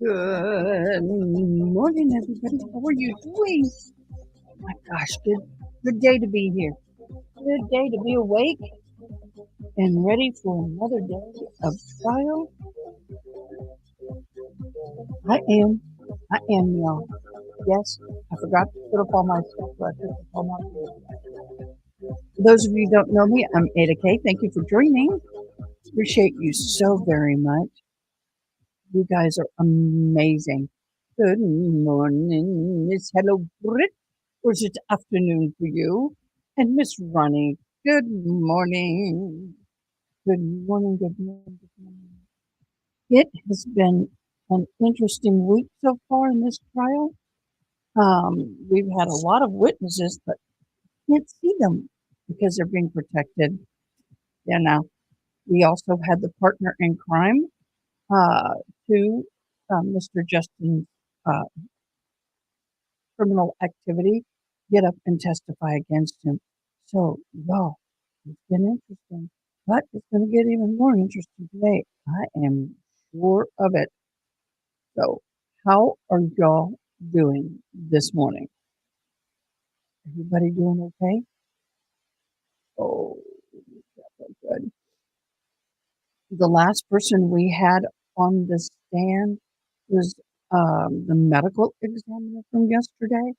Good morning, everybody. How are you doing? My gosh, good day to be here. Good day to be awake and ready for another day of trial. I am, y'all. Yes, I forgot to put up all my stuff. So I put up all my For those of you who don't know me, I'm Ada K. Thank you for joining. Appreciate you so very much. You guys are amazing. Good morning, Miss Hello Brit. Or is it afternoon for you? And Miss Ronnie, good morning. Good morning, good morning, good morning. It has been an interesting week so far in this trial. We've had a lot of witnesses, but can't see them because they're being protected. You know, we also had the partner in crime uh, to Mr. Justin's uh, criminal activity get up and testify against him. So, y'all, it's been interesting, but it's going to get even more interesting today. I am sure of it. So, how are y'all doing this morning? Everybody doing okay? Oh, good. The last person we had on the stand was the medical examiner from yesterday,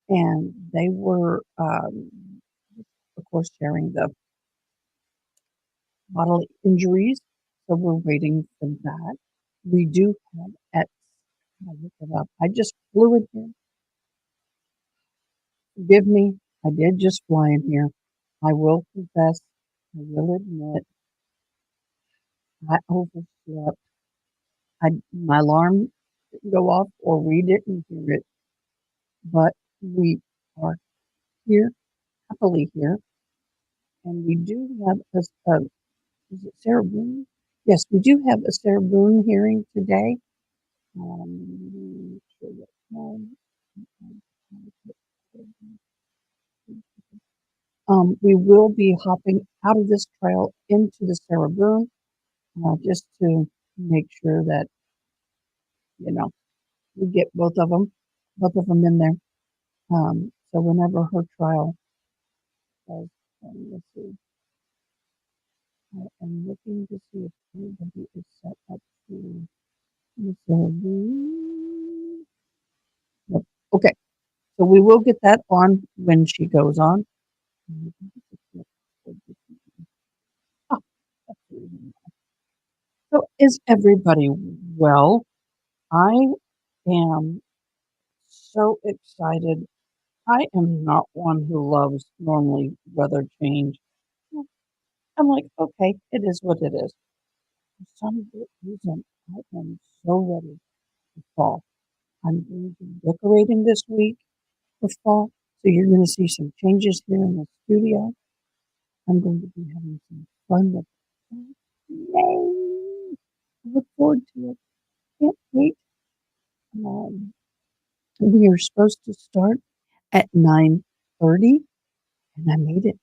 and they were, of course, sharing the bodily injuries. So we're waiting for that. We do have I look it up. I just flew in here. Forgive me. I did just fly in here. I will confess. I will admit. I overslept. My alarm didn't go off or we didn't hear it, but we are here, happily here. And we do have is it Sarah Boone? Yes, we do have a Sarah Boone hearing today. Sure what time. We will be hopping out of this trail into the Sarah Boone, just to make sure that, you know, we get both of them in there. So whenever her trial does, let's see, I am looking to see if anybody is set up to the Sarah Boone. Nope. Okay, so we will get that on when she goes on. Ah, that's the reason. So is everybody well? I am so excited. I am not one who loves normally weather change. I'm like, okay, it is what it is. For some good reason, I am so ready for fall. I'm going to be decorating this week for fall. So you're going to see some changes here in the studio. I'm going to be having some fun with it. Yay! I look forward to it. Can't wait. Um, we are supposed to start at 9:30, and I made it.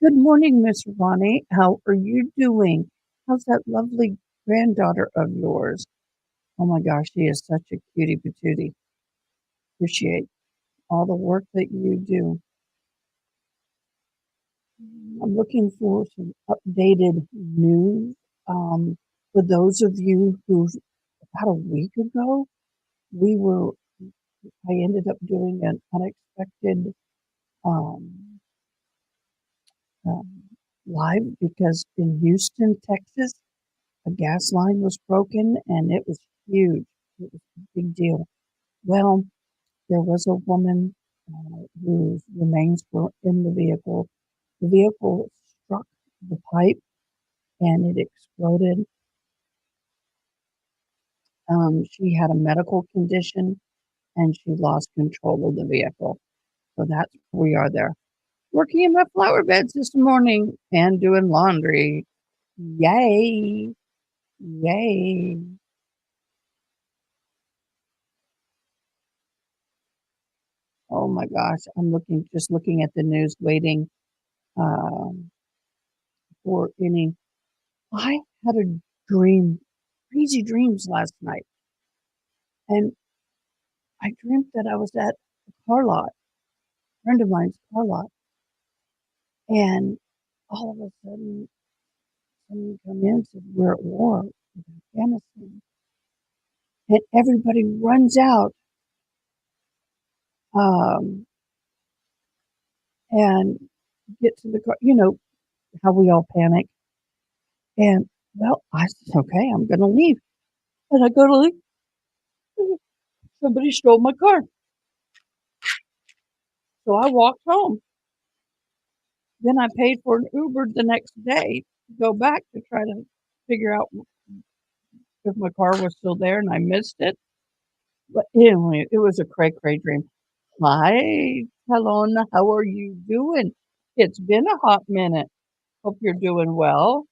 Good morning, Miss Ronnie. How are you doing? How's that lovely granddaughter of yours? Oh my gosh, she is such a cutie patootie. Appreciate all the work that you do. I'm looking for some updated news. For those of you who, about a week ago, we were, I ended up doing an unexpected um, um, live because in Houston, Texas, a gas line was broken and it was huge. It was a big deal. Well, there was a woman whose remains were in the vehicle. The vehicle struck the pipe and it exploded. She had a medical condition and she lost control of the vehicle. So that's where we are there. Working in my flower beds this morning and doing laundry. Yay! Yay! Oh my gosh, I'm just looking at the news, waiting um, for any. I had a dream, crazy dreams last night, and I dreamt that I was at a car lot, a friend of mine's car lot, and all of a sudden, someone come in and said, "We're at war with Afghanistan," and everybody runs out um, and get to the car. You know how we all panic, and well, I said, "Okay, I'm going to leave," and I go to leave. Somebody stole my car. So I walked home. Then I paid for an Uber the next day to go back to try to figure out if my car was still there and I missed it. But anyway, it was a cray cray dream. Hi, Talona, how are you doing? It's been a hot minute. Hope you're doing well.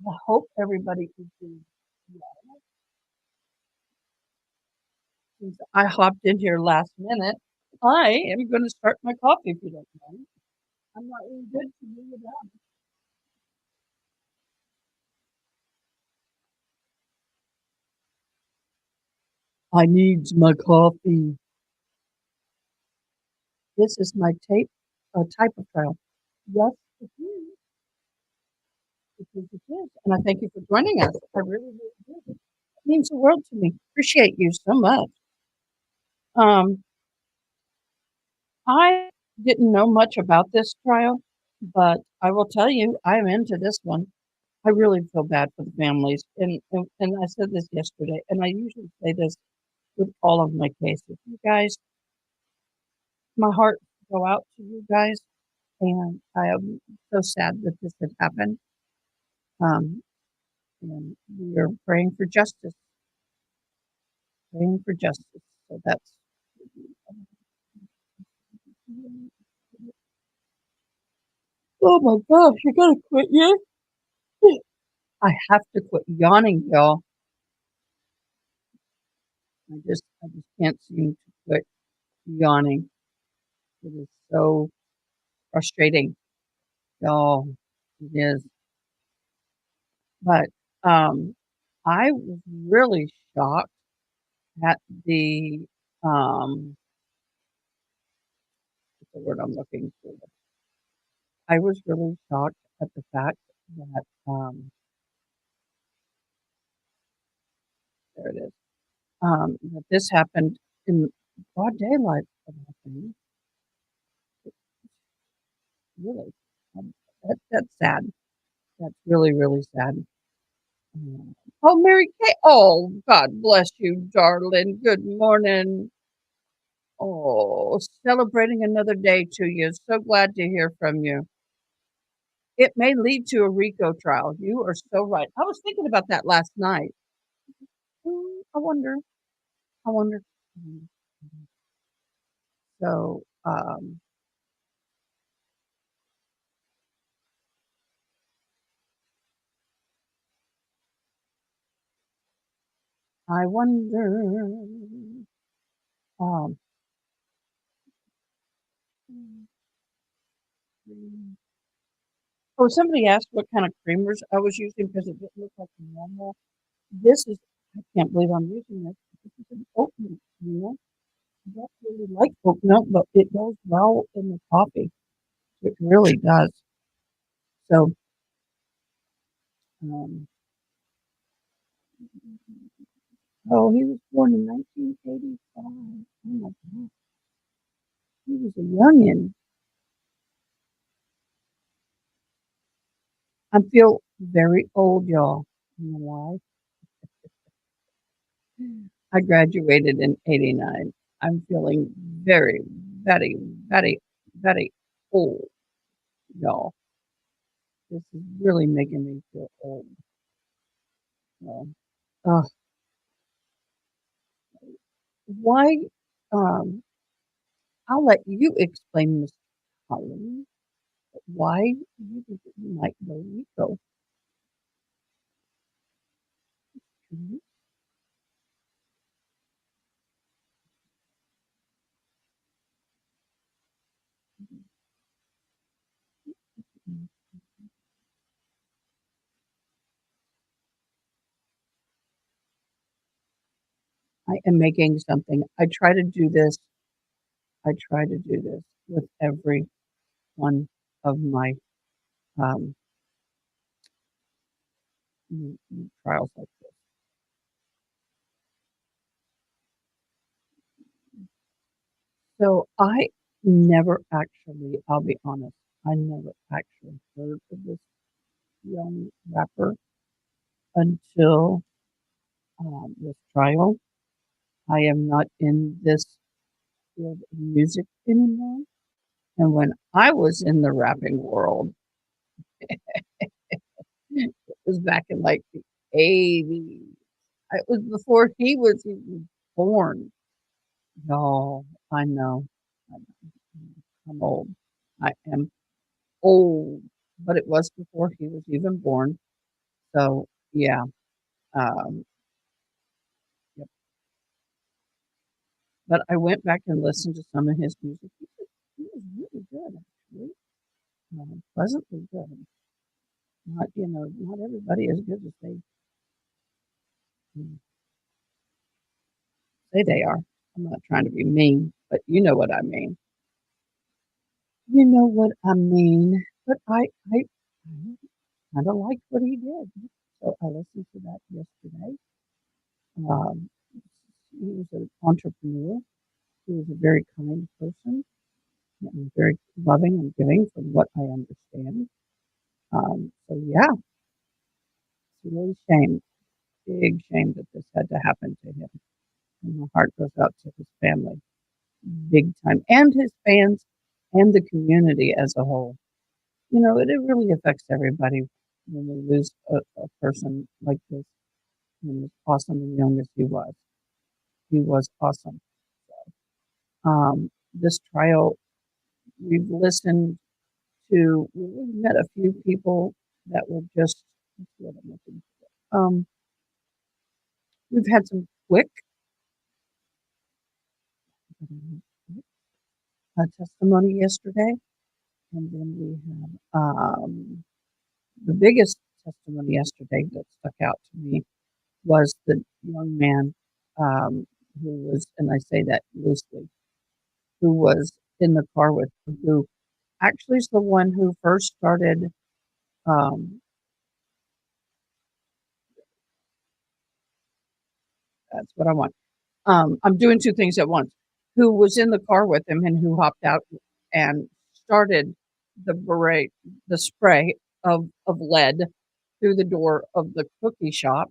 I hope everybody is doing well. Since I hopped in here last minute, I am going to start my coffee if you don't mind. I'm not really good to do without. I needs my coffee. This is my type of trial. Yes, it is. Because it is. And I thank you for joining us. I really, really do. It means the world to me. Appreciate you so much. Um, I didn't know much about this trial, but I will tell you, I'm into this one. I really feel bad for the families. And I said this yesterday, and I usually say this with all of my cases. You guys, my heart go out to you guys, and I am so sad that this had happened. Um, and we are praying for justice. So that's, oh my gosh, you gotta quit yet? I have to quit yawning, y'all. I just can't seem to quit yawning. It is so frustrating, y'all. It is. But um, I was really shocked at the what's the word I'm looking for? I was really shocked at the fact that there it is. That this happened in broad daylight of all things. Really, that's sad. That's really, really sad. Oh, Mary Kay. Oh, God bless you, darling. Good morning. Oh, celebrating another day to you. So glad to hear from you. It may lead to a RICO trial. You are so right. I was thinking about that last night. I wonder. I wonder. So, I wonder. Um, Oh, somebody asked what kind of creamers I was using because it didn't look like normal. This is, I can't believe I'm using this. This is an oat milk, I don't really like oat milk, but it goes well in the coffee. It really does. So, um, oh, he was born in 1985. Oh my God, he was a youngin'. I feel very old, y'all. You know why? I graduated in 89. I'm feeling very, very, very, very old, y'all. This is really making me feel old. So, uh, why? Um, I'll let you explain, Miss Holly, why you think that you might go Rico. Mhm. I am making something. I try to do this with every one of my um, trials like this. So I never actually, I'll be honest, I never actually heard of this young rapper until this trial. I am not in this field of music anymore. And when I was in the rapping world, it was back in like the 80s. It was before he was even born. No, I know. I know. I'm old. I am old, but it was before he was even born. So yeah, um, yep. But I went back and listened to some of his music. He was really good, actually. Pleasantly good. Not not everybody as good as they say they are. I'm not trying to be mean, but you know what I mean. You know what I mean. But I kind of liked what he did. So I listened to that yesterday. Um, he was an entrepreneur. He was a very kind person and very loving and giving, from what I understand. So yeah, it's a really shame, big shame that this had to happen to him. And my heart goes out to his family, big time, and his fans, and the community as a whole. It really affects everybody when we lose a person like this, and as awesome and young as he was. He was awesome. This trial, we've listened to, we met a few people that were just, let's see what I'm looking for. We've had some quick testimony yesterday, and then we had the biggest testimony yesterday that stuck out to me was the young man who was, and I say that loosely, who was in the car with him, who actually is the one who first started. Um, that's what I want. I'm doing two things at once. Who was in the car with him and who hopped out and started the the spray of lead through the door of the cookie shop.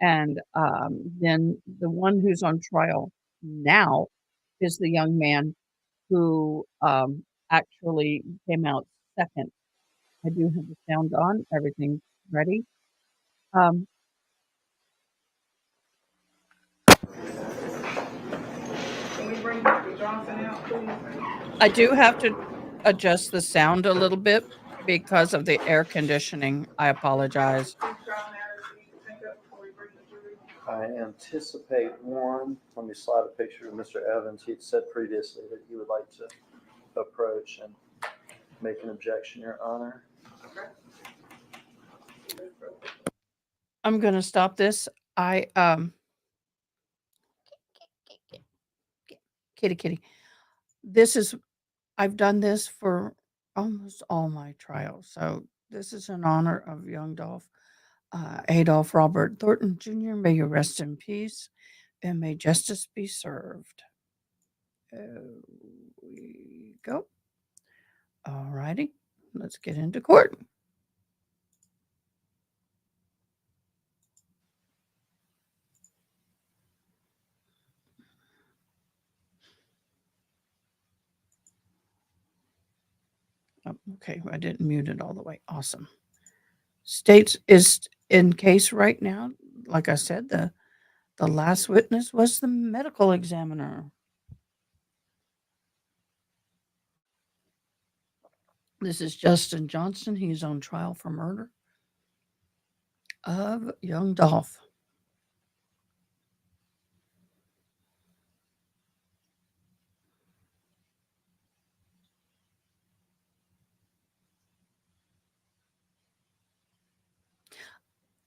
And then the one who's on trial now is the young man who actually came out second. I do have the sound on, everything's ready. Um, Can we bring Mr. Johnson out, please? I do have to adjust the sound a little bit because of the air conditioning. I apologize. I anticipate one. Let me slide a picture of Mr. Evans. He had said previously that he would like to approach and make an objection, Your Honor. I'm going to stop this. I kitty kitty. This is I've done this for almost all my trials. So this is in honor of Young Dolph, Adolph Robert Thornton Jr. May you rest in peace and may justice be served. There we go. All righty. Let's get into court. Oh, okay, I didn't mute it all the way. Awesome. States is in case right now. Like I said, the last witness was the medical examiner. This is Justin Johnson. He's on trial for murder of Young Dolph.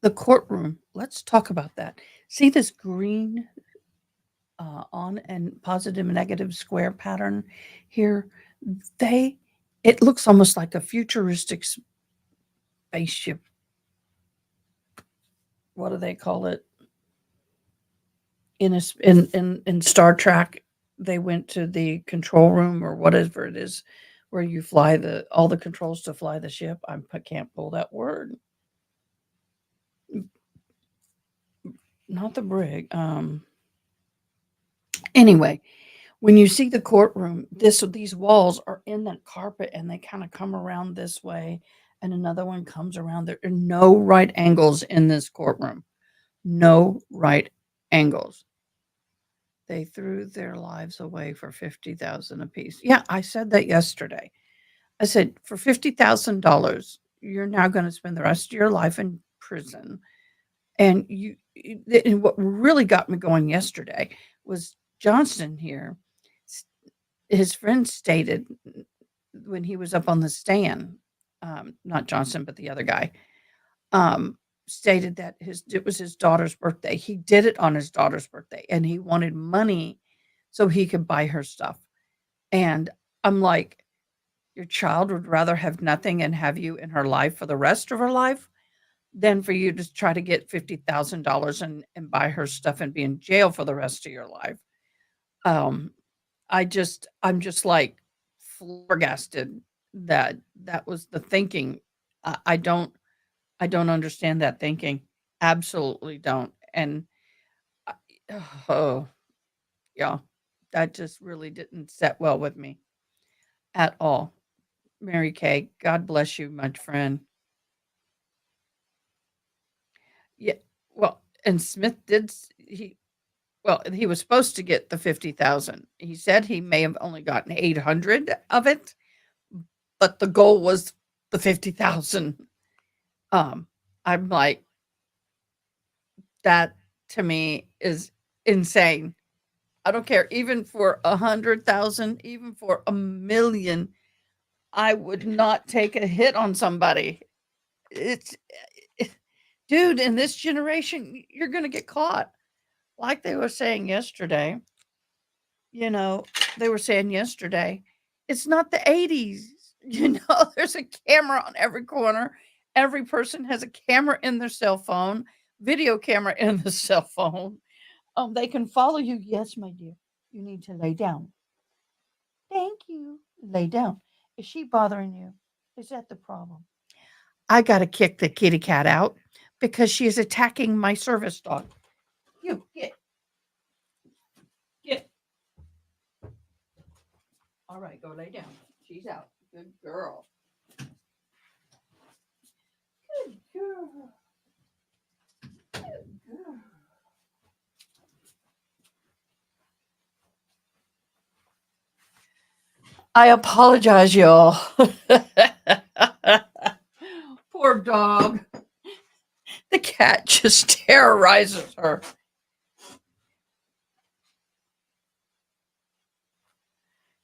The courtroom. Let's talk about that. See this green on and positive and negative square pattern here? They it looks almost like a futuristic spaceship. What do they call it? In Star Trek, they went to the control room or whatever it is, where you fly all the controls to fly the ship. I can't pull that word. Not the brig. Anyway, when you see the courtroom, these walls are in that carpet and they kind of come around this way, and another one comes around. There are no right angles in this courtroom. No right angles. They threw their lives away for 50,000 apiece. Yeah, I said that yesterday. I said for $50,000, you're now going to spend the rest of your life in prison. And and what really got me going yesterday was Johnston here. His friend stated when he was up on the stand, not Johnson, but the other guy, stated that it was his daughter's birthday. He did it on his daughter's birthday, and he wanted money so he could buy her stuff. And I'm like, your child would rather have nothing and have you in her life for the rest of her life than for you to try to get $50,000 and buy her stuff and be in jail for the rest of your life. Um, I'm just like flabbergasted that that was the thinking. I don't understand that thinking. Absolutely don't. And I- oh yeah, that just really didn't set well with me at all. Mary Kay, God bless you, my friend. Yeah, well, and Smith did he was supposed to get the 50,000. He said he may have only gotten 800 of it, but the goal was the 50,000. Um, I'm like, that to me is insane. I don't care, even for 100,000, even for 1,000,000, I would not take a hit on somebody. It's dude, in this generation, you're gonna get caught. Like they were saying yesterday, you know, they were saying yesterday, it's not the 80s. There's a camera on every corner. Every person has a camera in their cell phone, video camera in the cell phone. They can follow you. Yes, my dear, you need to lay down. Thank you. Lay down. Is she bothering you? Is that the problem? I got to kick the kitty cat out because she is attacking my service dog. You get. All right, go lay down. She's out. Good girl. Good girl. Good girl. I apologize, y'all. Poor dog. The cat just terrorizes her.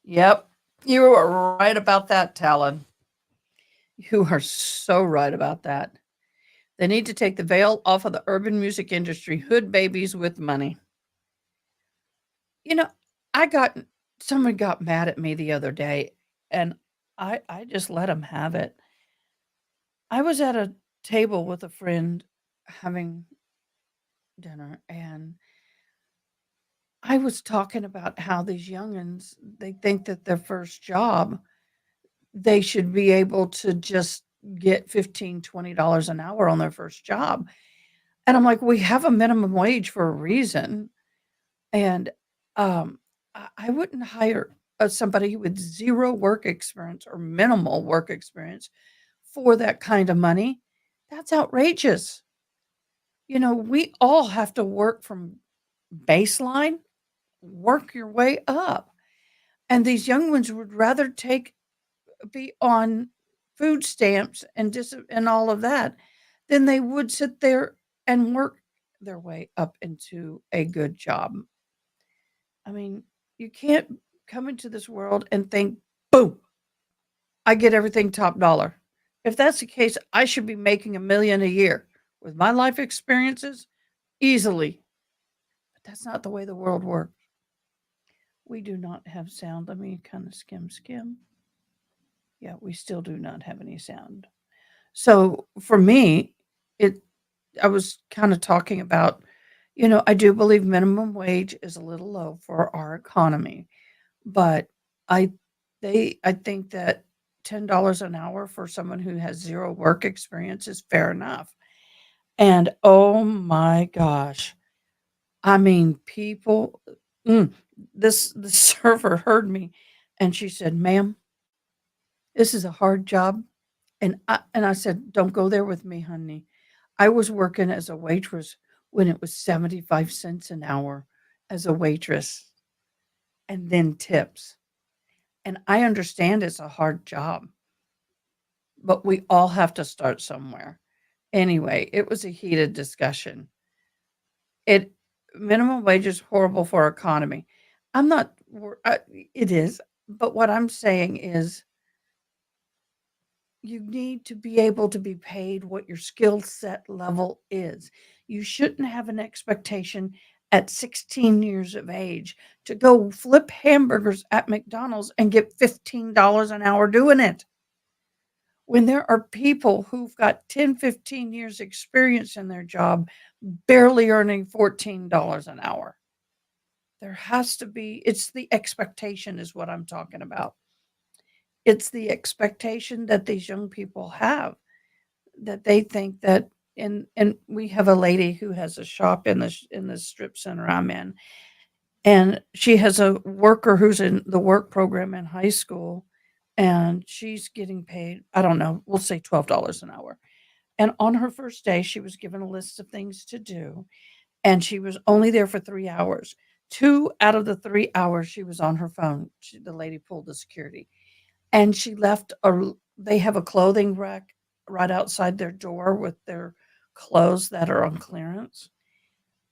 Yep. You are right about that, Talon. You are so right about that. They need to take the veil off of the urban music industry. Hood babies with money. You know, I got someone got mad at me the other day, and I just let them have it. I was at a table with a friend having dinner, and I was talking about how these youngins, they think that their first job, they should be able to just get 15, $20 an hour on their first job. And I'm like, we have a minimum wage for a reason. And I wouldn't hire somebody with zero work experience or minimal work experience for that kind of money. That's outrageous. We all have to work from baseline, work your way up. And these young ones would rather be on food stamps and all of that than they would sit there and work their way up into a good job. I mean, you can't come into this world and think, boom, I get everything top dollar. If that's the case, I should be making 1 million a year with my life experiences easily. But that's not the way the world works. We do not have sound. Let me kind of skim. Yeah, we still do not have any sound. So for me, it I was kind of talking about, I do believe minimum wage is a little low for our economy, but I I think that $10 an hour for someone who has zero work experience is fair enough. And oh my gosh, I mean, people, mm, this server heard me, and she said, "Ma'am, this is a hard job." And I said, "Don't go there with me, honey. I was working as a waitress when it was 75 cents an hour as a waitress and then tips. And I understand it's a hard job, but we all have to start somewhere." Anyway, it was a heated discussion. It Minimum wage is horrible for our economy. I'm not it is, but what I'm saying is you need to be able to be paid what your skill set level is. You shouldn't have an expectation at 16 years of age to go flip hamburgers at McDonald's and get $15 an hour doing it. When there are people who've got 10, 15 years experience in their job, barely earning $14 an hour. There has to be, it's the expectation is what I'm talking about. It's the expectation that these young people have, that they think that, and we have a lady who has a shop in the strip center I'm in, and she has a worker who's in the work program in high school, and she's getting paid, I don't know, we'll say $12 an hour. And on her first day, she was given a list of things to do, and she was only there for 3 hours. 2 out of the 3 hours, she was on her phone. The lady pulled the security, and she left they have a clothing rack right outside their door with their clothes that are on clearance,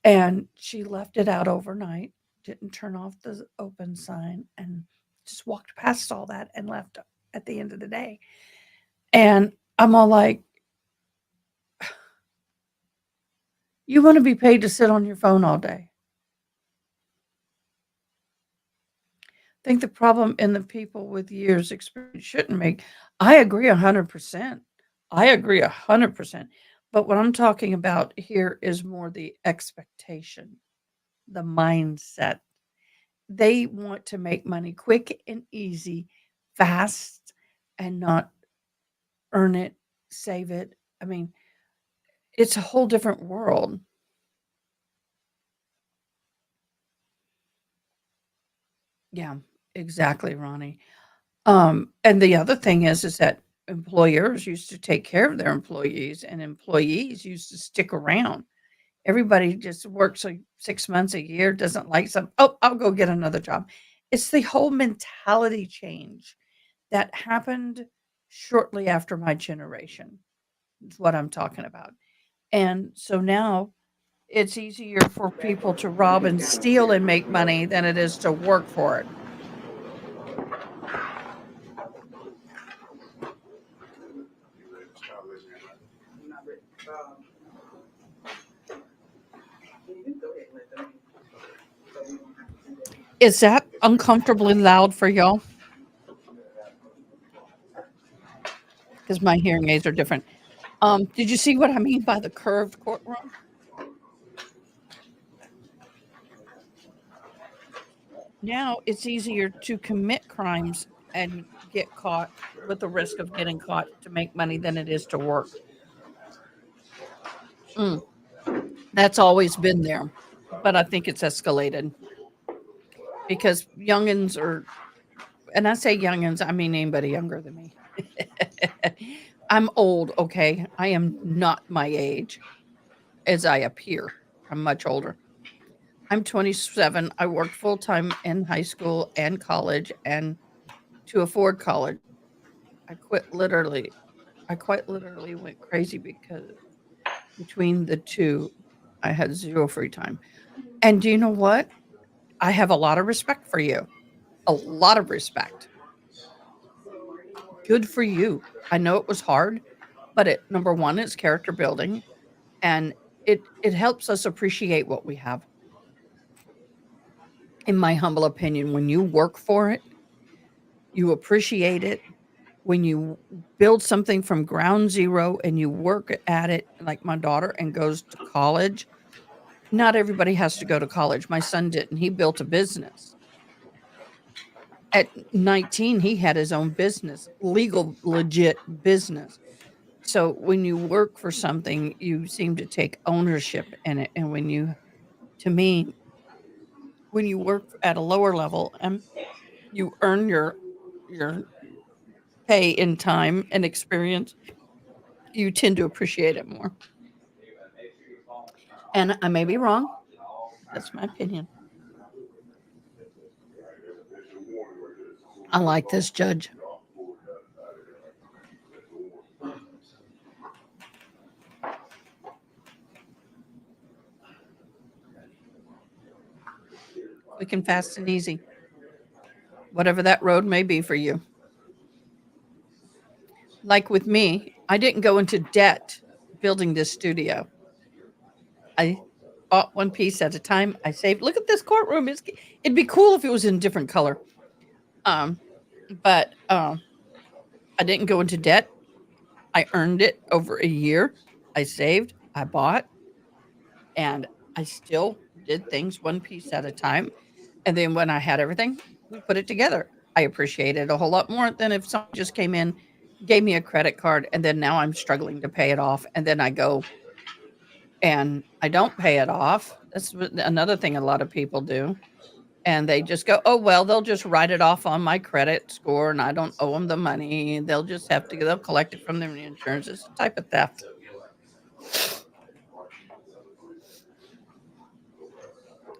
and she left it out overnight, didn't turn off the open sign, and just walked past all that and left at the end of the day. And I'm all like, "You wanna be paid to sit on your phone all day." I think the problem in the people with years experience shouldn't make. I agree 100%. I agree 100%. But what I'm talking about here is more the expectation, the mindset. They want to make money quick and easy, fast, and not earn it, save it. I mean, it's a whole different world. Yeah, exactly, Ronnie. And the other thing is that employers used to take care of their employees, and employees used to stick around. Everybody just works like 6 months, a year, doesn't like some, "Oh, I'll go get another job." It's the whole mentality change that happened shortly after my generation, is what I'm talking about. And so now it's easier for people to rob and steal and make money than it is to work for it. I'm not ready. You go ahead and let them so we don't have to do that. Is that uncomfortably loud for y'all? Because my hearing aids are different. Did you see what I mean by the curved courtroom? Now it's easier to commit crimes and get caught with the risk of getting caught to make money than it is to work. Mm, that's always been there, but I think it's escalated because youngins are, and I say youngins, I mean anybody younger than me. I'm old, okay? I am not my age as I appear. I'm much older. I'm 27. I worked full time in high school and college, and to afford college, I quit literally. I quite literally went crazy because between the two, I had zero free time. And do you know what? I have a lot of respect for you. A lot of respect. Good for you. I know it was hard, but it number one, it's character building, and it helps us appreciate what we have. In my humble opinion, when you work for it, you appreciate it. When you build something from ground zero and you work at it, like my daughter, and goes to college, not everybody has to go to college. My son didn't. He built a business. At 19, he had his own business, legal, legit business. So when you work for something, you seem to take ownership in it. And to me, when you work at a lower level and you earn your pay in time and experience, you tend to appreciate it more. And I may be wrong. That's my opinion. I like this judge. Quick and fast and easy. Whatever that road may be for you. Like with me, I didn't go into debt building this studio. I bought one piece at a time. I saved. Look at this courtroom. It'd be cool if it was in different color. Um, but I didn't go into debt. I earned it over a year. I saved. I bought, and I still did things one piece at a time. And then when I had everything, we put it together. I appreciate it a whole lot more than if someone just came in, gave me a credit card, and then now I'm struggling to pay it off. And then I go and I don't pay it off. Another thing a lot of people do. And they just go, oh, well, they'll just write it off on my credit score and I don't owe them the money. They'll collect it from their insurance. It's a type of theft.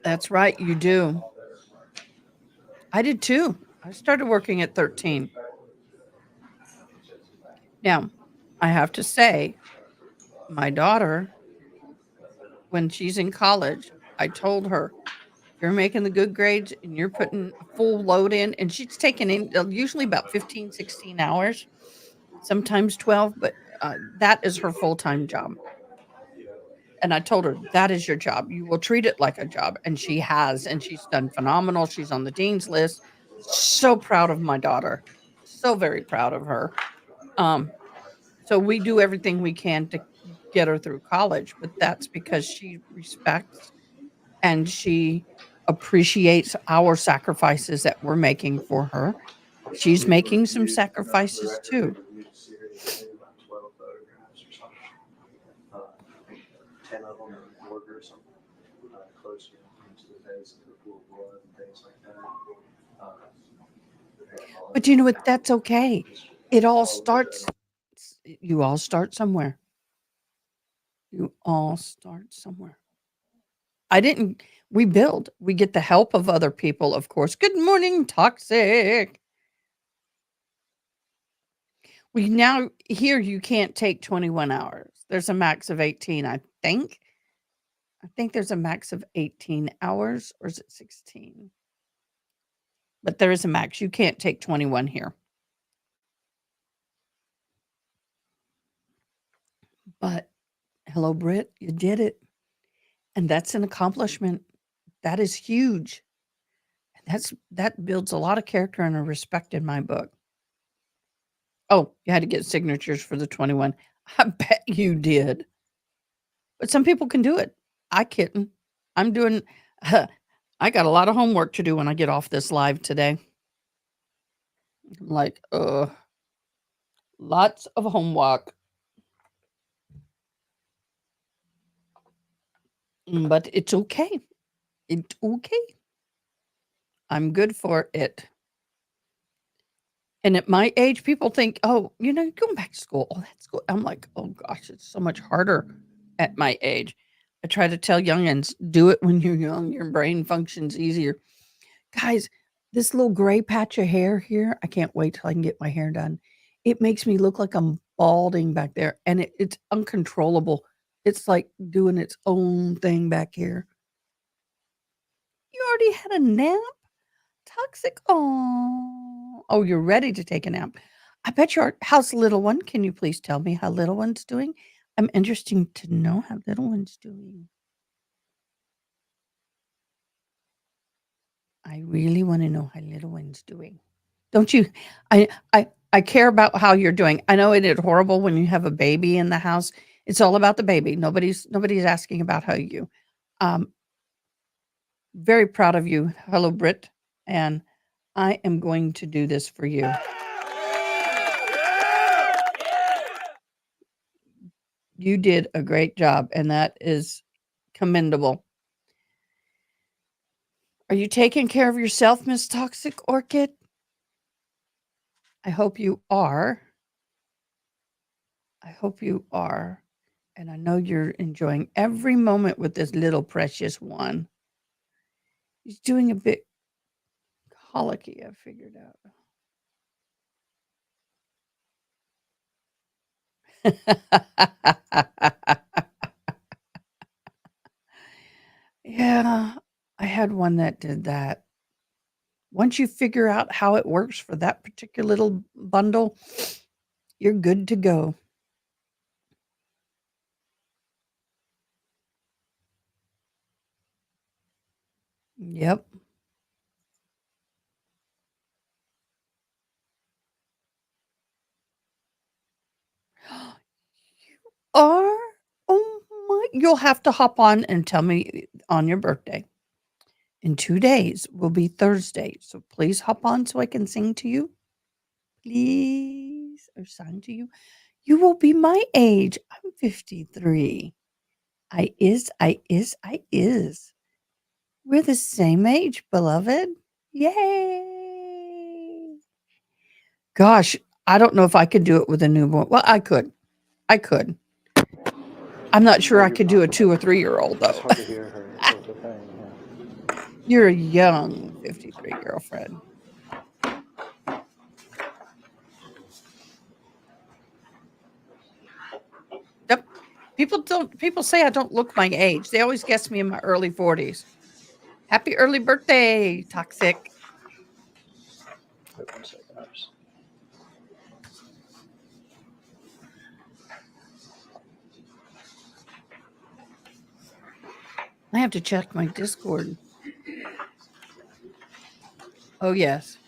That's right. You do. I did too. I started working at 13. Now, I have to say, my daughter, when she's in college, I told her, if you're making the good grades and you're putting a full load in, and she's taking in usually about 15, 16 hours, sometimes 12, but that is her full time job. And I told her, that is your job. You will treat it like a job. And she has, and she's done phenomenal. She's on the dean's list. So proud of my daughter. So very proud of her. Um, so we do everything we can to get her through college, but that's because she respects and she appreciates our sacrifices that we're making for her. She's making some sacrifices too. 10 of them are workers, close to the face of the pool of blood and things like that. But you know what? That's okay. It all starts, you all start somewhere. You all start somewhere. I didn't, we build, we get the help of other people, of course. Good morning, toxic. We now here you can't take 21 hours. There's a max of 18, I think. I think there's a max of 18 hours, or is it 16? But there is a max. You can't take 21 here. But Hello, Britt. You did it. And that's an accomplishment. That is huge. That builds a lot of character and a respect in my book. Oh, you had to get signatures for the 21. I bet you did. But some people can do it. I couldn't. I'm doing I got a lot of homework to do when I get off this live today. I'm like, lots of homework. But it's okay. It's okay. I'm good for it. And at my age, people think, oh, you're going back to school. Oh, that's cool. I'm like, oh gosh, it's so much harder at my age. I try to tell youngins, do it when you're young. Your brain functions easier. Guys, this little gray patch of hair here, I can't wait till I can get my hair done. It makes me look like I'm balding back there, and it's uncontrollable. It's like doing its own thing back here. You already had a nap? Toxic. Oh, you're ready to take a nap. I bet you are. How's little one? Can you please tell me how little one's doing? I'm interested to know how little one's doing. I really want to know how little one's doing. Don't you? I care about how you're doing. I know it is horrible when you have a baby in the house. It's all about the baby. Nobody's asking about how you. Very proud of you. Hello, Britt. And I am going to do this for you. You did a great job, and that is commendable. Are you taking care of yourself, Miss Toxic Orchid? I hope you are. I hope you are. And I know you're enjoying every moment with this little precious one. He's doing a bit colicky, I figured out. Yeah, I had one that did that. Once you figure out how it works for that particular little bundle, you're good to go. Yep. You are? Oh my. You'll have to hop on and tell me on your birthday. In 2 days will be Thursday. So please hop on so I can sing to you. Please. Or sing to you. You will be my age. I'm 53. I is. We're the same age, beloved. Yay. Gosh, I don't know if I could do it with a newborn. Well, I could. I'm not sure I could do a 2 or 3-year-old though. It's hard to hear her. So it's okay. Yeah. You're a young 53 girlfriend. Yep. People say I don't look my age. They always guess me in my early 40s. Happy early birthday, Toxic. Wait 1 second. I have to check my Discord. Oh, yes.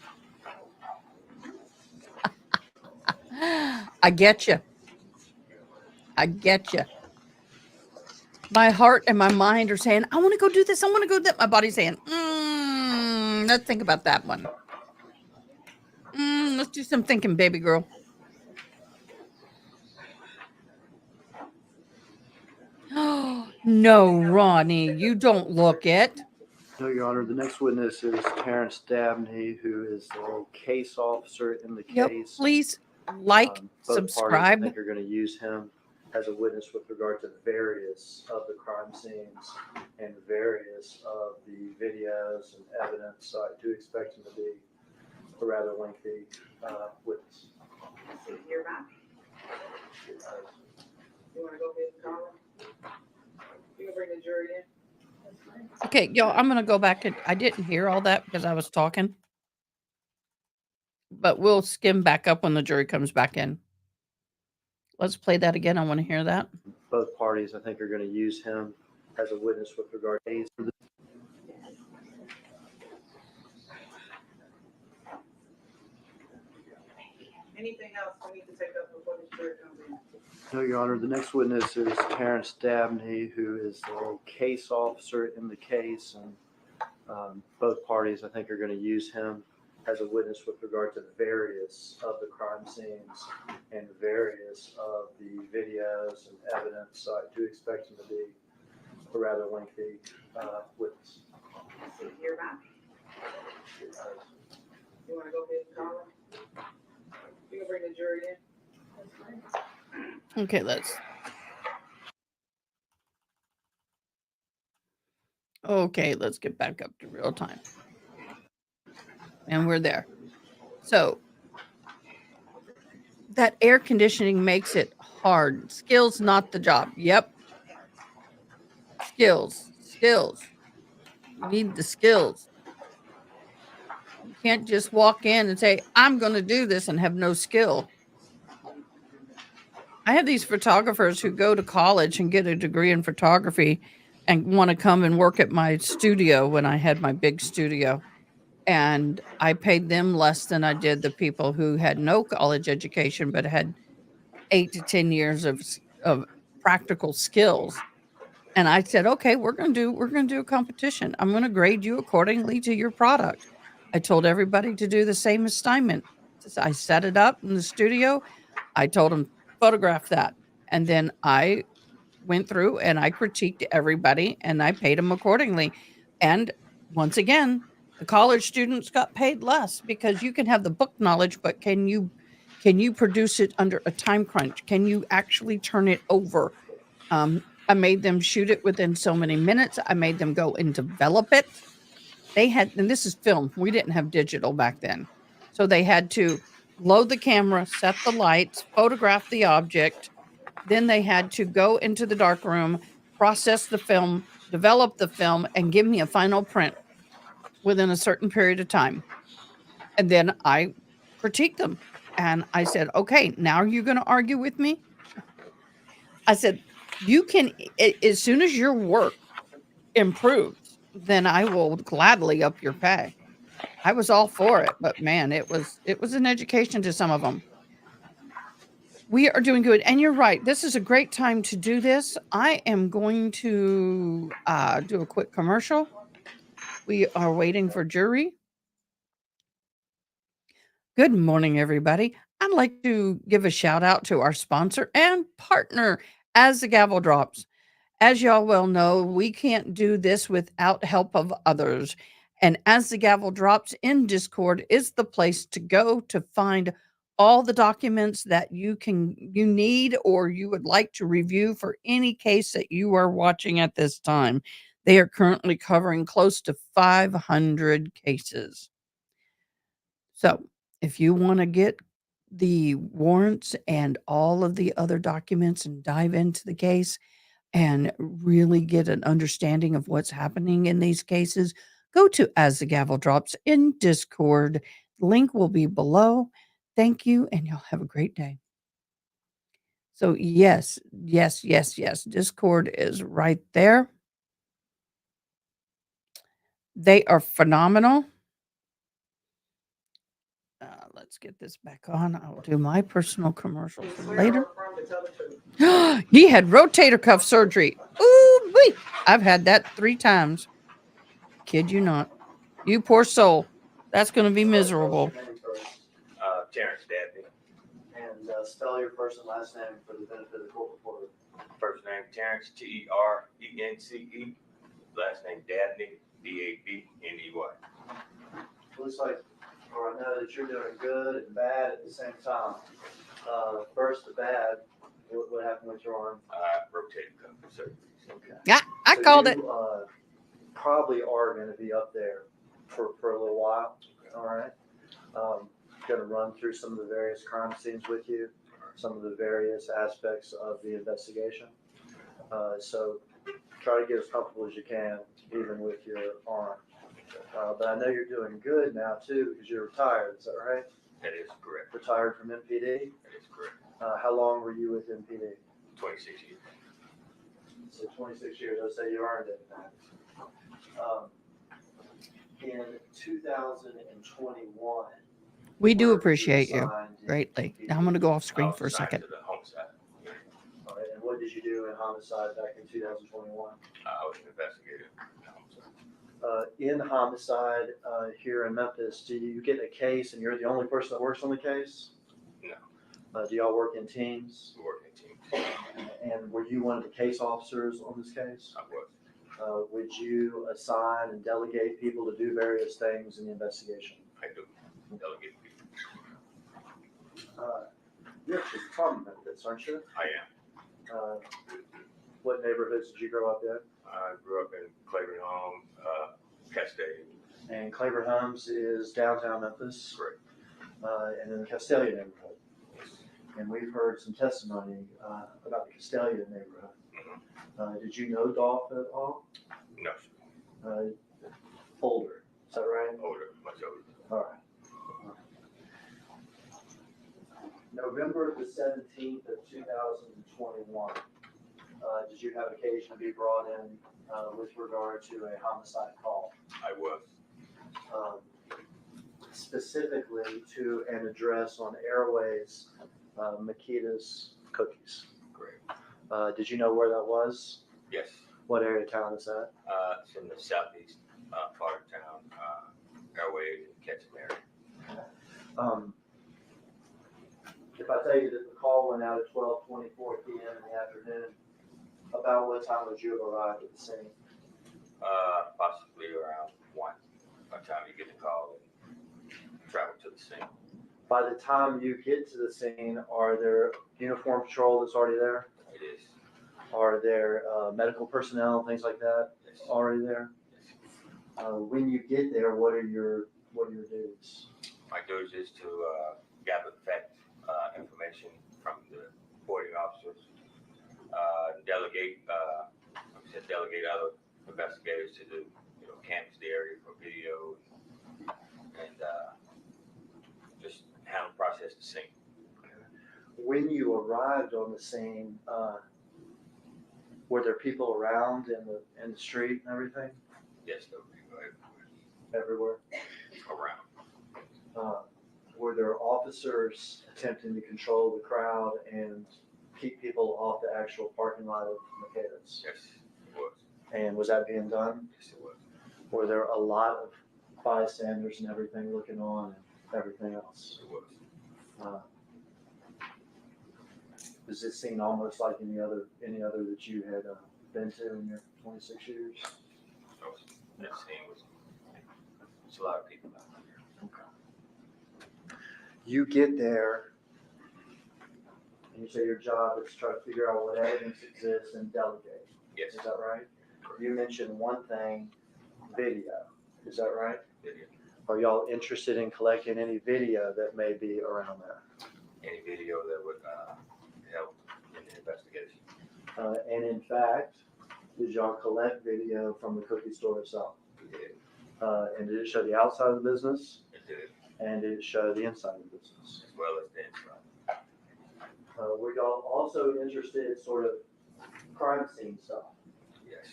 I get you. My heart and my mind are saying, I want to go do this. I want to go do that. My body's saying, let's think about that one. Let's do some thinking, baby girl. No, Ronnie, you don't look it. No, Your Honor. The next witness is Terrence Dabney, who is the case officer in the case. Please Both parties, I subscribe. think, are going to use him as a witness with regard to various of the crime scenes and various of the videos and evidence. So I do expect him to be a rather lengthy witness. See if you're back. You wanna go ahead and call him? You can bring the jury in. Okay, y'all, I'm going to go back. I didn't hear all that because I was talking. But we'll skim back up when the jury comes back in. Let's play that again. I want to hear that. both parties, I think, are going to use him as a witness with regard to Anything else we need to take up before the jury comes in? No, Your Honor. The next witness is Terrence Dabney, who is a case officer in the case, and both parties, I think, are going to use him as a witness with regard to various of the crime scenes and various of the videos and evidence. So I do expect him to be a rather lengthy witness. So you're not. You want to go ahead and call him? You can bring the jury in. Okay, let's. Okay, let's get back up to real time. And we're there. So that air conditioning makes it hard. Skills, not the job. Yep. Skills. You need the skills. You can't just walk in and say, I'm going to do this and have no skill. I have these photographers who go to college and get a degree in photography and want to come and work at my studio when I had my big studio. And I paid them less than I did the people who had no college education but had 8 to 10 years of practical skills. And I said, okay, we're going to do a competition. I'm going to grade you accordingly to your product. I told everybody to do the same assignment. I set it up in the studio. I told them, photograph that. And then I went through and I critiqued everybody and I paid them accordingly. And once again, the college students got paid less because you can have the book knowledge, but can you produce it under a time crunch? Can you actually turn it over? I made them shoot it within so many minutes. I made them go and develop it. They had, and this is film. We didn't have digital back then. So they had to load the camera, set the lights, photograph the object. Then they had to go into the dark room, process the film, develop the film, and give me a final print within a certain period of time. And then I critiqued them. And I said, okay, now you're going to argue with me? I said, you can, as soon as your work improves, then I will gladly up your pay. I was all for it, but man, it was an education to some of them. We are doing good. And you're right. This is a great time to do this. I am going to do a quick commercial. We are waiting for jury. Good morning, everybody. I'd like to give a shout out to our sponsor and partner, As the Gavel Drops. As y'all well know, we can't do this without help of others. And As the Gavel Drops in Discord is the place to go to find all the documents that you need or you would like to review for any case that you are watching at this time. They are currently covering close to 500 cases. So if you want to get the warrants and all of the other documents and dive into the case and really get an understanding of what's happening in these cases, go to As the Gavel Drops in Discord. The link will be below. Thank you, and y'all have a great day. So yes. Discord is right there. They are phenomenal. Let's get this back on. I'll do my personal commercial for later. He had rotator cuff surgery. Ooh, wee. I've had that 3 times. Kid you not. You poor soul. That's going to be miserable. Terrence Dabney. And spell your first and last name for the benefit of the court reporter. First name Terrence, T-E-R-E-N-C-E. Last name Dabney, D-A-B-N-E-Y. Looks like, or I know that you're doing good and bad at the same time. First, the bad. What happened with your arm? Rotator cuff surgery. Okay. Yeah, I called it. Probably are going to be up there for a little while. All right. Going to run through some of the various crime scenes with you, some of the various aspects of the investigation. So try to get as comfortable as you can, even with your arm. But I know you're doing good now too, because you're retired. Is that right? That is correct. Retired from MPD? That is correct. How long were you with MPD? 26 years. So 26 years, I say you earned it. In 2021. We do where were appreciate you assigned in greatly. TPD? Now I'm going to go off I screen was for a assigned second. to the homicide. All right, and what did you do in homicide back in 2021? I was an investigator in the homicide. In homicide here in Memphis, do you get a case and you're the only person that works on the case? No. Do y'all work in teams? We work in teams. And were you one of the case officers on this case? I was. Would you assign and delegate people to do various things in the investigation? I do. Delegate people. You're actually from Memphis, aren't you? I am. What neighborhoods did you grow up in? I grew up in Claiborne Homes, Cascade. And Claiborne Homes is downtown Memphis. Correct. And in the Castelia neighborhood. And we've heard some testimony about the Castelia neighborhood. Did you know Dolph at all? No, Older, is that right? older, much older. All right. November the 17th of 2021, did you have occasion to be brought in with regard to a homicide call? I was. Specifically to an address on Airways, Makita's Cookies. Correct. Did you know where that was? Yes. What area of town is that? It's in the southeast part of town, Airways and Ketchum area. If I tell you that the call went out at 12:24 p.m. in the afternoon, about what time would you have arrived at the scene? Possibly around 1 by the time you get the call and travel to the scene. By the time you get to the scene, are there uniform patrol that's already there? It is. Are there medical personnel, things like that Yes. already there? Yes. When you get there, what are your duties? My duty is to gather fact information from the reporting officers, delegate other investigators to do, canvass the area for video, and just handle process the scene. When you arrived on the scene, were there people around in the street and everything? Yes, there were people everywhere. Everywhere. Around. Were there officers attempting to control the crowd and keep people off the actual parking lot of Makita's? Yes, it was. And was that being done? Yes, it was. Were there a lot of bystanders and everything looking on and everything else? It was. Does this seem almost like any other that you had been to in your 26 years? So that scene was. There's a lot of people out there. You get there, and you say your job is to try to figure out what evidence exists and delegate. Yes. Is that right? You mentioned one thing, video. Is that right? Video. Are y'all interested in collecting any video that may be around there? Any video that would help in the investigation. And in fact, did y'all collect video from the cookie store itself? We did. And did it show the outside of the business? It did. And did it show the inside of the business? As well as the inside. Were y'all also interested in sort of crime scene stuff? Yes.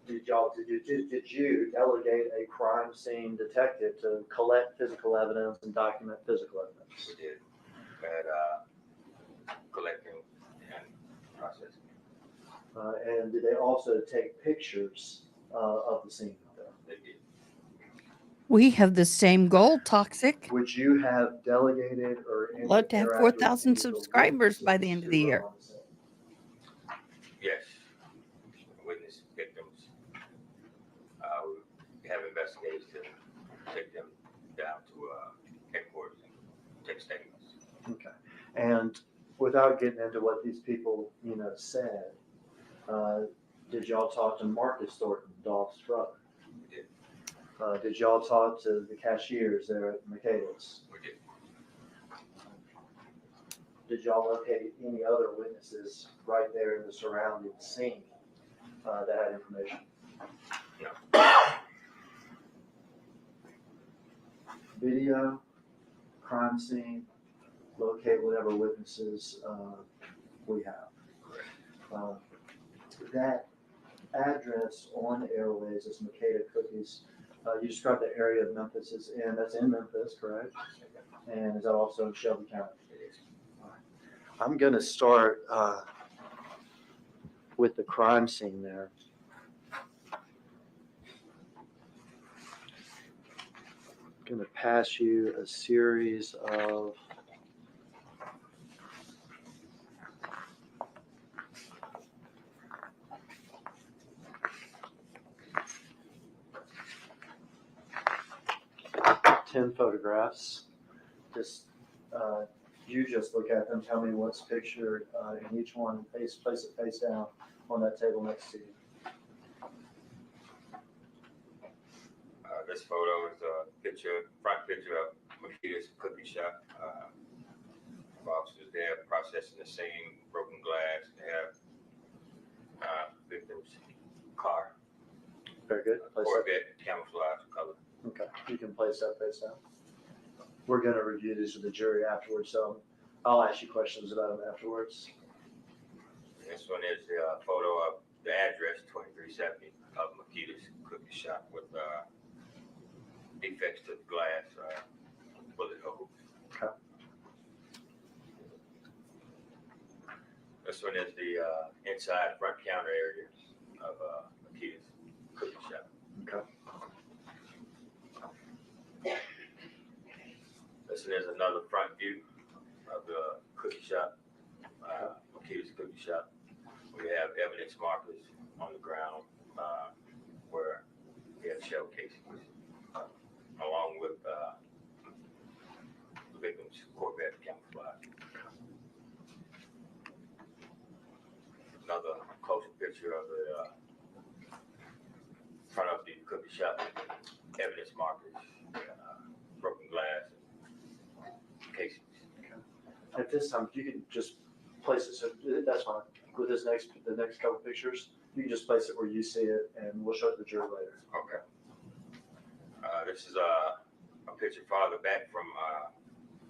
Did you delegate a crime scene detective to collect physical evidence and document physical evidence? We did. We had collecting and processing. And did they also take pictures of the scene out there? They did. We have the same goal, Toxic. Would you have delegated or Love to have interacted 4,000 with any of the subscribers by the witnesses end of the who were year. on the scene? Yes. Witness victims. We have investigators to take them down to headquarters and take statements. Okay. And without getting into what these people, said, did y'all talk to Marcus Thornton, Dolph's brother? We did. Did y'all talk to the cashiers there at Makita's? We did. Did y'all locate any other witnesses right there in the surrounding scene that had information? No. Video, crime scene, locate whatever witnesses we have. That address on Airways is Makeda Cookies. You described the area of Memphis is in, that's in Memphis, correct? And is that also in Shelby County? I'm gonna start with the crime scene there. I'm gonna pass you a series of photographs. Just you just look at them, tell me what's pictured in each one, place it face down on that table next to you. This photo is a front picture of Makita's cookie shop. Officers there processing the same broken glass. They have victim's car, Very good. Place that. Corvette, camouflage color. Okay, you can place that face down. We're gonna review these with the jury afterwards, so I'll ask you questions about them afterwards. This one is the photo of the address 2370 of Makita's cookie shop with defects to the glass, bullet holes. Okay. This one is the inside front counter area of Makita's cookie shop. Okay. This one is another front view of the cookie shop, Makita's cookie shop. We have evidence markers on the ground where we have shell casings, along with the victim's Corvette camouflage. Another closer picture of the front of the cookie shop, evidence markers, broken glass, and casings. At this time, if you could just place it, so that's fine. With the next couple pictures, you can just place it where you see it, and we'll show it to the jury later. Okay. This is a picture farther back from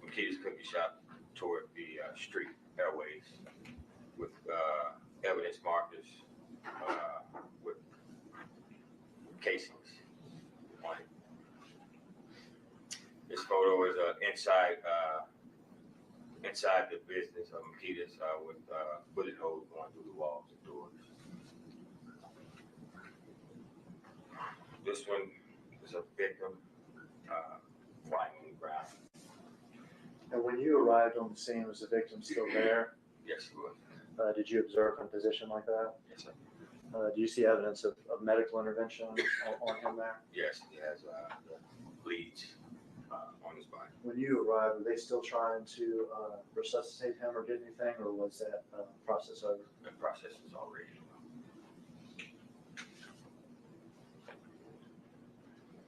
Makita's cookie shop toward the street airways with evidence markers with casings on it. This photo is inside the business of Makita's with bullet holes going through the walls and doors. This one is a victim lying on the ground. And when you arrived on the scene, was the victim still there? Yes, he was. Did you observe in a position like that? Yes, sir. Do you see evidence of medical intervention on him there? Yes, he has the bleeds on his body. When you arrived, were they still trying to resuscitate him or get anything, or was that process over? The process is already.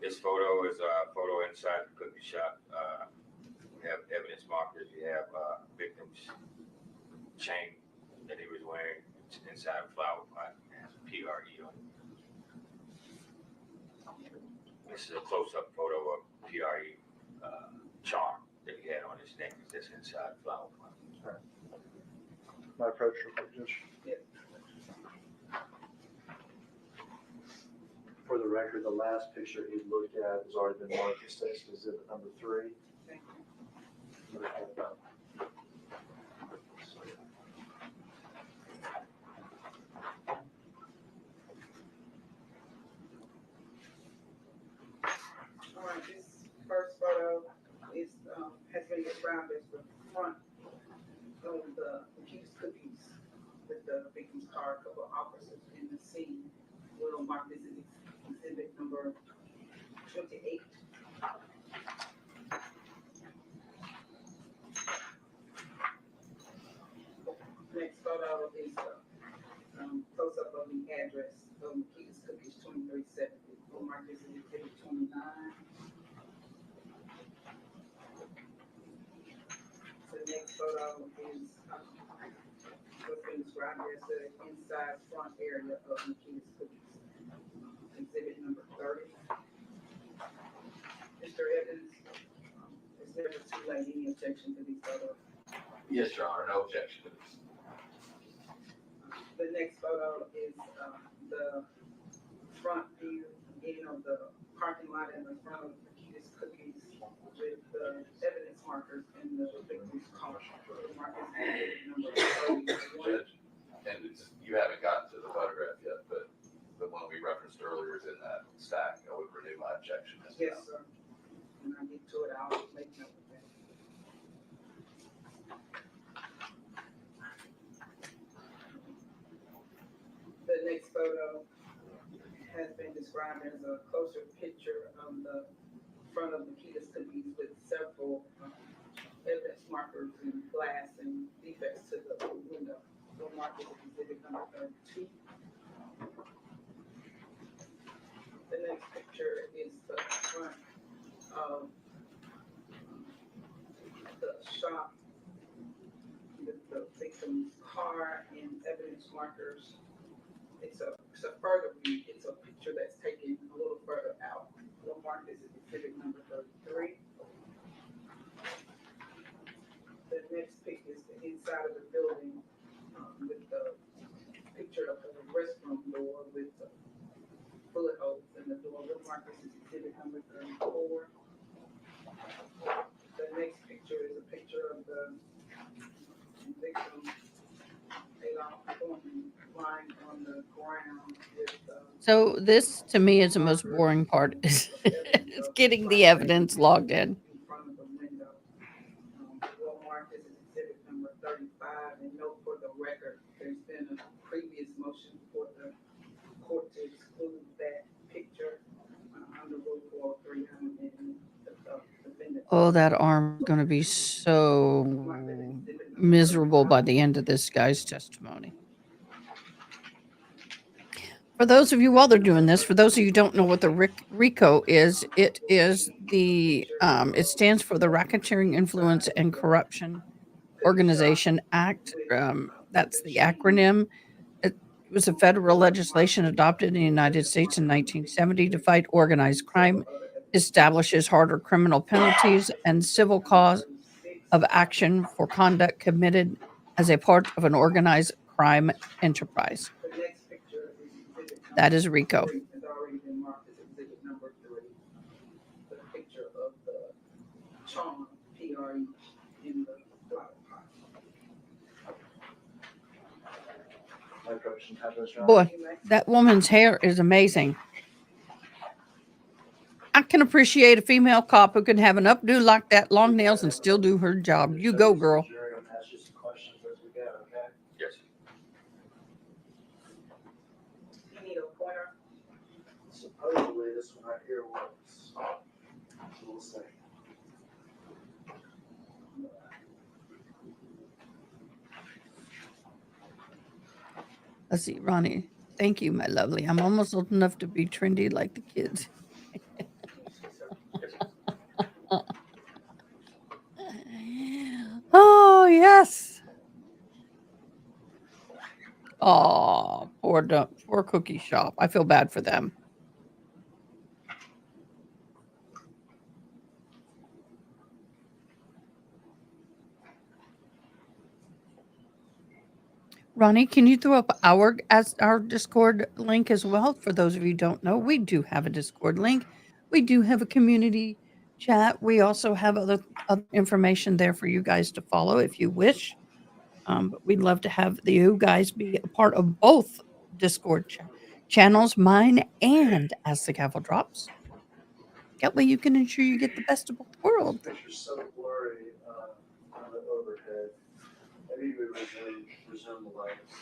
This photo is a photo inside the cookie shop. We have evidence markers. We have victim's chain that he was wearing inside a flower pot. It has a PRE on it. This is a close-up photo of PRE charm that he had on his neck. That's inside the flower pot. Right. My approach real quick, Judge. Yes. For the record, the last picture he looked at has already been marked as State's Exhibit number 3. Thank you. All right, this first photo is has been described as the front of the Makita's cookies with the victim's car. A couple of officers in the scene. We'll mark this as exhibit number 28. Next photo is close up of the address of Makita's Cookies 2370. We'll mark this as exhibit 29. The next photo is what's been described as the inside front area of Makita's Cookies. Exhibit number 30. Mr. Evans, is there too late any objection to these photos? Yes, Your Honor, no objection to this. The next photo is the front view of the parking lot in the front of Nikita's Cookies with the evidence markers in the victim's car. The markers number 31. And you haven't gotten to the photograph yet, but the one we referenced earlier is in that stack. I would renew my objection as Yes, well. sir. When I get to it, I'll make note of that. The next photo has been described as a closer picture of the front of Nikita's Cookies with several evidence markers and glass and defects to the window. The mark is exhibit number 32. The next picture is the front of the shop with the victim's car and evidence markers. It's a further view. It's a picture that's taken a little further out. The mark is exhibit number 33. The next pic is the inside of the building with the picture of the restroom door with the bullet holes in the door. The mark is exhibit number 34. The next picture is a picture of the victim, Adolph Thornton, lying on the ground with So this to me is the most boring part is it's getting the evidence logged in. front of the window. Walmart is exhibit number 35, and note for the record, there's been a previous motion for the court to exclude that picture under Rule 403 and the defendant. Oh, that arm is going to be so miserable by the end of this guy's testimony. For those of you, while they're doing this, for those of you who don't know what the RICO is, it is the it stands for the Racketeering Influence and Corruption Organization Act. That's the acronym. It was a federal legislation adopted in the United States in 1970 to fight organized crime, establishes harder criminal penalties and civil cause of action for conduct committed as a part of an organized crime enterprise. The next picture is exhibit That is RICO. 3. It's already been marked as exhibit number 3. The picture of the charm, PRE, in the flower pot. My question happens, John. Boy, that woman's hair is amazing. I can appreciate a female cop who can have an updo like that, long nails, and still do her job. You go, girl. Jerry, I'm gonna ask you some questions as we go, okay? Yes. You need a pointer? Supposedly, this one right here works. We'll see. Let's see, Ronnie. Thank you, my lovely. I'm almost old enough to be trendy like the kids. Oh, yes. Oh, poor cookie shop. I feel bad for them. Ronnie, can you throw up our Discord link as well? For those of you who don't know, we do have a Discord link. We do have a community chat. We also have other information there for you guys to follow if you wish. But we'd love to have you guys be a part of both Discord channels, mine and As the Gavel Drops. That way you can ensure you get the best of both worlds. The picture's so blurry on the overhead. Maybe we resume the lights.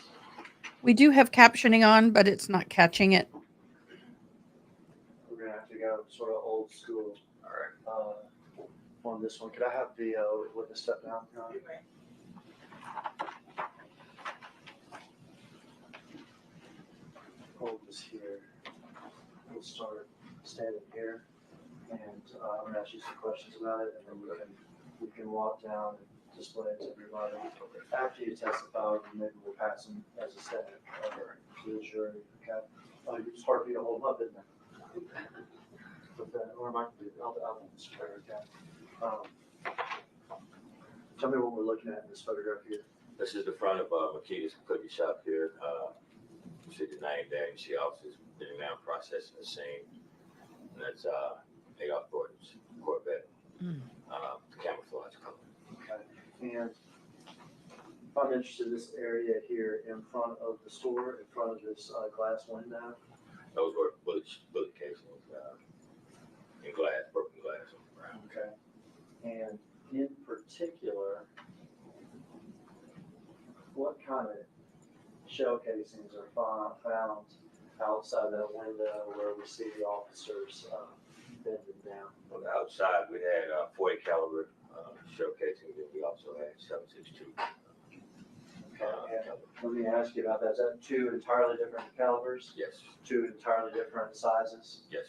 We do have captioning on, but it's not catching it. We're gonna have to go sort of old school. All right. On this one, could I have the witness step down? Ron? Hold this here. We'll start standing here, and I'm gonna ask you some questions about it, and then we can walk down and display it to everybody. After you testify, maybe we'll pass them as a stack to the jury. Okay. It's hard for you to hold them up, isn't it? But then, or am I? I'll swear. Okay. Tell me what we're looking at in this photograph here. This is the front of Makita's Cookie Shop here. You see the name there. You see officers getting down processing the scene. And that's Adolph Thornton's Corvette, camouflage color. Okay. And I'm interested in this area here in front of the store, in front of this glass window. Those were bullet casings in glass, broken glass on the ground. Okay. And in particular, what kind of shell casings are found outside that window where we see the officers bending down? On the outside, we had 40 caliber shell casings, and we also had 7.62. Okay. And let me ask you about that. Is that two entirely different calibers? Yes, Two entirely different sizes? yes.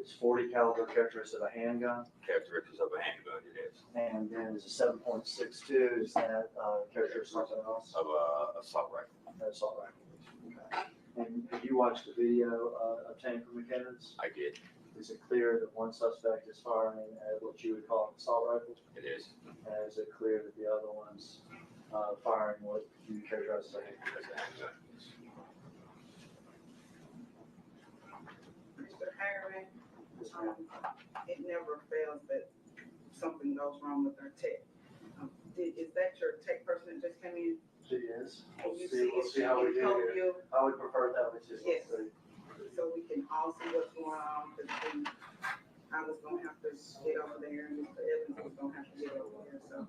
Is 40 caliber characteristic of a handgun? Characteristics of a handgun, it is. And then is a 7.62, is that characteristic of something else? Of a assault rifle. That's all right. Okay. And have you watched the video obtained from McKinnon's? I did. Is it clear that one suspect is firing at what you would call an assault rifle? It is. And is it clear that the other one's firing what you characterize as a handgun? That's a handgun. Mr. Harriman, Yes, ma'am. it never fails that something goes wrong with our tech. Is that your tech person that just came in? She is. Can We'll you see, we'll if see she how we can do help here. you, I would prefer that way too. Yes. so we can all see what's going on? Because I was gonna have to get over there, and Mr. Evans was gonna have to get over there, so.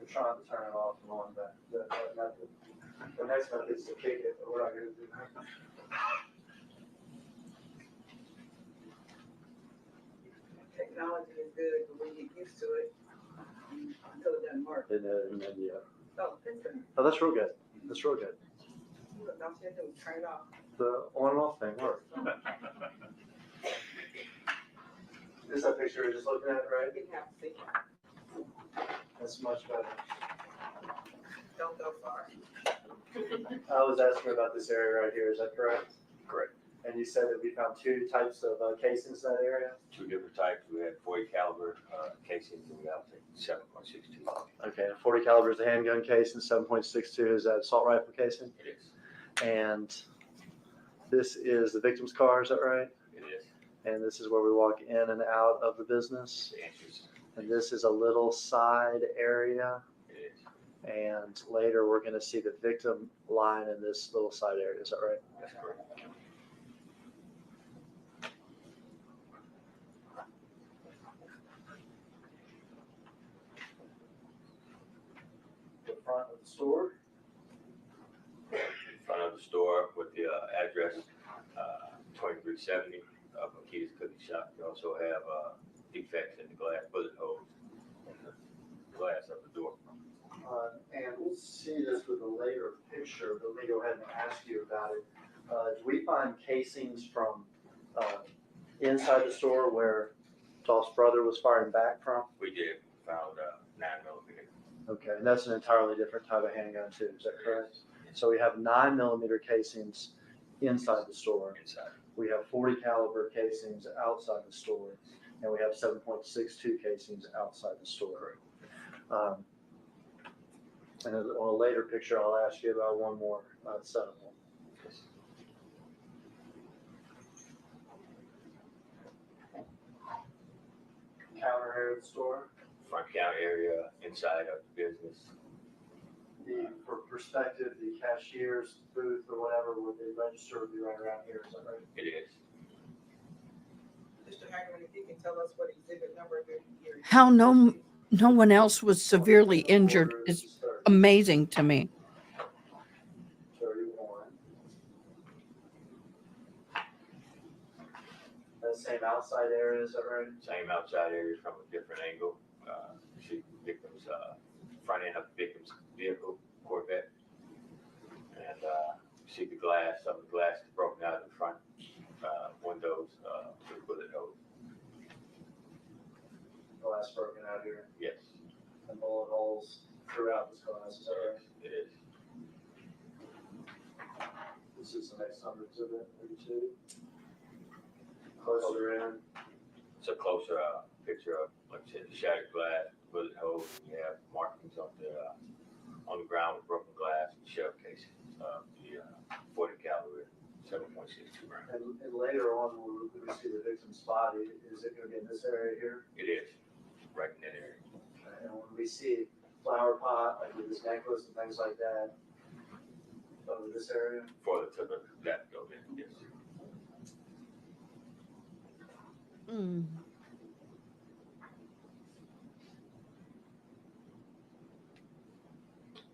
We're trying to turn it off and on, but the next method is to kick it, but we're not gonna do that. Technology is good, but we get used to it until it doesn't work. Yeah. Oh, that's good. Oh, that's real good. That's real good. Look, all you have to do is turn it off. The on and off thing worked. Is that picture we're just looking at, right? You didn't have to see it. That's much better. Don't go far. I was asking about this area right here, is that correct? Correct. And you said that we found two types of casings in that area? Two different types. We had 40 caliber casings, and we also had 7.62. Okay, 40 caliber is the handgun casing, 7.62 is that assault rifle casing? It is. And this is the victim's car, is that right? It is. And this is where we walk in and out of the business? The answers. And this is a little side area? It is. And later, we're going to see the victim lying in this little side area. Is that right? That's correct. The front of the store. In front of the store with the address 2370 of Makita's Cookie Shop. We also have defects in the glass, bullet holes in the glass of the door. And we'll see this with a later picture, but let me go ahead and ask you about it. Do we find casings from inside the store where Dolph's brother was firing back from? We did found 9mm. Okay, and that's an entirely different type of handgun too, is that correct? So we have 9mm casings inside the store. Inside. We have 40 caliber casings outside the store, and we have 7.62 casings outside the store. And on a later picture, I'll ask you about one more set of them. Counter area of the store. Front counter area inside of the business. For perspective, the cashier's booth or whatever with the register would be right around here, is that right? It is. Mr. Hagerman, if you can tell us what exhibit number you're. How no one else was severely injured is amazing to me. 31. That same outside area, is that right? Same outside areas from a different angle. See victims, front end of the victim's vehicle, Corvette. And see the glass, some of the glass is broken out of the front windows with bullet holes. Glass broken out here, Yes, and bullet holes throughout this glass, is that right? it is. This is the next number exhibit, 32. Closer in. It's a closer picture of, like I said, the shattered glass, bullet holes. You have markings on the ground with broken glass, and shell casings of the 40 caliber 7.62 round. And later on, when we see the victim's body, is it going to be in this area here? It is, right in that area. And when we see flower pot, like with his necklace and things like that, over this area? Further to the left of it, yes. Mm.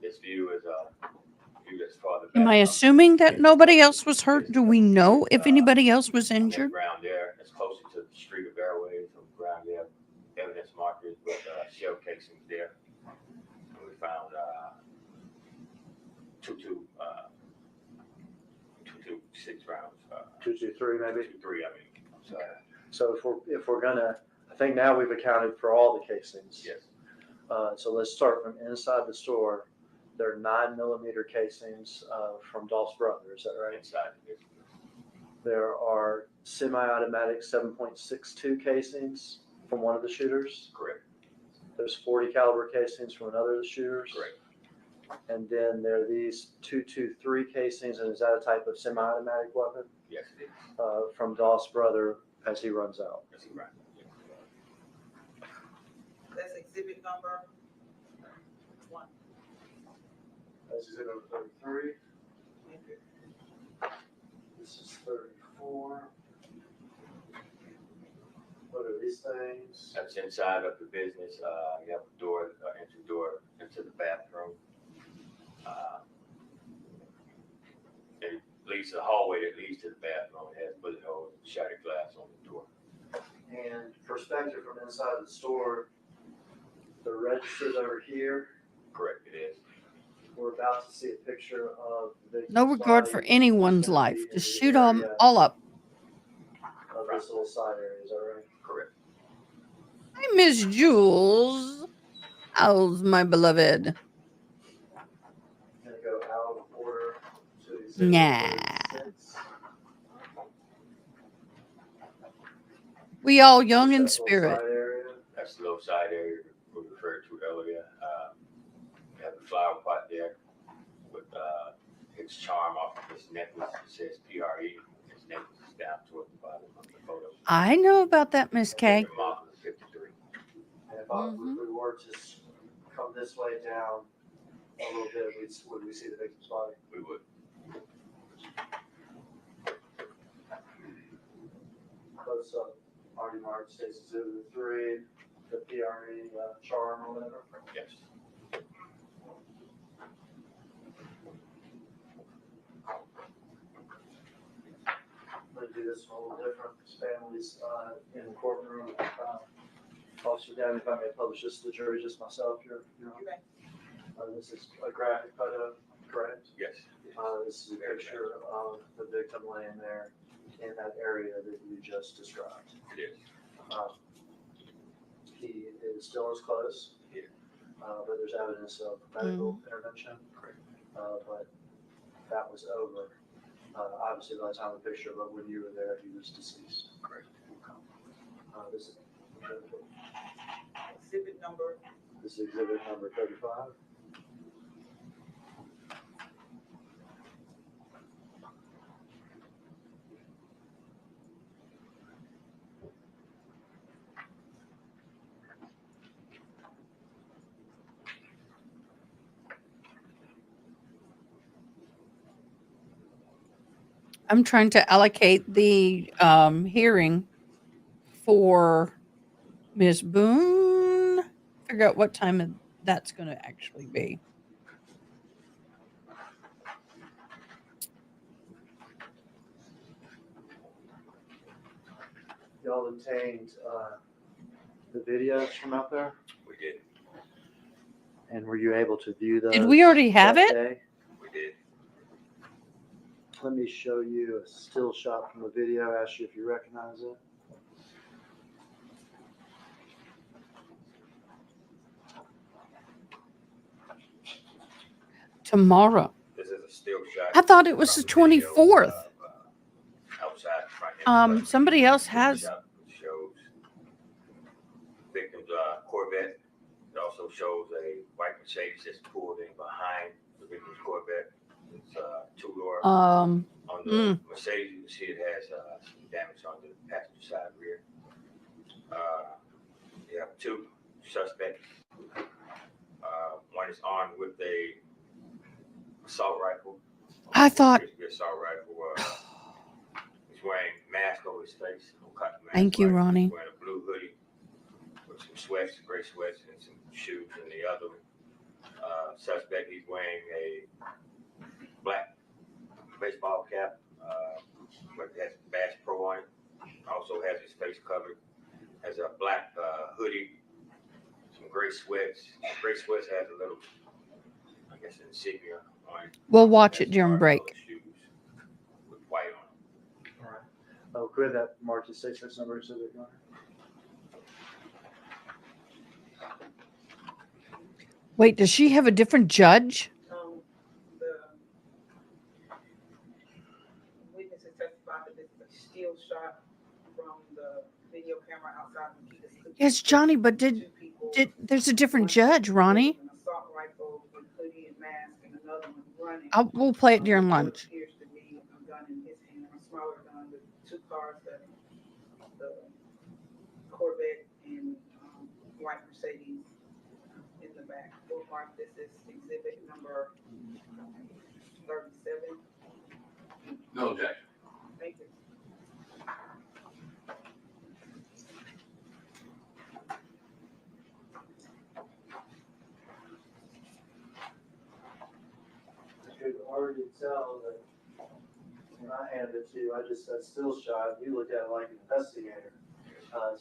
This view is farther back. Am I from- assuming that nobody else was hurt? Do we know if anybody else was on the injured? ground there, it's closer to the street of airways. On the ground there, evidence markers with shell casings there. And we found 2.26 rounds. 223 maybe? 2.3, I mean. I'm sorry. So if we're gonna, I think now we've accounted for all the casings. Yes. So let's start from inside the store. There are 9mm casings from Dolph's brother, is that right? Inside the business. There are semi-automatic 7.62 casings from one of the shooters. Correct. There's 40 caliber casings from another of the shooters. Correct. And then there are these 223 casings, and is that a type of semi-automatic weapon Yes, it is. from Dolph's brother as he runs out? That's right. That's exhibit number 1. That's exhibit number 33. This is 34. What are these things? That's inside of the business. You have a door, entry door into the bathroom. It leads to the hallway that leads to the bathroom. It has bullet holes and shattered glass on the door. And perspective from inside the store, the register's over here. Correct, it is. We're about to see a picture of the victim's No regard body. for anyone's It's gonna life. be in Just the shoot them area all up. Of this little side area, is that right? Correct. Hi, Miss Jules. How's my beloved? Gonna go out of order to exhibit Nah. 36. We all young in This little spirit. side area. That's the little side area we referred to earlier. We have the flower pot there with its charm off of this necklace. It says PRE. Its necklace is down toward the bottom of the photo. I know about that, Miss K. The model is 53. And if Mhm. we were to come this way down a little bit, would we see the victim's body? We would. Close up, already marked, states exhibit 3, the PRE charm or whatever. Yes. I'm gonna do this one a little different, because families in the courtroom. Officer Downey, if I may publish this to the jury, just myself here. This is a graphic photo, correct? Yes. This is a picture of the victim laying there in that area that you just described. It is. He is still in his clothes, Yeah. but there's evidence of medical intervention. Correct. But that was over, obviously by the time of the picture, but when you were there, he was deceased. Correct. This is Exhibit number exhibit number 35. I'm trying to allocate the hearing for Miss Boone. Figure out what time that's going to actually be. y'all obtained the videos from out there, We did. and were you able to view those? Did we already have that it? day? We did. Let me show you a still shot from the video. Ask you if you recognize it. Tomorrow. This is a still shot. I thought it was the from video 24th. of, outside front end. Somebody else This has. shot shows victim's Corvette. It also shows a white Mercedes that's pulled in behind the victim's Corvette. It's two-door. On the Mercedes, you can see it has some damage on the passenger side rear. You have two suspects. One is armed with a assault rifle. I thought. Assault rifle. He's wearing a mask over his face. Thank you, Ronnie. He's wearing a blue hoodie with some sweats, gray sweats, and some shoes. And the other suspect, he's wearing a black baseball cap, but it has Bass Pro on it. Also has his face covered. Has a black hoodie, some gray sweats. Gray sweats has a little, I guess, insignia on it. We'll watch it during break. Shoes with white on them. All right. Oh, could that March the 6th number exhibit? Wait, does she have a different judge? The witnesses testified that this is a still shot from the video camera outside Makita's cookie. Yes, Johnny, but did there's a different judge, Ronnie? An assault rifle with hoodie and mask, and another one running. We'll play it during lunch. Appears to be a gun in his hand, a smaller gun with two cars, the Corvette and white Mercedes in the back. We'll mark this as exhibit number 37. No objection. Thank you. I could already tell that when I handed it to you, I just said still shot. You looked at it like an investigator,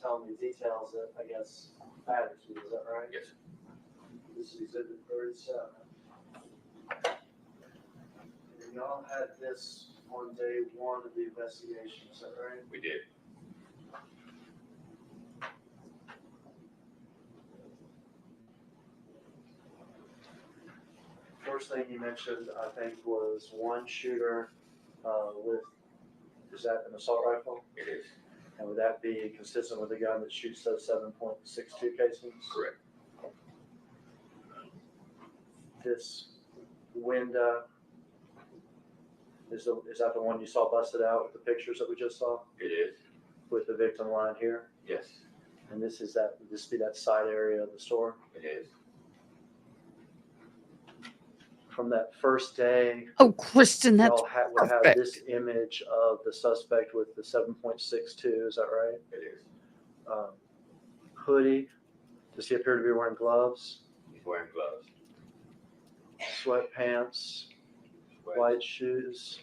telling me details that I guess matter to you. Is that right? Yes. This is exhibit 37. And y'all had this on day one of the investigation. Is that right? We did. First thing you mentioned, I think, was one shooter with, is that an assault rifle? It is. And would that be consistent with the gun that shoots those 7.62 casings? Correct. This window, is that the one you saw busted out with the pictures that we just saw? It is. With the victim lying here? Yes. And this would this be that side area of the store? It is. From that first day, Oh, Kristen, that's y'all would have perfect. this image of the suspect with the 7.62, is that right? It is. Hoodie, does he appear to be wearing gloves? He's wearing gloves. Sweatpants, Sweats. white shoes,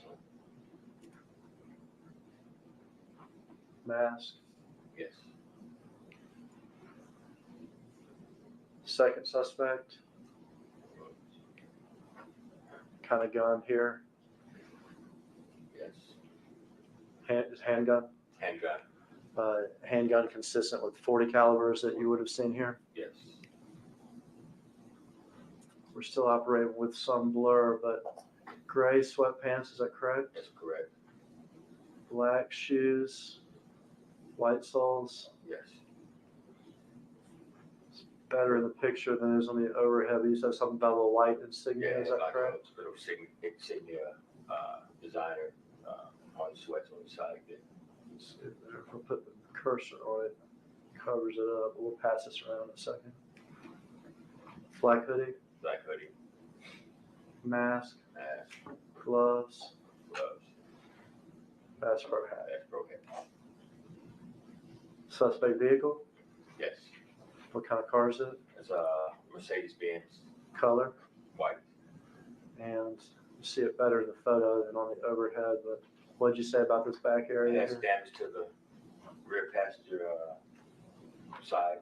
mask. Yes. Second suspect, kind of gun here, Yes. handgun. Handgun. Handgun consistent with 40 calibers that you would have seen here. Yes. We're still operating with some blur, but gray sweatpants, is that correct? That's correct. Black shoes, white soles. Yes. It's better in the picture than it is on the overhead. You said something about a little white insignia, is that like correct? a little insignia designer on the sweats on the side there. If we put the cursor on it, covers it up. We'll pass this around in a second. Black hoodie, Black hoodie, mask, mask, gloves, gloves, Bass Pro hat. Bass Pro hat. Suspect vehicle, Yes. what kind of car is it? It's a Mercedes-Benz Color, white. and you see it better in the photo than on the overhead, but what'd you say about this back It area has here? damage to the rear passenger side.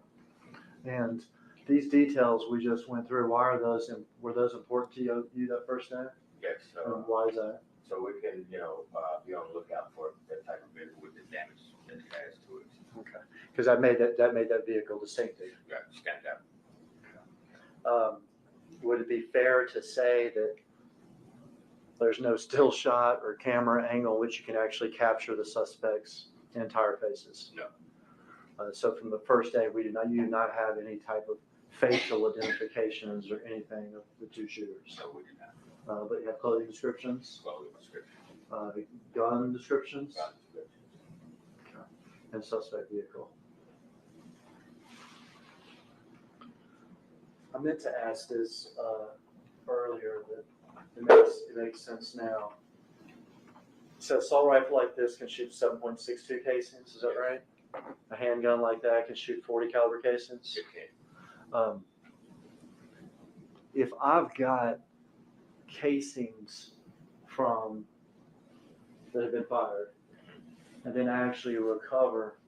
And these details we just went through, why are those, were those important to you that first day? Yes. And why is that? So we can, be on the lookout for that type of vehicle with the damage that it has to it. Okay, because that made that vehicle distinctive. Yeah, stand out. Would it be fair to say that there's no still shot or camera angle in which you can actually capture the suspect's entire faces? No. So from the first day, you did not have any type of facial identifications or anything of the two shooters. So we did not. But you have clothing descriptions, Clothing description. gun descriptions, Gun description. and suspect vehicle. I meant to ask this earlier, but it makes sense now. So assault rifle like this can shoot 7.62 casings, is that right? A handgun like that can shoot 40 caliber casings. It can. If I've got casings that have been fired, and then I actually recover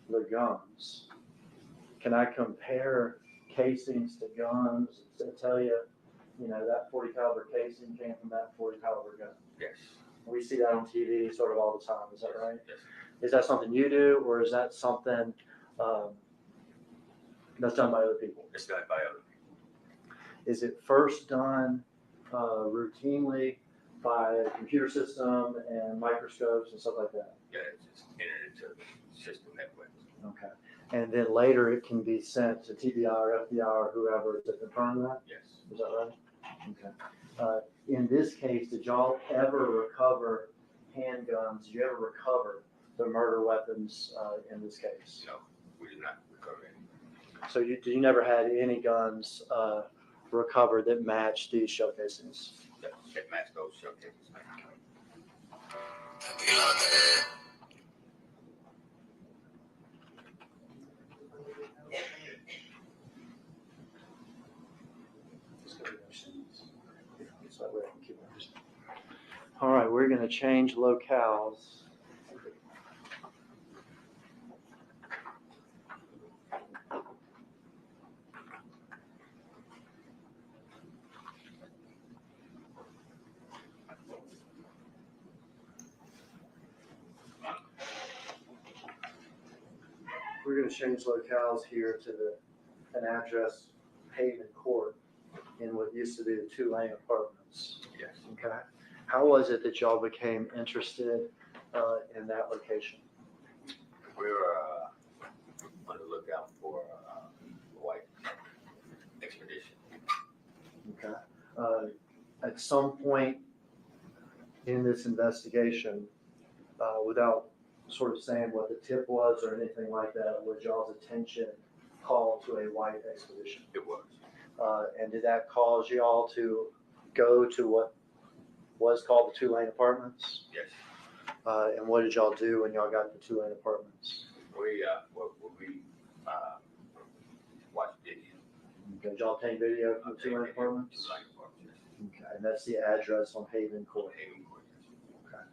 the guns, can I compare casings to guns and tell you, that 40 caliber casing came from that 40 caliber gun? Yes. We see that on TV sort of all the time. Is that right? Yes. Is that something you do, or is that something that's done by other people? It's done by other people. Is it first done routinely by a computer system and microscopes and stuff like that? Yeah, it's just entered into the system that way. Okay. And then later it can be sent to TBI or FBI or whoever to confirm that? Yes. Is that right? Okay. In this case, did y'all ever recover handguns? Did you ever recover the murder weapons in this case? No, we did not recover any. So you never had any guns recovered that matched these shell casings? That match those showcases. All right, we're going to change locales. We're going to change locales here to an address, Haven Court, in what used to be the Tulane Apartments. Yes. Okay. How was it that y'all became interested in that location? We were on the lookout for a white expedition. Okay. At some point in this investigation, without sort of saying what the tip was or anything like that, was y'all's attention called to a white expedition? It was. And did that cause y'all to go to what was called the Tulane Apartments? Yes. And what did y'all do when y'all got to the Tulane Apartments? We watched video. Okay, did y'all obtain video from the Tulane Apartments? Tulane Apartments, yes. Okay, and that's the address on Haven Court. Haven Court, yes. Okay.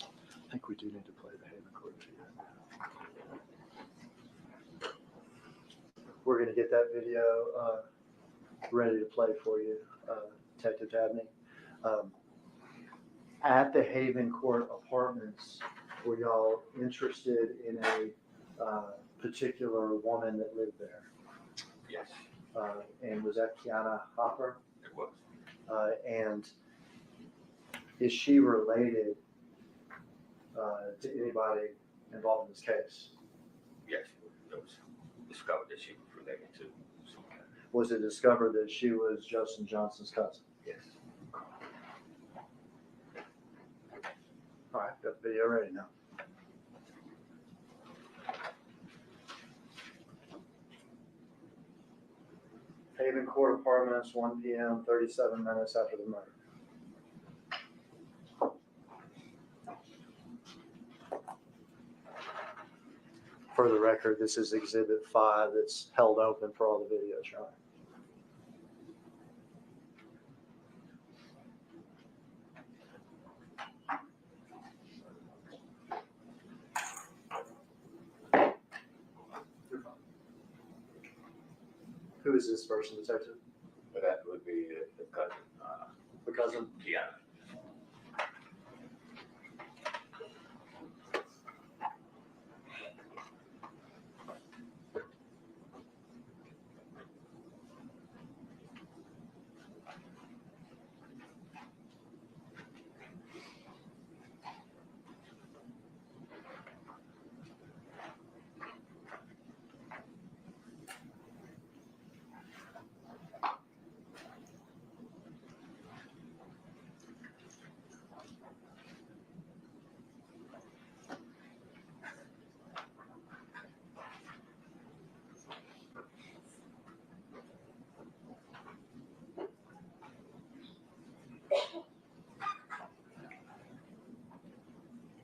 I think we do need to play the Haven Court video. We're going to get that video ready to play for you, Detective Dabney. At the Haven Court Apartments, were y'all interested in a particular woman that lived there? Yes, And was that Kiana Hopper? it was. And is she related to anybody involved in this case? Yes, it was discovered that she was related to. Was it discovered that she was Justin Johnson's cousin? Yes. All right, got the video ready now. Haven Court Apartments, 1 p.m., 37 minutes after the murder. For the record, this is Exhibit 5 that's held open for all the videos, right? Who is this person, detective? But that would be the cousin, The cousin? Kiana.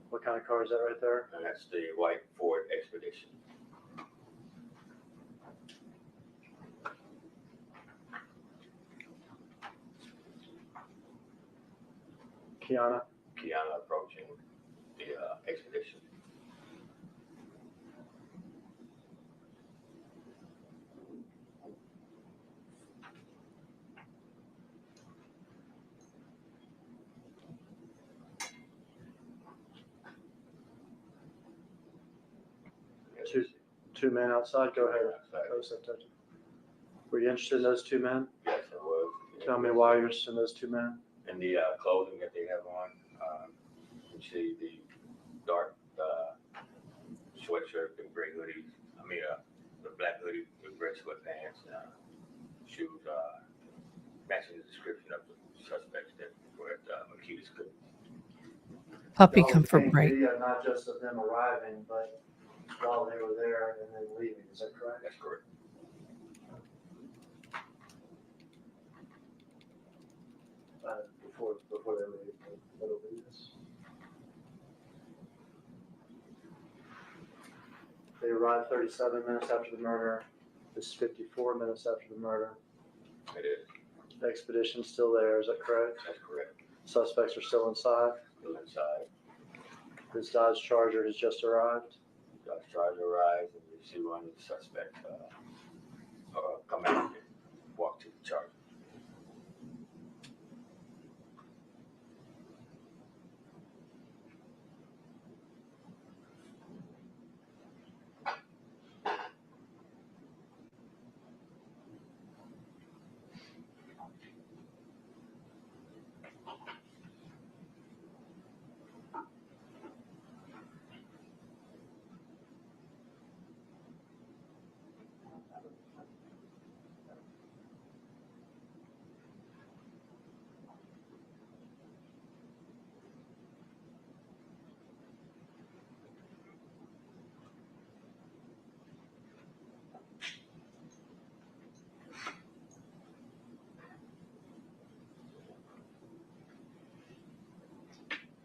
What kind of car is that right there? And that's the white Ford Expedition. Kiana? Kiana approaching the Expedition. Two men outside. Go ahead. Outside. Go, detective. Were you interested in those two men? Yes, it was. Tell me why you're interested in those two men. And the clothing that they have on, you see the dark sweatshirt and gray hoodie. I mean, the black hoodie with gray sweatpants, shoes, matching the description of the suspects that were at Makita's cooking. Puppy Y'all comfort obtained break. Video not just of them arriving, but while they were there and then leaving. Is that correct? That's correct. Before they leave. That'll be this. They arrived 37 minutes after the murder. This is 54 minutes after the murder. It is. The expedition's still there. Is that correct? That's correct. Suspects are still inside. Still inside. This Dodge Charger has just arrived. Dodge Charger arrives and you see one of the suspects come out and walk to the Charger.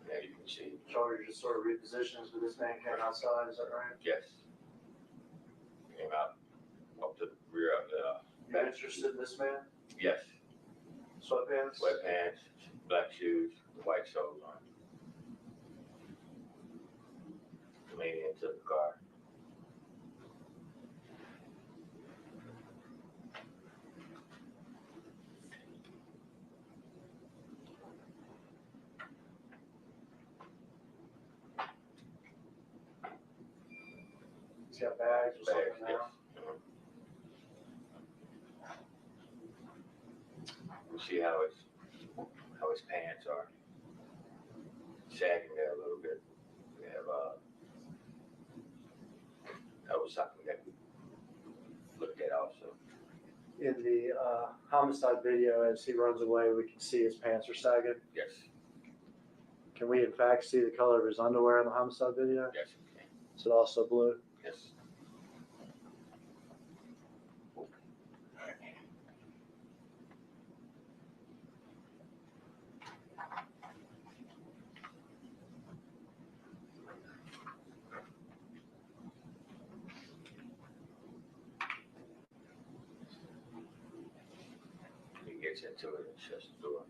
There you can see, Charger just sort of repositions, but this man came outside. Is that right? yes, came out up to the rear of the You're interested in this man? yes, Sweatpants? sweatpants, black shoes, white soles on. Leaning into the car. He's got bags or Bags, something yes. now. You see how his pants are sagging there a little bit. We have that was something that we looked at also. In the homicide video, as he runs away, we can see his pants are sagging. Yes, Can we in fact see the color of his underwear in the homicide video? yes, okay. Is it also blue? Yes. He gets into it and shuts the door.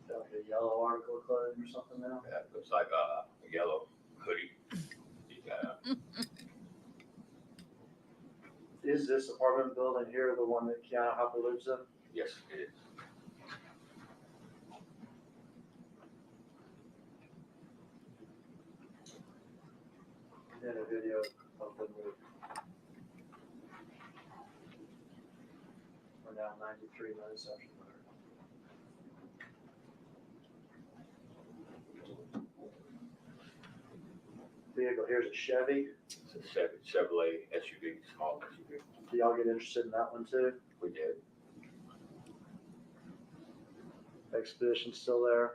Like a yellow article of clothing or something now? Yeah, looks like a yellow hoodie. He got, Is this apartment building here the one that Keanu Hopper lives in? yes, it is. Did a video of the move. We're now 93 minutes after the murder. Vehicle here's a Chevy. It's a Chevrolet SUV, small SUV. Do y'all get interested in that one too? We did. Expedition's still there.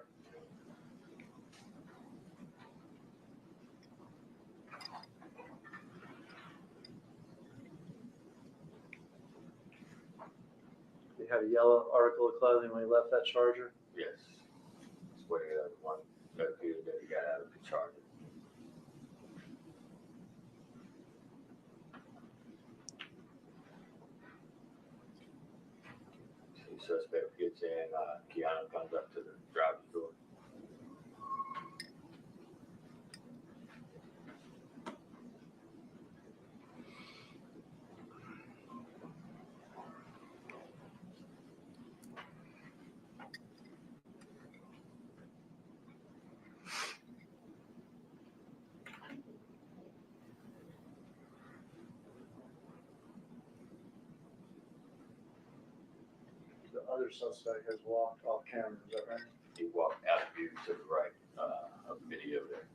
You had a yellow article of clothing when you left that Charger. Yes. It's what the other one that appeared that he got out of the Charger. The suspect gets in, Keanu comes up to the driver's door. The other suspect has walked off camera, is that right? He walked out of view to the right of the video there.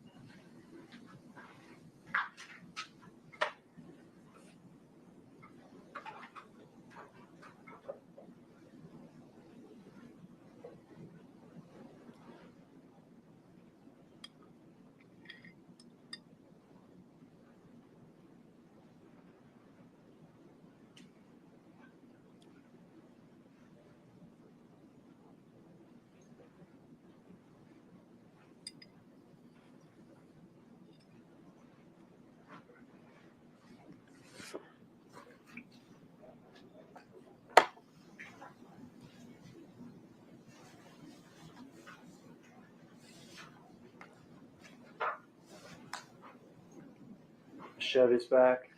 Chevy's back.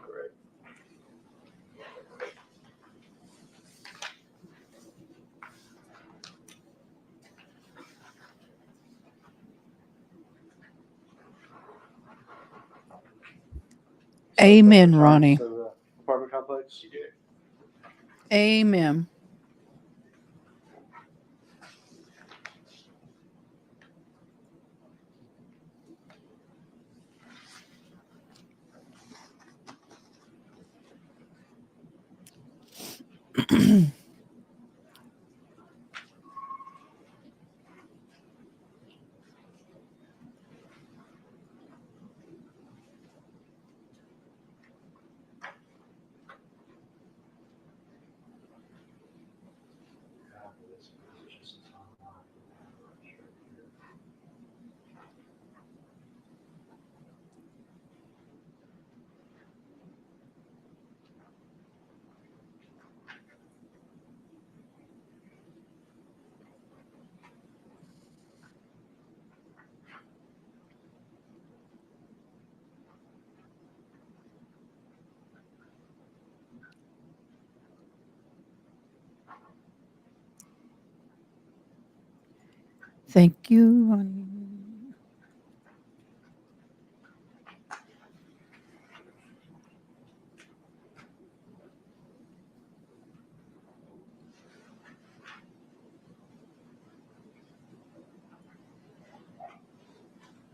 Correct. Amen, Returns Ronnie. to the apartment complex. She did. Amen. Thank you, Ronnie.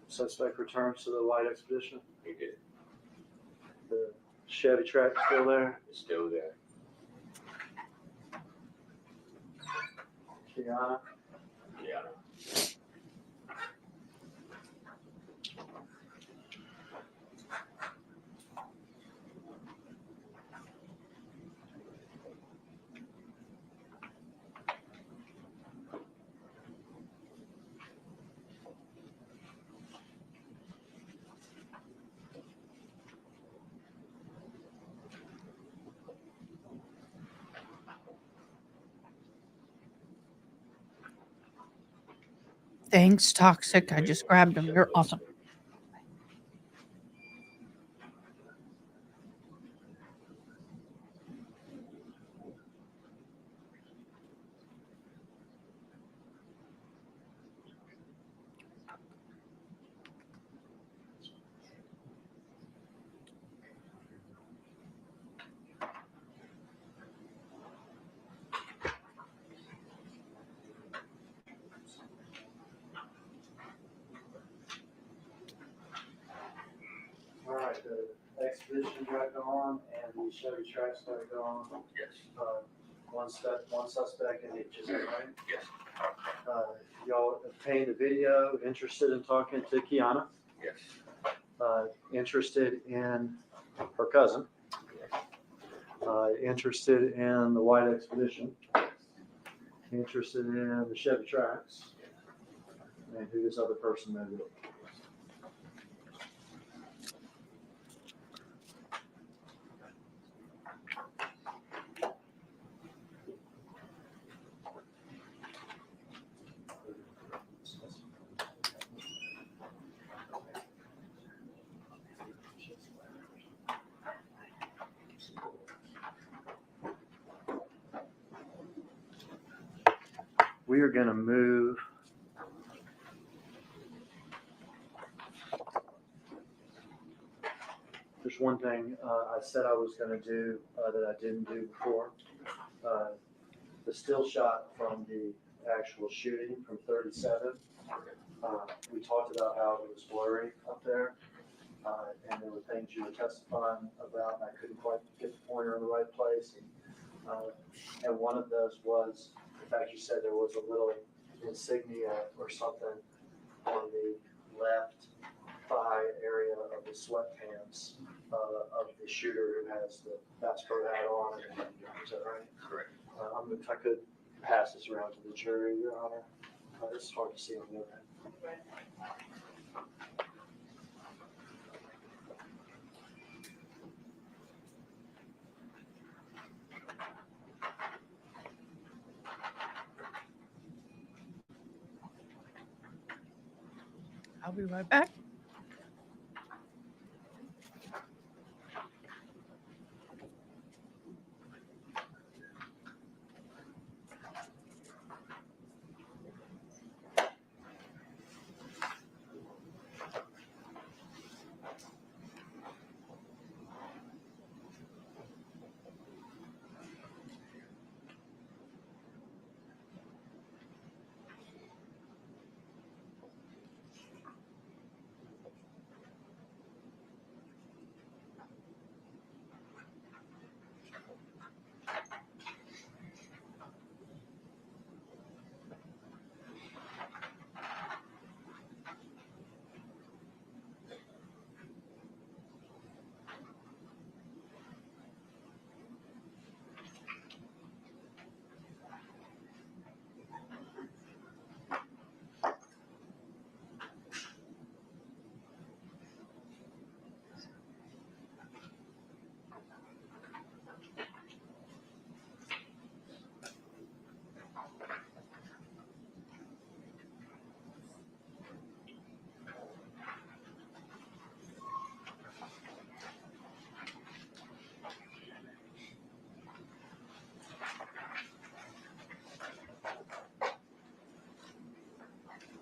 Suspect returns to the white Expedition. He did. The Chevy track still there. It's still there. Kiana. Yeah. Thanks, Toxic. I just grabbed them. You're awesome. All right, the expedition got going and the Chevy tracks got going. Yes. One suspect in each, is that right? Yes. Y'all obtained a video, interested in talking to Kiana, Yes. interested in her cousin, interested in the white expedition, interested in the Chevy tracks, and who this other person may be. We are going to move there's one thing I said I was going to do that I didn't do before. The still shot from the actual shooting from 37. We talked about how it was blurry up there, and there were things you were testifying about, and I couldn't quite get the pointer in the right place. And one of those was the fact you said there was a little insignia or something on the left thigh area of the sweatpants of the shooter who has the Bass Pro hat on. Is that right? Correct. If I could pass this around to the jury, Your Honor. It's hard to see on the other end. I'll be right back.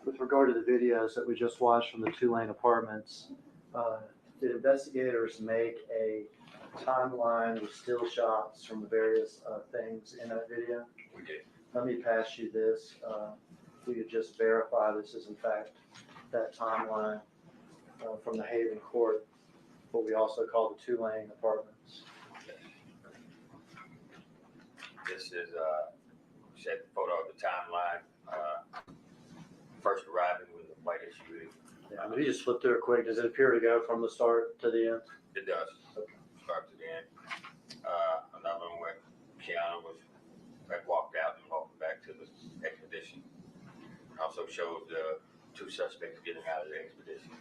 With regard to the videos that we just watched from the 2-lane apartments, did investigators make a timeline with still shots from the various things in that video? We did. Let me pass you this. We could just verify this is in fact that timeline from the Haven Court, what we also call the 2-lane apartments. This is, said photo of the timeline If you just flip through it quick, does it appear to go from the start to the end? It does, start to the end. Another one where Kiana had walked out and walked back to the expedition. Also shows the two suspects getting out of the expedition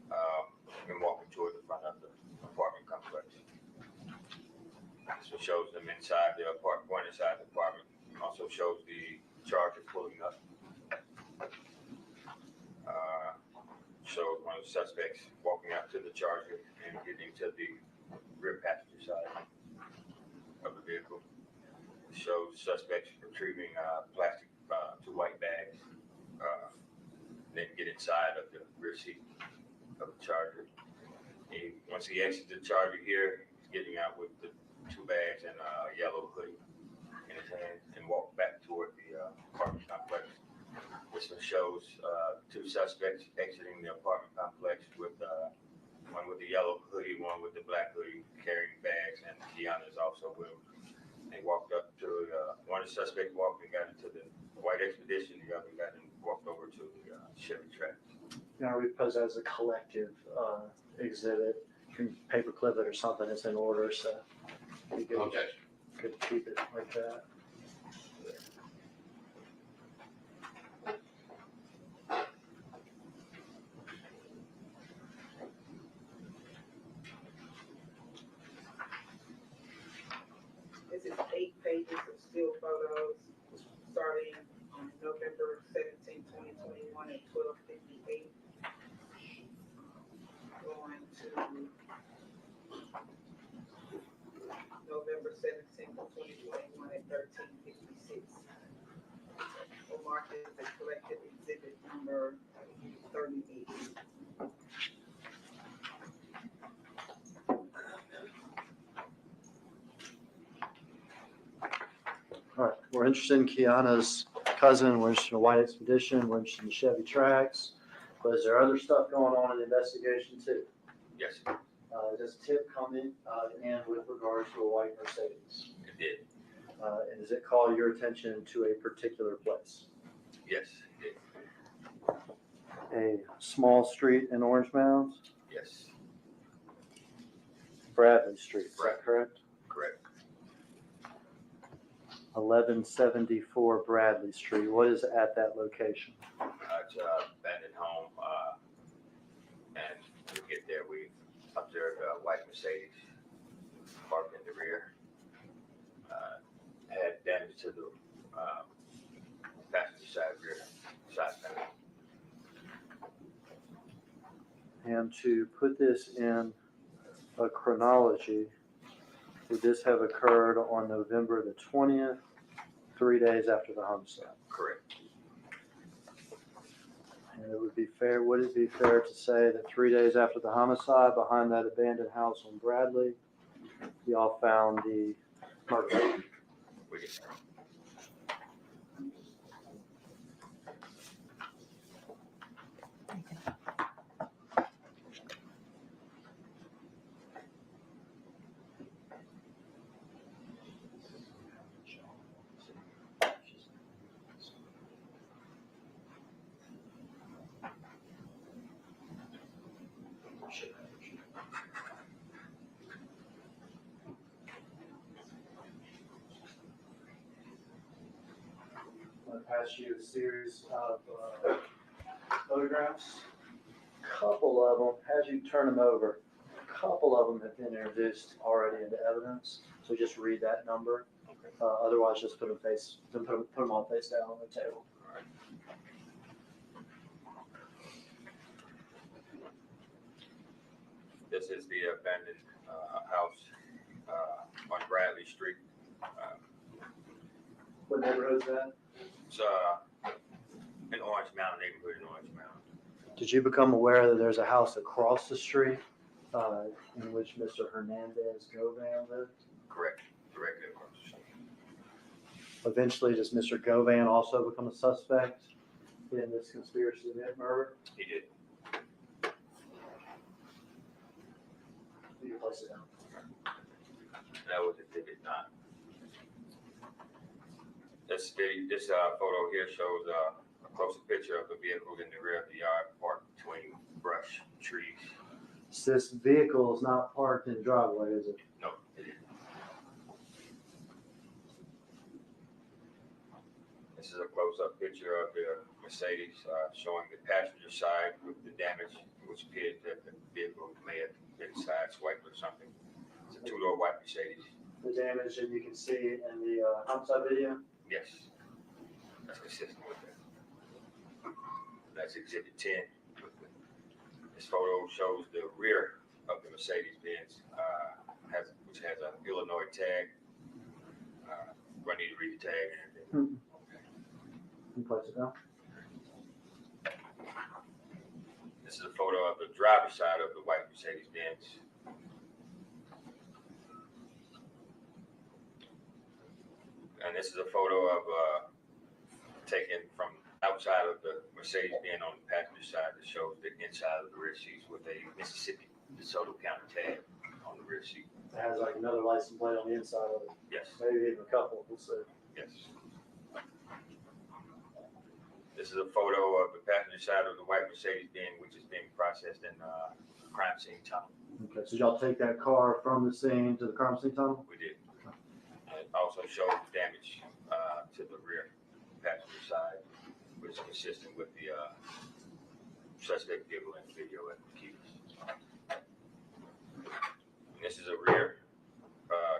and walking toward the front of the apartment complex. This one shows them inside the apartment, going inside the apartment. Also shows the Charger pulling up. Shows one of the suspects walking out to the Charger and getting to the rear passenger side of the vehicle. Shows suspects retrieving plastic, 2 white bags, then get inside of the rear seat of the Charger. Once he exits the Charger here, he's getting out with the 2 bags and a yellow hoodie in his hand and walk back toward the apartment complex. This one shows 2 suspects exiting the apartment complex with one with the yellow hoodie, one with the black hoodie, carrying bags, and Kiana is also with them. They walked up to one of the suspects walked and got into the white expedition, the other got and walked over to the Chevy track. You know, we pose that as a collective exhibit. You can paperclip it or something. It's in order, so we could, Objection. could keep it like that. This is 8 pages of still photos starting on November 17, 2021 at 12:58. Going to November 17th of 2021 at 13:56. We'll mark it as collective exhibit number 38. All right, we're interested in Kiana's cousin, we're interested in the white expedition, we're interested in the Chevy tracks. But is there other stuff going on in the investigation too? Yes, Does tip come in with regards to a white Mercedes? it did. And does it call your attention to a particular place? Yes, it did. A small street in Orange Mound, Yes, Bradley Street, is that correct? correct. 1174 Bradley Street. What is at that location? It's an abandoned home, and to get there, we observed a white Mercedes parked in the rear. Had damage to the passenger side rear side panel. And to put this in a chronology, would this have occurred on November the 20th, 3 days after the homicide? Correct. And it would be fair, would it be fair to say that 3 days after the homicide, behind that abandoned house on Bradley, y'all found the murder? We did. I'm going to pass you a series of photographs. A couple of them, as you turn them over, a couple of them have been introduced already into evidence. So just read that number. Otherwise, just put them on face down on the table. This is the abandoned house on Bradley Street. What neighborhood is that? It's in Orange Mound, neighborhood in Orange Mound. Did you become aware that there's a house across the street in which Mr. Hernandez Govan lived? Correct, directly across the street. Eventually, does Mr. Govan also become a suspect in this conspiracy to commit murder? He did. You can place it down. That was exhibit 9. This photo here shows a closer picture of the vehicle in the rear of the yard parked between brush, trees. So this vehicle is not parked in driveway, is it? No, it isn't. This is a close-up picture of the Mercedes showing the passenger side with the damage, which appeared that the vehicle may have been sideswiped or something. It's a two-door white Mercedes. The damage that you can see in the homicide video? Yes, that's consistent with that. That's Exhibit 10. This photo shows the rear of the Mercedes-Benz, which has an Illinois tag. Do I need to read the tag and everything? Can you place it down? This is a photo of the driver's side of the white Mercedes-Benz. And this is a photo of taken from outside of the Mercedes-Benz on the passenger side that shows the inside of the rear seats with a Mississippi DeSoto County tag on the rear seat. It has like another license plate on the inside of it. Yes, Maybe even a couple, we'll see. yes. This is a photo of the passenger side of the white Mercedes-Benz, which is being processed in crime scene tunnel. Okay, so y'all take that car from the scene to the crime scene tunnel? We did. And it also shows damage to the rear passenger side, which is consistent with the suspect vehicle in the video at Memphis. And this is a rear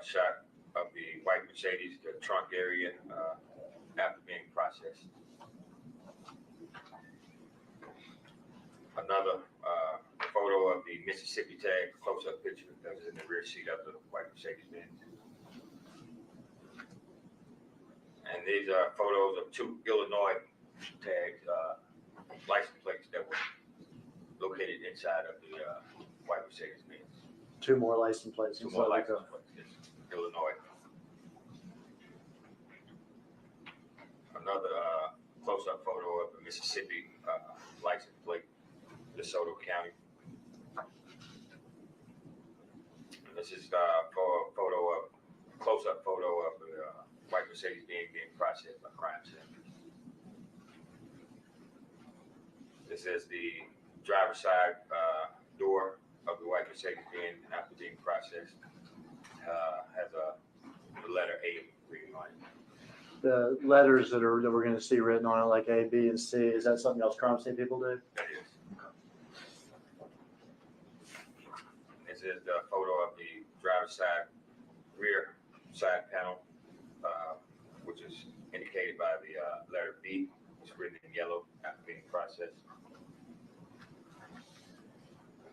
shot of the white Mercedes, the trunk area after being processed. Another photo of the Mississippi tag, close-up picture that was in the rear seat of the white Mercedes-Benz. And these are photos of two Illinois tags, license plates that were located inside of the white Mercedes-Benz. Two more license plates. Two more license plates, yes, Illinois. Another close-up photo of the Mississippi license plate, DeSoto County. And this is for a close-up photo of the white Mercedes being processed by crime scene. This is the driver's side door of the white Mercedes-Benz after being processed. Has the letter A written on it. The letters that we're going to see written on it, like A, B, and C, is that something else crime scene people do? That is. This is the photo of the driver's side rear side panel, which is indicated by the letter B, which is written in yellow after being processed.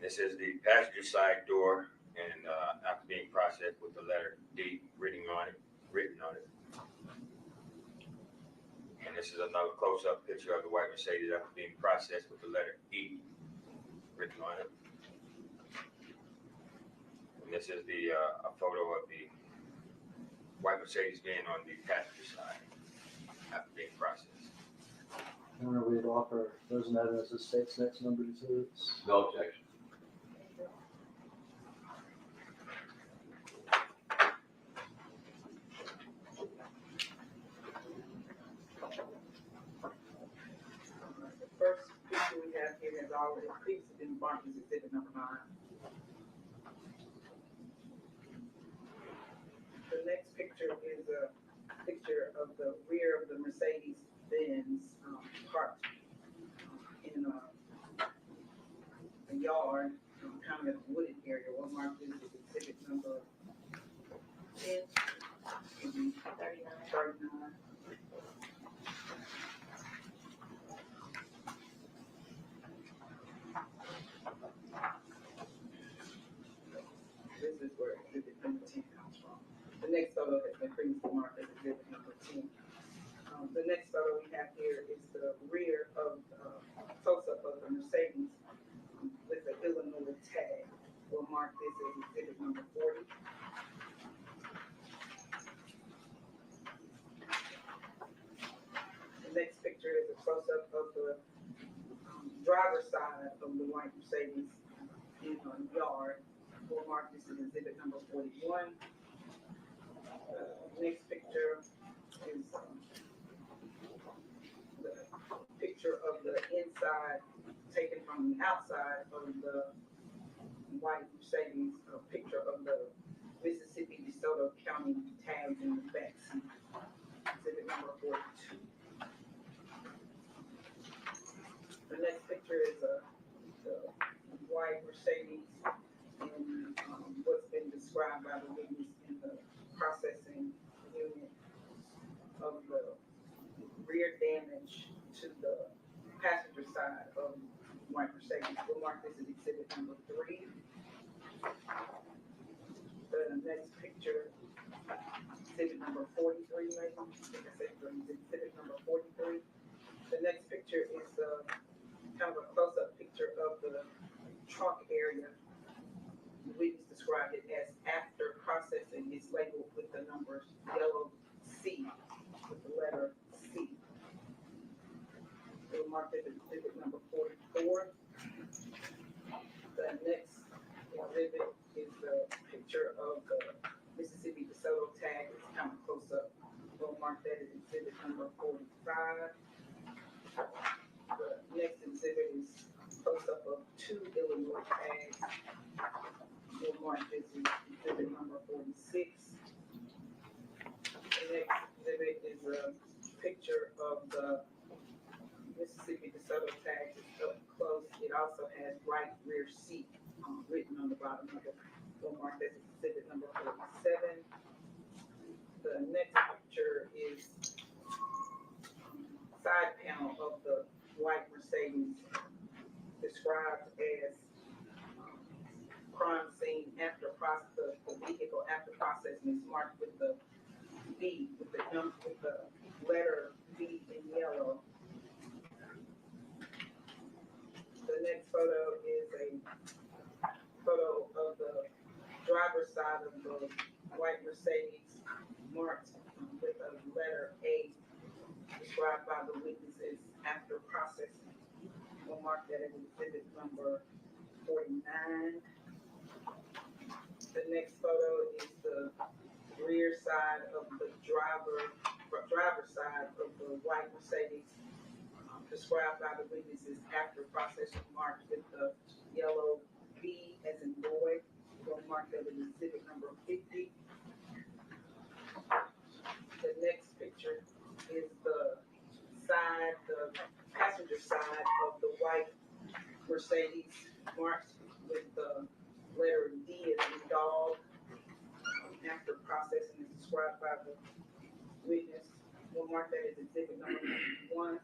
This is the passenger side door, and after being processed with the letter D written on it. And this is another close-up picture of the white Mercedes after being processed with the letter E written on it. And this is the a photo of the white Mercedes being on the passenger side after being processed. I wonder we'd offer those in evidence as state's next number two. No objection. The first picture we have here has already previously been marked as exhibit number 9. The next picture is a picture of the rear of the Mercedes-Benz parked in a yard, kind of in a wooded area. We'll mark this as exhibit number 10, 39. This is where exhibit number 10 comes from. The next photo has been previously marked as exhibit number 10. The next photo we have here is the rear of close-up of the Mercedes with the Illinois tag. We'll mark this as exhibit number 40. The next picture is a close-up of the driver's side of the white Mercedes in a yard. We'll mark this as exhibit number 41. Next picture is the picture of the inside taken from from the outside of the white Mercedes, a picture of the Mississippi DeSoto County tag in the back seat. Exhibit number 42. The next picture is the white Mercedes and what's been described by the witness in the processing unit of the rear damage to the passenger side of white Mercedes. We'll mark this as exhibit number 3. The next picture, exhibit number 43, maybe. I think I said exhibit number 43. The next picture is kind of a close-up picture of the trunk area. The witness described it as after processing. It's labeled with the numbers yellow C, with the letter C. We'll mark it as exhibit number 44. The next exhibit is the picture of the Mississippi DeSoto tag. It's kind of close up. We'll mark that as exhibit number 45. The next exhibit is close up of 2 Illinois tags. We'll mark this as exhibit number 46. The next exhibit is a picture of the Mississippi DeSoto tag. It's up close. It also has right rear seat written on the bottom of it. We'll mark that as exhibit number 47. The next picture is side panel of the white Mercedes, described as crime scene after process. The vehicle after processing is marked with the V, with the letter V in yellow. The next photo is a photo of the driver's side of the white Mercedes, marked with a letter A, described by the witnesses after processing. We'll mark that as exhibit number 49. The next photo is the rear side of the driver's side of the white Mercedes, described by the witnesses after processing, marked with the yellow B as in boy. We'll mark that as exhibit number 50. The next picture is the passenger side of the white Mercedes, marked with the letter D as in dog. After processing is described by the witness. We'll mark that as exhibit number 1.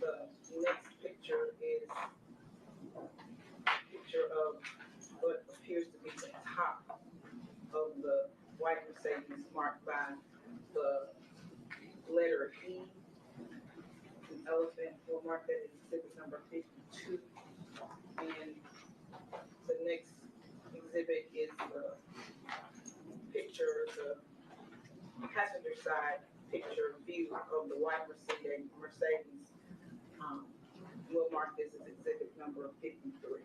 The next picture is a picture of what appears to be the top of the white Mercedes, marked by the letter E, an elephant. We'll mark that as exhibit number 52. And the next exhibit is the picture, the passenger side picture view of the white Mercedes. We'll mark this as exhibit number 53.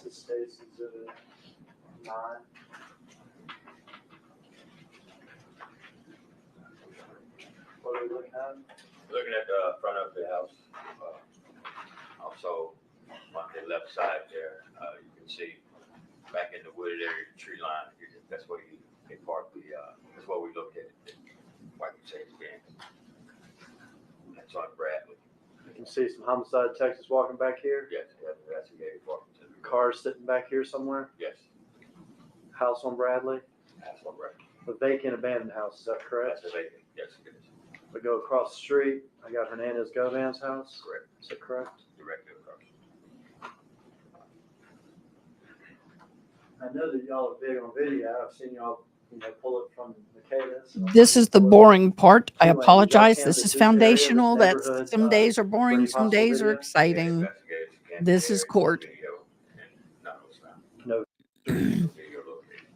This states exhibit 9. What are we looking at? Looking at the front of the house, also on the left side there, you can see back in the wooded area, tree line. That's where they park the. That's where we look at it. White Mercedes Benz. That's on Bradley. You can see some homicide Texas walking back here. Yes, that's a gay parking. Cars sitting back here somewhere. Yes, House on Bradley. that's on Bradley. A vacant abandoned house. Is that correct? That's a vacant. Yes, it is. We go across the street. I got Hernandez Govan's house. Correct. Is that correct? Directly across. I know that y'all are big on video. I've seen y'all, pull it from Michaela's. This is the boring part. I Anyway, apologize. y'all This canvassed is this area, this foundational. neighborhood, Some days are boring, any some possible days are video? exciting. Investigators and This there is court. Video, and no, it's not. No. Video located.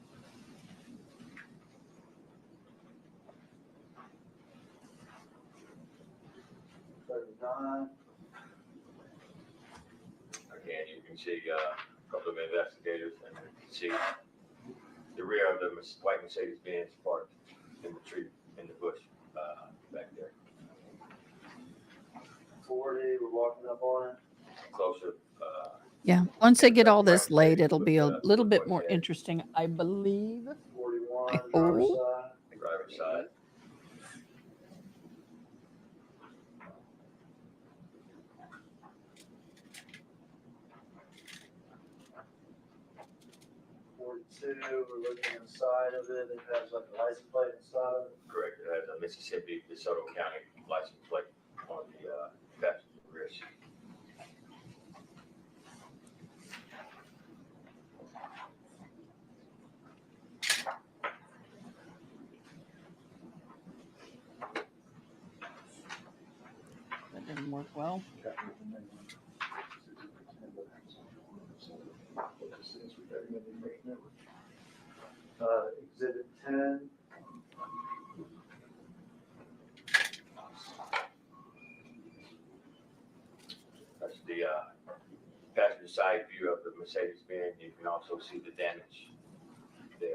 Again, you can see a couple of investigators, and you can see the rear of the white Mercedes-Benz parked in the tree, in the bush back there. 40, we're walking up on it. Closer. Yeah. Once they get all this laid, it'll be a little bit more interesting, I believe. 41, I driver's hope. side. The driver's side. We're looking inside of it. It has like a license plate inside of it. Correct. It has a Mississippi, DeSoto County license plate on the passenger rear seat. That didn't work well. Exhibit 10. That's the passenger side view of the Mercedes-Benz. You can also see the damage there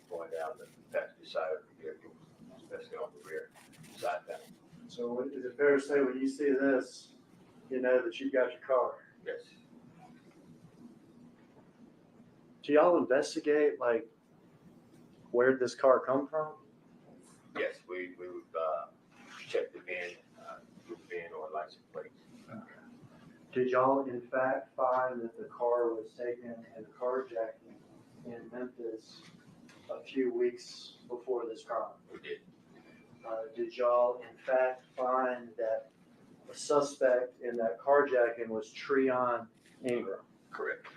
going down the passenger side of the vehicle, especially on the rear side panel. So is it fair to say when you see this, you know that you've got your car? Yes. Do y'all investigate like where did this car come from? Yes, we would check the VIN, or license plate. Did y'all in fact find that the car was taken in a carjacking in Memphis a few weeks before this crime? We did. Did y'all in fact find that the suspect in that carjacking was Treon Ingram? Correct.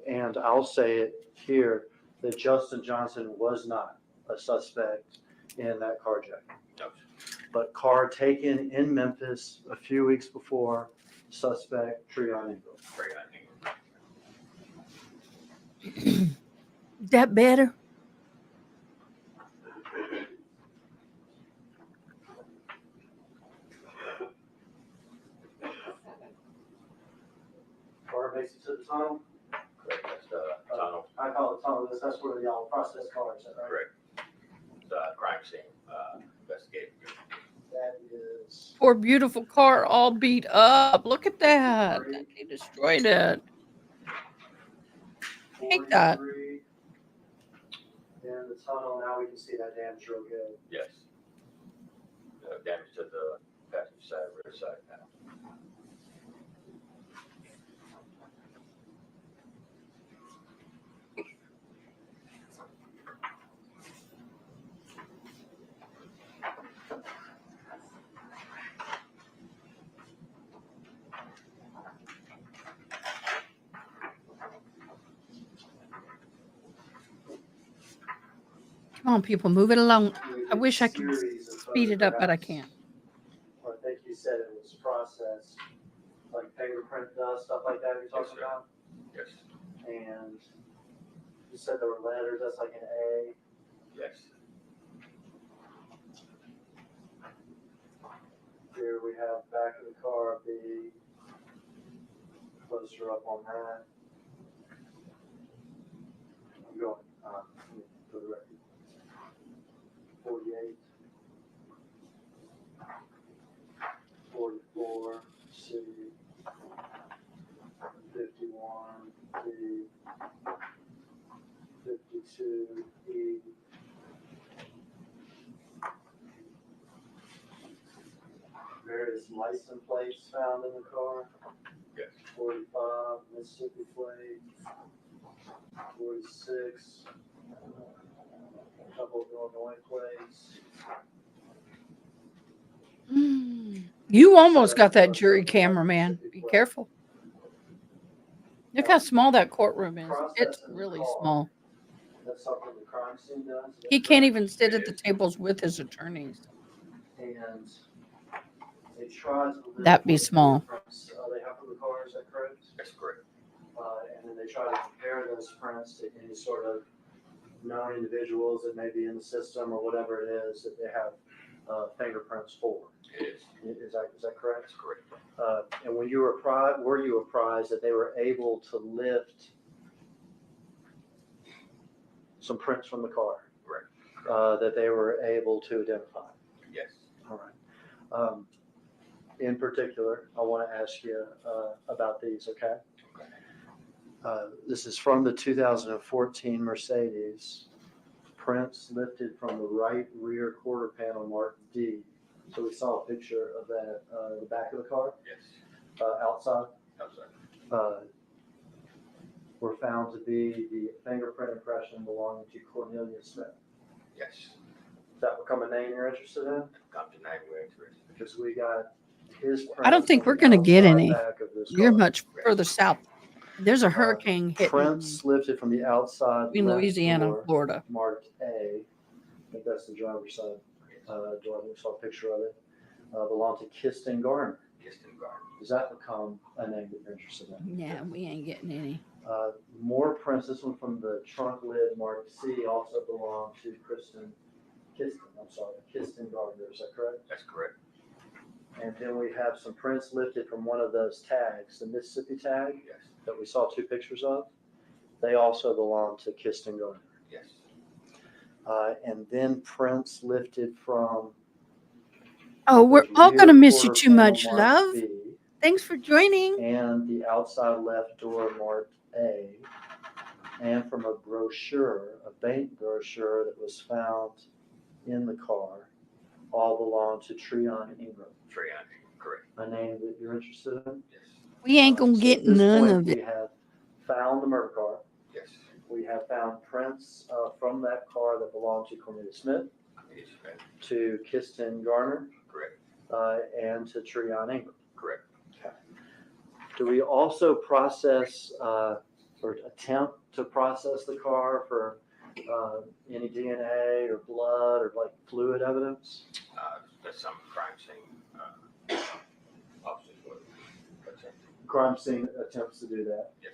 And I'll say it here, that Justin Johnson was not a suspect in that carjacking. No. But car taken in Memphis a few weeks before, suspect Treon Ingram. Very unusual. That better? Car makes it to the tunnel. Correct. That's the tunnel. I call it tunnel, that's where y'all process cars, right? Correct. The crime scene investigating. That is. Poor beautiful car all beat up. Look at that. He destroyed it. Hate that. 43. In the tunnel, now we can see that damage real good. Yes. Damage to the passenger side, rear side panel. Come on, people, move it along. I wish I could speed it up, but I can't. I think you said it was processed, like paper print dust, stuff like that you're talking sir. about? Yes. And you said there were letters, that's like an A. Yes. Here we have back of the car B. Closer up on that. I'm going, for the record. 48. 44, C. 51, D. 52, E. Various license plates found in the car. Yes. 45, Mississippi plate. 46, a couple of Illinois plates. You almost got that jury camera, man. Be careful. Look how small that courtroom is. It's really small. That's something the crime scene does. He can't even sit at the tables with his attorneys. And They tried to limit That'd be what small. fingerprints, they have for the car, is that correct? That's correct. And then they try to compare those prints to any sort of known individuals that may be in the system or whatever it is that they have fingerprints for. It is. Is that correct? That's correct. And when you were you apprised that they were able to lift some prints from the car? Correct. That they were able to identify? Yes. All right. In particular, I want to ask you about these, okay? This is from the 2014 Mercedes. Prints lifted from the right rear quarter panel marked D. So we saw a picture of that, the back of the car, Yes. outside. Outside. Were found to be the fingerprint impression belonging to Cornelius Smith. Yes. Does that become a name you're interested in? Come to name we're interested. Because we got his. I don't think we're going to get any. You're much further south. There's a hurricane hitting Prints lifted from the outside in left Louisiana, door, Florida. marked A. I think that's the driver's side. Door. We saw a picture of it. Belonged to Kiston Garner. Kiston Garner. Does that become a name that you're interested in? Yeah, we ain't getting any. More prints. This one from the trunk lid marked C also belonged to Kiston Garner. Is that correct? That's correct. And then we have some prints lifted from one of those tags, the Mississippi tag Yes. that we saw 2 pictures of. They also belong to Kiston Garner. Yes. And then prints lifted from. Oh, we're the all rear going to miss you quarter too panel much, marked love. B, Thanks for joining. and the outside left door marked A, and from a brochure, a bank brochure that was found in the car, all belong to Treon Ingram. Treon. Correct. A name that you're interested in? Yes. We ain't going to So get at this none point, of it. We have found the murder car. Yes. We have found prints from that car that belonged to Cornelius Smith, Yes. Right. to Kiston Garner, Correct. and to Treon Ingram. Correct. Okay. Do we also process or attempt to process the car for any DNA or blood or like fluid evidence? That's some crime scene. Officers would attempt. Crime scene attempts to do that. Yes.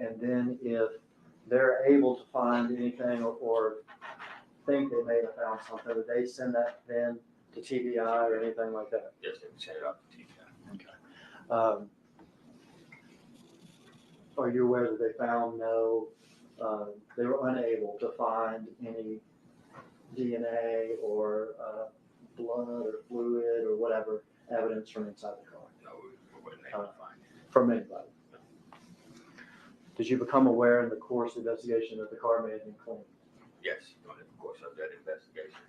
And then if they're able to find anything or think they may have found something, would they send that then to TBI or anything like that? Yes, they would send it off to TBI. Okay. Are you aware that they found they were unable to find any DNA or blood or fluid or whatever evidence from inside the car? No, we wouldn't able to find it. From anybody? Did you become aware in the course of the investigation that the car may have been cleaned? Yes, during the course of that investigation.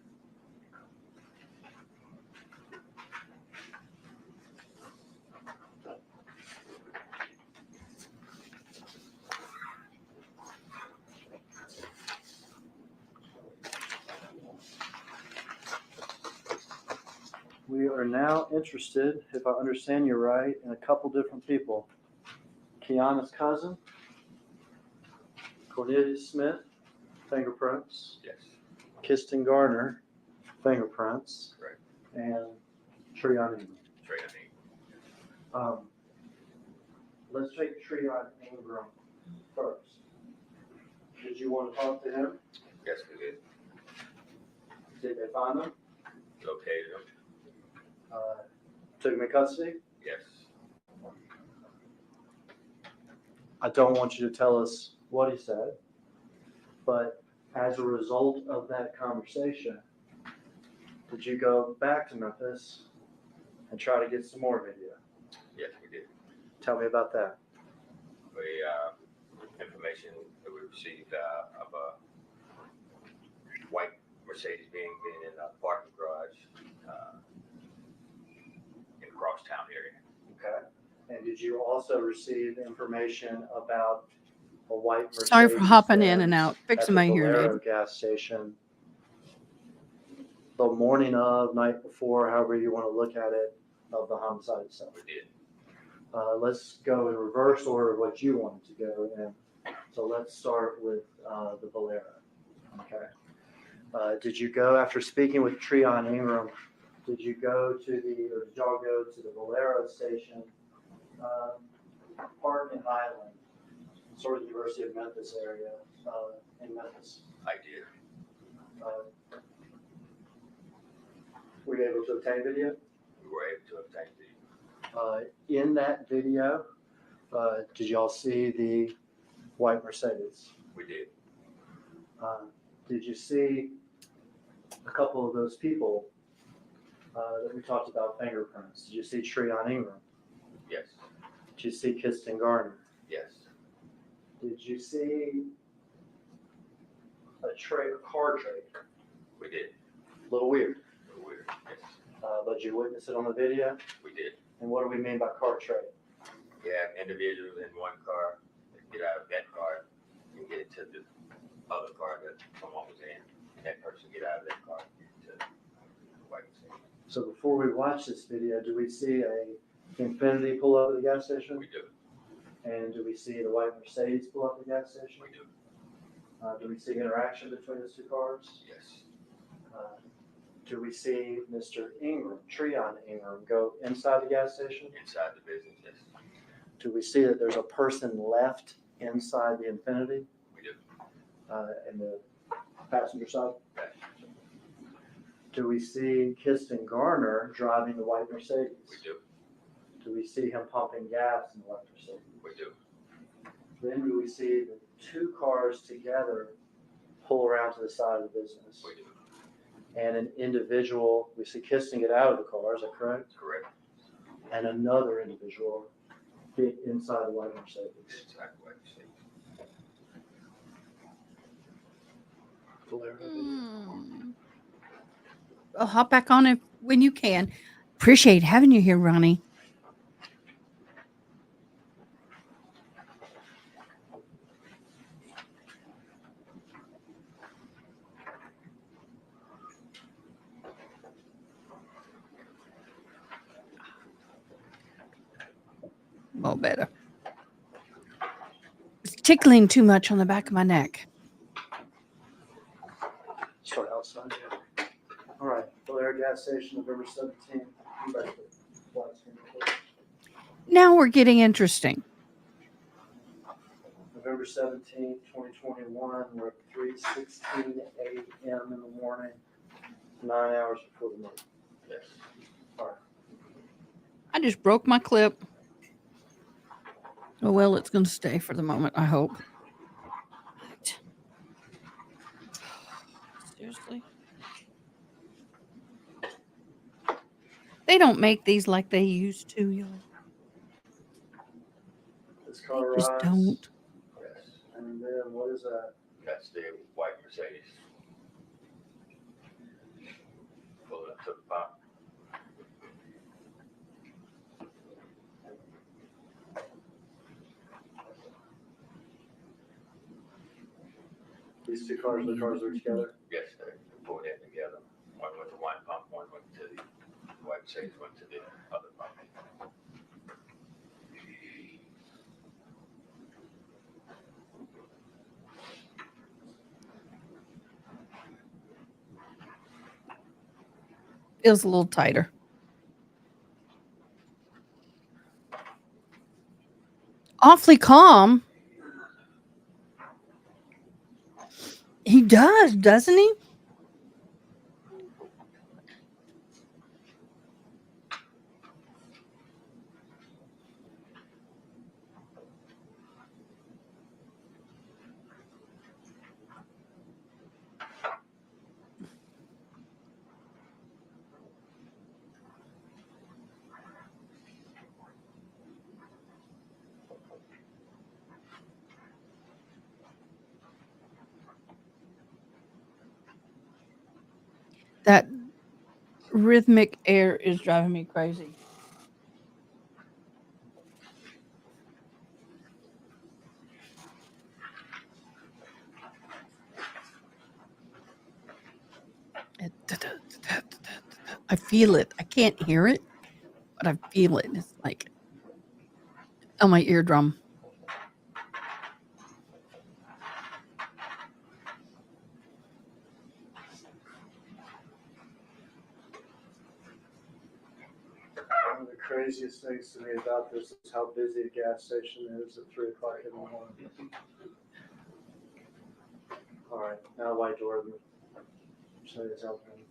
We are now interested, if I understand you right, in a couple different people. Kiana's cousin, Cornelius Smith, fingerprints. Yes. Kiston Garner, fingerprints. Right. And Treon Ingram. Treon. Let's take Treon Ingram first. Did you want to talk to him? Yes, we did. Did they find him? Located him. Took him in custody? Yes. I don't want you to tell us what he said, but as a result of that conversation, did you go back to Memphis and try to get some more video? Yes, we did. Tell me about that. We information that we received of a white Mercedes being in a parking garage in Crosstown area. Okay. And did you also receive information about a white Mercedes? Sorry for hopping in and Benz out. Fix at the my hearing Valero aid. gas station the morning of, night before, however you want to look at it, of the homicide itself? We did. Let's go in reverse order of what you wanted to go in. So let's start with the Valero. Okay. Did you go, after speaking with Treon Ingram, Did you go to the, or did y'all go to the Valero station, park in Highland, sort of University of Memphis area, in Memphis? I did. Were you able to obtain video? We were able to obtain the, In that video, did y'all see the white Mercedes? we did. Did you see a couple of those people that we talked about fingerprints? Did you see Treon Ingram? Yes. Did you see Kiston Garner? Yes. Did you see a car trade? We did. A little weird, Weird. Yes. but you witnessed it on the video. We did. And what do we mean by car trade? We have individuals in one car that get out of that car and get into the other car that someone was in. And that person get out of that car and get into the white Mercedes. So before we watch this video, do we see a Infiniti pull up at the gas station? We do. And do we see the white Mercedes pull up at the gas station? We do. Do we see interaction between those two cars? Yes. Do we see Mr. Ingram, Treon Ingram, go inside the gas station? Inside the business, yes. Do we see that there's a person left inside the Infiniti We do. in the passenger side? Yes. Do we see Kiston Garner driving the white Mercedes? We do. Do we see him pumping gas in the white Mercedes? We do. Then do we see the two cars together pull around to the side of the business? We do. And an individual, we see Kiston get out of the car, is that correct? Correct. And another individual get inside the white Mercedes. Inside the white Mercedes. I'll hop back on it when you can. Appreciate having you here, Ronnie. Well, better. It's tickling too much on the back of my neck. Start outside. All right, Valero gas station, November 17th. Now we're getting interesting. November 17th, 2021, we're at 3:16 a.m. in the morning, 9 hours before the murder. Yes. All right. I just broke my clip. Oh, well, it's going to stay for the moment, I hope. Right. Seriously? They don't make these like they used to, y'all. This car Just arrives, don't. Yes. and then what is that? That's the white Mercedes. Pulling up to the pump. These two cars, the cars are together. Yes, they pulled in together. One went to one pump, one went to the white Mercedes, went to the other pump. Feels a little tighter. Awfully calm. He does, doesn't he? That rhythmic air is driving me crazy. I feel it. I can't hear it, but I feel it. It's like on my eardrum. One of the craziest things to me about this is how busy a gas station is at 3 o'clock in the morning. All right, now why Jordan? Say it's helping.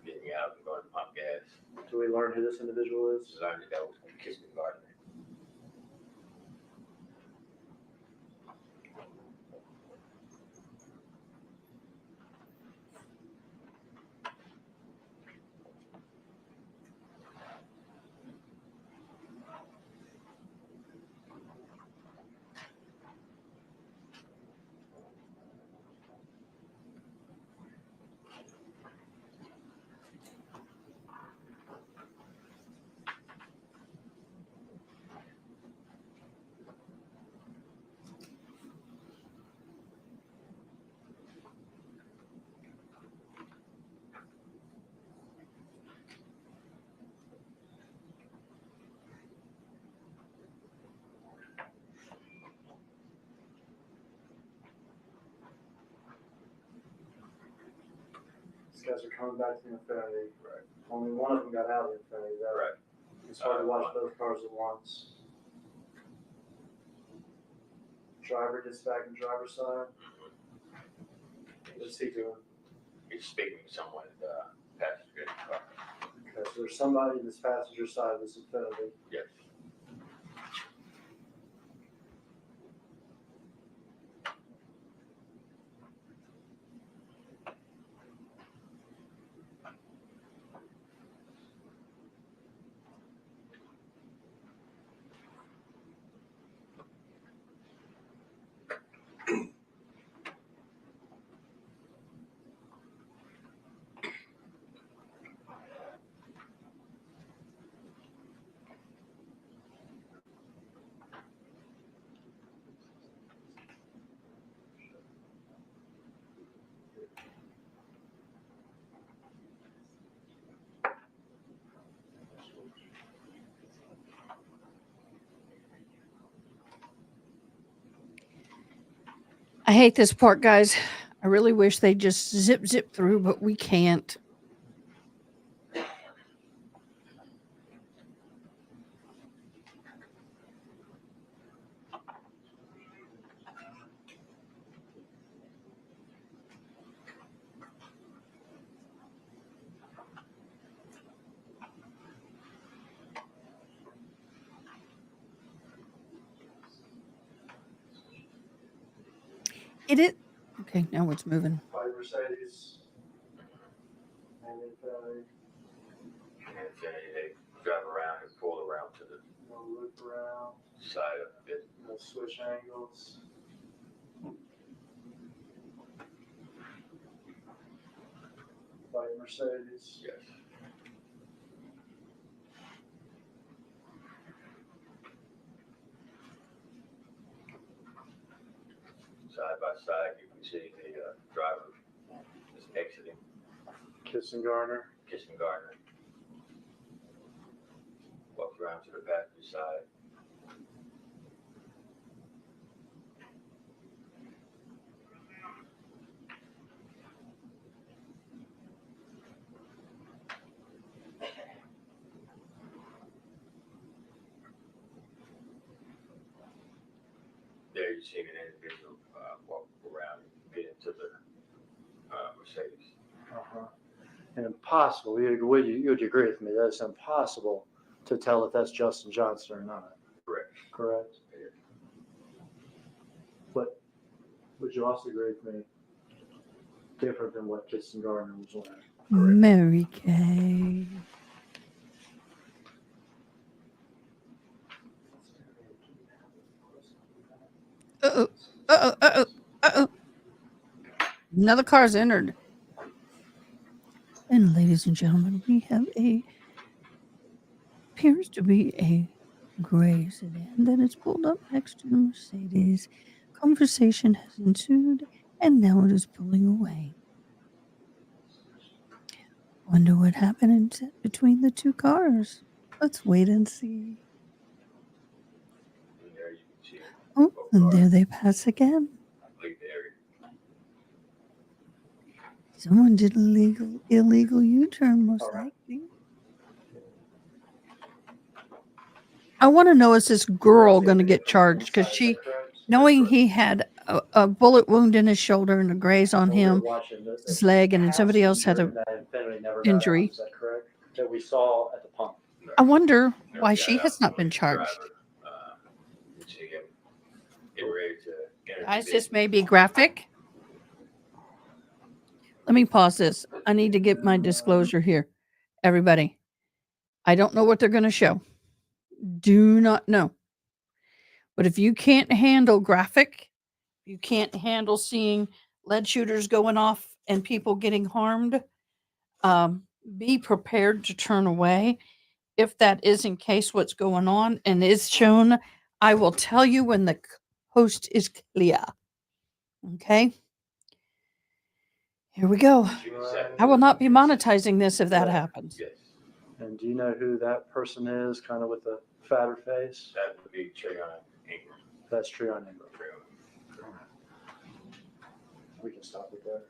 Getting out and going to pump gas. Do we learn who this individual is? Learned that was kindergarten. These guys are coming back to the infinity. Right. Only one of them got out of the infinity, though. Right. It's hard to watch both cars at once. Driver gets back in driver's side. What's he doing? He's speaking to someone in the passenger in the car. Okay, so there's somebody in this passenger side of this infinity. Yes. I hate this part, guys. I really wish they just zip through, but we can't. It is. Okay, now it's moving. White Mercedes. And infinity. And then they drive around and pull around to the No loop around. side of it. No switch angles. White Mercedes. Yes. Side by side, you can see the driver is exiting Kissingarner. Gardner. Walks around to the passenger side. There you see an individual walk around and get into the Mercedes. Uh-huh. And impossible. You'd agree with me. That's impossible to tell if that's Justin Johnson or not. Correct. Correct. Yeah. But would you also agree with me? Different than what Kissingarner was wearing. Mary Kay. Uh-oh. Uh-oh. Uh-oh. Uh-oh. Another car's entered. And ladies and gentlemen, we have appears to be a gray sedan that is pulled up next to the Mercedes. Conversation has ensued, and now it is pulling away. Wonder what happened between the two cars. Let's wait and see. And there you can see Oh, and there they pass again. complete the area. Someone did an illegal U-turn, most All right. likely. I want to know, is this girl Also, going to video get from charged? Because inside, is she, that correct? knowing he had a bullet wound in his shoulder and a graze on When we were him, watching his leg, and then somebody else had passenger a in that Infiniti never got out, injury. is that correct? That we saw at the pump. I wonder Never why got she out has not from been the charged. driver, and she get ready to enter Guys, the this may be graphic. Let me pause this. I need to get my disclosure here. Everybody, I don't know what they're going to show. Do not know. But if you can't handle graphic, you can't handle seeing lead shooters going off and people getting harmed, be prepared to turn away. If that is in case what's going on and is shown, I will tell you when the host is clear. Okay? Here we go. I will not be monetizing this if that happens. Yes, And do you know who that person is, kind of with the fatter face? that would be Treon Ingram. That's Treon Ingram. Treon. We can stop it there.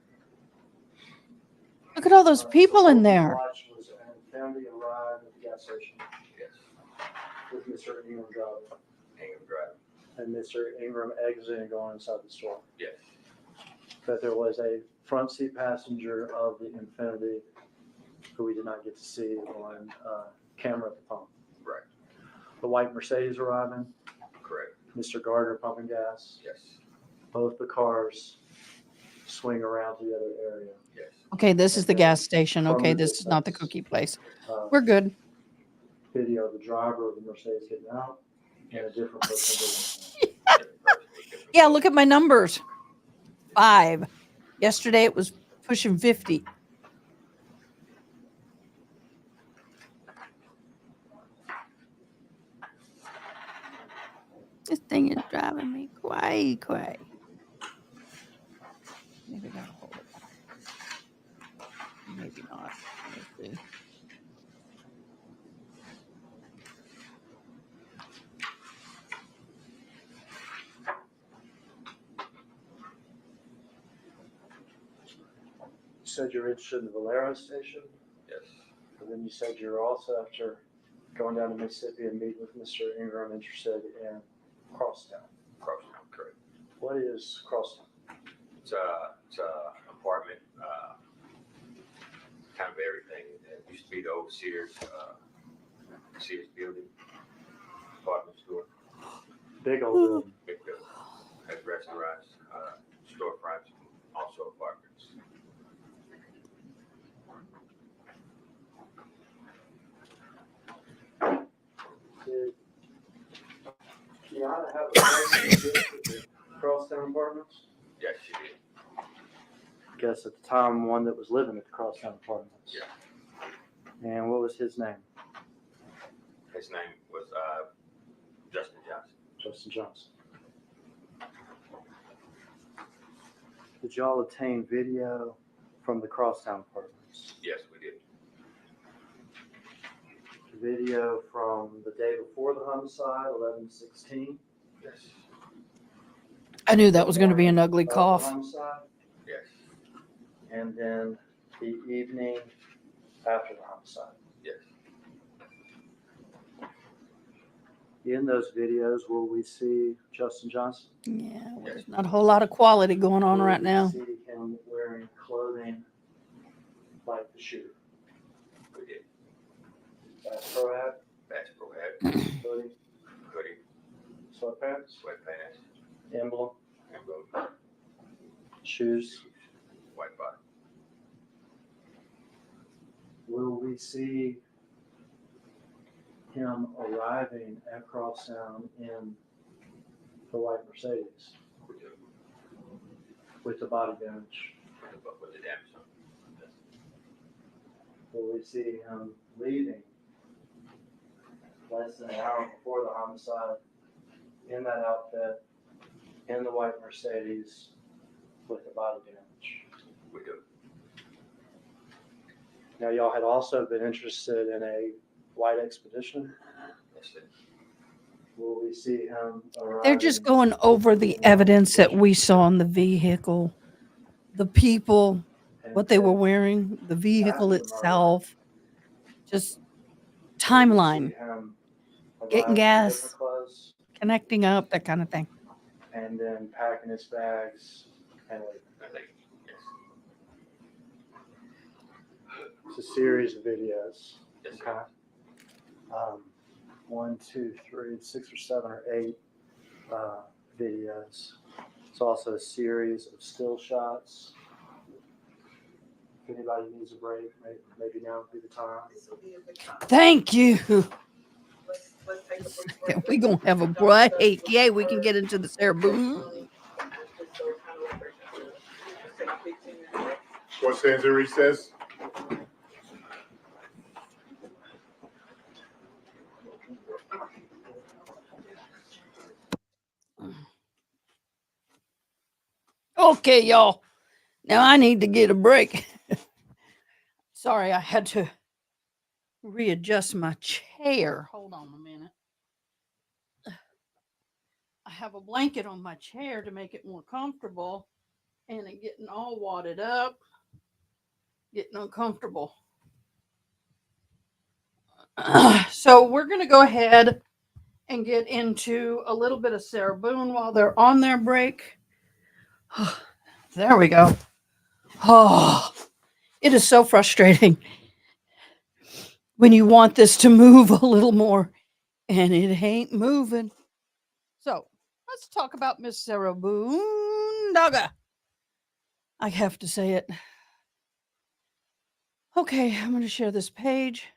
Look at all those people in What we there. watched was an Infiniti arrive at the gas station Yes, with Mr. Ingram driving, Ingram Drive. and Mr. Ingram exiting and going inside the store. Yes, That there was a front seat passenger of the Infiniti who we did not get to see on camera at the pump. right, The white Mercedes arriving, correct. Mr. Gardner pumping gas. Yes, Both the cars swing around to the other area. yes. Okay, this is the gas station. From Okay, the this is not the distance. cookie place. Uh, We're good. Video of the driver of the Mercedes getting out and a different person getting Different person with different- Yeah, look at my numbers. 5. Yesterday it was pushing 50. This thing is driving me cray. Maybe I gotta hold it. Maybe not. Let's see. You said you're interested in the Valero station, Yes, and then you said you're also, after going down to Mississippi and meeting with Mr. Ingram, interested in Crosstown. Crosstown, correct. What is Crosstown? It's a apartment, kind of everything. It used to be the old Sears building, apartment store, Big old building. big building. Has restaurants, storefronts, also apartments. Did Kiana have a relationship with the Crosstown apartments? Yes, she did. I guess at the time, one that was living at the Crosstown apartments. Yeah. And what was his name? His name was Justin Johnson. Justin Johnson. Did y'all obtain video from the Crosstown apartments? Yes, we did. Video from the day before the homicide, 11/16. Yes, I knew that was going to be an ugly of the cough. homicide, yes, and then the evening after the homicide. yes. In those videos, will we see Justin Johnson? Yeah, well, there's not a whole lot of quality going on Will right we now. see him wearing clothing like the shooter? We did. Bass pro hat, Bass Pro hat, hoodie, hoodie, sweatpants, sweatpants, emblem, emblem, shoes. white bottom. Will we see him arriving at Crosstown in the white Mercedes We do. with the body damage? With the damage on. Yes. Will we see him leaving less than an hour before the homicide in that outfit, in the white Mercedes with the body damage? We do. Now, y'all had also been interested in a white Expedition. Yes, sir. Will we see him arrive? They're just going over the evidence that we saw in the vehicle, the people, what they were wearing, the vehicle itself, just timeline. Will we see him Getting arriving in gas. different clothes, connecting up, that kind of thing. and then packing his bags and leaving. I think, yes, It's a series of videos. yes, sir. Okay. 1, 2, 3, 6 or 7 or 8 videos. It's also a series of still shots. If anybody needs a break, maybe now would be the time. This will be a good time. Thank you. Let's take a brief break. We're going to have a break. Yay, we can get into the Sarah Boone. Just so kind of refresh. Just take a 15-minute break. What stands in recess? Okay, y'all. Now I need to get a break. Sorry, I had to readjust my chair. Hold on a minute. I have a blanket on my chair to make it more comfortable, and it getting all wadded up, getting uncomfortable. So we're going to go ahead and get into a little bit of Sarah Boone while they're on their break. There we go. Oh, it is so frustrating when you want this to move a little more and it ain't moving. So let's talk about Miss Sarah Boone Dogga. I have to say it. Okay, I'm going to share this page.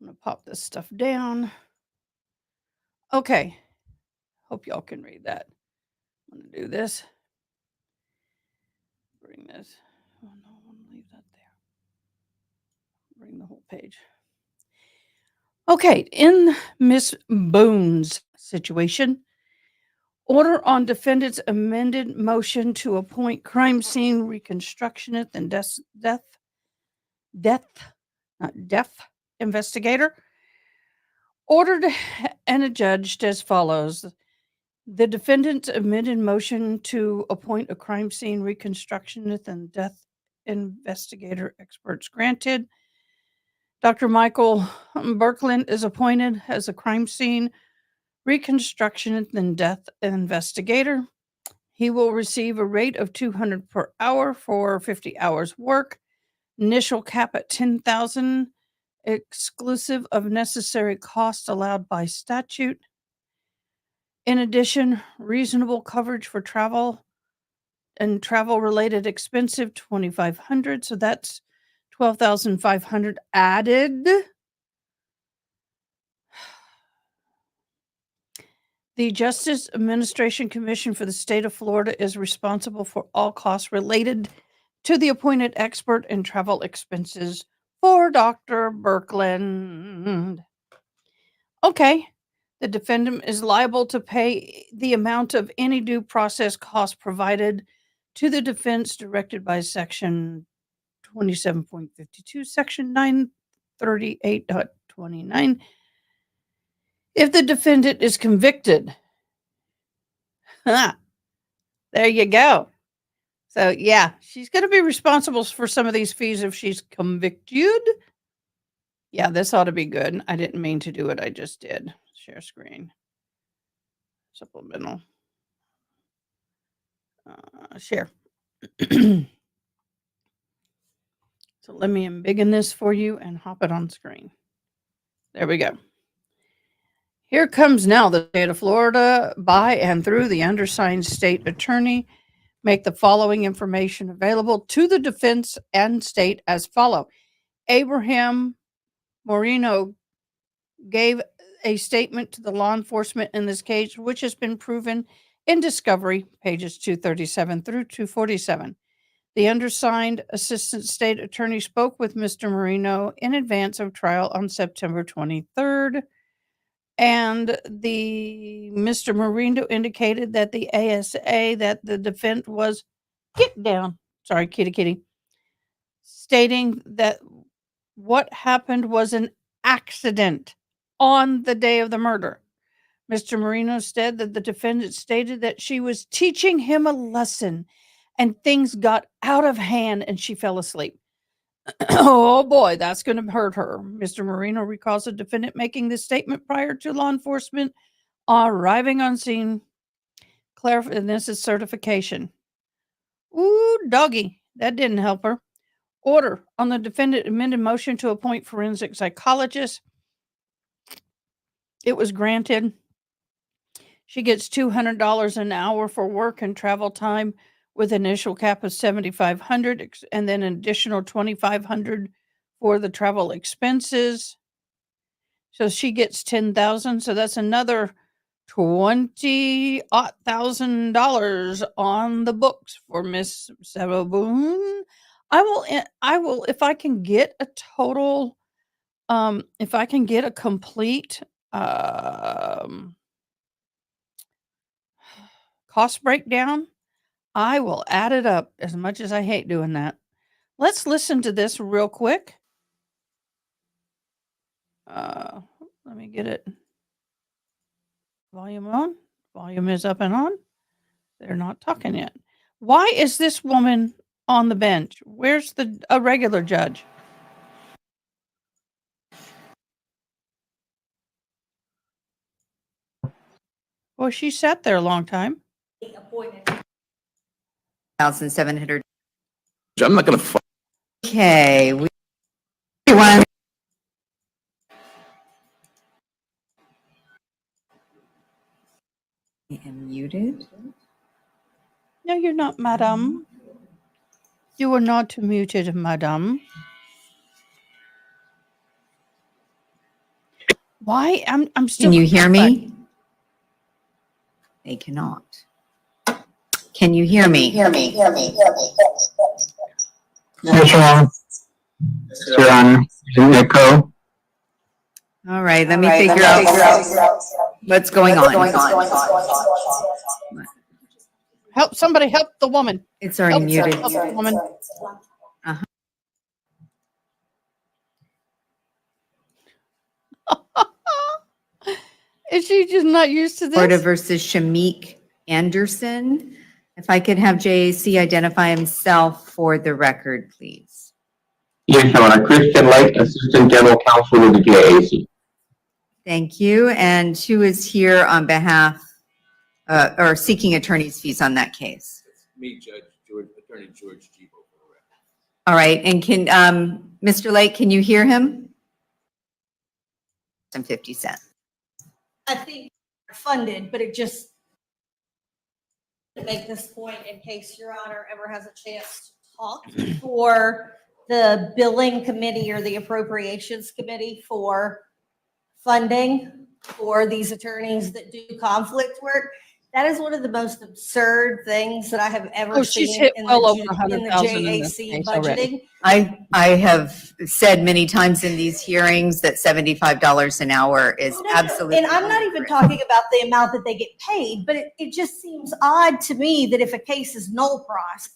I'm going to pop this stuff down. Okay, hope y'all can read that. I'm going to do this. Bring this. Oh no, I want to leave that there. Bring the whole page. Okay, in Miss Boone's situation, order on defendant's amended motion to appoint crime scene reconstructionist and death investigator, ordered and adjudged as follows. The defendant's amended motion to appoint a crime scene reconstructionist and death investigator experts granted. Dr. Michael Birkeland is appointed as a crime scene reconstructionist and death investigator. He will receive a rate of $200 per hour for 50 hours work. Initial cap at $10,000, exclusive of necessary costs allowed by statute. In addition, reasonable coverage for travel and travel-related expensive $2,500. So that's $12,500 added. The Justice Administration Commission for the state of Florida is responsible for all costs related to the appointed expert and travel expenses for Dr. Birkeland. Okay. The defendant is liable to pay the amount of any due process cost provided to the defense directed by Section 27.52, Section 938.29. If the defendant is convicted. There you go. So, yeah, she's going to be responsible for some of these fees if she's convicted. Yeah, this ought to be good. I didn't mean to do it. I just did. Share screen. Supplemental. Share. So let me embiggen this for you and hop it on screen. There we go. Here comes now the state of Florida by and through the undersigned state attorney. Make the following information available to the defense and state as follow. Abraham Moreno gave a statement to the law enforcement in this case, which has been proven in discovery, pages 237 through 247. The undersigned assistant state attorney spoke with Mr. Moreno in advance of trial on September 23rd. And the Mr. Moreno indicated that the ASA that the defendant was kitty, stating that what happened was an accident on the day of the murder. Mr. Moreno said that the defendant stated that she was teaching him a lesson and things got out of hand and she fell asleep. Oh boy, that's going to hurt her. Mr. Marino recalls the defendant making this statement prior to law enforcement arriving on scene. And this is certification. Ooh, doggy. That didn't help her. Order on the defendant amended motion to appoint forensic psychologist. It was granted. She gets $200 an hour for work and travel time with initial cap of $7,500 and then an additional $2,500 for the travel expenses. So she gets $10,000. So that's another $20,000 on the books for Miss Seboboon. I will, if I can get a total, if I can get a complete, cost breakdown, I will add it up as much as I hate doing that. Let's listen to this real quick. Let me get it. Volume on. Volume is up and on. They're not talking yet. Why is this woman on the bench? Where's a regular judge? Well, she sat there a long time. Appointed. 1,700. I'm not going to fight. Okay. Everyone. I am muted. No, you're not, madam. You are not muted, madam. Why? I'm still. Can you hear me? They cannot. Can you hear me? Yes, Your Honor. Your Honor. Is it echo? All right. Let me figure out what's going on. Help somebody! Help the woman! It's already muted. Help the woman! Uh-huh. Is she just not used to Florida this? versus Shamik Anderson. If I could have JAC identify himself for the record, please. Yes, Your Honor. Christian Light, Assistant General Counsel of the JAC. Thank you. And who is here on behalf or seeking attorney's fees on that case? Me, Attorney George Gibo. All right. And can, Mr. Lake, can you hear him? Some 50 cents. I think funded, but it just to make this point in case Your Honor ever has a chance to talk for the billing committee or the appropriations committee for funding for these attorneys that do conflict work. That is one of the most absurd things that I have ever She's seen hit in well over the 100,000 in this JAC case budgeting. already. I have said many times in these hearings that $75 an hour is absolutely. And I'm not even talking about the amount that they get paid, but it just seems odd to me that if a case is null pros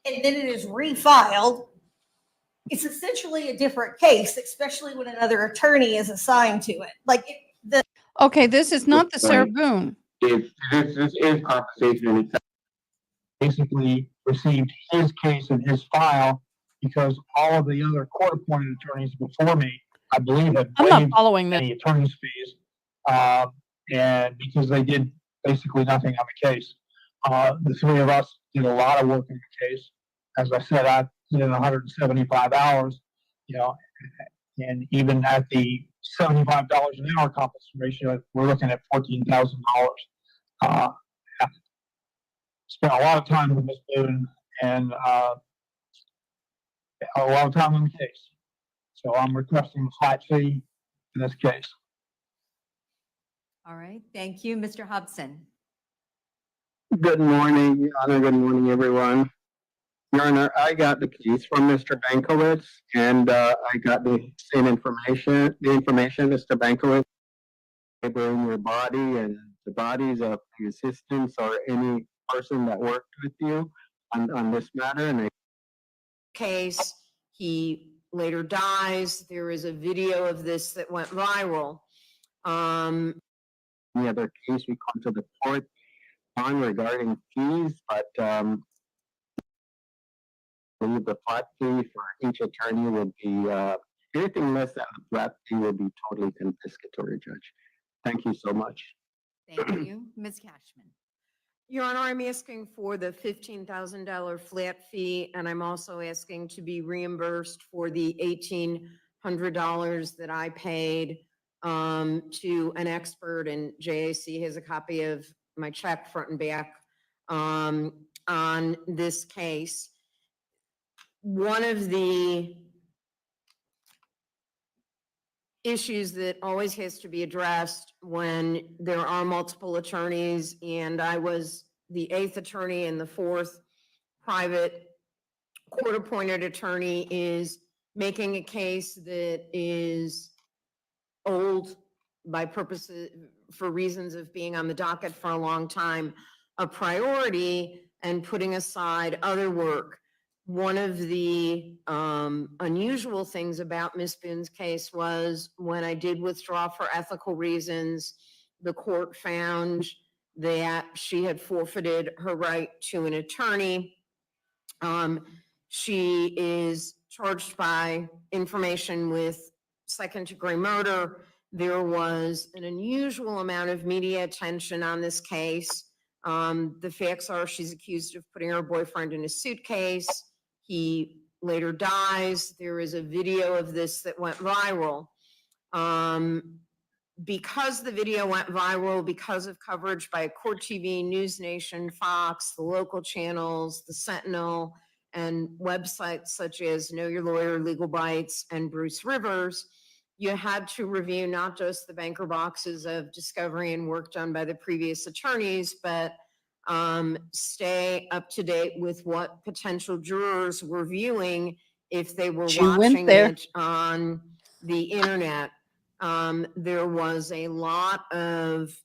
and then it is refiled, it's essentially a different case, especially when another attorney is assigned to it. Okay, this is not the Sarah Boone. This is compensation in itself. Basically received his case in his file because all of the other court-appointed attorneys before me, I believe, had I'm not waived following this. any attorney's fees, and because they did basically nothing on the case. The three of us did a lot of work in the case. As I said, I put in 175 hours, and even at the $75 an hour compensation ratio, we're looking at $14,000. Spent a lot of time with Ms. Boone and a lot of time on the case. So I'm requesting a flat fee in this case. All right. Thank you, Mr. Hobson. Good morning, Your Honor. Good morning, everyone. Your Honor, I got the case from Mr. Bankowitz, and I got the same information. The information, Mr. Bankowitz, bring your body and the bodies of your assistants or any person that worked with you on this matter. And case, he later dies. There is a video of this that went viral. Any other case we come to the court on regarding fees, but believe the flat fee for each attorney would be, anything less than the flat fee would be totally confiscatory, Judge. Thank you so much. Thank you. Ms. Cashman. Your Honor, I'm asking for the $15,000 flat fee, and I'm also asking to be reimbursed for the $1,800 that I paid to an expert, and JAC has a copy of my check front and back on this case. One of the issues that always has to be addressed when there are multiple attorneys, and I was the 8th attorney and the 4th private court-appointed attorney, is making a case that is old by purposes, for reasons of being on the docket for a long time, a priority, and putting aside other work. One of the unusual things about Ms. Boone's case was when I did withdraw for ethical reasons, the court found that she had forfeited her right to an attorney. She is charged by information with second-degree murder. There was an unusual amount of media attention on this case. The facts are she's accused of putting her boyfriend in a suitcase. He later dies. There is a video of this that went viral. Because the video went viral, because of coverage by Court TV, News Nation, Fox, the local channels, the Sentinel, and websites such as Know Your Lawyer, Legal Bites, and Bruce Rivers, you had to review not just the banker boxes of discovery and work done by the previous attorneys, but stay up to date with what potential jurors were viewing if they were She went watching there. it on the internet. There was a lot of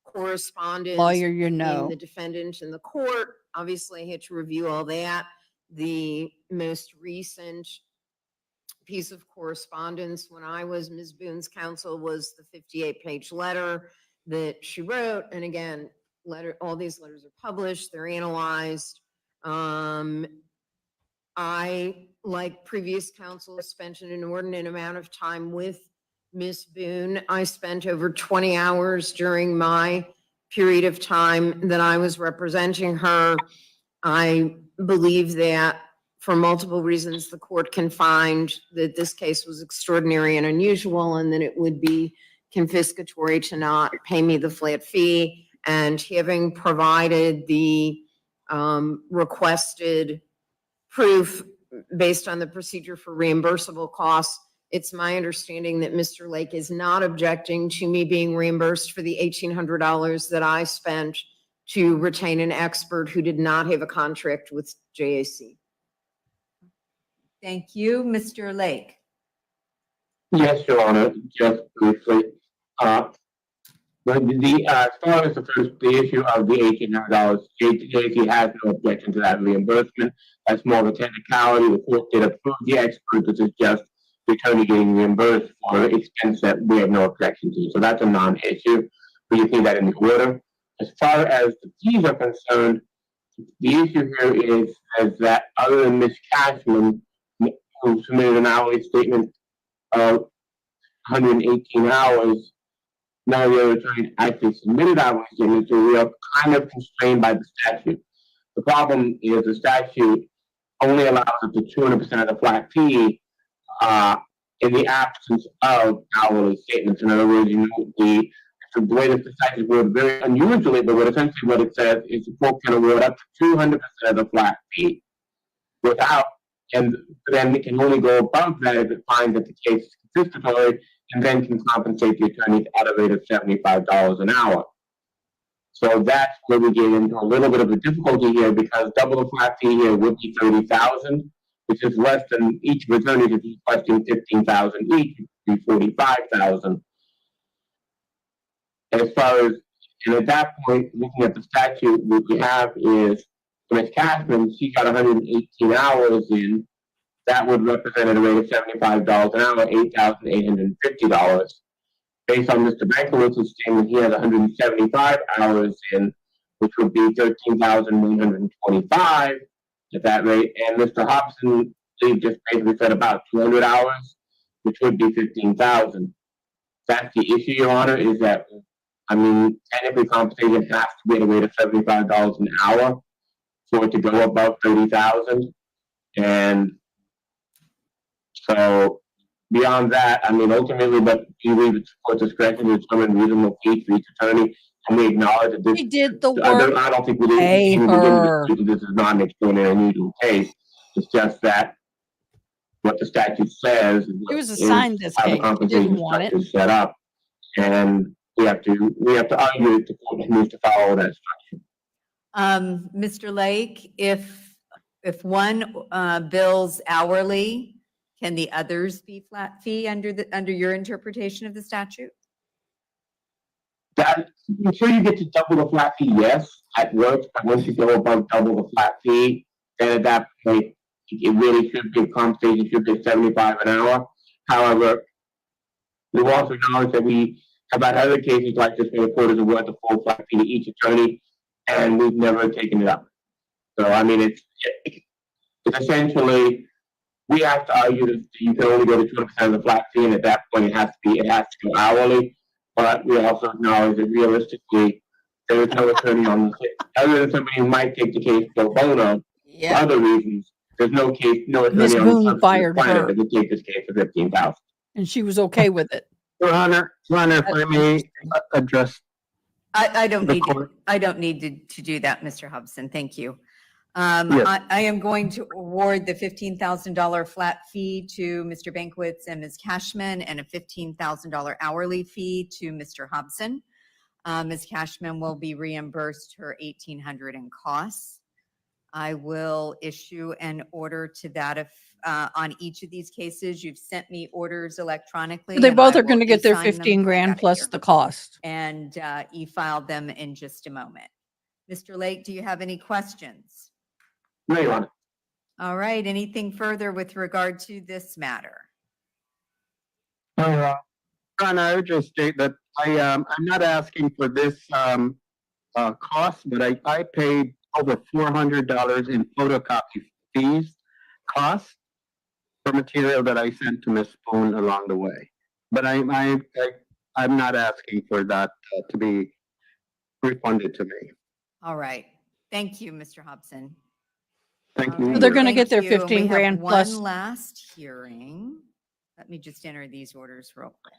correspondence Lawyer, you between know. the defendant and the court. Obviously, I had to review all that. The most recent piece of correspondence when I was Ms. Boone's counsel was the 58-page letter that she wrote. And again, all these letters are published, they're analyzed. I, like previous counsel, spent an inordinate amount of time with Ms. Boone. I spent over 20 hours during my period of time that I was representing her. I believe that for multiple reasons, the court can find that this case was extraordinary and unusual, and that it would be confiscatory to not pay me the flat fee. And having provided the requested proof based on the procedure for reimbursable costs, it's my understanding that Mr. Lake is not objecting to me being reimbursed for the $1,800 that I spent to retain an expert who did not have a contract with JAC. Thank you. Mr. Lake. Yes, Your Honor, just briefly. But as far as the issue of the $1,800, JAC has no objection to that reimbursement. That's more of a technicality. The court did approve the expert. This is just the attorney getting reimbursed for expense that we have no objection to. So that's a non-issue. But you see that in the order. As far as the fees are concerned, the issue here is that other than Ms. Cashman, who submitted an hourly statement of 118 hours, none of the other attorneys actually submitted hourly statements, so we are kind of constrained by the statute. The problem is the statute only allows up to 200% of the flat fee in the absence of hourly statements. In other words, the way that the statute is worded very unusually, but essentially what it says is the court can award up to 200% of the flat fee without, and then it can only go above that if it finds that the case is confiscatory, and then can compensate the attorneys at a rate of $75 an hour. So that's where we get into a little bit of a difficulty here, because double the flat fee here would be $30,000, which is less than each of the attorneys if he's requesting $15,000 each, would be $45,000. And as far as, and at that point, looking at the statute, what we have is Ms. Cashman, she got 118 hours in. That would represent at a rate of $75 an hour, $8,850. Based on Mr. Bankowitz's statement, he has 175 hours in, which would be $13,125. at that rate. And Mr. Hobson, he just basically said about 200 hours, which would be 15,000. That's the issue, Your Honor, is that, I mean, technically compensation has to be at a rate of $75 an hour for it to go above 30,000. And so beyond that, I mean, ultimately, but you leave it to court discretion to determine reasonable fee for each attorney. And we acknowledge that this, She did the I work. don't think we Pay didn't her. this is not an extraordinary unusual case. It's just that what the statute says She was is assigned this how the case. She compensation didn't want structure it. is set up. And we have to argue that the court needs to follow that structure. Mr. Lake, if one bills hourly, can the others be flat fee under your interpretation of the statute? That, until you get to double the flat fee, yes, at work, but once you go above double the flat fee, then at that point, it really should be compensation, should be 75 an hour. However, we also acknowledge that we have had other cases like this where the court has awarded the full flat fee to each attorney, and we've never taken it up. So, I mean, it's essentially, we have to argue that you can only go to 200% of the flat fee, and at that point, it has to go hourly. But we also acknowledge that realistically, there is no attorney on the case, other than somebody who might take the case pro bono for other reasons. There's no attorney Ms. on Boone the fired planet her. that would take this case for 15,000. And she was okay with it. Your Honor, if I may address I don't the need court. I don't need to do that, Mr. Hobson. Thank you. Yes. I am going to award the $15,000 flat fee to Mr. Bankwitz and Ms. Cashman and a $15,000 hourly fee to Mr. Hobson. Ms. Cashman will be reimbursed her $1,800 in costs. I will issue an order to that if on each of these cases. You've sent me orders electronically. They and both I are going to will get their e-sign them 15 right grand out of plus here the cost. and e-file them in just a moment. Mr. Lake, do you have any questions? No, Your Honor. All right, anything further with regard to this matter? Your Honor, I would just state that I'm not asking for this cost, but I paid over $400 in photocopy fees costs for material that I sent to Ms. Spoon along the way. But I'm not asking for that to be refunded to me. All right, thank you, Mr. Hobson. Thank All you. right, So they're going to thank get their you. And 15 we have grand plus. one last hearing. Let me just enter these orders real quick.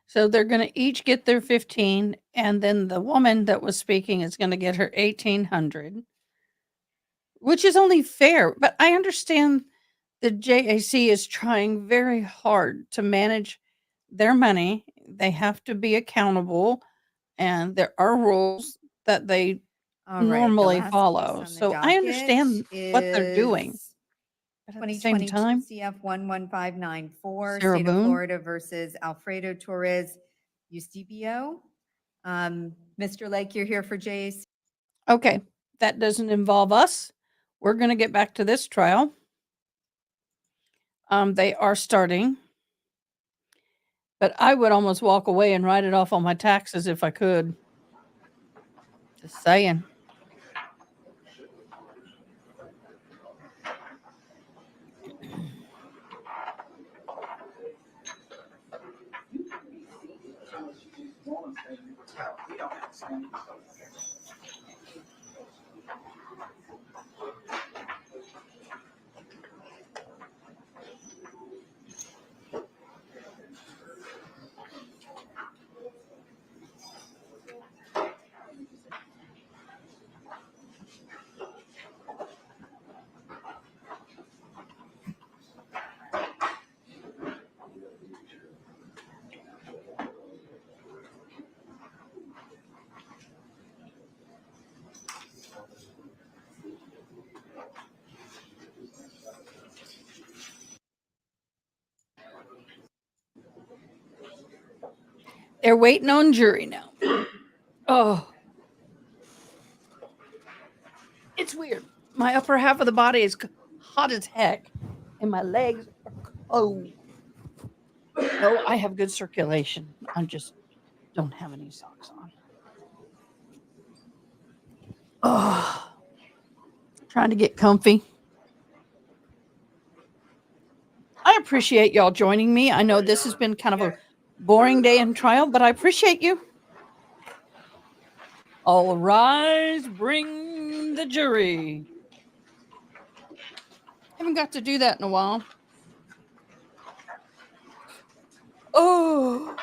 So they're going to each get their 15, and then the woman that was speaking is going to get her 1,800, which is only fair. But I understand the JAC is trying very hard to manage their money. They have to be accountable, and there are rules that they All right, the normally last case follow. on the So I understand docket what they're doing. is But at the same 2022 time, CF 11594, Sarah State of Boone. Florida versus Alfredo Torres Eusebio. Mr. Lake, you're here for JAC. okay, that doesn't involve us. We're going to get back to this trial. They are starting, but I would almost walk away and write it off on my taxes if I could. Just saying. We don't have the same. They're waiting on jury now. Oh. It's weird. My upper half of the body is hot as heck, and my legs are cold. No, I have good circulation. I just don't have any socks on. Oh. Trying to get comfy. appreciate y'all joining me. I know this has been kind of a boring day in trial, but I appreciate you. All rise, bring the jury. Haven't got to do that in a while. Oh.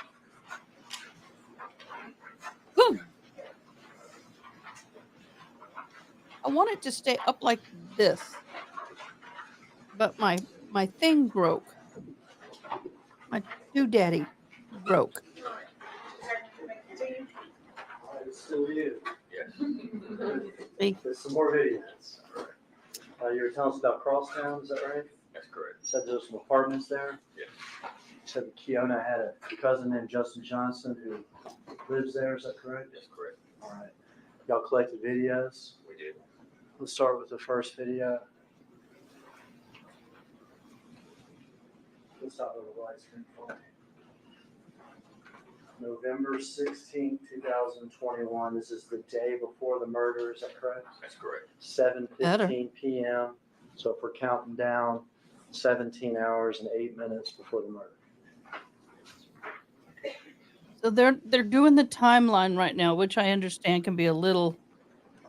Whew. I want it to stay up like this, but my thing broke. My doodaddy broke. It's still you. Yes. See? There's some more videos. You were telling us about Crosstown, is that right? That's correct. Said there was some apartments there. Yes. Said that Kiona had a cousin named Justin Johnson who lives there, is that correct? That's correct. All right. Y'all collected videos. We did. Let's start with the first video. Let's stop over the light screen for me. November 16th, 2021. This is the day before the murder, is that correct? That's correct. 7:15 p.m. So if we're counting down, 17 hours and 8 minutes before the murder. So they're doing the timeline right now, which I understand can be a little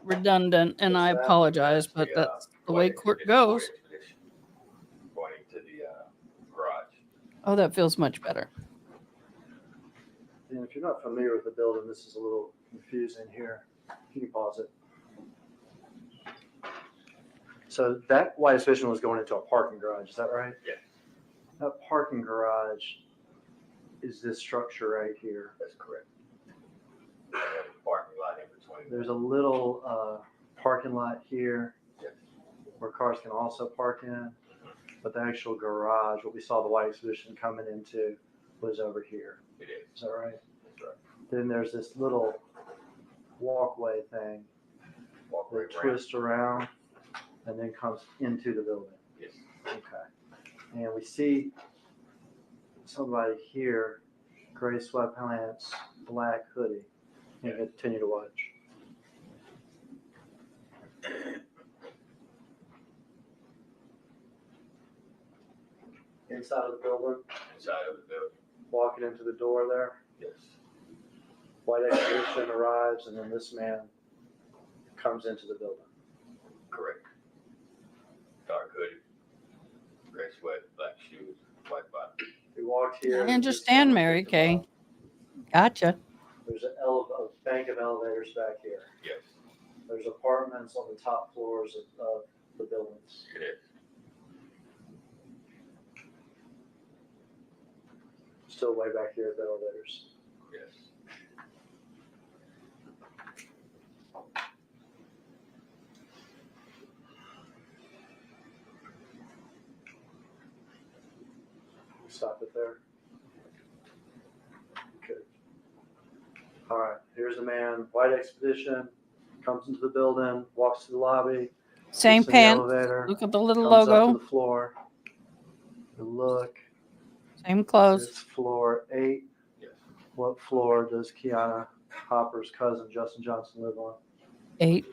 redundant, and I apologize, but that's the way court goes. Pointing to the garage. Oh, that feels much better. And if you're not familiar with the building, this is a little confusing here. You can pause it. So that white expedition was going into a parking garage, is that right? Yeah. That parking garage is this structure right here. That's correct. We have a parking lot in between. There's a little parking lot here Yes. where cars can also park in, but the actual garage, what we saw the white expedition coming into, was over here. It is. Is that right? That's right. Then there's this little walkway thing Walkway that ramp. twists around and then comes into the building. Yes. Okay. And we see somebody here, gray sweatpants, black hoodie, and continue to watch. Inside of the building, Inside of the building. walking into the door there, Yes. white expedition arrives, and then this man comes into the building. Correct. Dark hoodie, gray sweat, black shoes, white bottom. We walked here. I understand, Mary Kay. Gotcha. There's a bank of elevators back here. Yes, There's apartments on the top floors of the buildings. it is. Still way back here at the elevators. Yes. Stop it there. Good. All right, here's a man, white expedition, comes into the building, walks to the lobby. Same gets in the pants. elevator, Look at the little comes up to logo. the floor. You look, Same clothes. it's floor 8. Yes. What floor does Kiana Hopper's cousin Justin Johnson live on? 8.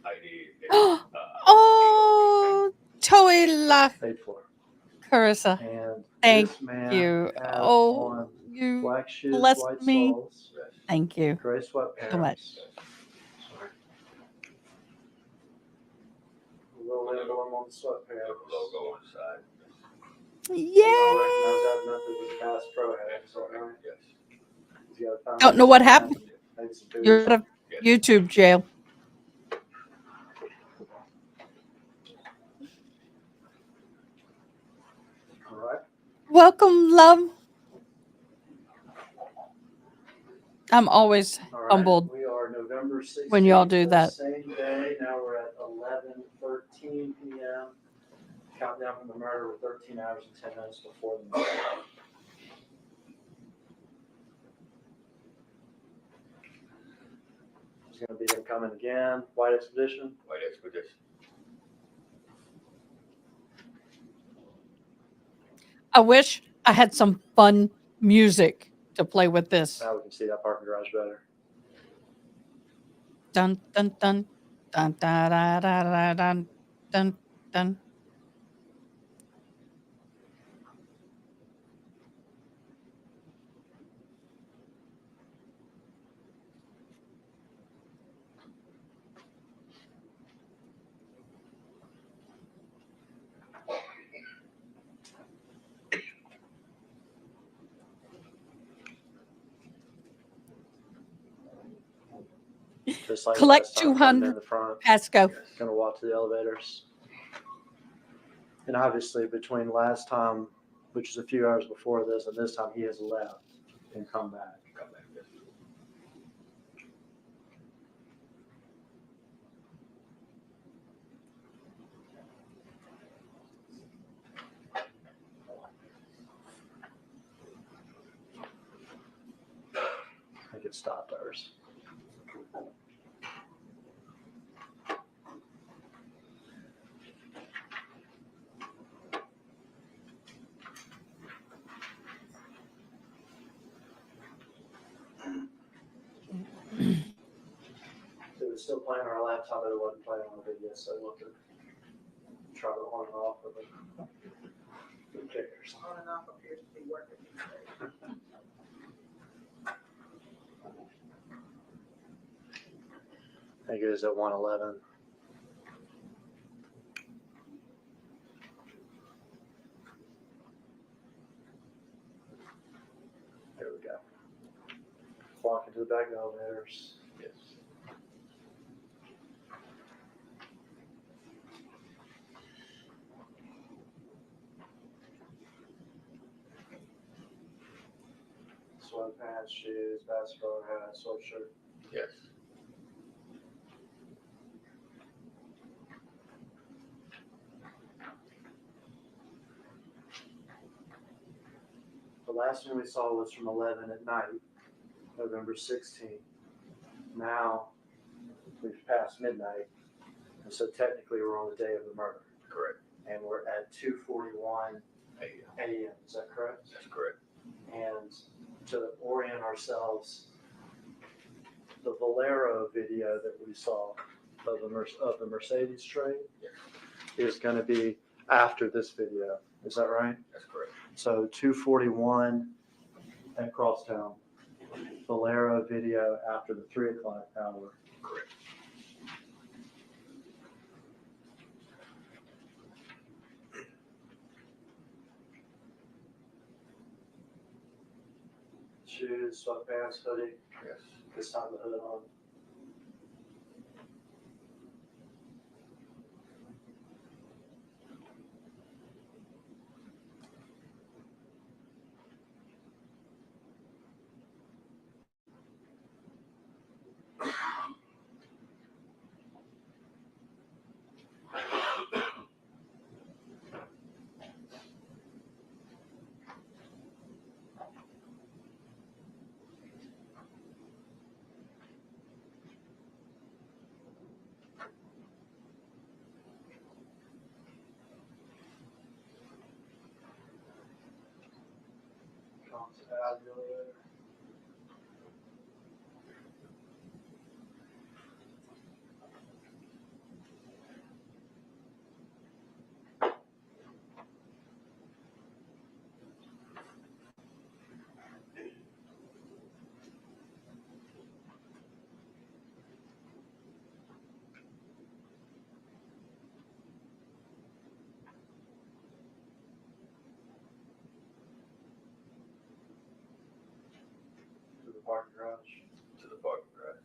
ID. Oh, Toila 8th floor. Carissa. And Thank this man you. has Oh, on you black shoes, blessed white me. soles, Thank you gray sweatpants. so much. A little emblem on the sweatpants. Logo on the side. Yay! Y'all recognize that Memphis Bass Pro hat, is that right? Yes. He's got a fountain. Don't know what happened. Maybe some booze. You're out of YouTube jail. All right. Welcome, love. I'm always All right. humbled We are November 16th. when y'all do that. Same day. Now we're at 11:13 p.m. Countdown from the murder. We're 13 hours and 10 minutes before the murder. There's going to be him coming again. White expedition. White expedition. I wish I had some fun music to play with this. Now we can see that parking garage better. Dun dun dun dun da da da da dun dun dun. Just like Collect last time, coming 200. in the front, Pasco. gonna walk to the elevators. And obviously between last time, which is a few hours before this, and this time he has left and come back. I think it stopped ours. It was still playing on our laptop, but it wasn't playing on the video, so we'll have to try to on and off with it. Who cares? On and off appears to be working these days. I think it was at 111. There we go. Walk into the back of the elevators. Yes. Sweatpants, shoes, basketball hat, sweatshirt. Yes. The last one we saw was from 11 at night, November 16th. Now we've passed midnight, and so technically we're on the day of the murder. Correct. And we're at 2:41 a.m. Is that correct? That's correct. And to orient ourselves, the Valero video that we saw of the Mercedes trade is going to be after this video. Is that right? That's correct. So 2:41 at Crosstown, Valero video after the 3 o'clock hour. Correct. Shoes, sweatpants, hoodie. Yes. This time the hood on. Comes out the elevator. To the parking garage. To the parking garage.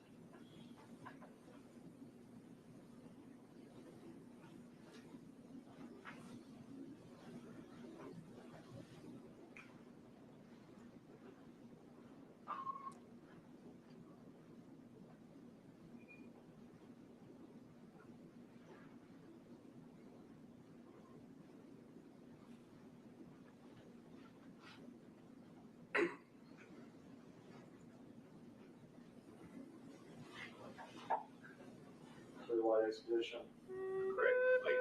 To the White Exposition. Correct. Later.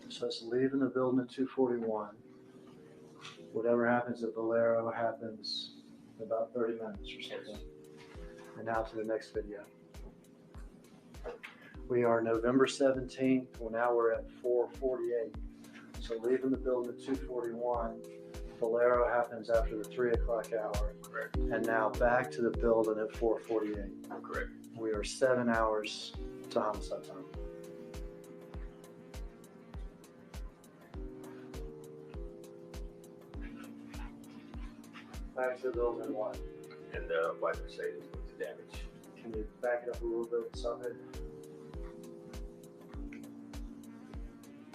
So it's leaving the building at 2:41. Whatever happens at Valero happens in about 30 minutes or something. And now to the next video. We are November 17th. Well, now we're at 4:48. So leaving the building at 2:41, Bolero happens after the 3 o'clock hour. Correct. And now back to the building at 4:48. Correct. We are 7 hours to homicide time. Back to the building what? And the white Mercedes with the damage. Can you back it up a little bit, Sahid?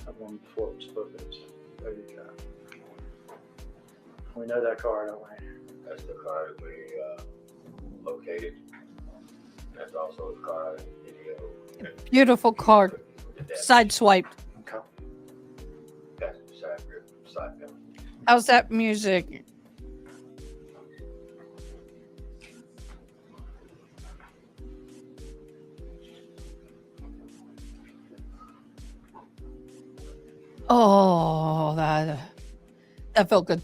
Have one before it was perfect. There you go. We know that car, don't we? That's the car that we located. That's also the car video. Beautiful car. with the damage. Sideswiped. Okay. That's the side grip, side mirror. How's that music? Oh, that felt good.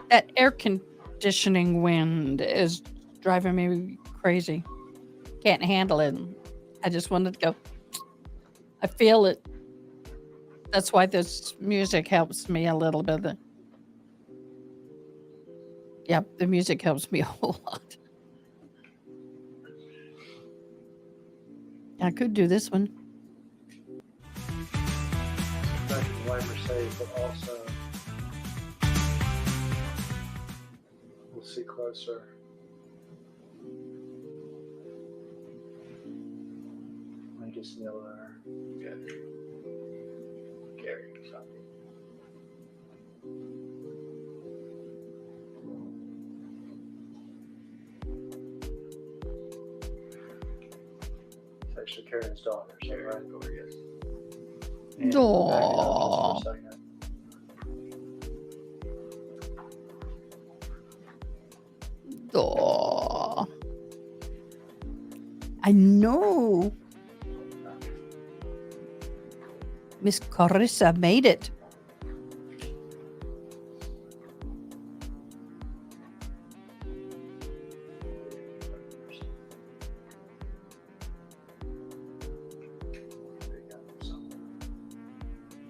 That air conditioning wind is driving me crazy. Can't handle it. I just wanted to go. I feel it. That's why this music helps me a little bit. Yeah, the music helps me a whole lot. I could do this one. Back to the white Mercedes, but also we'll see closer. I think it's still there. Yeah. Carrying something. It's actually Karen's daughter, is that Carrying right? over, yes. And back it up Aw. just for a second. Oh, I know. Miss Carissa made it.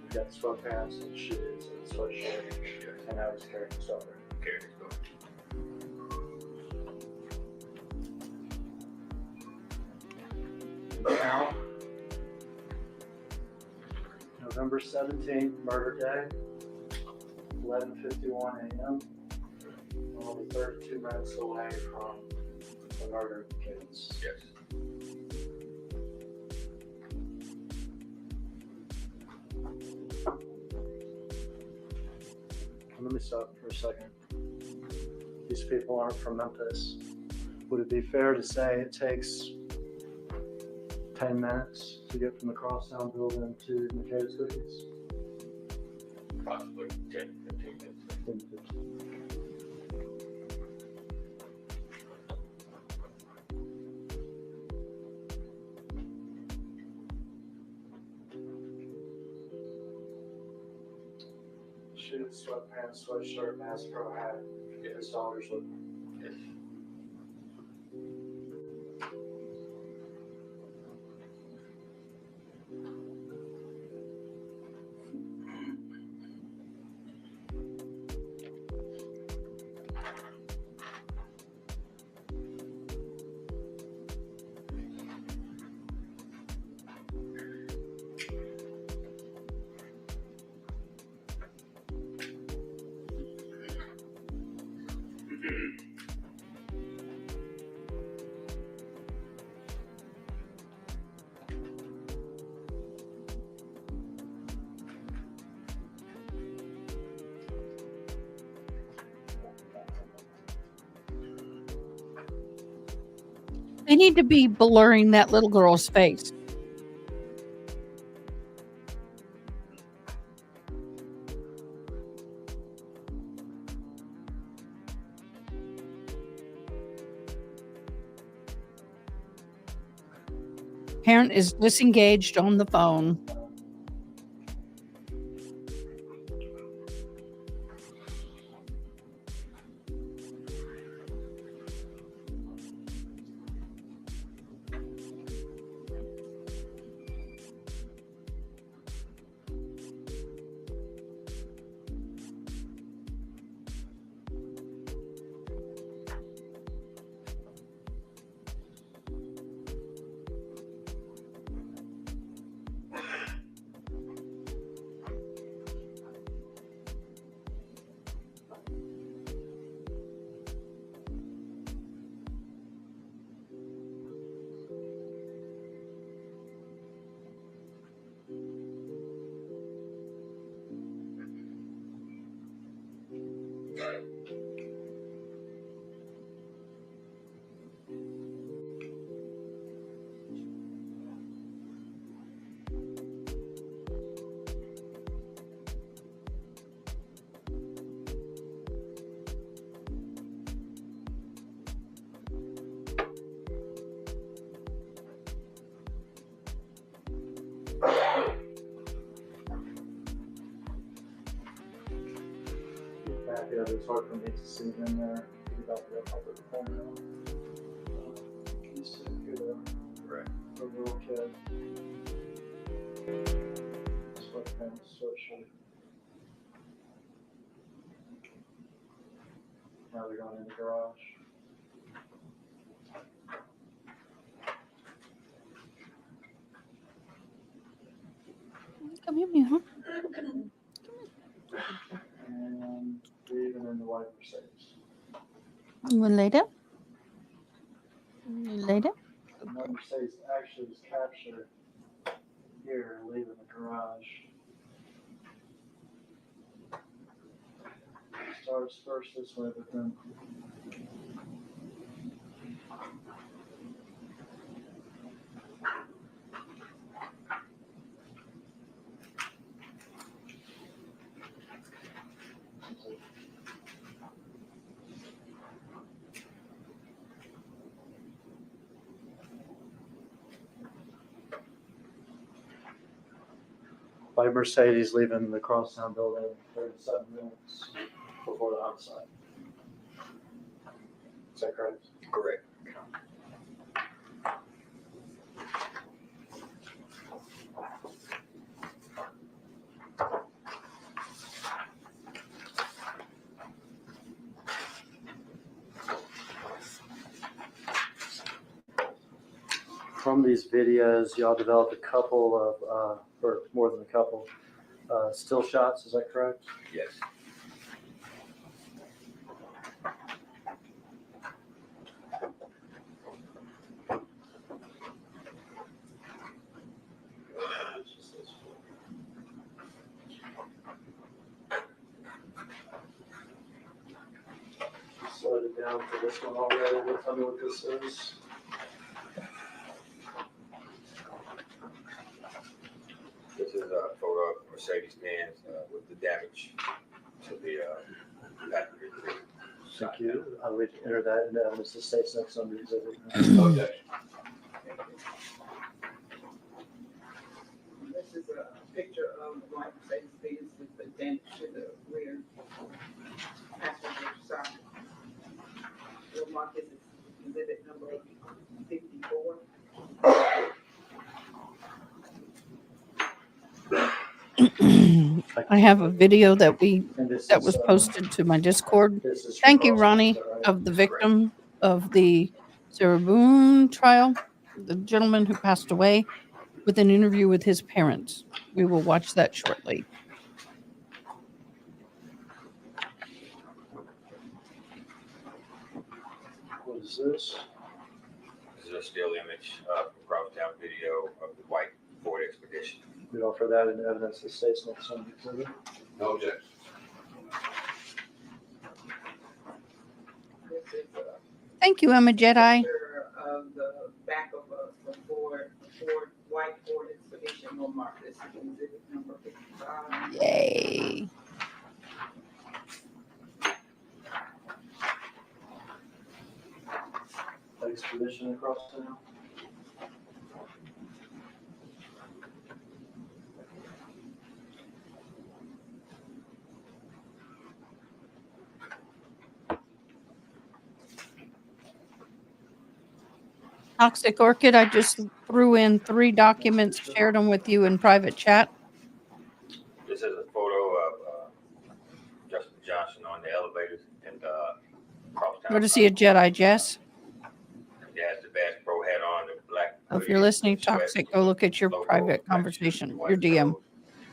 We got the sweatpants and shoes and sweatshirt, and now he's carrying his daughter. Carrying his daughter. Now, November 17th, murder day, 11:51 a.m. Only 32 minutes away from the murder of the kids. Yes. Let me stop for a second. These people aren't from Memphis. Would it be fair to say it takes 10 minutes to get from the Crosstown building to Makeda's Cookies? Possibly 10, 15 minutes. Shoes, sweatpants, sweatshirt, Bass Pro hat. His daughter's with him. Yes. They need to be blurring that little girl's face. Parent is disengaged on the phone. it's hard for me to see them there. About the upper corner. These two here, Right. the little kid. Sweatpants, sweatshirt. Now they're going in the garage. Come here, huh? And leaving in the white Mercedes. You want to lay down? You lay down? And that Mercedes actually was captured here, leaving the garage. Starts first this way, but then white Mercedes leaving the crosstown building 37 minutes before the homicide. Is that correct? Correct. From these videos, y'all developed a couple of, or more than a couple, still shots, is that correct? Yes. Slowed it down for this one already. Tell me what this is. This is a photo of Mercedes-Benz with the damage to the passenger. Thank you. I would enter that into evidence. The state's next on the exhibit. Okay. This is a picture of the white Mercedes-Benz with the damage to the rear passenger side. We'll mark this as exhibit number 54. I have a video that And this that is, was posted to my Discord. this is Thank you, from Ronnie, Austin, is that right? of the victim of the Sarah Boone trial, the gentleman who passed away, with an interview with his parents. We will watch that shortly. What is this? This is a still image of a crosstown video of the white Ford Expedition. We offer that into evidence. The state's next on the exhibit. No objection. This is a Thank you, Emma Jedi. picture of the back of a white Ford Expedition. We'll mark this as exhibit number 55. Yay. Expedition across town. Toxic Orchid, I just threw in 3 documents, shared them with you in private chat. This is a photo of Justin Johnson on the elevator in crosstown. Courtesy of Jedi Jess. He has the Bass Pro hat on, the black. So if you're hoodie, listening, sweat, Toxic, go look at your logo, private matches conversation, white your DM. clothes.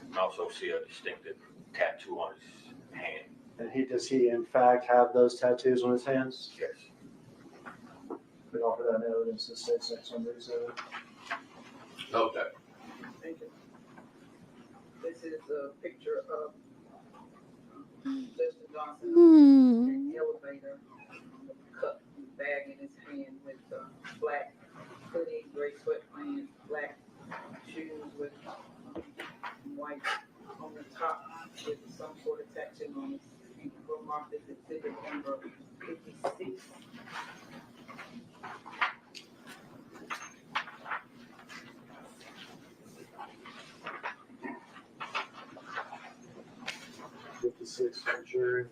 And also see a distinctive tattoo on his hand. And does he in fact have those tattoos on his hands? Yes. We offer that in evidence. The state's next on the exhibit. No objection. Thank you. This is a picture of Justin Johnson in the elevator, with a cup and bag in his hand with black hoodie, gray sweatpants, black shoes with white on the top with some sort of tattoo on his feet. We'll mark this exhibit number 56. $56 for jury.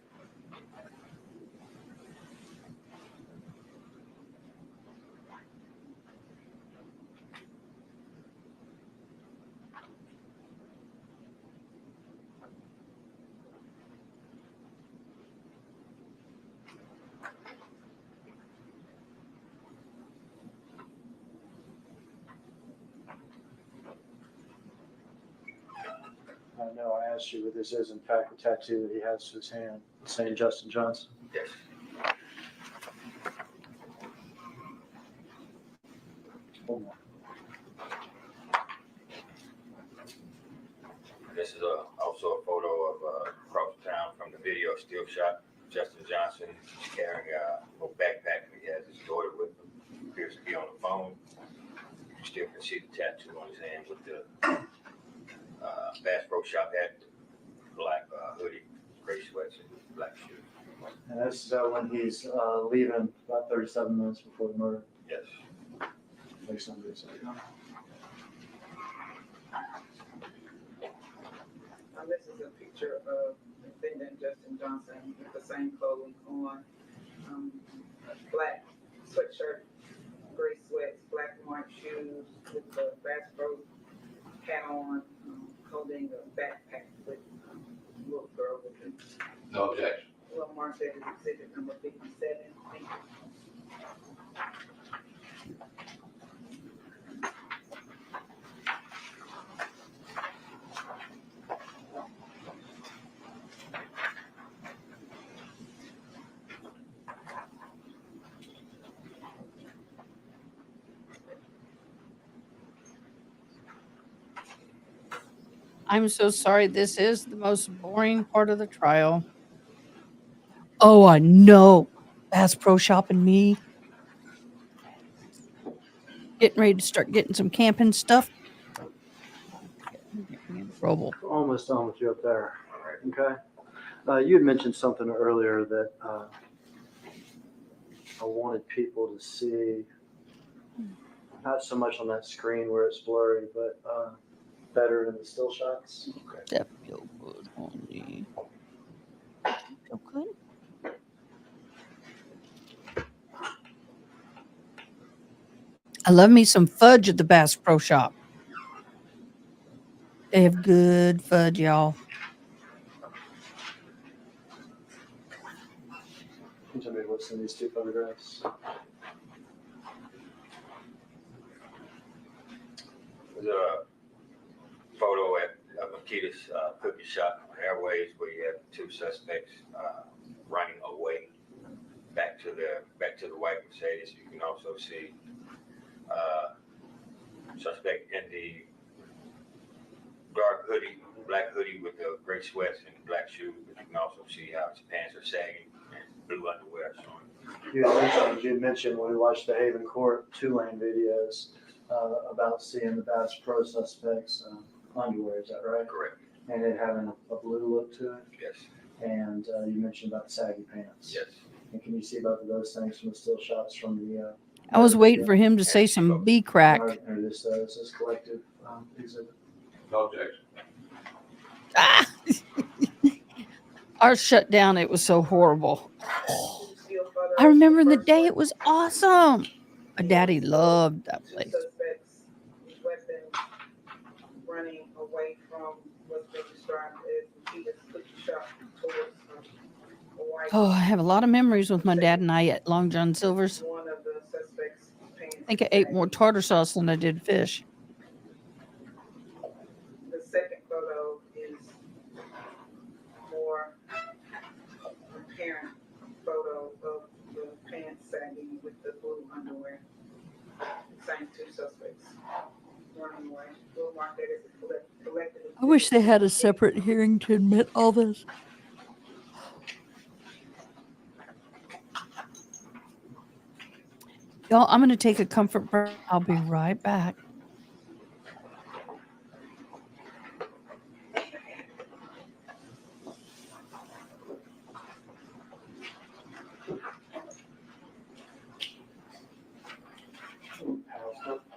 ask you, but this is in fact a tattoo that he has to his hand, saying Justin Johnson. Yes. This is also a photo of across town from the video still shot. Justin Johnson is carrying a little backpack. He has his daughter with him. He appears to be on the phone. You still can see the tattoo on his hand with the Bass Pro Shop hat, black hoodie, gray sweats, and black shoes. And this is when he's leaving about 37 minutes before the murder. Yes. Like somebody said. This is a picture of defendant Justin Johnson with the same clothing on, black sweatshirt, gray sweats, black and white shoes with the Bass Pro hat on, holding a backpack with a little girl with him. No objection. Well, marked as exhibit number 57. Thank you. I'm so sorry. This is the most boring part of the trial. Oh, I know. Bass Pro Shop and me. Getting ready to start getting some camping stuff. Get me in trouble. Almost done with you up there. Okay. You had mentioned something earlier that I wanted people to see, not so much on that screen where it's blurry, but better in the still shots. That feel good, honey. Feel good? I love me some fudge at the Bass Pro Shop. They have good fudge, y'all. Can you tell me what's in these two photographs? There's a photo at Makita's cookie shop on Airways where you have two suspects running away back to the white Mercedes. You can also see suspect in the dark hoodie, black hoodie with the gray sweats and black shoes. But you can also see how his pants are sagging and blue underwear showing. You had mentioned when we watched the Haven Court 2-lane videos about seeing the Bass Pro suspects underwear. Is that right? Correct. And it having a blue look to it. Yes. And you mentioned about the saggy pants. Yes. And can you see both of those things from the still shots from the? I was waiting for him to say some bee crack. Or this collective exhibit. No objection. Ah! Ours shut down. It was so horrible. Still photos. I remember in the First day one. it was awesome. My daddy loved that Two place. suspects with weapons running away from what's been described as Makita's cookie shop towards a white. Oh, I have a lot of memories with my dad and I at Long John Silver's. One of the suspects pants. I think I ate more tartar sauce than I did fish. The second photo is more apparent photo of the pants sagging with the blue underwear. Same two suspects running away. We'll mark that as a collective. I wish they had a separate hearing to admit all this. Y'all, I'm going to take a comfort break. I'll be right back.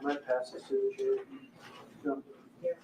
Can I pass this to the jury? No. Yes.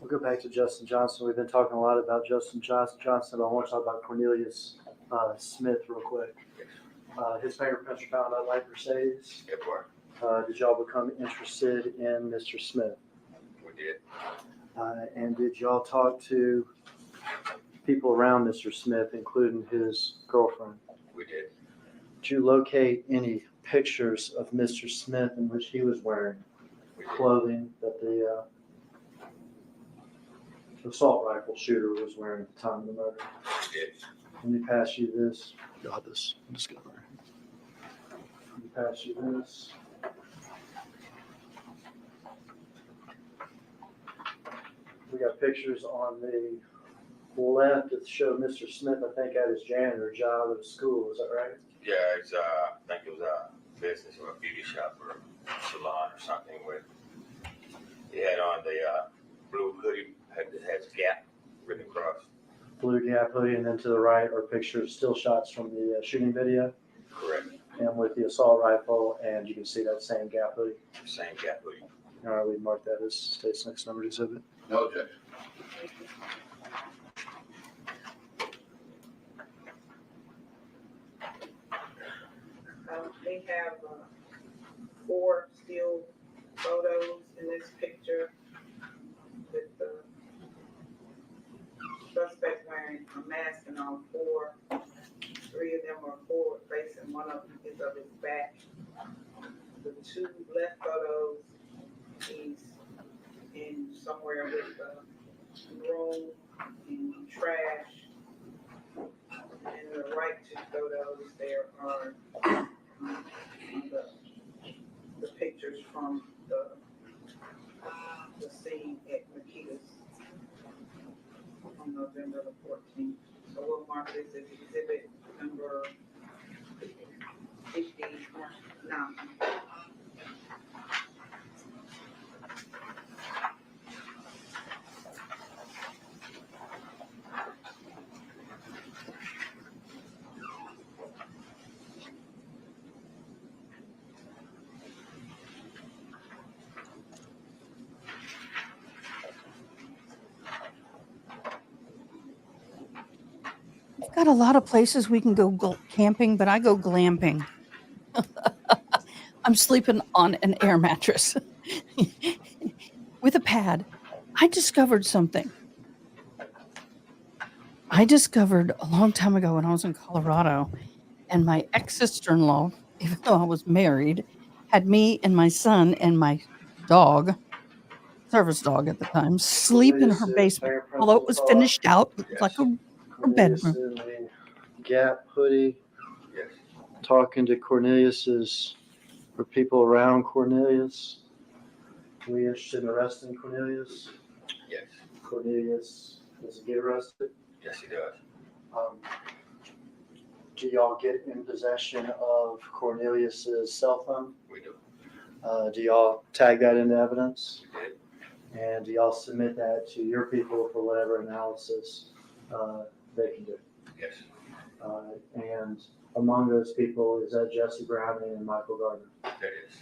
We'll go back to Justin Johnson. We've been talking a lot about Justin Johnson, but I want to talk about Cornelius Smith real quick. His fingerprints were found on light Mercedes. It were. Did y'all become interested in Mr. Smith? We did. And did y'all talk to people around Mr. Smith, including his girlfriend? We did. Did you locate any pictures of Mr. Smith in which he was wearing We did. clothing that the assault rifle shooter was wearing at the time of the murder? We did. Let me pass you this. Got this. I'm just gonna. Let me pass you this. We got pictures on the left that show Mr. Smith, I think, at his janitor job at a school. Is that right? Yeah, it's I think it was a business or a beauty shop or salon or something where he had on the blue hoodie that has Gap written across. Blue Gap hoodie, and then to the right are pictures, still shots from the shooting video, Correct. and with the assault rifle, and you can see that same Gap hoodie. Same Gap hoodie. All right, we mark that as state's next numbered exhibit. No objection. They have 4 still photos in this picture with the suspect wearing a mask and all 4. 3 of them are forward facing, one of them is of his back. The 2 left photos, he's in somewhere with the room and trash. And the right 2 photos, there are the pictures from the scene at Makita's on November the 14th. So we'll mark this as exhibit number 59. We've got a lot of places we can go camping, but I go glamping. I'm sleeping on an air mattress with a pad. I discovered something. I discovered a long time ago when I was in Colorado, and my ex-sister-in-law, even though I was married, had me and my son and my dog, service dog at the time, sleep in her basement. Although it was finished out, it looked like a bedroom. In the Gap hoodie, Yes. talking to Cornelius's, or people around Cornelius. We interested in arresting Cornelius? Yes. Cornelius, does he get arrested? Yes, he does. Do y'all get in possession of Cornelius's cell phone? We do. Do y'all tag that into evidence? We did. And do y'all submit that to your people for whatever analysis they can do? Yes. And among those people, is that Jesse Browning and Michael Gardner? That is.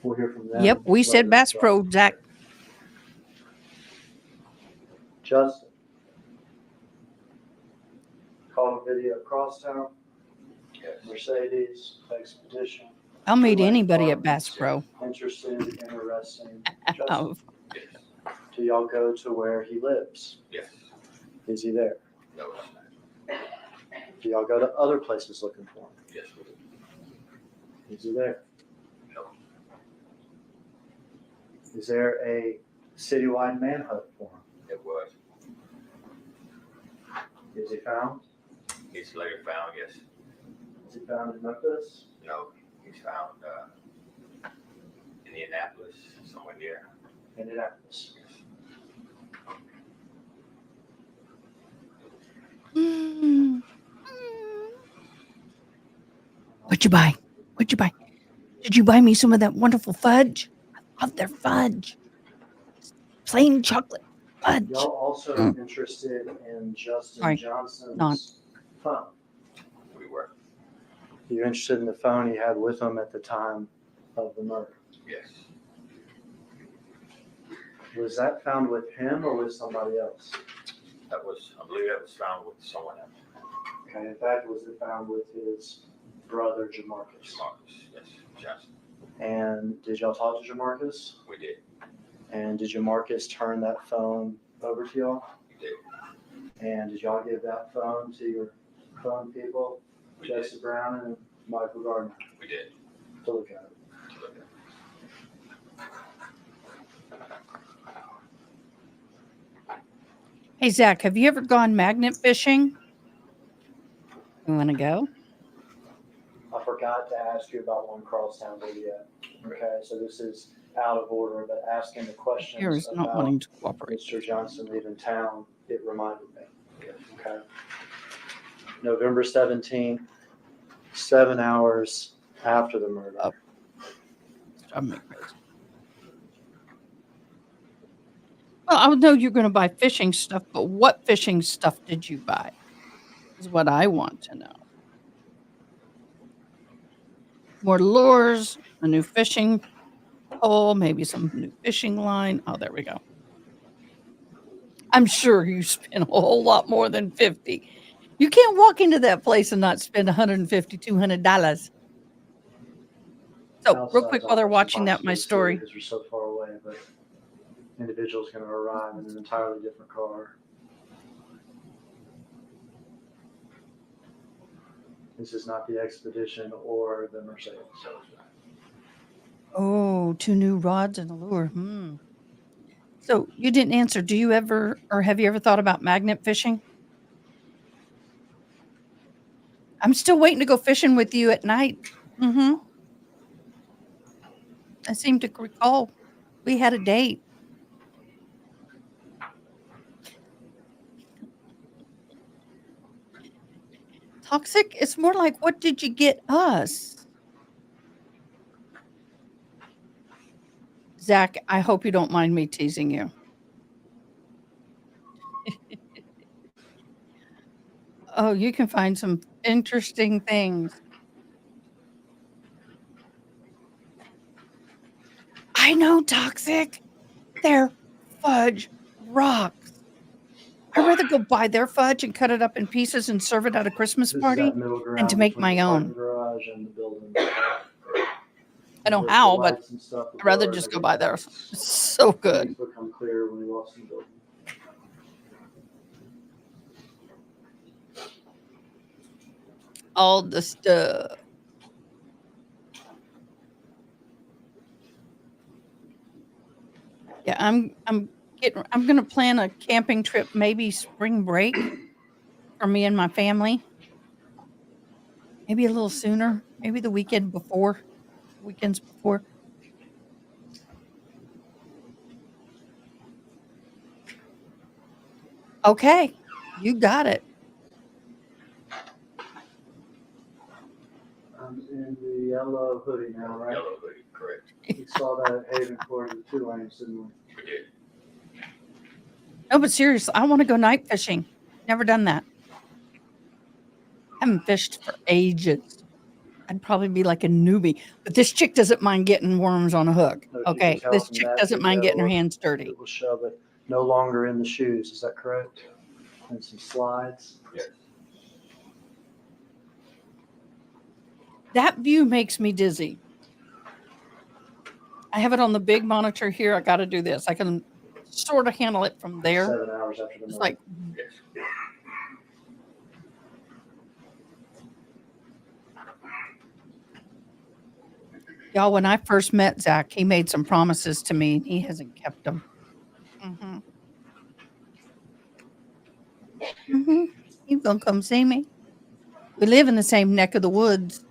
We'll hear from them. Yep, we said later. Bass Pro, Zach. Justin. Call a video across town, Yes. Mercedes, Expedition. I'll meet anybody at Bass Pro. Interested in arresting Justin. Oh, Yes. Do y'all go to where he lives? Yes. Is he there? No, it's not. Do y'all go to other places looking for him? Yes, we do. Is he there? No. Is there a citywide manhunt for him? It was. Is he found? He's later found, yes. Is he found in Memphis? No, he's found in Indianapolis, somewhere near. Indianapolis. Mm. What'd you buy? What'd you buy? Did you buy me some of that wonderful fudge? I love their fudge. Plain chocolate fudge. Y'all also interested in Justin Sorry, Johnson's not. phone? We were. You're interested in the phone he had with him at the time of the murder? Yes. Was that found with him or with somebody else? That was, I believe that was found with someone else. Okay, in fact, was it found with his brother Jamarcus? Marcus, yes, Johnson. And did y'all talk to Jamarcus? We did, And did Jamarcus turn that phone over to y'all? we did. And did y'all give that phone to your phone people, We did. Jesse Brown and Michael Gardner, We did. to look at it? To look at. Hey, Zach, have you ever gone magnet fishing? You want to go? I forgot to ask you about one crosstown video. Okay, so this is out of order, but asking the Here questions is not about wanting to cooperate. Mr. Johnson leaving town, it reminded me. Okay. November 17th, 7 hours after the murder. Oh. Driving me crazy. Well, I know you're going to buy fishing stuff, but what fishing stuff did you buy? Is what I want to know. More lures, a new fishing pole, maybe some new fishing line. Oh, there we go. I'm sure you spent a whole lot more than 50. You can't walk into that place and not spend $150, $200. So, real quick, while they're watching that, my story. Because we're so far away, but individual's going to arrive in an entirely different car. This is not the Expedition or the Mercedes. Oh, 2 new rods and a lure. So you didn't answer. Do you ever, or have you ever thought about magnet fishing? I'm still waiting to go fishing with you at night. I seem to recall we had a date. Toxic? It's more like, what did you get us? Zach, I hope you don't mind me teasing you. Oh, you can find some interesting things. I know, Toxic. They're fudge rocks. I'd rather go buy their fudge and cut it up in pieces and serve it at a Christmas This is party that middle than ground to make between my the parking own. garage and the building. I know With how, the but lights and stuff I'd rather below it, just they go get buy theirs. lights. It's so good. Things become clear when we walk in the building. All the stuff. Yeah, I'm gonna plan a camping trip, maybe spring break for me and my family. Maybe a little sooner, maybe the weekends before. Okay, you got it. I'm in the yellow hoodie now, right? Yellow hoodie, correct. We saw that at Haven Court with 2 lanes, didn't we? We did. No, but seriously, I want to go night fishing. Never done that. Haven't fished for ages. I'd probably be like a newbie. But this chick doesn't mind getting worms on a hook. So if you can Okay, tell this from chick that doesn't mind getting her video, hands dirty. It will show, but no longer in the shoes, is that correct? And some slides. Yes. That view makes me dizzy. I have it on the big monitor here. I got to do this. I can sort of handle it from there. 7 hours after the It's murder. like, Yes. y'all, when I first met Zach, he made some promises to me and he hasn't kept them. You gonna come see me? We live in the same neck of the woods.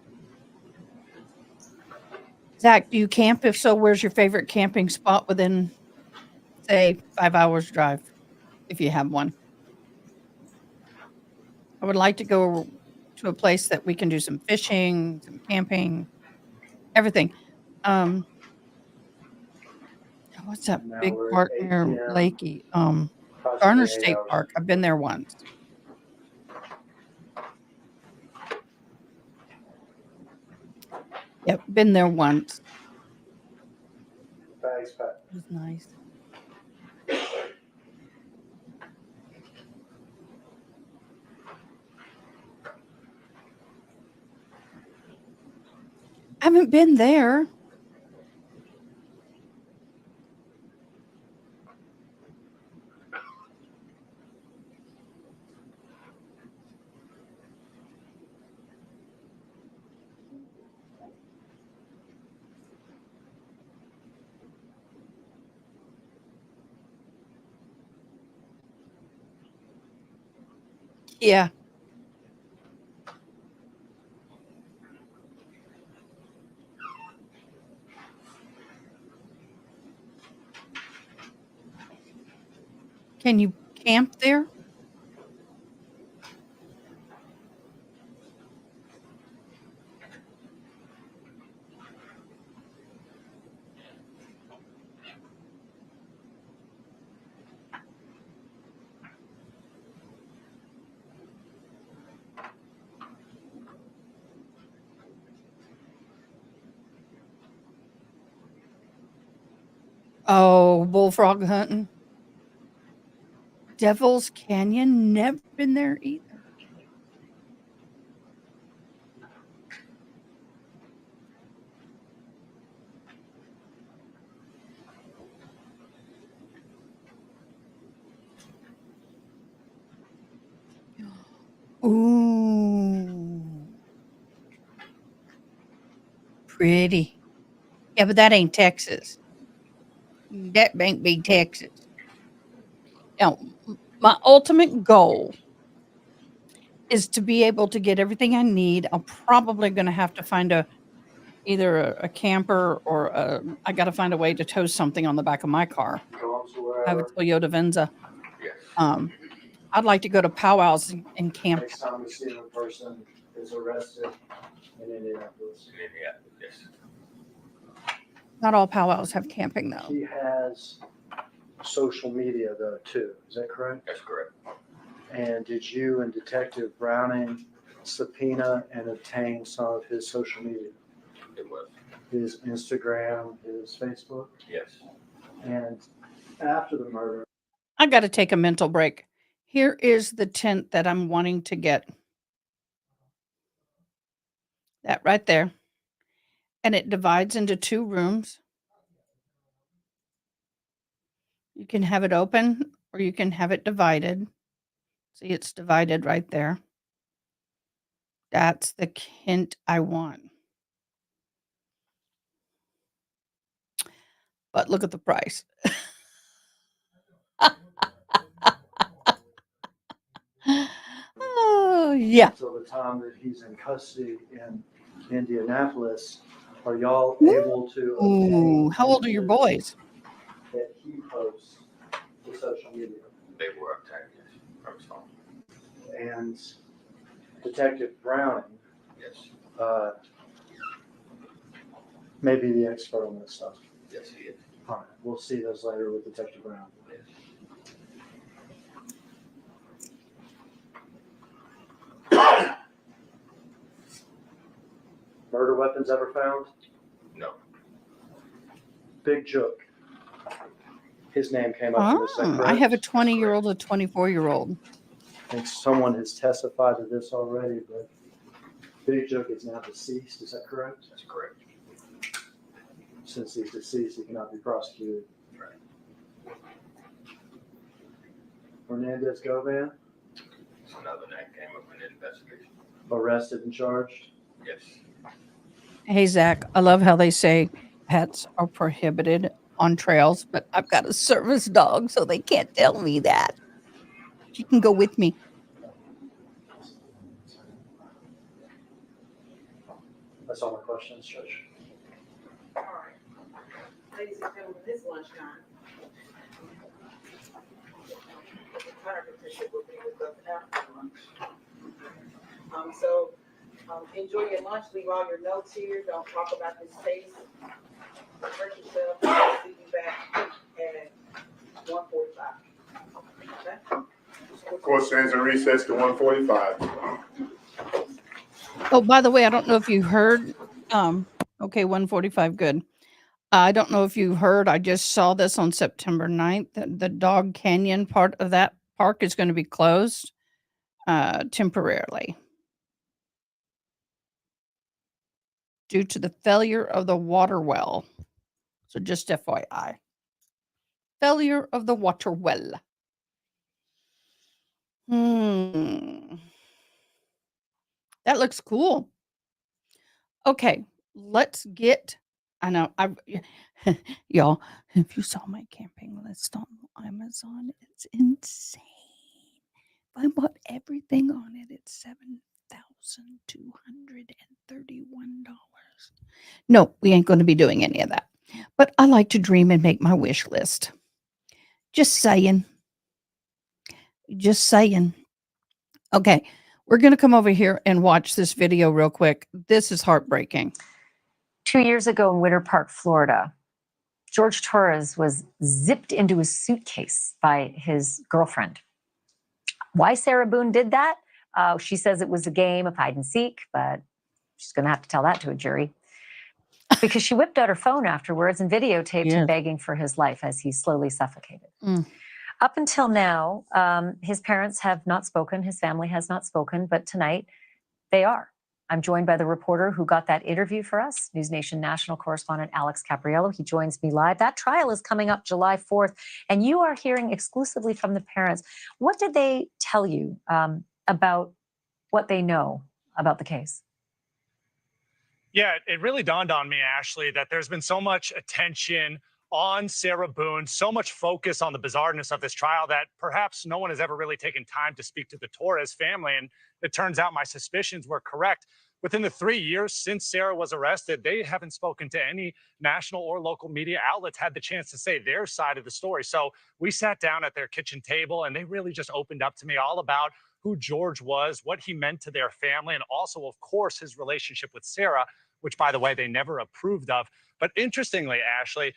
Zach, do you camp? If so, where's your favorite camping spot within, say, 5 hours drive, if you have one? I would like to go to a place that we can do some fishing, some camping, everything. What's that Now big we're at park 8 near p.m. Lakey? Approximately Garner 8 State hours. Park. I've been there once. Yep, been there once. Bags packed. It was nice. Haven't been there. Yeah. Can you camp there? Oh, bullfrog hunting. Devil's Canyon, never been there either. Ooh. Pretty. Yeah, but that ain't Texas. That ain't be Texas. Now, my ultimate goal is to be able to get everything I need. I'm probably gonna have to find either a camper or I gotta find a way to tow something on the back of my car. Dogs I have a wherever. Toyota Venza. Yes. I'd like to go to powwows and camp. Next time we see him in person is arrested in Indianapolis. Yeah, yes. Not all powwows have camping though. He has social media though too, is that correct? That's correct. And did you and Detective Browning subpoena and obtain some of his social media? It was. His Instagram, his Facebook? Yes. And after the murder, I got to take a mental break. Here is the tent that I'm wanting to get. That right there. And it divides into 2 rooms. You can have it open or you can have it divided. See, it's divided right there. That's the hint I want. But look at the price. Oh, yeah. until the time that he's in custody in Indianapolis, are y'all able to Ooh, obtain how old are your images boys? that he posts to social media? They were obtained, yes, from his phone. And Detective Browning Yes. may be the expert on this stuff. Yes, he is. All right, we'll see those later with Detective Brown. Yes. Murder weapons ever found? No. Big Jook. His name came up in this. I have a 20-year-old, a 24-year-old. I think someone has testified to this already, but Big Jook is now deceased. Is that correct? That's correct. Since he's deceased, he cannot be prosecuted. Right. Hernandez Govan, So another name came up in the investigation. arrested and charged. Yes. Hey, Zach, I love how they say pets are prohibited on trails, but I've got a service dog, so they can't tell me that. She can go with me. That's all my questions, Judge. All right. Ladies and gentlemen, this lunchtime. Our petition will be with us after lunch. Enjoy your lunch, leave all your notes here, don't talk about this case. Hurt yourself, I'll see you back at 1:45. Okay? Court stands in recess to 1:45. Oh, by the way, I don't know if you heard. Okay, 1:45, good. I don't know if you heard, I just saw this on September 9th. The Dog Canyon part of that park is going to be closed temporarily. due to the failure of the water well. So just FYI. Failure of the water well. That looks cool. Okay, let's get. I know y'all, if you saw my camping list on Amazon, it's insane. I bought everything on it. It's $7,231. No, we ain't going to be doing any of that. But I like to dream and make my wish list. Just saying. Just saying. Okay, we're going to come over here and watch this video real quick. This is heartbreaking. 2 years ago in Winter Park, Florida, George Torres was zipped into his suitcase by his girlfriend. Why Sarah Boone did that? She says it was a game of hide and seek, but she's going to have to tell that to a jury. Because she whipped out her phone afterwards and videotaped him begging for his life as he slowly suffocated. Up until now, his parents have not spoken. His family has not spoken, but tonight they are. I'm joined by the reporter who got that interview for us, News Nation national correspondent Alex Capriello. He joins me live. That trial is coming up July 4th, and you are hearing exclusively from the parents. What did they tell you about what they know about the case? Yeah, it really dawned on me, Ashley, that there's been so much attention on Sarah Boone, so much focus on the bizarreness of this trial that perhaps no one has ever really taken time to speak to the Torres family. And it turns out my suspicions were correct. Within the 3 years since Sarah was arrested, they haven't spoken to any national or local media outlets, had the chance to say their side of the story. So we sat down at their kitchen table and they really just opened up to me all about who George was, what he meant to their family, and also, of course, his relationship with Sarah, which, by the way, they never approved of. But interestingly, Ashley,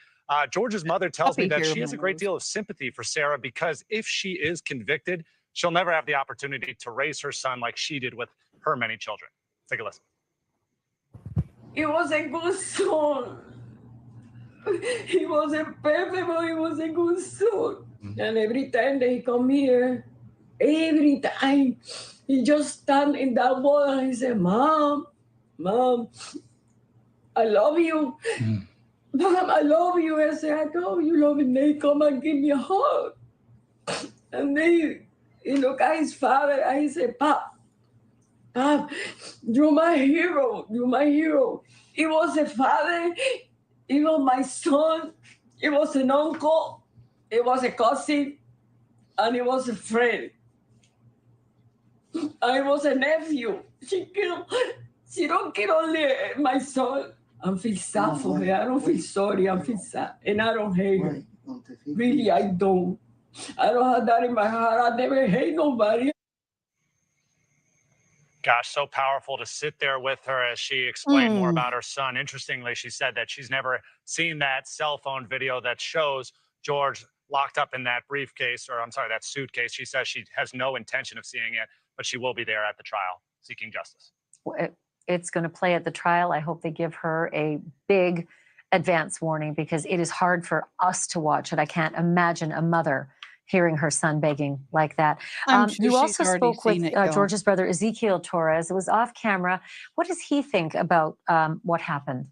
George's mother tells me that she has a great deal of sympathy for Sarah because if she is convicted, she'll never have the opportunity to raise her son like she did with her many children. Take a listen. He was a good son. He wasn't perfect, but he was a good son. And every time that he come here, every time, he just stand in that wall and he said, Mom, I love you. Mom, I love you. I said, I know you love me. And they come and give me a hug. And then he look at his father and he said, Pop, you're my hero. You're my hero. He was a father. He was my son. He was an uncle. He was a cousin. And he was a friend. I was a nephew. She don't kill only my son. I feel sad for her. I don't feel sorry. I feel sad. And I don't hate her. Really, I don't. I don't have that in my heart. I never hate nobody. Gosh, so powerful to sit there with her as she explained more about her son. Interestingly, she said that she's never seen that cell phone video that shows George locked up in that briefcase, or I'm sorry, that suitcase. She says she has no intention of seeing it, but she will be there at the trial seeking justice. It's going to play at the trial. I hope they give her a big advance warning because it is hard for us to watch it. I can't imagine a mother hearing her son begging like that. I'm sure you she's also already spoke with seen it, y'all. George's brother, Ezekiel Torres. It was off camera. What does he think about what happened?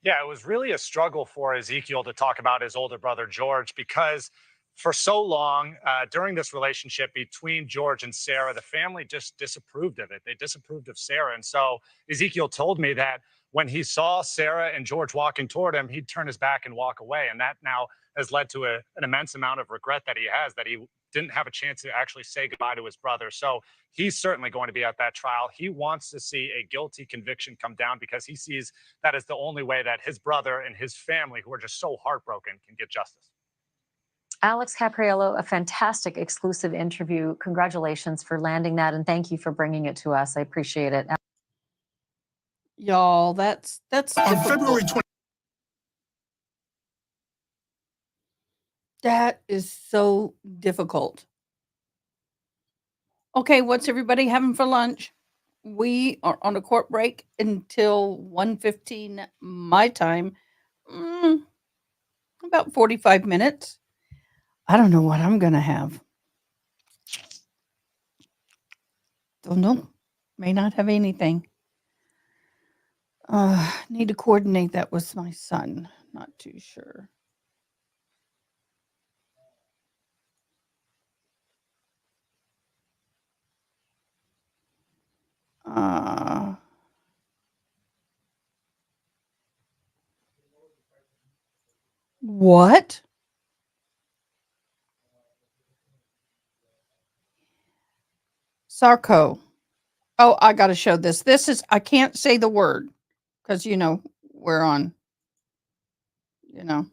Yeah, it was really a struggle for Ezekiel to talk about his older brother, George, because for so long during this relationship between George and Sarah, the family just disapproved of it. They disapproved of Sarah. And so Ezekiel told me that when he saw Sarah and George walking toward him, he'd turn his back and walk away. And that now has led to an immense amount of regret that he has, that he didn't have a chance to actually say goodbye to his brother. So he's certainly going to be at that trial. He wants to see a guilty conviction come down because he sees that as the only way that his brother and his family, who are just so heartbroken, can get justice. Alex Capriello, a fantastic exclusive interview. Congratulations for landing that, and thank you for bringing it to us. I appreciate it. Y'all, that's On February 20. That is so difficult. Okay, what's everybody having for lunch? We are on a court break until 1:15 my time. About 45 minutes. I don't know what I'm going to have. Don't know. May not have anything. Need to coordinate that with my son. Not too sure. What? Sarco. Oh, I got to show this. This is, I can't say the word because, we're on, you know.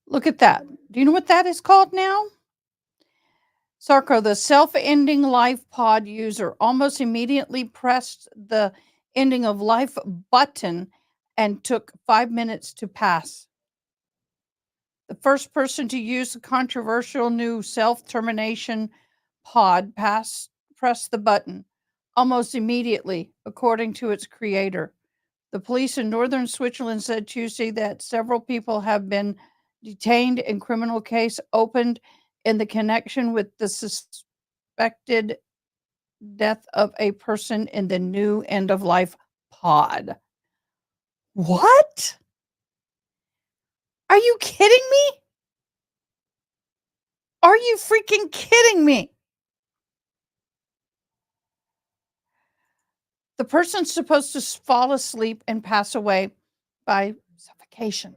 Look at that. Do you know what that is called now? Sarko, the self-ending life pod user, almost immediately pressed the ending of life button and took 5 minutes to pass. The first person to use the controversial new self-termination pod pressed the button almost immediately, according to its creator. The police in northern Switzerland said Tuesday that several people have been detained and criminal case opened in the connection with the suspected death of a person in the new end of life pod. What? Are you kidding me? Are you freaking kidding me? The person's supposed to fall asleep and pass away by suffocation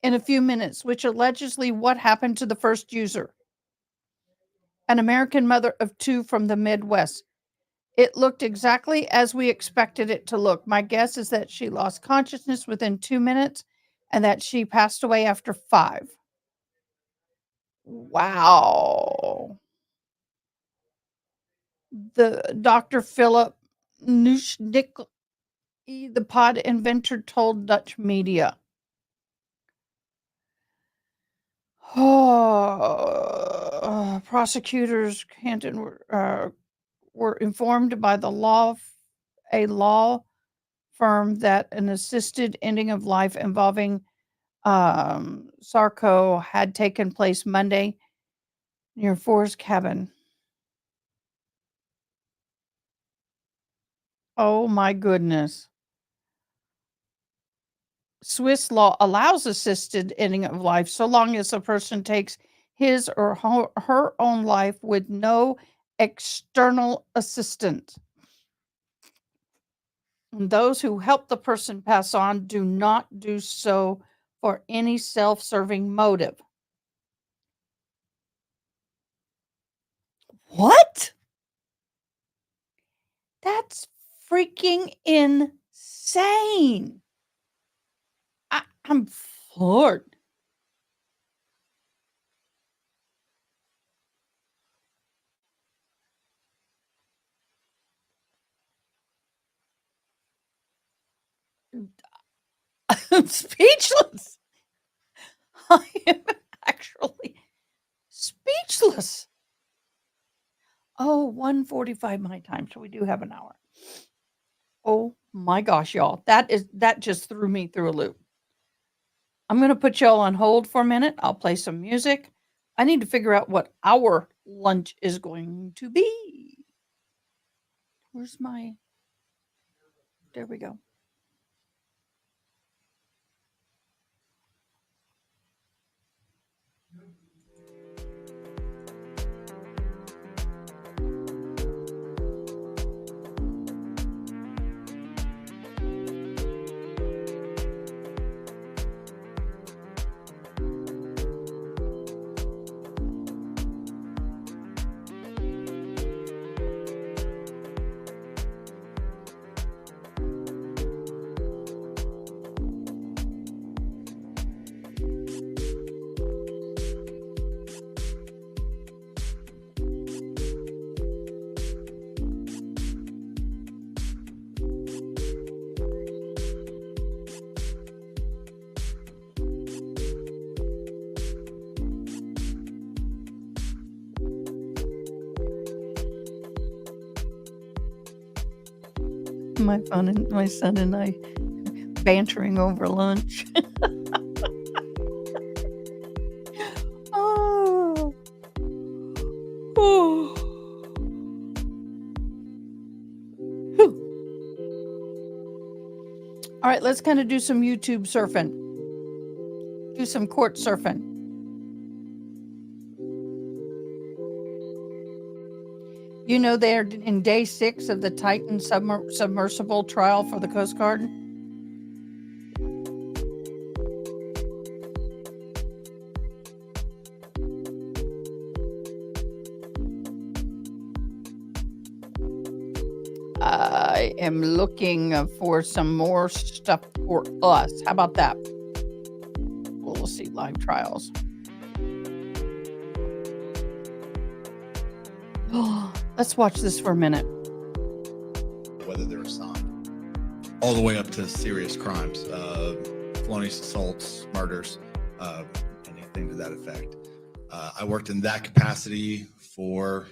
in a few minutes, which allegedly what happened to the first user, an American mother of 2 from the Midwest. It looked exactly as we expected it to look. My guess is that she lost consciousness within 2 minutes and that she passed away after 5. Wow. The Dr. Philip Nuschnick, the pod inventor, told Dutch media. Prosecutors Canton were informed by a law firm that an assisted ending of life involving Sarko had taken place Monday near Forrest cabin. Oh my goodness. Swiss law allows assisted ending of life so long as a person takes his or her own life with no external assistance. And those who help the person pass on do not do so for any self-serving motive. What? That's freaking insane. I'm floored. I'm speechless. I am actually speechless. Oh, 1:45 my time, so we do have an hour. Oh my gosh, y'all. That just threw me through a loop. I'm going to put y'all on hold for a minute. I'll play some music. I need to figure out what our lunch is going to be. Where's my... There we go. My phone and my son and I bantering over lunch. Oh. Oh. Whew. All right, let's kind of do some YouTube surfing. Do some court surfing. You know, they're in day 6 of the Titan submersible trial for the Coast Guard. I am looking for some more stuff for us. How about that? We'll see live trials. Let's watch this for a minute. Whether they're assigned, all the way up to serious crimes, felonious assaults, murders, anything to that effect. I worked in that capacity for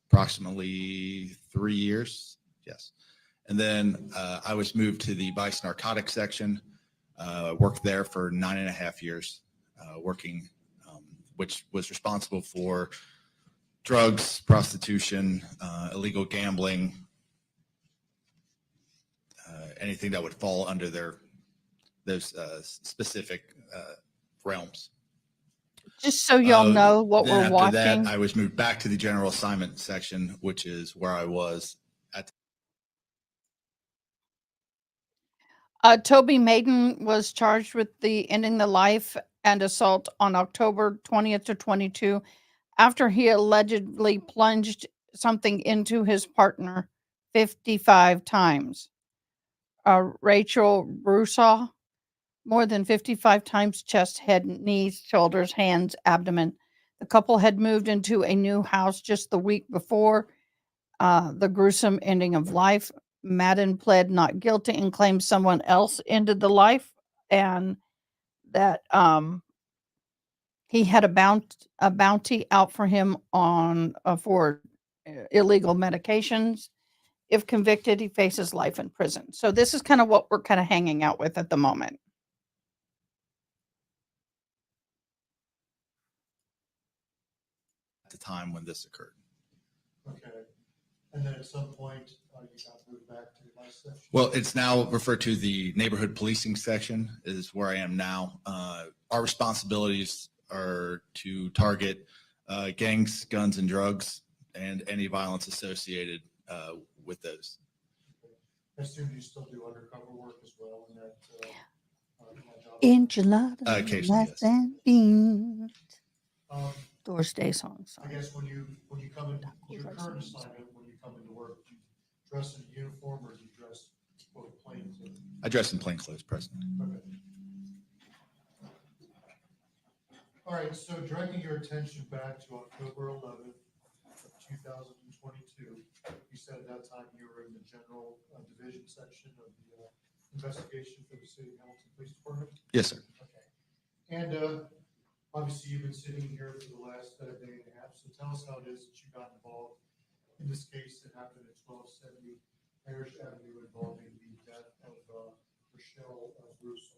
approximately 3 years. Yes. And then I was moved to the vice narcotics section, worked there for 9.5 years, working, which was responsible for drugs, prostitution, illegal gambling, anything that would fall under those specific realms. Just so y'all know what Then we're after watching. that, I was moved back to the general assignment section, which is where I was at. Toby Maiden was charged with the ending the life and assault on October 20th to 22 after he allegedly plunged something into his partner 55 times. Rachel Brusaw, more than 55 times, chest, head, knees, shoulders, hands, abdomen. The couple had moved into a new house just the week before the gruesome ending of life. Madden pled not guilty and claimed someone else ended the life, and that he had a bounty out for him on for illegal medications. If convicted, he faces life in prison. So this is kind of what we're kind of hanging out with at the moment. At the time when this occurred. Okay. And then at some point, you got moved back to the vice section? Well, it's now referred to the neighborhood policing section is where I am now. Our responsibilities are to target gangs, guns, and drugs, and any violence associated with those. I assume you still do undercover work as well in that job? Enchilada, Occasionally, yes. and beans. Doris Day song. I guess when you come in, your current assignment, when you come into work, do you dress in uniform or do you dress plain clothes? I dress in plain clothes, President. Okay. All right, so directing your attention back to October 11th, 2022, you said at that time you were in the general division section of the investigation for the City of Hamilton Police Department? Yes, sir. Okay. And obviously you've been sitting here for the last day and a half, so tell us how it is that you got involved in this case that happened at 1270 Parish Avenue involving the death of Rochelle Russo.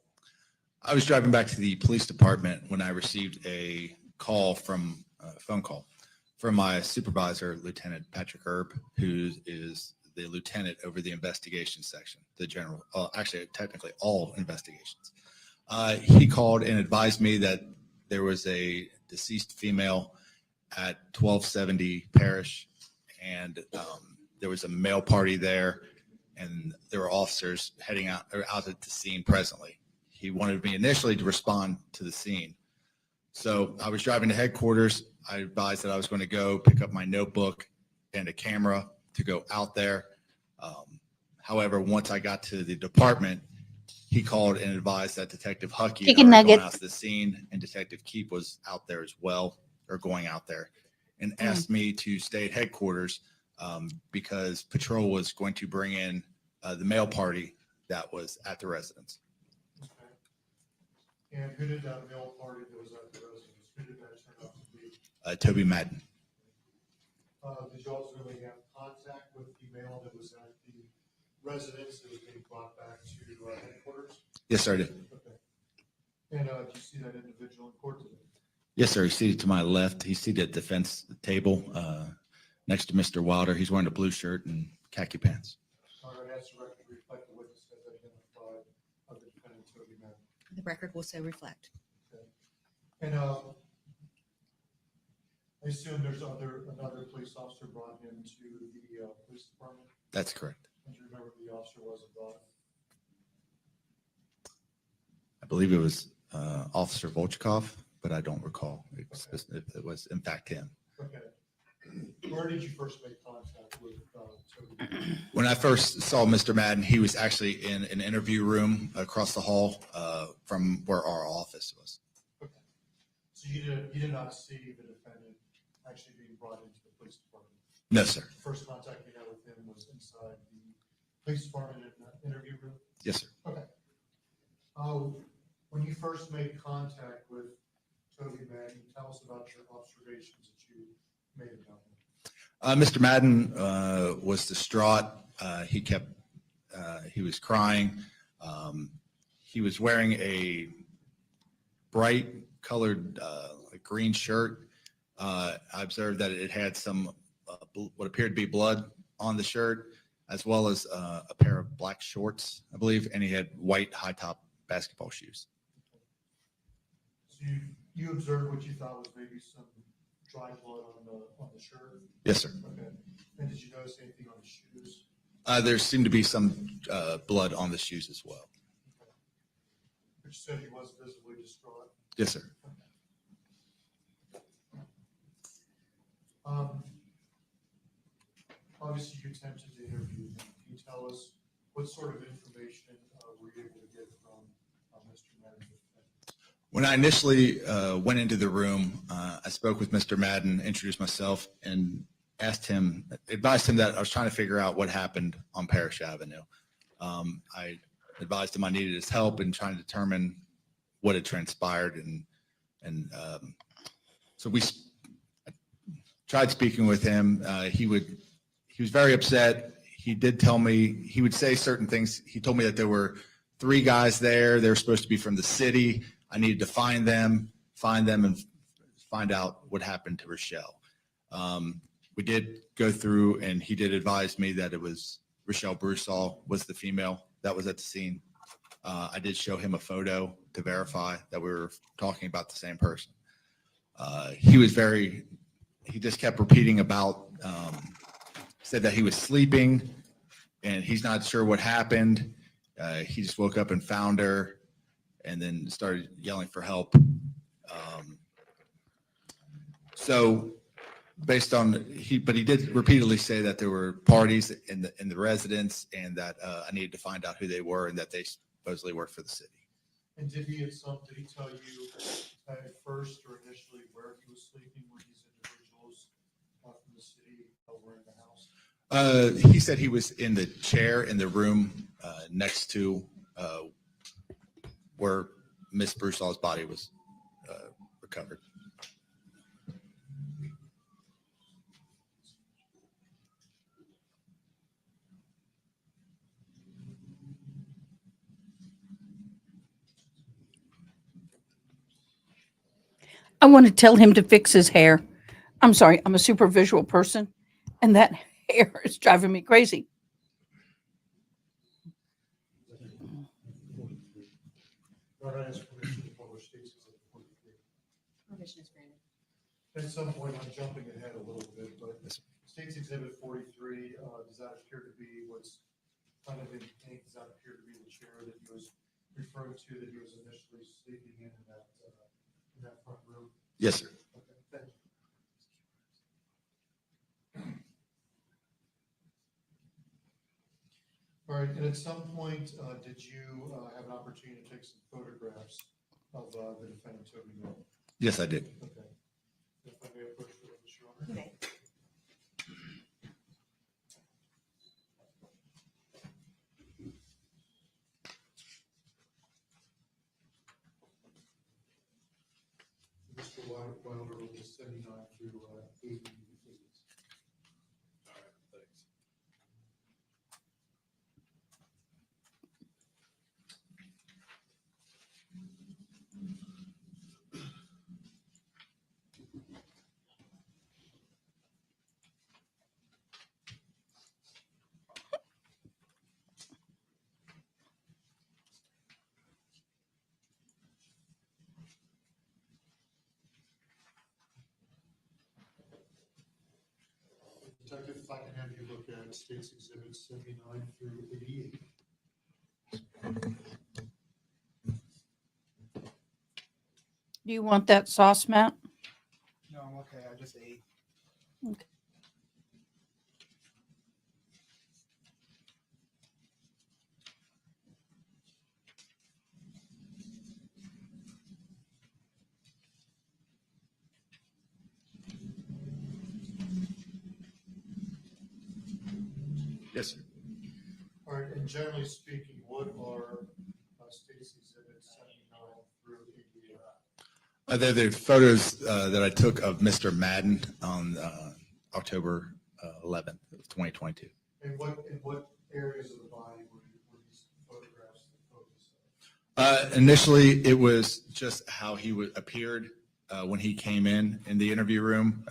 I was driving back to the police department when I received a phone call from my supervisor, Lieutenant Patrick Erb, who is the lieutenant over the investigation section, the general, actually technically all investigations. He called and advised me that there was a deceased female at 1270 Parish, and there was a mail party there, and there were officers heading out at the scene presently. He wanted me initially to respond to the scene. So I was driving to headquarters. I advised that I was going to go pick up my notebook and a camera to go out there. However, once I got to the department, he called and advised that Detective Huckey had already gone out to the scene, and Detective Keep was out there as well, or going out there, and asked me to stay at headquarters because patrol was going to bring in the mail party that was at the residence. Okay. And who did that mail party that was at the residence? Who did that turn out to be? Toby Madden. Did you also really have contact with the mail that was at the residence that was being brought back to headquarters? Yes, sir, I did. Okay. And do you see that individual in court today? Yes, sir. He's seated to my left. He's seated at the defense table next to Mr. Wilder. He's wearing a blue shirt and khaki pants. All right, that's the record reflect the witness has identified The record will so reflect. And I assume there's another police officer brought him to the police department? That's correct. And do you remember who the officer was involved? I believe it was Officer Volchkov, but I don't recall if it was in fact him. Okay. Where did you first make contact with Toby? When I first saw Mr. Madden, he was actually in an interview room across the hall from where our office was. Okay. So you did not see the defendant actually being brought into the police department? No, sir. First contact you had with him was inside the police department in the interview room? Yes, sir. Okay. When you first made contact with Toby Madden, tell us about your observations that you made about him. Mr. Madden was distraught. He was crying. He was wearing a bright colored green shirt. I observed that it had some what appeared to be blood on the shirt, as well as a pair of black shorts, I believe, and he had white high top basketball shoes. So you observed what you thought was maybe some dry blood on the shirt? Yes, sir. Okay. And did you notice anything on the shoes? There seemed to be some blood on the shoes as well. Okay. But you said he was visibly distraught? Yes, sir. Obviously, you attempted to interview him. Can you tell us what sort of information were you able to get from Mr. Madden? When I initially went into the room, I spoke with Mr. Madden, introduced myself, and advised him that I was trying to figure out what happened on Parrish Avenue. I advised him I needed his help in trying to determine what had transpired, and so we tried speaking with him. He was very upset. He did tell me, he would say certain things. He told me that there were 3 guys there. They were supposed to be from the city. I needed to find them and find out what happened to Rochelle. We did go through, and he did advise me that it was Rochelle Broussard was the female that was at the scene. I did show him a photo to verify that we were talking about the same person. He just kept repeating about, said that he was sleeping and he's not sure what happened. He just woke up and found her and then started yelling for help. So based on, but he did repeatedly say that there were parties in the residence and that I needed to find out who they were and that they supposedly worked for the city. And did he tell you at first or initially where he was sleeping when these individuals from the city were in the house? He said he was in the chair in the room next to where Miss Broussard's body was recovered. I want to tell him to fix his hair. I'm sorry, I'm a super visual person, and that hair is driving me crazy. Permission is granted. At some point, I'm jumping ahead a little bit, but State's Exhibit 43, does that appear to be what's kind of in pink? Does that appear to be the chair that he was referring to that he was initially sleeping in that front room? Yes, sir. Okay, thank you. All right, and at some point, did you have an opportunity to take some photographs of the defendant, Toby Madden? Yes, I did. Okay. If I may approach the witness, Your Honor. Okay. Mr. Wilder will be 79 through 80. All right, thanks. Detective, if I can have you look at State's Exhibit 79 through 88. Do you want that sauce, Matt? No, I'm okay. I just ate. Okay. Yes, sir. All right, and generally speaking, what are State's Exhibits 79 through 88? They're the photos that I took of Mr. Madden on October 11th of 2022. And what areas of the body were these photographs focused on? Initially, it was just how he appeared when he came in the interview room.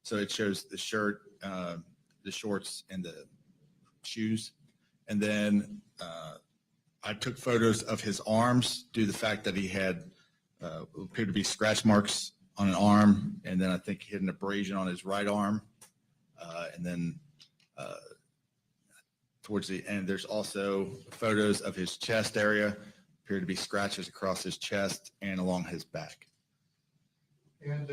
So it shows the shirt, the shorts, and the shoes. And then I took photos of his arms due to the fact that he had appeared to be scratch marks on an arm, and then I think he had an abrasion on his right arm. And then towards the end, there's also photos of his chest area, appear to be scratches across his chest and along his back. And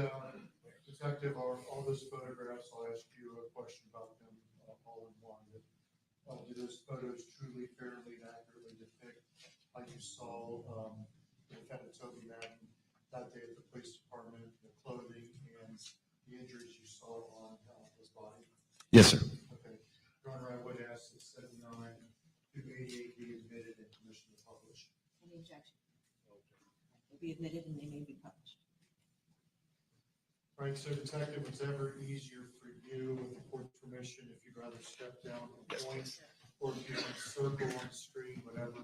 Detective, are all those photographs, I'll ask you a question about them all in one. Do those photos truly, fairly, and accurately depict how you saw defendant Toby Madden that day at the police department, the clothing and the injuries you saw on his body? Yes, sir. Okay. Your Honor, I would ask that 79 through 88 be admitted and permission to publish. Any objection? They'll be admitted and they may be published. All right, so Detective, it's ever easier for you, with the court's permission, if you'd rather step down and point, or if you can circle on the screen, whatever.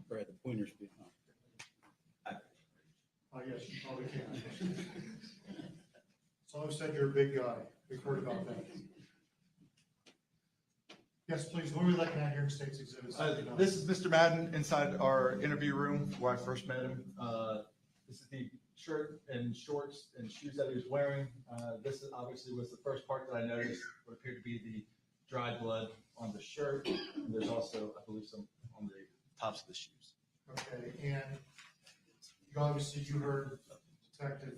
Brad, the pointer's behind. Oh, yes, you probably can. So I've said you're a big guy. We've heard about that. Yes, please. What are we looking at here in State's Exhibit 79? This is Mr. Madden inside our interview room where I first met him. This is the shirt and shorts and shoes that he was wearing. This is obviously was the first part that I noticed, what appeared to be the dried blood on the shirt. And there's also, I believe, some on the tops of the shoes. Okay, and you heard Detective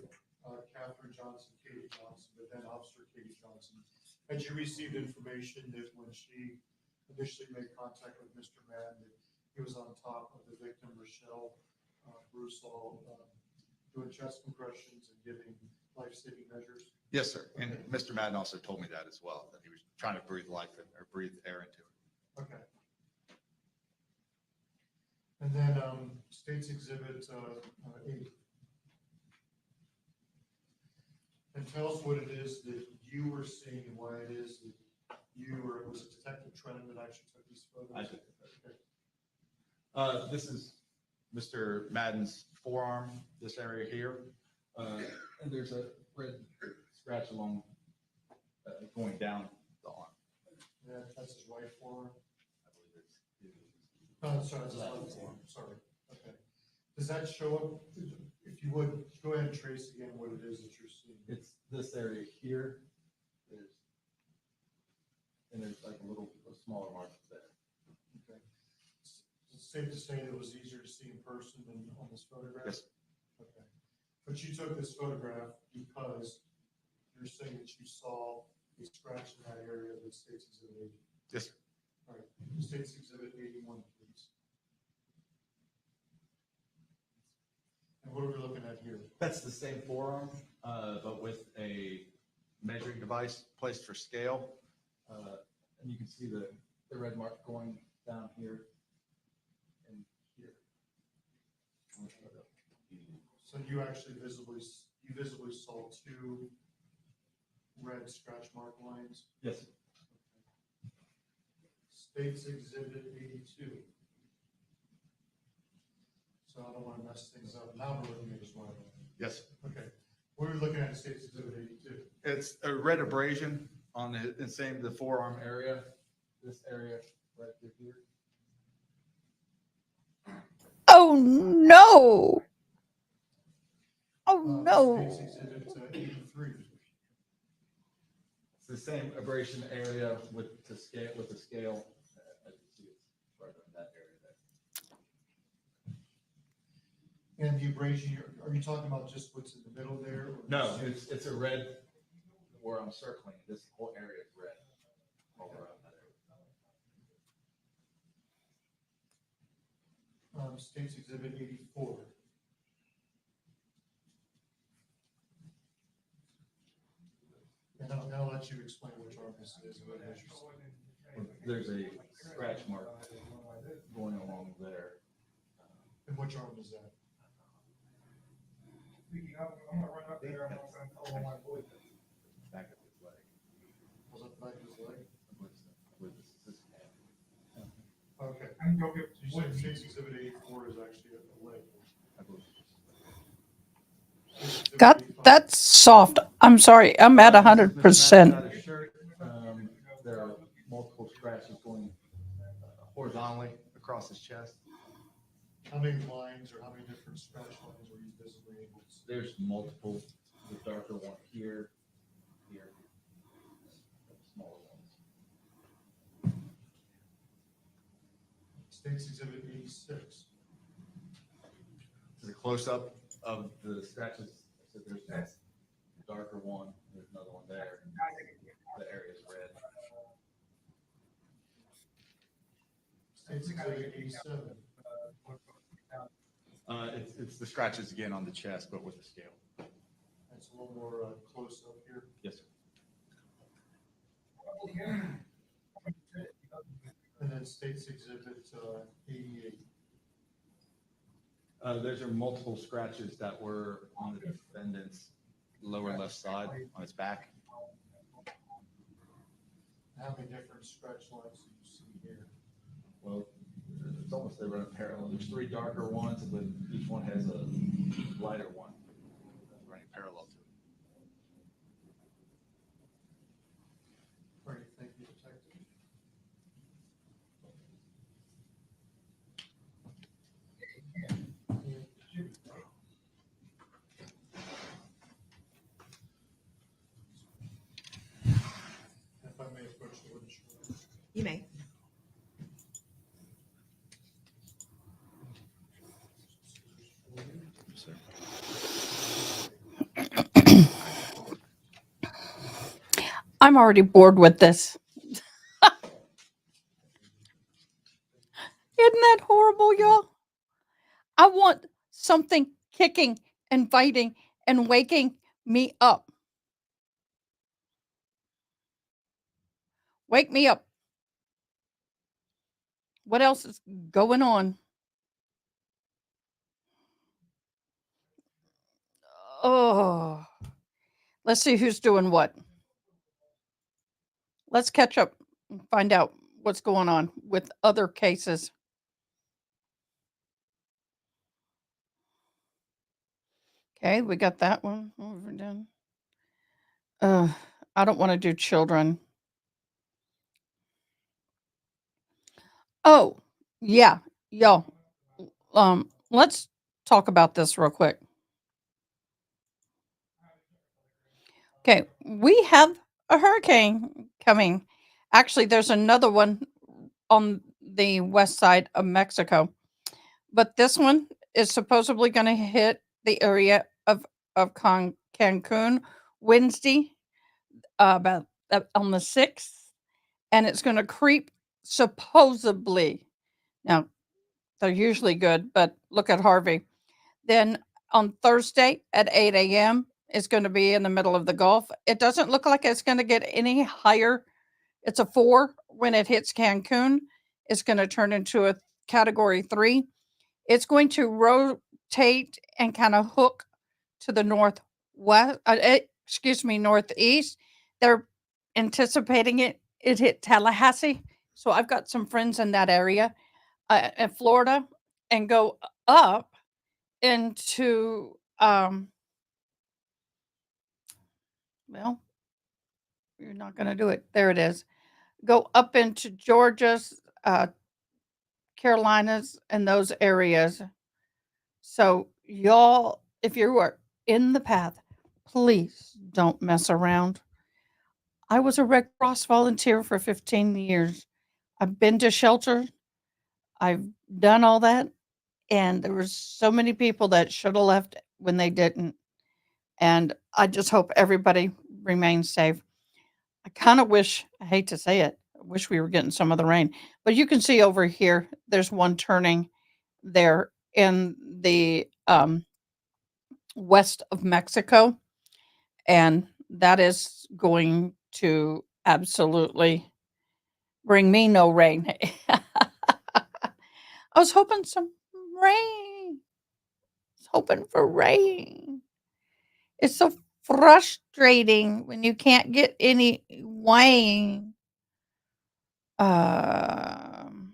Catherine Johnson, Katie Johnson, but then Officer Katie Johnson. Had you received information that when she initially made contact with Mr. Madden, that he was on top of the victim, Rochelle Broussard, doing chest compressions and giving life-saving measures? Yes, sir. And Mr. Madden also told me that as well, that he was trying to breathe life in, or breathe air into it. Okay. And then State's Exhibit 80. And tell us what it is that you were seeing and why it is that you, or it was a Detective Trennan that actually took these photos? I took Okay. This is Mr. Madden's forearm, this area here. And there's a red scratch along, going down the arm. Yeah, that's his right forearm. I believe it's. Oh, sorry, that's his left forearm. Sorry. Okay. Does that show up? If you would, go ahead and trace again what it is that you're seeing. It's this area here. There's like a smaller mark there. Okay. It's safe to say that it was easier to see in person than on this photograph? Yes. Okay. But you took this photograph because you're saying that you saw a scratch in that area of the State's Exhibit 80? Yes, sir. All right. State's Exhibit 81, please. And what are we looking at here? That's the same forearm, but with a measuring device placed for scale. And you can see the red mark going down here and here. So you actually visibly saw two red scratch mark lines? Yes. State's Exhibit 82. So I don't want to mess things up. Now we're looking at this one. Yes. Okay. What are we looking at in State's Exhibit 82? It's a red abrasion on the forearm area, this area right through here. Oh no! Oh no! State's Exhibit 83. It's the same abrasion area with the scale, As you see, it's right in that area there. And the abrasion, are you talking about just what's in the middle there? or No, just- it's a red where I'm circling. This whole area is red. All around that area. State's Exhibit 84. And I'll let you explain which arm this is. and what it is you're seeing. There's a scratch mark going along there. And which arm is that? Back of his leg. Was that the back of his leg? With this hand. Okay. So you said State's Exhibit 84 is actually a leg. I believe. God, that's soft. I'm sorry. I'm at 100%. There are multiple scratches going horizontally across his chest. How many lines or how many different scratch lines were you visibly able to see? There's multiple, the darker one here, smaller ones. State's Exhibit 86. This is a close-up of the scratches. So there's that darker one, there's another one there. The area is red. State's Exhibit 87. It's the scratches again on the chest, but with the scale. That's a little more close up here. Yes, sir. And then State's Exhibit 88. Those are multiple scratches that were on the defendant's lower left side on his back. How many different scratch lines do you see here? Well, it's almost they run parallel. There's 3 darker ones, but each one has a lighter one running parallel to it. Great, thank you, Detective. If I may approach the witness. You may. I'm already bored with this. Isn't that horrible, y'all? I want something kicking and biting and waking me up. Wake me up. What else is going on? Oh, let's see who's doing what. Let's catch up and find out what's going on with other cases. Okay, we got that one over done. I don't want to do children. Oh, yeah, y'all. Let's talk about this real quick. Okay, we have a hurricane coming. Actually, there's another one on the west side of Mexico, but this one is supposedly going to hit the area of Cancun Wednesday, about on the 6th, and it's going to creep supposedly. Now, they're usually good, but look at Harvey. Then on Thursday at 8 a.m., it's going to be in the middle of the Gulf. It doesn't look like it's going to get any higher. It's a 4 when it hits Cancun. It's going to turn into a category 3. It's going to rotate and kind of hook to the northwest, northeast. They're anticipating it hit Tallahassee. So I've got some friends in that area, in Florida, and go up into well, you're not going to do it. There it is. Go up into Georgia's, Carolinas, and those areas. So y'all, if you are in the path, please don't mess around. I was a Red Cross volunteer for 15 years. I've been to shelter. I've done all that. And there was so many people that should have left when they didn't. And I just hope everybody remains safe. I kind of wish, I hate to say it, I wish we were getting some of the rain. But you can see over here, there's one turning there in the west of Mexico. And that is going to absolutely bring me no rain. I was hoping some rain. I was hoping for rain. It's so frustrating when you can't get any rain. Um,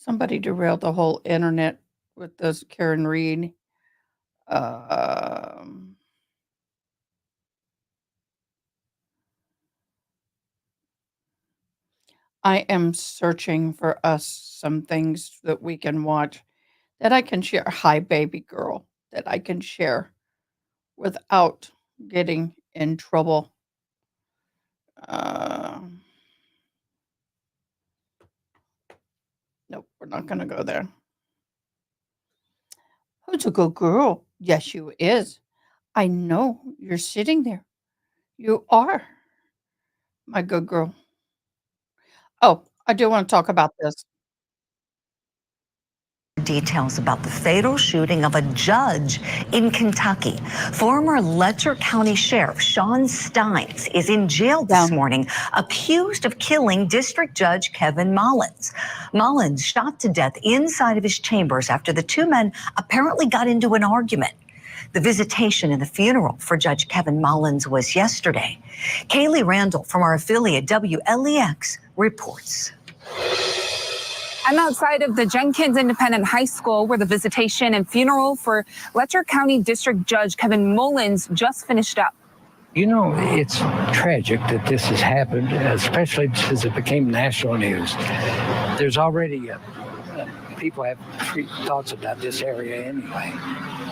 Somebody derailed the whole internet with this Karen Reed. Um, I am searching for us some things that we can watch that I can share. Hi, baby girl, that I can share without getting in trouble. Nope, we're not going to go there. Who's a good girl? Yes, you is. I know you're sitting there. You are my good girl. Oh, I do want to talk about this. Details about the fatal shooting of a judge in Kentucky. Former Letcher County Sheriff Sean Steins is in jail this morning, accused of killing District Judge Kevin Mullins. Mullins shot to death inside of his chambers after the two men apparently got into an argument. The visitation and the funeral for Judge Kevin Mullins was yesterday. Kaylee Randall from our affiliate WLEX reports. I'm outside of the Jenkins Independent High School where the visitation and funeral for Letcher County District Judge Kevin Mullins just finished up. You know, it's tragic that this has happened, especially since it became national news. There's already people have thoughts about this area anyway.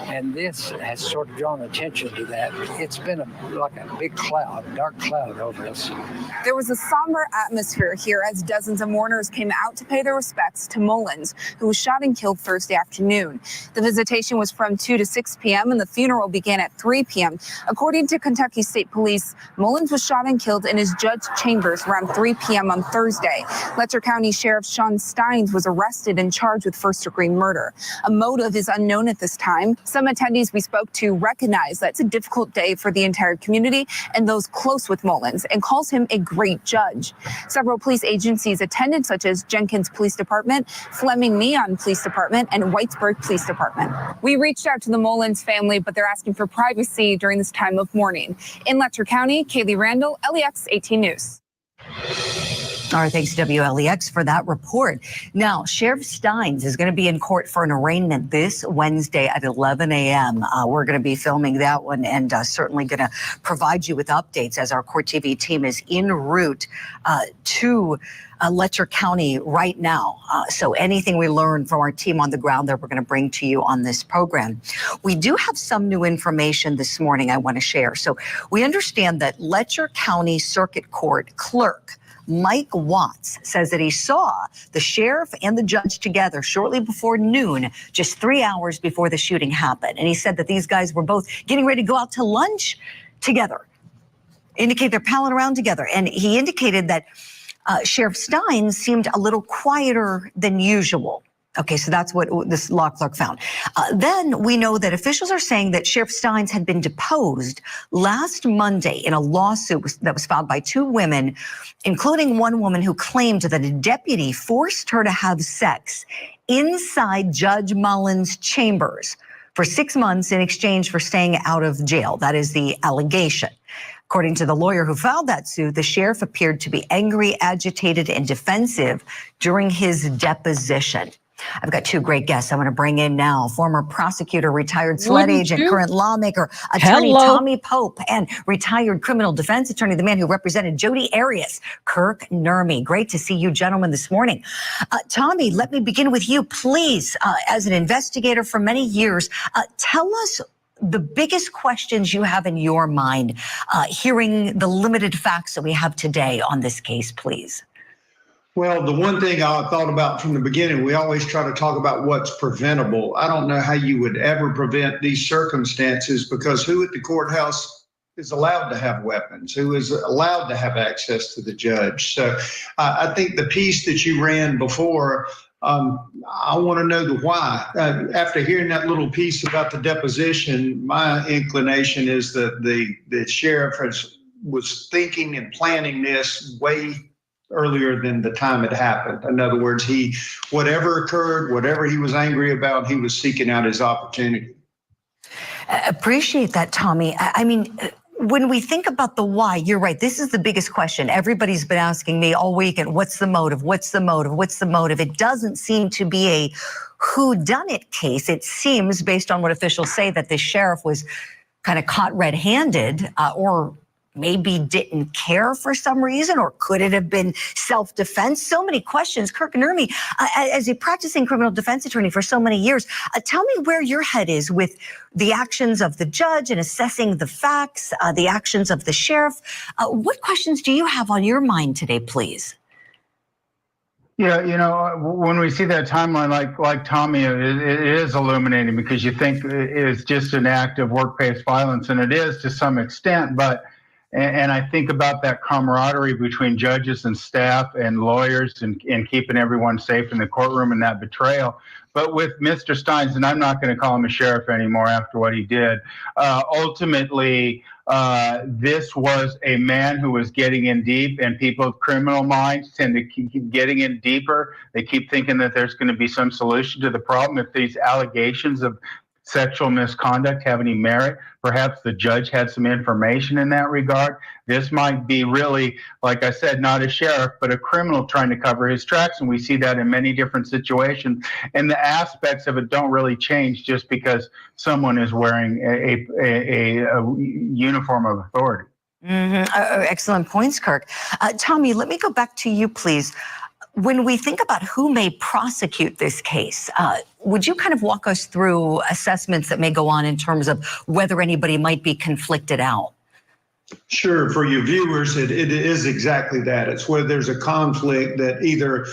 And this has sort of drawn attention to that. It's been like a big cloud, dark cloud over us. There was a somber atmosphere here as dozens of mourners came out to pay their respects to Mullins, who was shot and killed Thursday afternoon. The visitation was from 2 to 6 p.m. and the funeral began at 3 p.m. According to Kentucky State Police, Mullins was shot and killed in his judge chambers around 3 p.m. on Thursday. Letcher County Sheriff Sean Steins was arrested and charged with first-degree murder. A motive is unknown at this time. Some attendees we spoke to recognize that it's a difficult day for the entire community and those close with Mullins, and calls him a great judge. Several police agencies attended, such as Jenkins Police Department, Fleming Neon Police Department, and Whitesburg Police Department. We reached out to the Mullins family, but they're asking for privacy during this time of mourning. In Letcher County, Kaylee Randall, LEX 18 News. All right, thanks to WLEX for that report. Now, Sheriff Steins is going to be in court for an arraignment this Wednesday at 11 a.m. We're going to be filming that one and certainly going to provide you with updates as our Court TV team is en route to Letcher County right now. So anything we learn from our team on the ground there, we're going to bring to you on this program. We do have some new information this morning I want to share. So we understand that Letcher County Circuit Court clerk Mike Watts says that he saw the sheriff and the judge together shortly before noon, just 3 hours before the shooting happened. And he said that these guys were both getting ready to go out to lunch together, indicate they're palling around together. And he indicated that Sheriff Steins seemed a little quieter than usual. Okay, so that's what this law clerk found. Then we know that officials are saying that Sheriff Steins had been deposed last Monday in a lawsuit that was filed by two women, including one woman who claimed that a deputy forced her to have sex inside Judge Mullins' chambers for 6 months in exchange for staying out of jail. That is the allegation. According to the lawyer who filed that suit, the sheriff appeared to be angry, agitated, and defensive during his deposition. I've got two great guests I want to bring in now. Former prosecutor, retired SLED Wouldn't agent, you? current lawmaker, attorney Hello. Tommy Pope, and retired criminal defense attorney, the man who represented Jodi Arias, Kirk Nurmi. Great to see you gentlemen this morning. Tommy, let me begin with you, please. As an investigator for many years, tell us the biggest questions you have in your mind, hearing the limited facts that we have today on this case, please. Well, the one thing I thought about from the beginning, we always try to talk about what's preventable. I don't know how you would ever prevent these circumstances, because who at the courthouse is allowed to have weapons? Who is allowed to have access to the judge? So I think the piece that you ran before, I want to know the why. After hearing that little piece about the deposition, my inclination is that the sheriff was thinking and planning this way earlier than the time it happened. In other words, whatever occurred, whatever he was angry about, he was seeking out his opportunity. Appreciate that, Tommy. I mean, when we think about the why, you're right. This is the biggest question. Everybody's been asking me all weekend, what's the motive? What's the motive? What's the motive? It doesn't seem to be a whodunit case. It seems, based on what officials say, that the sheriff was kind of caught red-handed, or maybe didn't care for some reason, or could it have been self-defense? So many questions. Kirk Nurmi, as a practicing criminal defense attorney for so many years, tell me where your head is with the actions of the judge and assessing the facts, the actions of the sheriff. What questions do you have on your mind today, please? Yeah, when we see that timeline, like Tommy, it is illuminating, because you think it's just an act of workplace violence, and it is to some extent, but and I think about that camaraderie between judges and staff and lawyers and keeping everyone safe in the courtroom, and that betrayal. But with Mr. Steins, and I'm not going to call him a sheriff anymore after what he did, ultimately, this was a man who was getting in deep, and people's criminal minds tend to keep getting in deeper. They keep thinking that there's going to be some solution to the problem. If these allegations of sexual misconduct have any merit, perhaps the judge had some information in that regard. This might be really, like I said, not a sheriff, but a criminal trying to cover his tracks. And we see that in many different situations. And the aspects of it don't really change just because someone is wearing a uniform of authority. Excellent points, Kirk. Tommy, let me go back to you, please. When we think about who may prosecute this case, would you kind of walk us through assessments that may go on in terms of whether anybody might be conflicted out? Sure. For your viewers, it is exactly that. It's where there's a conflict that either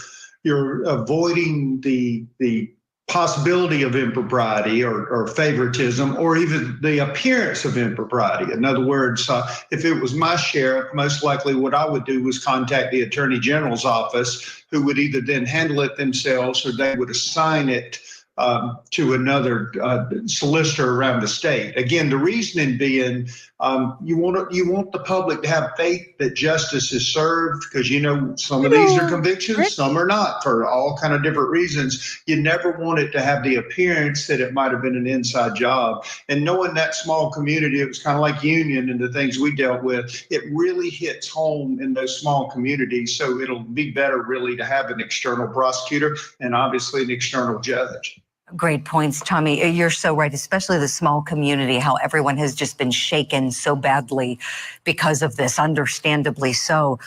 you're avoiding the possibility of impropriety or favoritism, or even the appearance of impropriety. In other words, if it was my sheriff, most likely what I would do was contact the Attorney General's office, who would either then handle it themselves, or they would assign it to another solicitor around the state. Again, the reasoning being, you want the public to have faith that justice is served, because some of these are convictions, some are not, for all kind of different reasons. You never want it to have the appearance that it might have been an inside job. And knowing that small community, it was kind of like Union and the things we dealt with, it really hits home in those small communities. So it'll be better really to have an external prosecutor and obviously an external judge. Great points, Tommy. You're so right, especially the small community, how everyone has just been shaken so badly because of this, understandably so.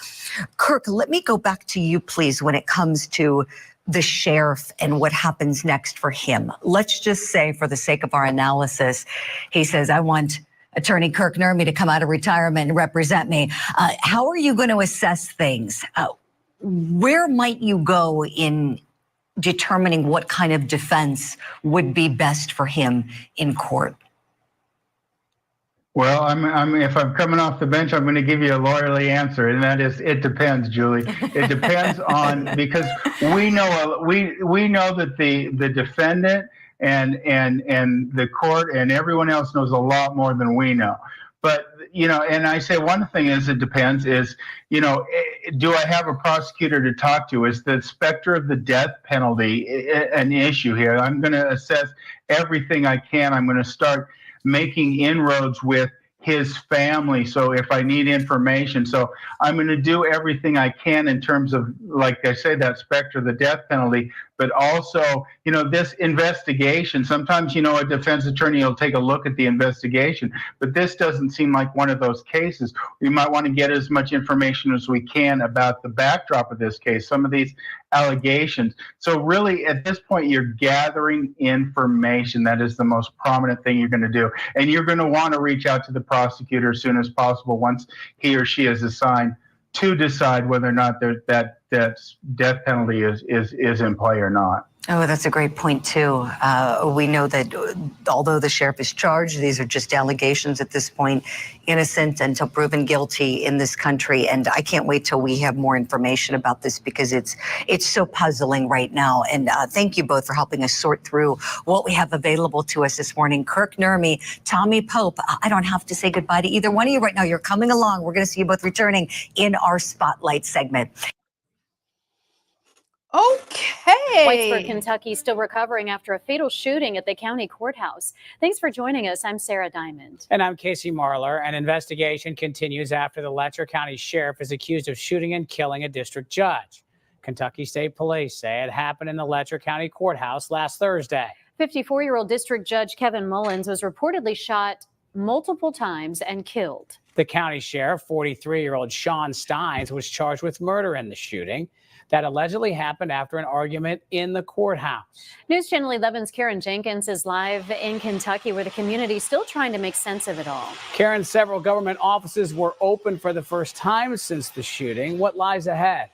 Kirk, let me go back to you, please, when it comes to the sheriff and what happens next for him. Let's just say, for the sake of our analysis, he says, I want Attorney Kirk Nurmi to come out of retirement and represent me. How are you going to assess things? Where might you go in determining what kind of defense would be best for him in court? Well, if I'm coming off the bench, I'm going to give you a lawyerly answer, and that is, it depends, Julie. It depends on, because we know that the defendant and the court and everyone else knows a lot more than we know. But and I say one thing is, it depends, is, do I have a prosecutor to talk to? Is the specter of the death penalty an issue here? I'm going to assess everything I can. I'm going to start making inroads with his family. So if I need information, so I'm going to do everything I can in terms of, like I say, that specter, the death penalty, but also, this investigation. Sometimes, a defense attorney will take a look at the investigation, but this doesn't seem like one of those cases. We might want to get as much information as we can about the backdrop of this case, some of these allegations. So really, at this point, you're gathering information. That is the most prominent thing you're going to do. And you're going to want to reach out to the prosecutor as soon as possible once he or she is assigned to decide whether or not that death penalty is in play or not. Oh, that's a great point, too. We know that although the sheriff is charged, these are just allegations at this point, innocent until proven guilty in this country. And I can't wait till we have more information about this because it's so puzzling right now. And thank you both for helping us sort through what we have available to us this morning. Kirk Nurmi, Tommy Pope, I don't have to say goodbye to either one of you right now. You're coming along. We're going to see you both returning in our Spotlight segment. Okay. Whitesburg, Kentucky, still recovering after a fatal shooting at the county courthouse. Thanks for joining us. I'm Sarah Diamond. And I'm Casey Marlar. An investigation continues after the Letcher County Sheriff is accused of shooting and killing a district judge. Kentucky State Police say it happened in the Letcher County Courthouse last Thursday. 54-year-old District Judge Kevin Mullins was reportedly shot multiple times and killed. The county sheriff, 43-year-old Sean Steins, was charged with murder in the shooting that allegedly happened after an argument in the courthouse. News Channel 11's Karen Jenkins is live in Kentucky, where the community is still trying to make sense of it all. Karen, several government offices were open for the first time since the shooting. What lies ahead?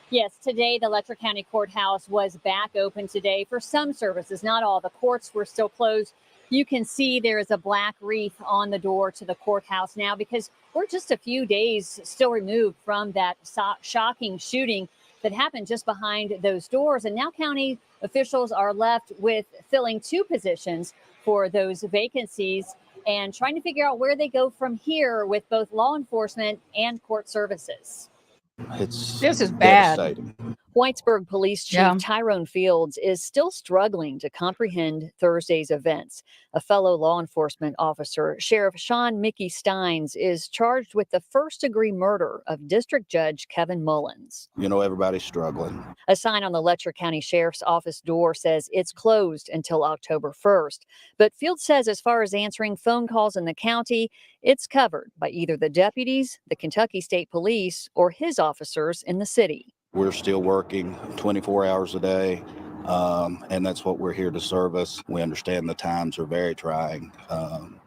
Yes, today the Letcher County Courthouse was back open today for some services, not all. The courts were still closed. You can see there is a black wreath on the door to the courthouse now because we're just a few days still removed from that shocking shooting that happened just behind those doors. And now county officials are left with filling 2 positions for those vacancies and trying to figure out where they go from here with both law enforcement and court services. This is bad. Devastating. Whitesburg Police Chief Tyrone Fields is still struggling to comprehend Thursday's events. A fellow law enforcement officer, Sheriff Sean Mickey Steins, is charged with the first-degree murder of District Judge Kevin Mullins. Everybody's struggling. A sign on the Letcher County Sheriff's Office door says it's closed until October 1st. But Fields says as far as answering phone calls in the county, it's covered by either the deputies, the Kentucky State Police, or his officers in the city. We're still working 24 hours a day, and that's what we're here to service. We understand the times are very trying,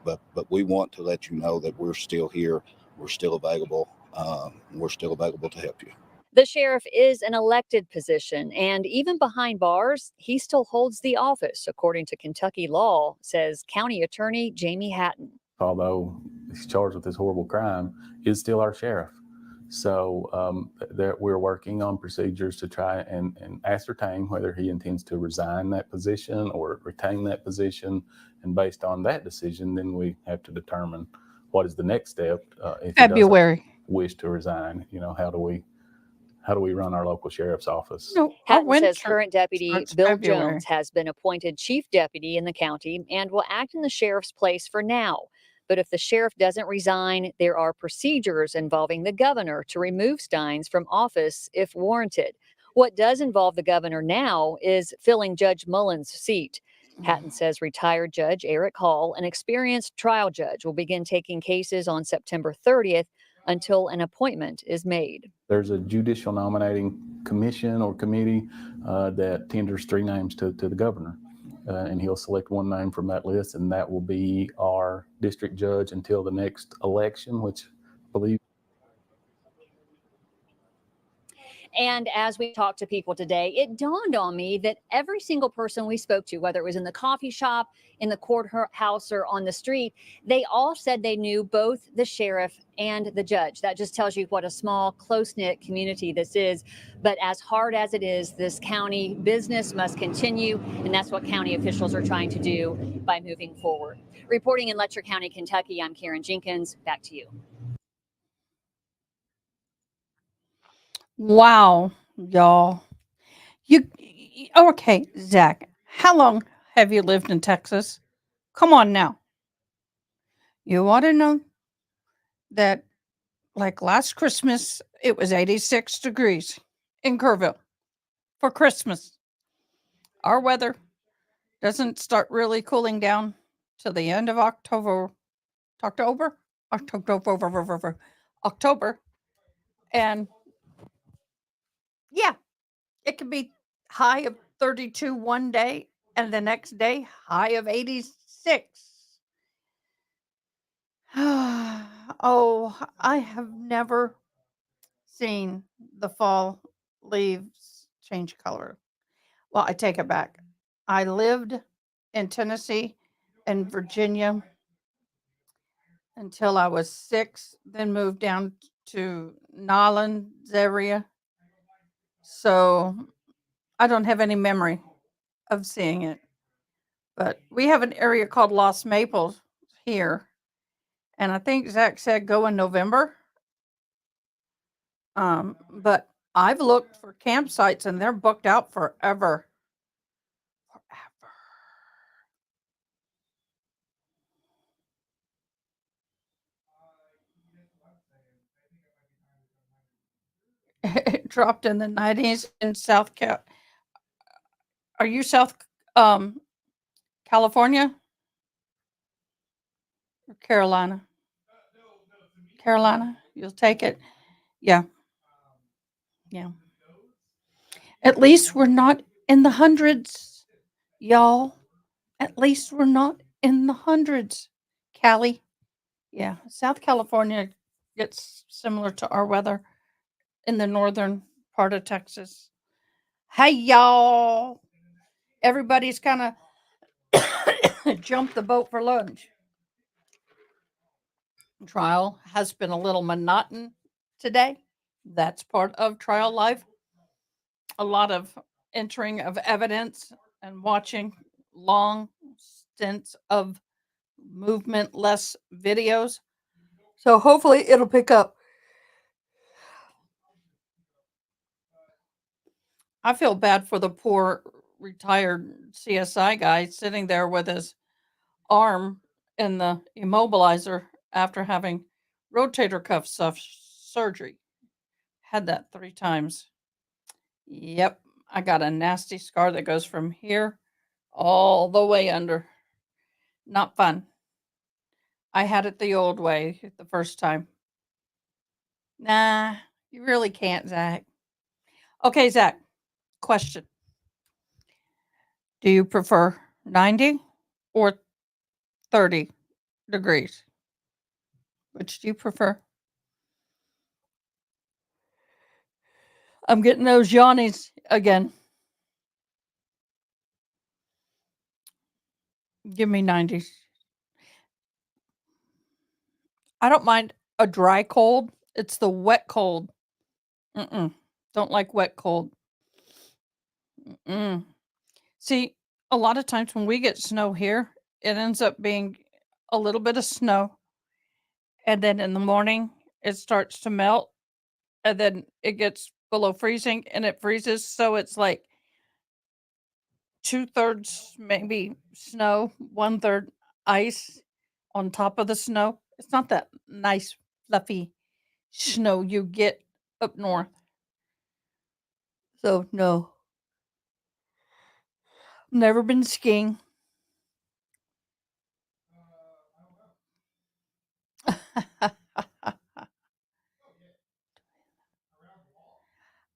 but we want to let you know that we're still here, we're still available, we're still available to help you. The sheriff is an elected position, and even behind bars, he still holds the office, according to Kentucky law, says County Attorney Jamie Hatton. Although he's charged with this horrible crime, is still our sheriff. So we're working on procedures to try and ascertain whether he intends to resign that position or retain that position. And based on that decision, then we have to determine what is the next step. If February. he doesn't wish to resign, how do we run our local sheriff's office? No, Hatton says current deputy starts Bill February. Jones has been appointed chief deputy in the county and will act in the sheriff's place for now. But if the sheriff doesn't resign, there are procedures involving the governor to remove Steins from office if warranted. What does involve the governor now is filling Judge Mullins' seat. Hatton says retired Judge Eric Hall, an experienced trial judge, will begin taking cases on September 30th until an appointment is made. There's a judicial nominating commission or committee that tenders 3 names to the governor. And he'll select 1 name from that list, and that will be our district judge until the next election, which I believe. And as we talked to people today, it dawned on me that every single person we spoke to, whether it was in the coffee shop, in the courthouse, or on the street, they all said they knew both the sheriff and the judge. That just tells you what a small, close-knit community this is. But as hard as it is, this county business must continue, and that's what county officials are trying to do by moving forward. Reporting in Letcher County, Kentucky, I'm Karen Jenkins. Back to you. Wow, y'all. Okay, Zach, how long have you lived in Texas? Come on now. You want to know that, like last Christmas, it was 86 degrees in Kerrville for Christmas. Our weather doesn't start really cooling down till the end of October. October? October. And yeah, it could be high of 32 one day and the next day high of 86. Oh, I have never seen the fall leaves change color. Well, I take it back. I lived in Tennessee and Virginia until I was 6, then moved down to Nolens area. So I don't have any memory of seeing it. But we have an area called Lost Maples here. And I think Zach said go in November. But I've looked for campsites and they're booked out forever. It dropped in the 90s in South Cal. Are you South California or Carolina? Carolina, you'll take it. Yeah. Yeah. At least we're not in the hundreds, y'all. At least we're not in the hundreds, Cali. Yeah, South California gets similar to our weather in the northern part of Texas. Hey, y'all. Everybody's kind of jumped the boat for lunch. Trial has been a little monotonous today. That's part of trial life. A lot of entering of evidence and watching long stints of movement-less videos. So hopefully it'll pick up. I feel bad for the poor retired CSI guy sitting there with his arm in the immobilizer after having rotator cuff surgery. Had that 3 times. Yep, I got a nasty scar that goes from here all the way under. Not fun. I had it the old way the first time. Nah, you really can't, Zach. Okay, Zach, question. Do you prefer 90 or 30 degrees? Which do you prefer? I'm getting those yawnies again. Give me 90s. I don't mind a dry cold. It's the wet cold. Don't like wet cold. See, a lot of times when we get snow here, it ends up being a little bit of snow. And then in the morning, it starts to melt. And then it gets below freezing and it freezes. So it's like 2/3 maybe snow, 1/3 ice on top of the snow. It's not that nice, fluffy snow you get up north. So, no. Never been skiing.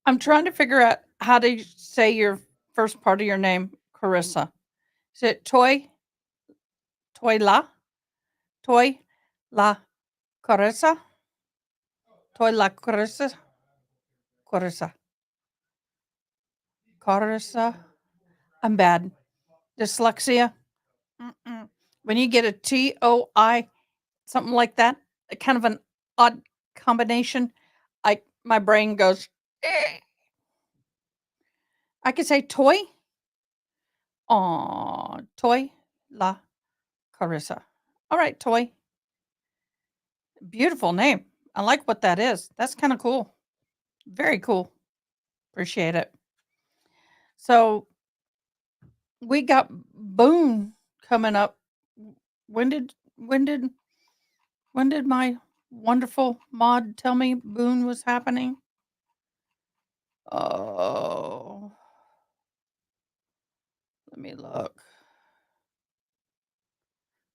I'm trying to figure out how to say your first part of your name, Carissa. Is it Toy? Toy La? Toy La Carissa? Toy La Carissa? Carissa. Carissa. I'm bad. Dyslexia. When you get a TOI, something like that, kind of an odd combination, my brain goes, eh. I could say toy. Aw, Toy La Carissa. All right, Toy. Beautiful name. I like what that is. That's kind of cool. Very cool. Appreciate it. So we got Boone coming up When did my wonderful mod tell me Boone was happening? Oh, let me look.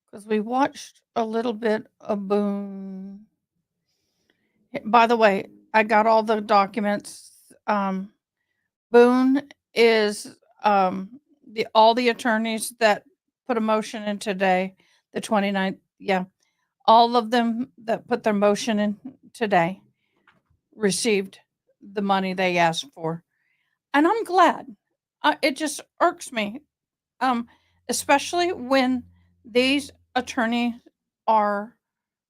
Because we watched a little bit of Boone. By the way, I got all the documents. Boone is all the attorneys that put a motion in today, the 29th. Yeah, all of them that put their motion in today received the money they asked for, and I'm glad. It just irks me, especially when these attorneys are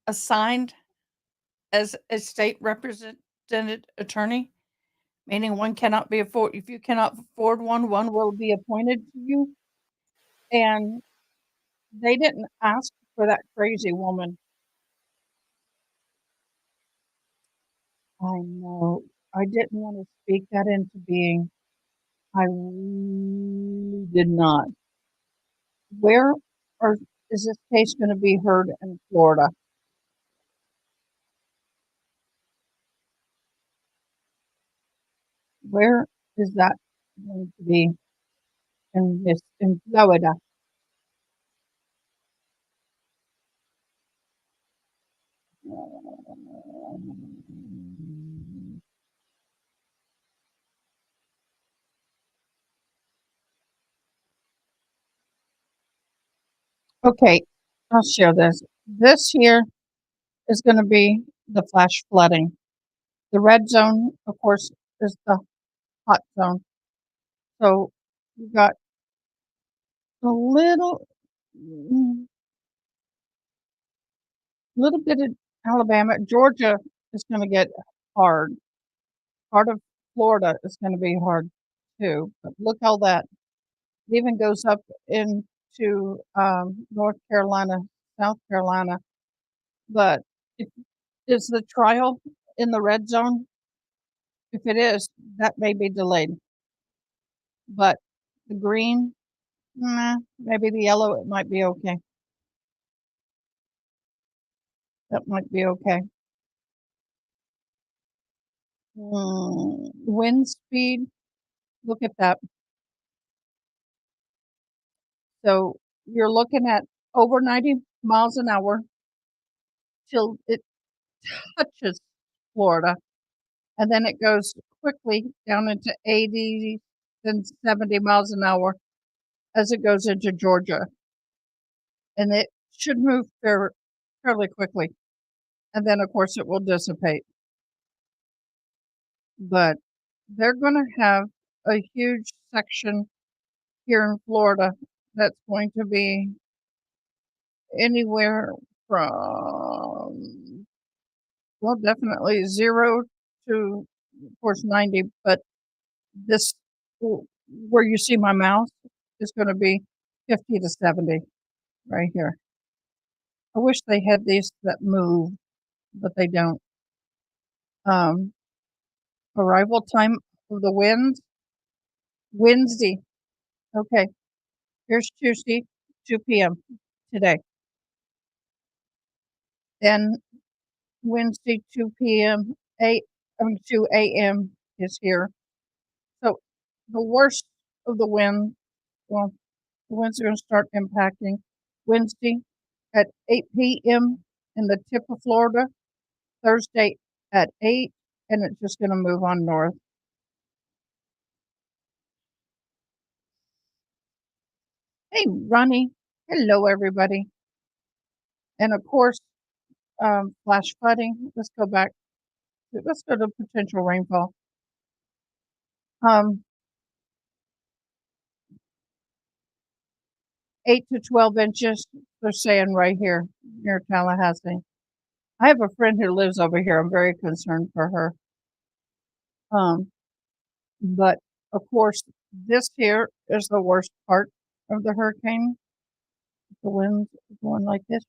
assigned as a state represented attorney, meaning one cannot be afford if you cannot afford one will be appointed to you. And they didn't ask for that crazy woman. I know. I didn't want to speak that into being. I really did not. Where or is this case going to be heard in Florida? Where is that going to be in Florida? Okay, I'll share this. This here is going to be the flash flooding. The red zone, of course, is the hot zone. So you got a little bit of Alabama. Georgia is going to get hard. Part of Florida is going to be hard too. But look how that even goes up into North Carolina, South Carolina. But is the trial in the red zone? If it is, that may be delayed. But the green, nah, maybe the yellow, it might be okay. That might be okay. Wind speed, look at that. So you're looking at over 90 miles an hour till it touches Florida. And then it goes quickly down into 80 then 70 miles an hour as it goes into Georgia. And it should move fairly quickly. And then, of course, it will dissipate. But they're going to have a huge section here in Florida that's going to be anywhere from, well, definitely 0 to, of course, 90. But this, where you see my mouse, is going to be 50 to 70 right here. I wish they had these that move, but they don't. Arrival time of the winds, Wednesday. Okay, here's Tuesday, 2 p.m. today. Then Wednesday, 2 p.m. 2 a.m. is here. So the worst of the wind, well, the winds are going to start impacting Wednesday at 8 p.m. in the tip of Florida, Thursday at 8, and it's just going to move on north. Hey, Ronnie. Hello, everybody. And of course, flash flooding. Let's go back. Let's go to potential rainfall. 8 to 12 inches, they're saying right here near Tallahassee. I have a friend who lives over here. I'm very concerned for her. But of course, this here is the worst part of the hurricane. The winds going like this.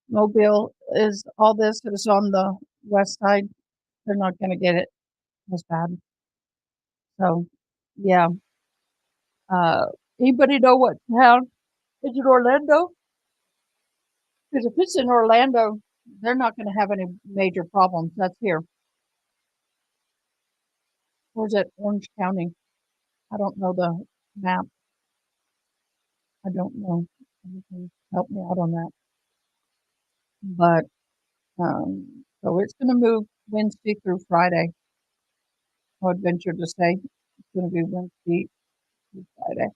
Mobile is all this is on the west side. They're not going to get it as bad. So, yeah. Anybody know what town Is it Orlando? Because if it's in Orlando, they're not going to have any major problems. That's here. Or is it Orange County? I don't know the map. I don't know. You can help me out on that. But so it's going to move Wednesday through Friday. I would venture to say it's going to be Wednesday through Friday.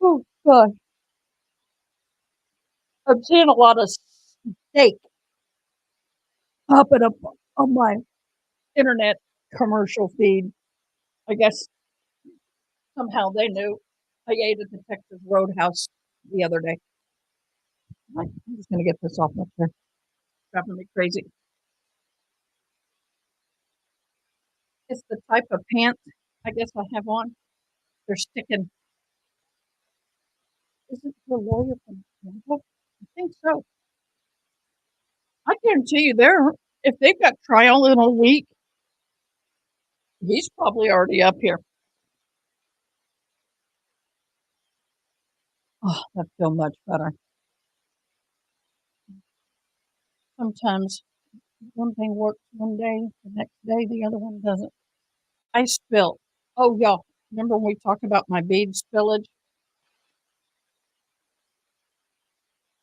Oh gosh, I'm seeing a lot of steak popping up on my internet commercial feed. I guess somehow they knew I ate at the Texas Roadhouse the other day. I'm just going to get this off my chair. Driving me crazy. It's the type of pants I guess I have on. They're sticking. Is it the lawyer from Tampa? I think so. I guarantee you there, if they've got trial in a week, he's probably already up here. Oh, that feel much better. Sometimes one thing works one day, the next day the other one doesn't. I spilled. Oh, y'all, remember when we talked about my bead spillage?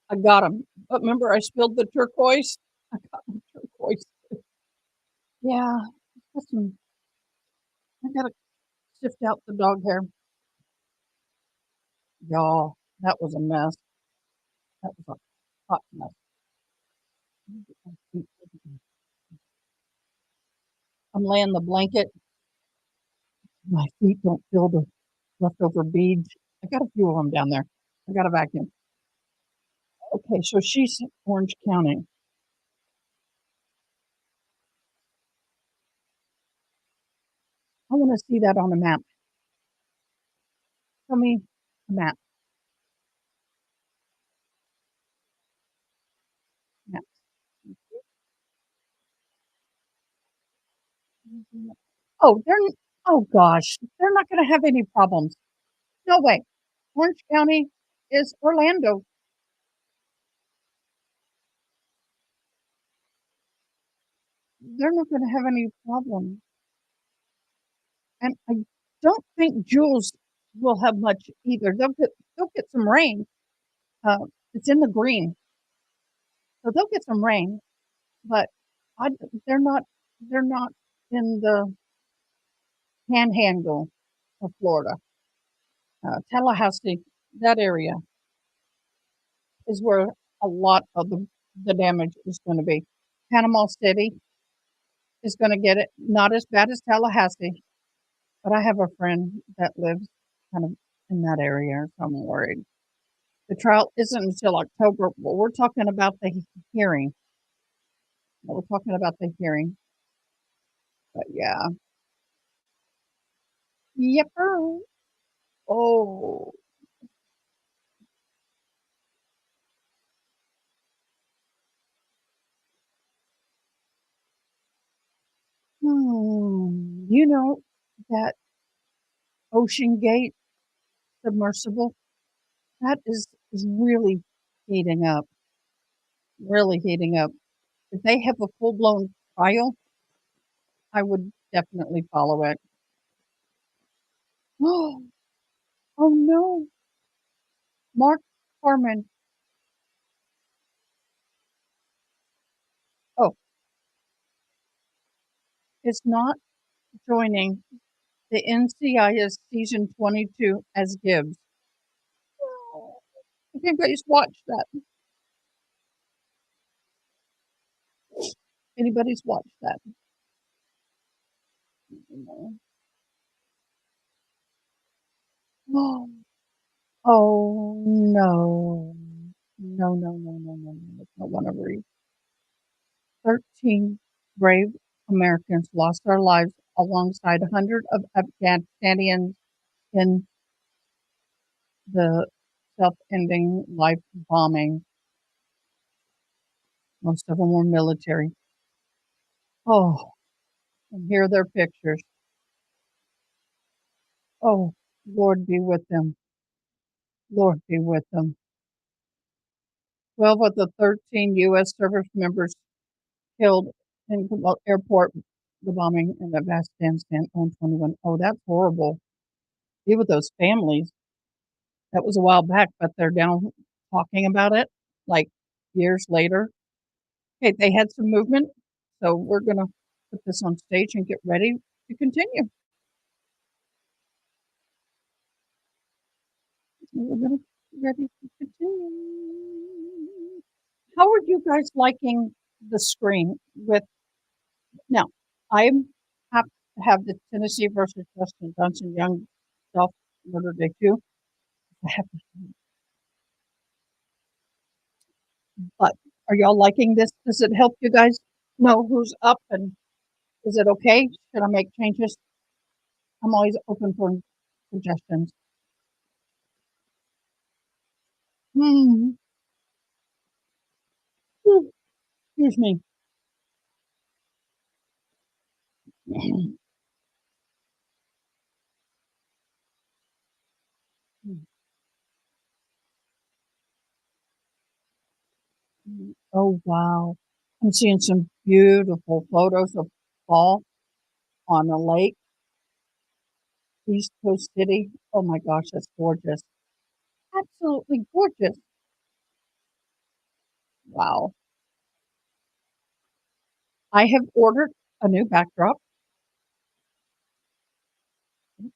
I got them. But remember I spilled the turquoise? I got the turquoise. Yeah, listen, I gotta sift out the dog hair. Y'all, that was a mess. That was a hot mess. I'm laying the blanket. My feet don't feel the leftover beads. I got a few of them down there. I got a vacuum. Okay, so she's Orange County. I want to see that on a map. Show me a map. Map. Oh, oh gosh, they're not going to have any problems. No way. Orange County is Orlando. They're not going to have any problem. And I don't think Jules will have much either. They'll get some rain. It's in the green, so they'll get some rain. But I, they're not in the panhandle of Florida. Tallahassee, that area is where a lot of the damage is going to be. Panama City is going to get it, not as bad as Tallahassee, but I have a friend that lives kind of in that area, so I'm worried. The trial isn't until October. Well, we're talking about the hearing. We're talking about the hearing. But yeah. Yepper. Oh. You know that Ocean Gate submersible? That is really heating up. Really heating up. If they have a full blown trial, I would definitely follow it. Oh no. Mark Harmon. Oh, is not joining the NCIS season 22 as Gibbs. Have you guys watched that? Anybody's watched that? No. Oh no. No, no, no, no, no, no. That's not one of read. 13 brave Americans lost their lives alongside hundreds of Afghanians in the self-ending life bombing. Most of them were military. Oh, and here are their pictures. Oh, Lord be with them. Lord be with them. 12 of the 13 U.S. service members killed in Kabul airport, the bombing in Afghanistan on 21. Oh, that's horrible. Be with those families. That was a while back, but they're down talking about it like years later. Okay, they had some movement, so we're going to put this on stage and get ready to continue. We're going to get ready to continue. How are you guys liking the screen with now? I have to have the Tennessee versus Justin Johnson Young Dolph murder Day-2. I have to, but are y'all liking this? Does it help you guys know who's up and is it okay? Should I make changes? I'm always open for suggestions. Hmm. Excuse me. Oh, wow. I'm seeing some beautiful photos of fall on a lake, East Coast City. Oh my gosh, that's gorgeous. Absolutely gorgeous. Wow. I have ordered a new backdrop.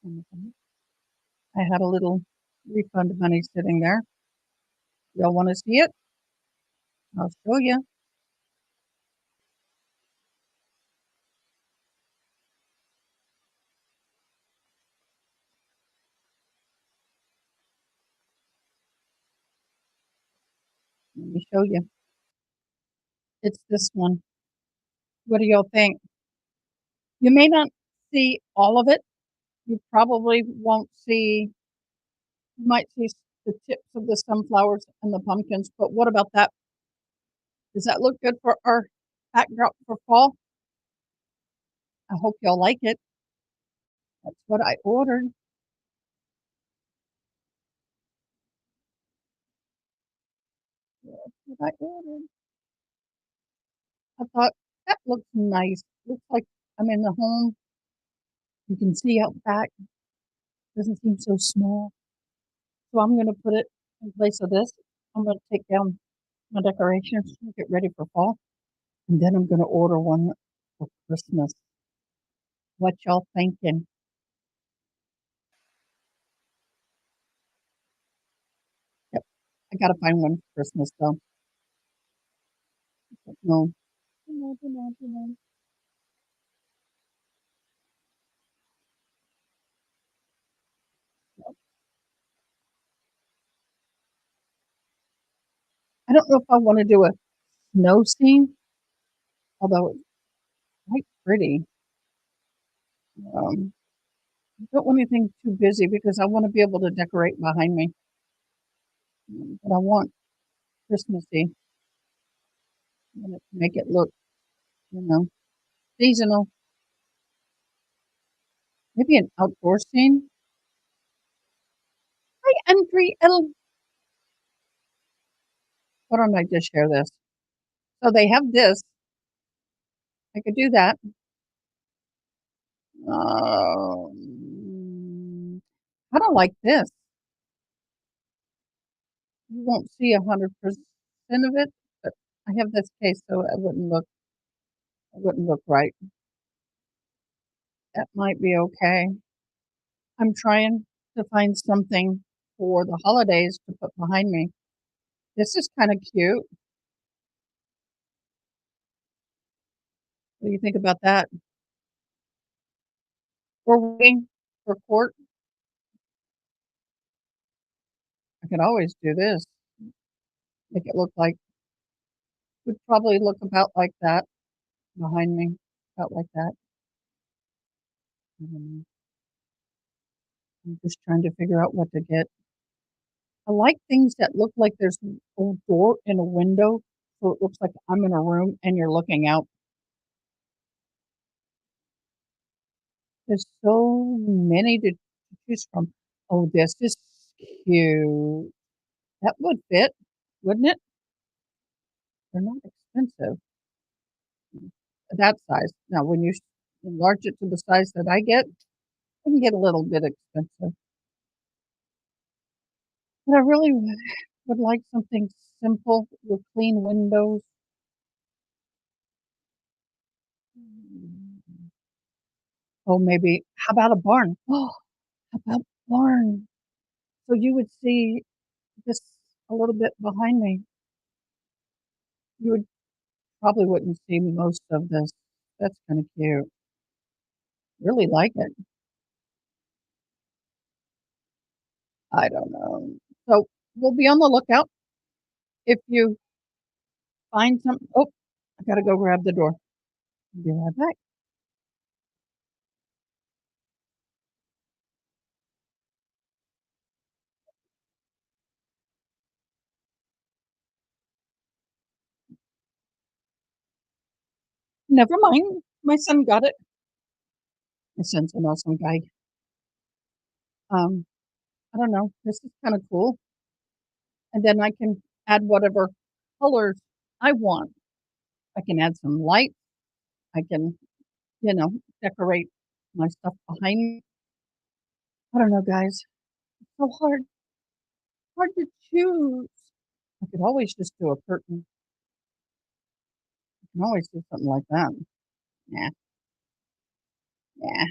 I had a little refund money sitting there. Y'all want to see it? I'll show you. Let me show you. It's this one. What do y'all think? You may not see all of it. You probably won't see, you might see the tips of the sunflowers and the pumpkins, but what about that? Does that look good for our backdrop for fall? I hope y'all like it. That's what I ordered. That's what I ordered. I thought that looks nice. Looks like I'm in the home. You can see out back. Doesn't seem so small. So I'm going to put it in place of this. I'm going to take down my decorations and get ready for fall. And then I'm going to order one for Christmas. What y'all thinking? Yep. I got to find one for Christmas though. No. No. I don't know if I want to do a snow scene, although it's quite pretty. I don't want anything too busy because I want to be able to decorate behind me. But I want Christmassy. I want it to make it look, seasonal. Maybe an outdoor scene. Hi, Andriel. Why don't I just share this? So they have this. I could do that. I don't like this. You won't see 100% of it, but I have this case so it wouldn't look right. That might be okay. I'm trying to find something for the holidays to put behind me. This is kind of cute. What do you think about that? We're waiting for court. I could always do this. Make it look like, would probably look about like that behind me. About like that. I don't know. I'm just trying to figure out what to get. I like things that look like there's an old door in a window, so it looks like I'm in a room and you're looking out. There's so many to choose from. Oh, this is cute. That would fit, wouldn't it? They're not expensive. That size. Now, when you enlarge it to the size that I get, it can get a little bit expensive. But I really would like something simple with clean windows. Oh, maybe, how about a barn? Oh, how about barn? So you would see this a little bit behind me. You would probably wouldn't see most of this. That's kind of cute. Really like it. I don't know. So we'll be on the lookout. If you find something, oh, I gotta go grab the door. Be right back. Never mind. My son got it. My son's an awesome guy. Um, I don't know. This is kind of cool. And then I can add whatever colors I want. I can add some light. I can, decorate my stuff behind me. I don't know, guys. It's so hard to choose. I could always just do a curtain. I can always do something like that. Yeah, yeah.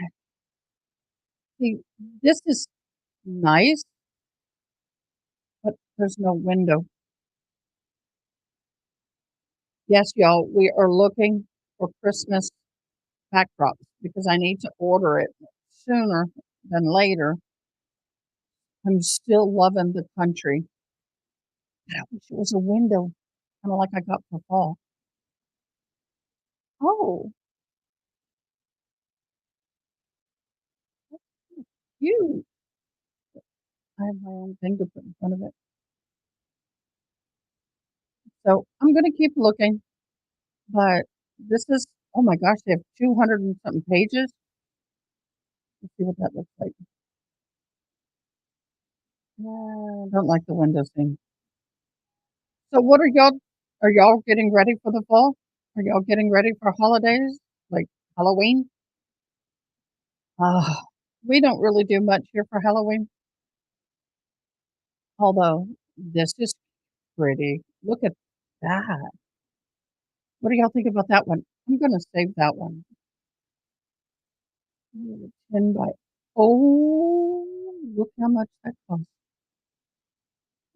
See, this is nice, but there's no window. Yes, y'all, we are looking for Christmas backdrops because I need to order it sooner than later. I'm still loving the country. But I wish it was a window, kind of like I got for fall. Oh, cute. I have my own thing to put in front of it. So I'm going to keep looking, but this is, oh my gosh, they have 200 and something pages. Let's see what that looks like. I don't like the windows thing. So what are y'all getting ready for the fall? Are y'all getting ready for holidays like Halloween? Ah, we don't really do much here for Halloween, although this is pretty. Look at that. What do y'all think about that one? I'm gonna save that one. 10 by, oh, look how much that costs.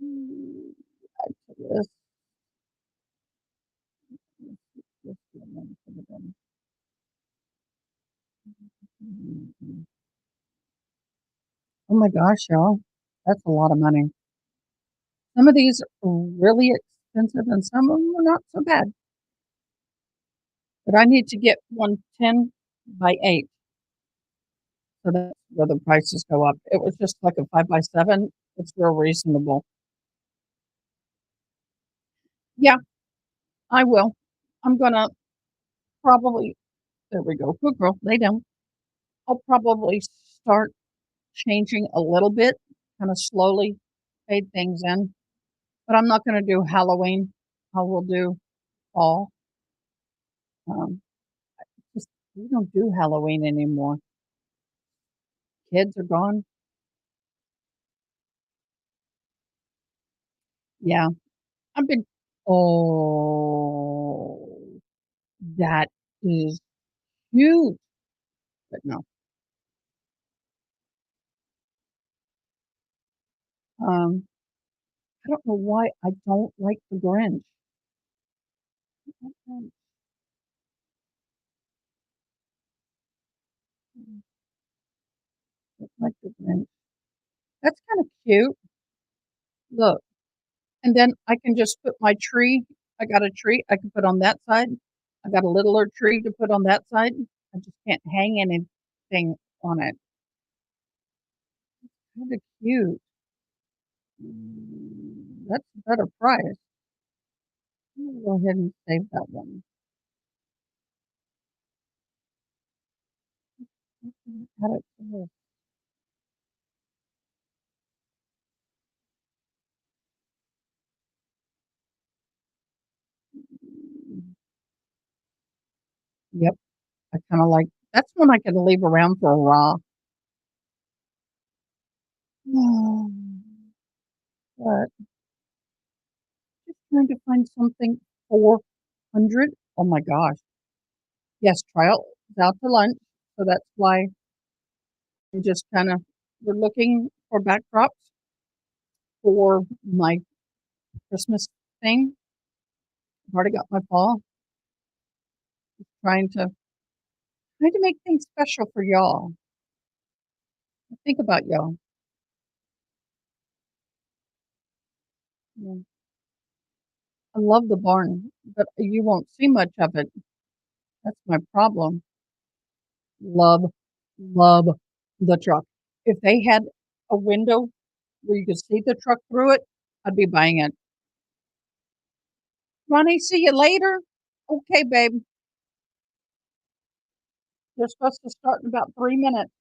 Add to this. Let's see, I'm gonna put it in. Oh my gosh, y'all. That's a lot of money. Some of these are really expensive and some of them are not so bad. But I need to get one 10 by 8. So that's where the prices go up. It was just like a 5 by 7. It's real reasonable. Yeah, I will. I'm gonna probably, there we go. Good girl, lay down. I'll probably start changing a little bit, kind of slowly fade things in. But I'm not gonna do Halloween. I will do fall. Um, just we don't do Halloween anymore. Kids are gone. Yeah, I've been. Oh, that is huge. But no, um, I don't know why I don't like the Grinch. I don't like the Grinch. That's kind of cute. Look, and then I can just put my tree. I got a tree I can put on that side. I got a littler tree to put on that side. I just can't hang anything on it. Kind of cute. That's a better price. I'm gonna go ahead and save that one. Add it to this. kind of like, that's one I could leave around for a while. But just trying to find something 400. Oh my gosh. Yes, trial is out to lunch. So that's why I'm just kind of, we're looking for backdrops for my Christmas thing. I've already got my fall. Just trying to make things special for y'all. Think about y'all. Yeah. I love the barn, but you won't see much of it. That's my problem. Love, love the truck. If they had a window where you could see the truck through it, I'd be buying it. Ronnie, see you later. Okay, babe. They're supposed to start in about 3 minutes.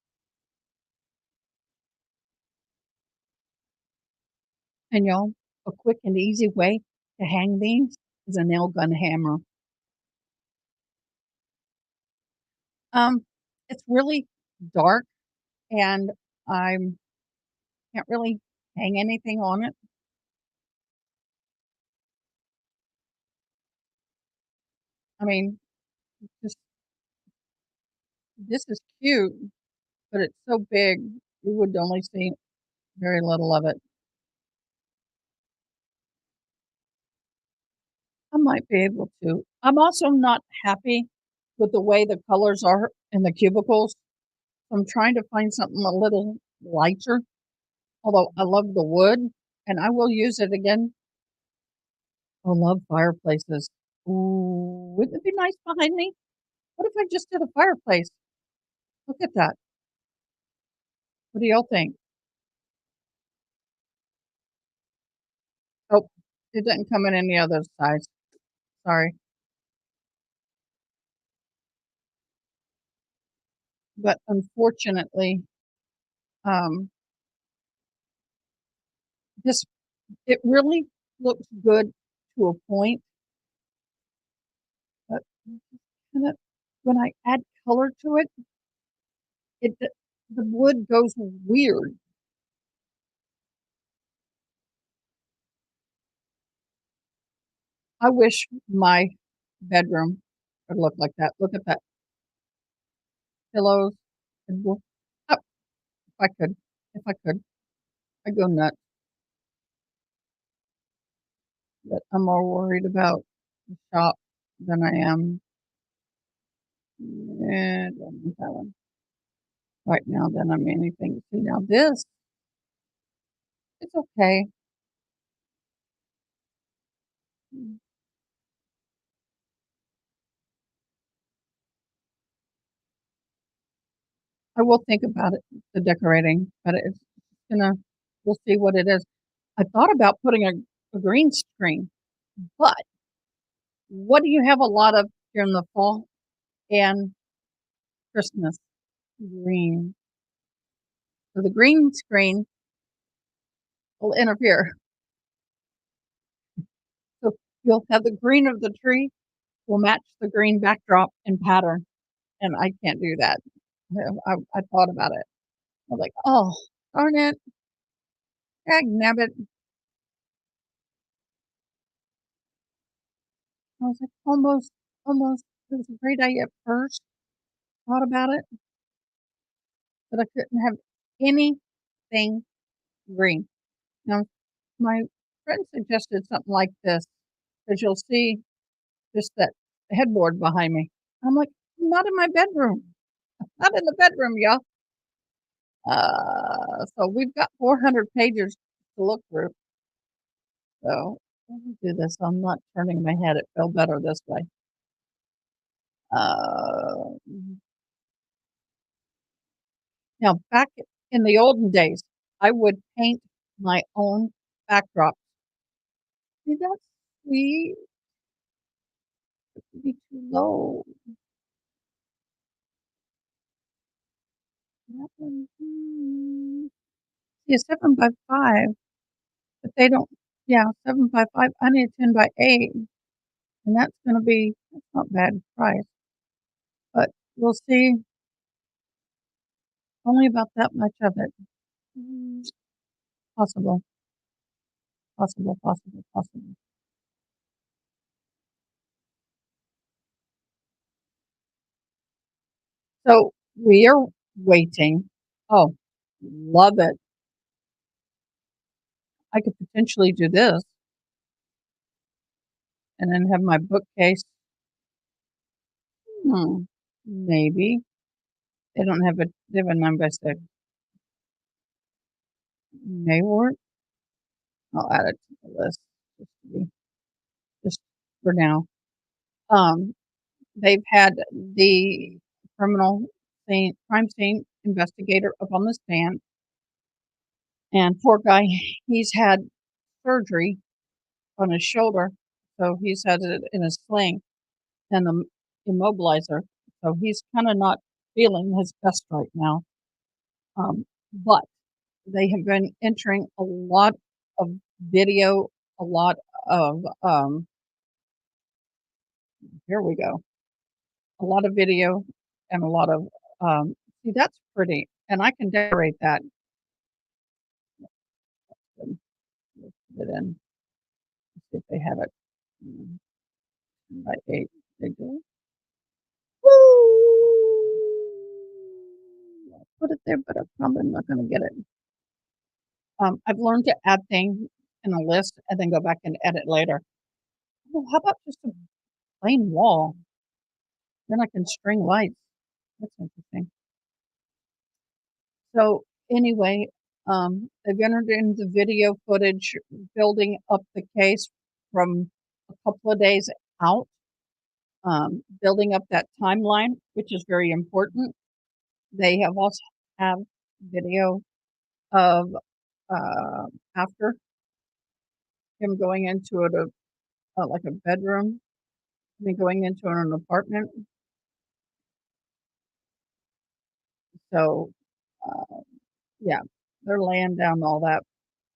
And y'all, a quick and easy way to hang these is a nail gun hammer. It's really dark and I can't really hang anything on it. I mean, just this is cute, but it's so big, you would only see very little of it. I might be able to. I'm also not happy with the way the colors are in the cubicles. I'm trying to find something a little lighter, although I love the wood and I will use it again. I love fireplaces. Ooh, wouldn't it be nice behind me? What if I just did a fireplace? Look at that. What do y'all think? Oh, it didn't come in any other size. Sorry. But unfortunately, this it really looks good to a point, but kinda when I add color to it, the wood goes weird. I wish my bedroom would look like that. Look at that. Pillows and wood. Oh, if I could, I'd go nuts. But I'm more worried about the shop than I am. And don't need that one right now than I'm anything. See now this, it's okay. I will think about it, the decorating, but it's gonna, we'll see what it is. I thought about putting a green screen, but what do you have a lot of here in the fall and Christmas? Green. So the green screen will interfere. So you'll have the green of the tree will match the green backdrop in pattern, and I can't do that. I thought about it. I was like, oh, darn it. Dag nabbit. I was like, almost. It was a great idea at first. Thought about it, but I couldn't have anything green. Now, my friend suggested something like this, because you'll see just that headboard behind me. I'm like, I'm not in my bedroom. Not in the bedroom, y'all. So we've got 400 pages to look through. So let me do this. I'm not turning my head. It felt better this way. Uh, Now, back in the olden days, I would paint my own backdrops. See, that's sweet. It would be too low. That one, see, a 7x5, but they don't, yeah, 7x5. I need a 10x8, and that's not bad price. But we'll see only about that much of it. Possible, possible, possible, possible. So we are waiting. Oh, love it. I could potentially do this and then have my bookcase. Maybe. They don't have they have a 9x6. May work. I'll add it to the list just for now. They've had the crime scene investigator up on the stand, and poor guy, he's had surgery on his shoulder, so he's had it in a sling and the immobilizer, so he's kind of not feeling his best right now. But they have been entering a lot of video, a lot of here we go, a lot of video and a lot of see, that's pretty, and I can decorate that. Put it in. See if they have it. 10x8. They do. Woo! I'll put it there, but I'm probably not going to get it. I've learned to add things in a list and then go back and edit later. Oh, how about just a plain wall? Then I can string lights. That's interesting. So anyway, they've entered into video footage building up the case from a couple of days out, building up that timeline, which is very important. They have also have video of after him going into like a bedroom, going into an apartment. So yeah, they're laying down all that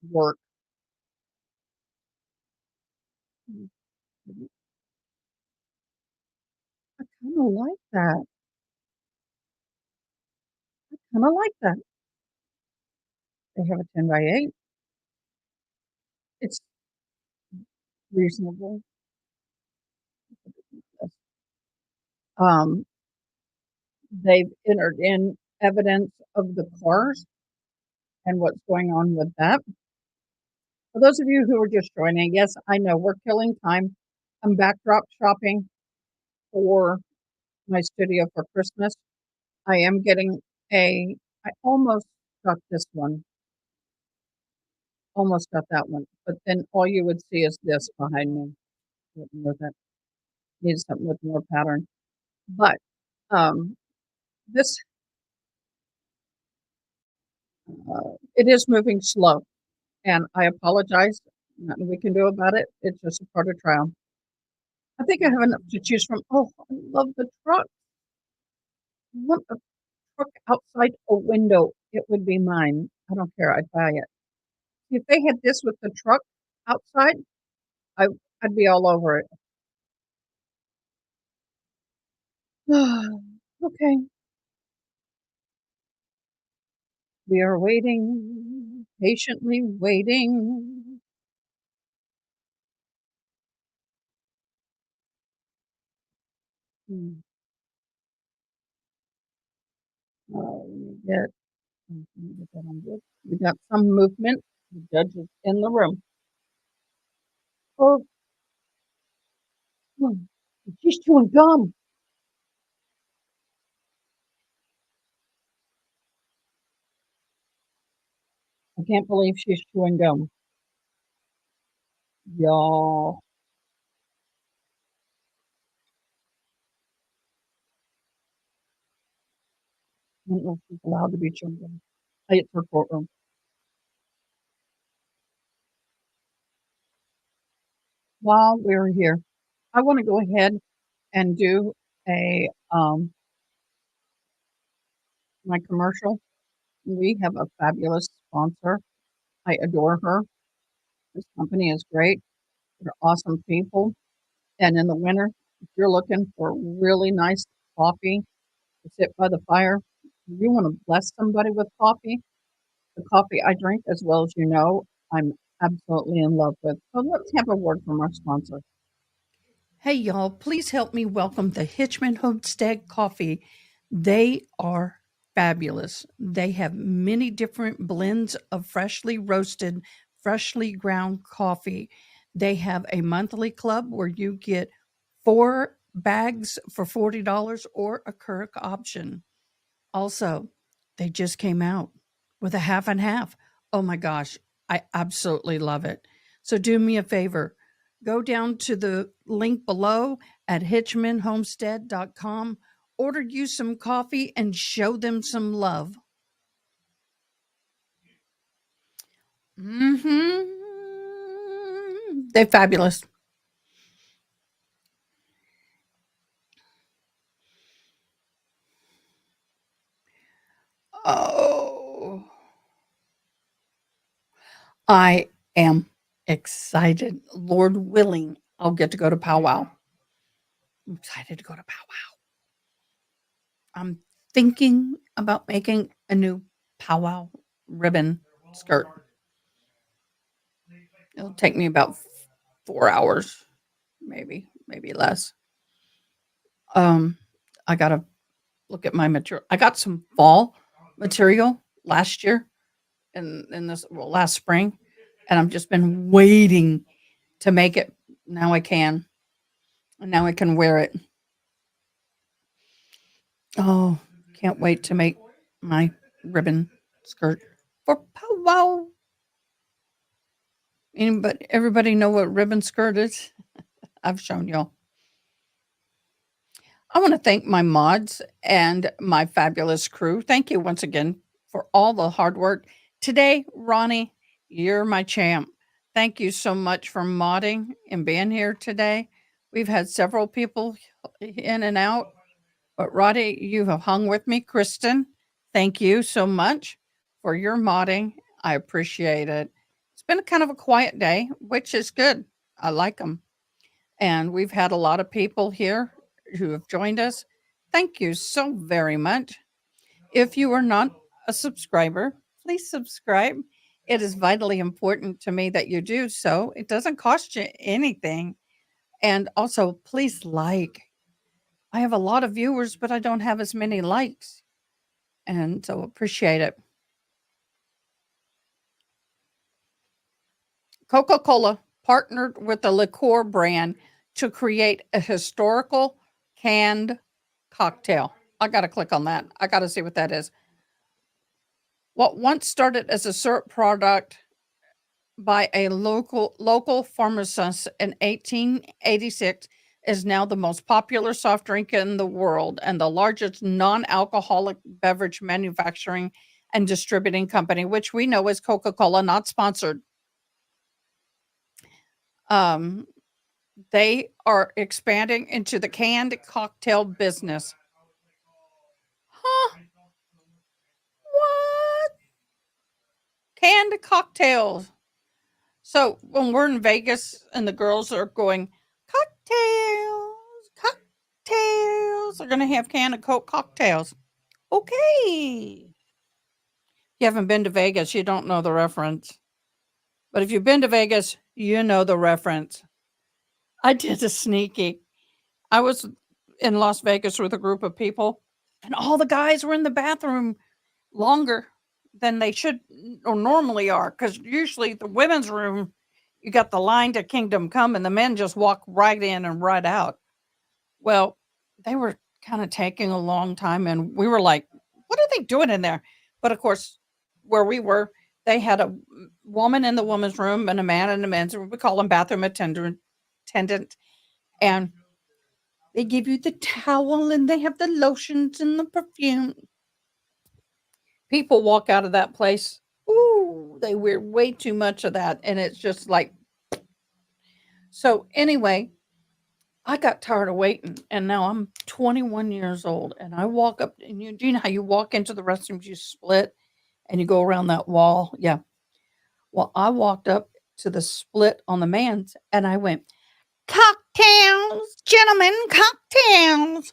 work. I kind of like that. I kind of like that. They have a 10x8. It's reasonable. They've entered in evidence of the cars and what's going on with that. For those of you who are just joining, yes, I know we're killing time. I'm backdrop shopping for my studio for Christmas. I am getting I almost got this one. Almost got that one. But then all you would see is this behind me. With it. Need something with more pattern. But this it is moving slow. And I apologize. Nothing we can do about it. It's just a part of trial. I think I have enough to choose from. Oh, I love the truck. I want a truck outside a window. It would be mine. I don't care. I'd buy it. If they had this with the truck outside, I'd be all over it. Okay. We are waiting, patiently waiting. Let me get that on good. We got some movement. The judge is in the room. Oh, she's chewing gum. I can't believe she's chewing gum. Y'all. I don't know if she's allowed to be chewing gum. It's her courtroom. While we're here, I want to go ahead and do a my commercial. We have a fabulous sponsor. I adore her. This company is great. They're awesome people. And in the winter, if you're looking for really nice coffee sit by the fire. You want to bless somebody with coffee. The coffee I drink, as well as you know, I'm absolutely in love with. So let's have a word from our sponsor. Hey, y'all, please help me welcome the Hitchman Homestead Coffee. They are fabulous. They have many different blends of freshly roasted, freshly ground coffee. They have a monthly club where you get 4 bags for $40 or a Keurig option. Also, they just came out with a half and half. Oh my gosh, I absolutely love it. So do me a favor. Go down to the link below at hitchmanhomestead.com. Order you some coffee and show them some love. They're fabulous. Oh, I am excited. Lord willing, I'll get to go to powwow. I'm excited to go to powwow. I'm thinking about making a new powwow ribbon skirt. It'll take me about 4 hours, maybe less. I gotta look at my material. I got some fall material last year in this last spring, and I've just been waiting to make it. Now I can. And now I can wear it. Oh, can't wait to make my ribbon skirt for powwow. Everybody know what ribbon skirt is? I've shown y'all. I want to thank my mods and my fabulous crew. Thank you once again for all the hard work. Today, Ronnie, you're my champ. Thank you so much for modding and being here today. We've had several people in and out, but Roddy, you have hung with me. Kristen, thank you so much for your modding. I appreciate it. It's been kind of a quiet day, which is good. I like them. And we've had a lot of people here who have joined us. Thank you so very much. If you are not a subscriber, please subscribe. It is vitally important to me that you do so. It doesn't cost you anything. And also, please like. I have a lot of viewers, but I don't have as many likes. And so appreciate it. Coca-Cola partnered with the liqueur brand to create a historical canned cocktail. I got to click on that. I got to see what that is. What once started as a syrup product by a local pharmacist in 1886 is now the most popular soft drink in the world and the largest non-alcoholic beverage manufacturing and distributing company, which we know is Coca-Cola, not sponsored. They are expanding into the canned cocktail business. Huh? What? Canned cocktails. So when we're in Vegas and the girls are going, cocktails, they're going to have canned Coke cocktails. Okay. If you haven't been to Vegas, you don't know the reference. But if you've been to Vegas, you know the reference. I did a sneaky. I was in Las Vegas with a group of people, and all the guys were in the bathroom longer than they should or normally are, because usually the women's room, you got the line to Kingdom Come, and the men just walk right in and right out. Well, they were kind of taking a long time, and we were like, what are they doing in there? But of course, where we were, they had a woman in the woman's room and a man in the men's room. We call them bathroom attendant. And they give you the towel and they have the lotions and the perfume. People walk out of that place. Ooh, they wear way too much of that. And it's just like, so anyway, I got tired of waiting. And now I'm 21 years old. And I walk up, and do you know how you walk into the restrooms, you split and you go around that wall? Yeah. Well, I walked up to the split on the man's and I went, cocktails, gentlemen, cocktails.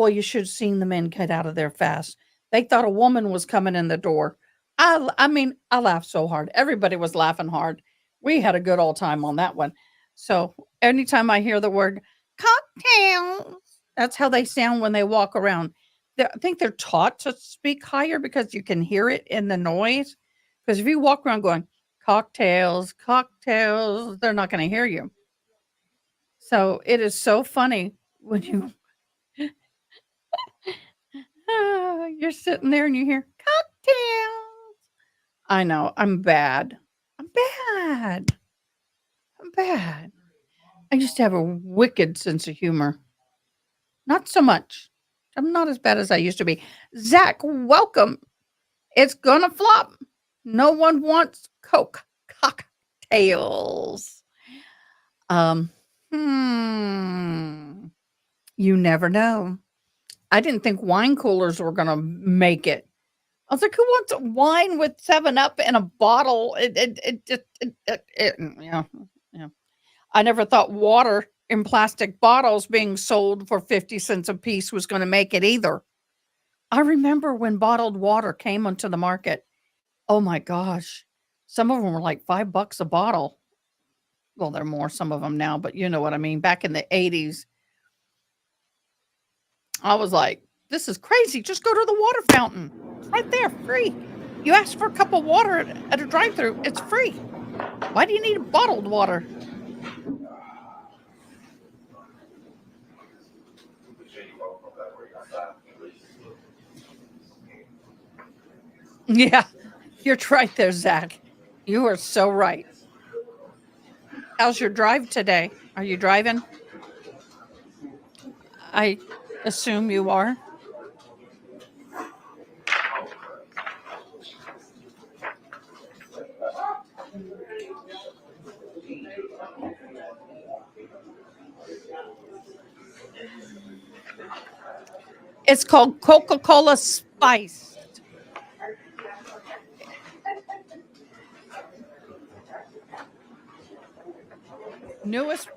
Boy, you should have seen the men get out of there fast. They thought a woman was coming in the door. I mean, I laughed so hard. Everybody was laughing hard. We had a good old time on that one. So anytime I hear the word cocktails, that's how they sound when they walk around. I think they're taught to speak higher because you can hear it in the noise. Because if you walk around going cocktails, cocktails, they're not going to hear you. So it is so funny when you you're sitting there and you hear cocktails. I know I'm bad. I'm bad. I'm bad. I used to have a wicked sense of humor. Not so much. I'm not as bad as I used to be. Zach, welcome. It's gonna flop. No one wants Coke cocktails. Hmm. You never know. I didn't think wine coolers were gonna make it. I was like, who wants wine with 7-Up in a bottle? Yeah, yeah. I never thought water in plastic bottles being sold for 50 cents a piece was going to make it either. I remember when bottled water came onto the market. Oh my gosh. Some of them were like $5 a bottle. Well, they're more, some of them now, but you know what I mean. Back in the 80s, I was like, this is crazy. Just go to the water fountain. It's right there, free. You ask for a cup of water at a drive-thru, it's free. Why do you need bottled water? Yeah, you're right there, Zach. You are so right. How's your drive today? Are you driving? I assume you are. It's called Coca-Cola Spice. Newest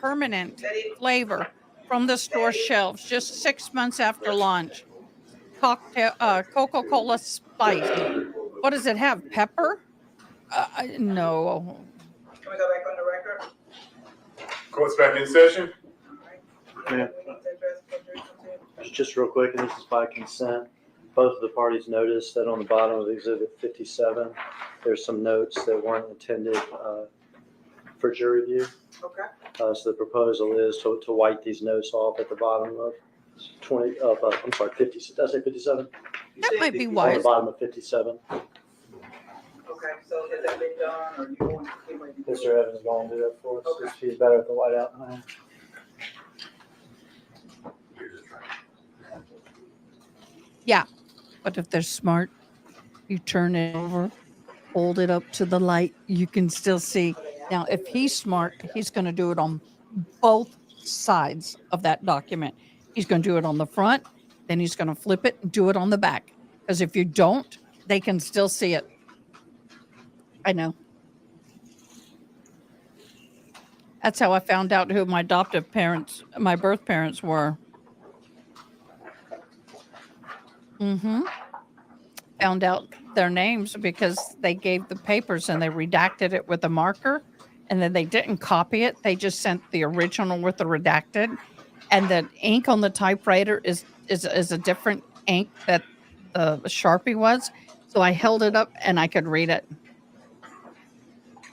permanent flavor from the store shelves just 6 months after launch. Coca-Cola Spice. What does it have? Pepper? No. Can we go back on the record? Court's back in session. Yeah. Just real quick, and this is by consent. Both of the parties noticed that on the bottom of Exhibit 57, there's some notes that weren't intended for jury view. Okay. So the proposal is to wipe these notes off at the bottom of 50. Did I say 57? That might be On the wise. bottom of 57. Okay, so has that been done, or you want to? Mr. Evans is going to do that for us. Okay. He's better at the whiteout than I am. Yeah, but if they're smart, you turn it over, hold it up to the light, you can still see. Now, if he's smart, he's going to do it on both sides of that document. He's going to do it on the front, then he's going to flip it and do it on the back. Because if you don't, they can still see it. I know. That's how I found out who my adoptive parents, my birth parents were. Found out their names because they gave the papers and they redacted it with a marker, and then they didn't copy it. They just sent the original with the redacted, and the ink on the typewriter is a different ink that the Sharpie was. So I held it up and I could read it.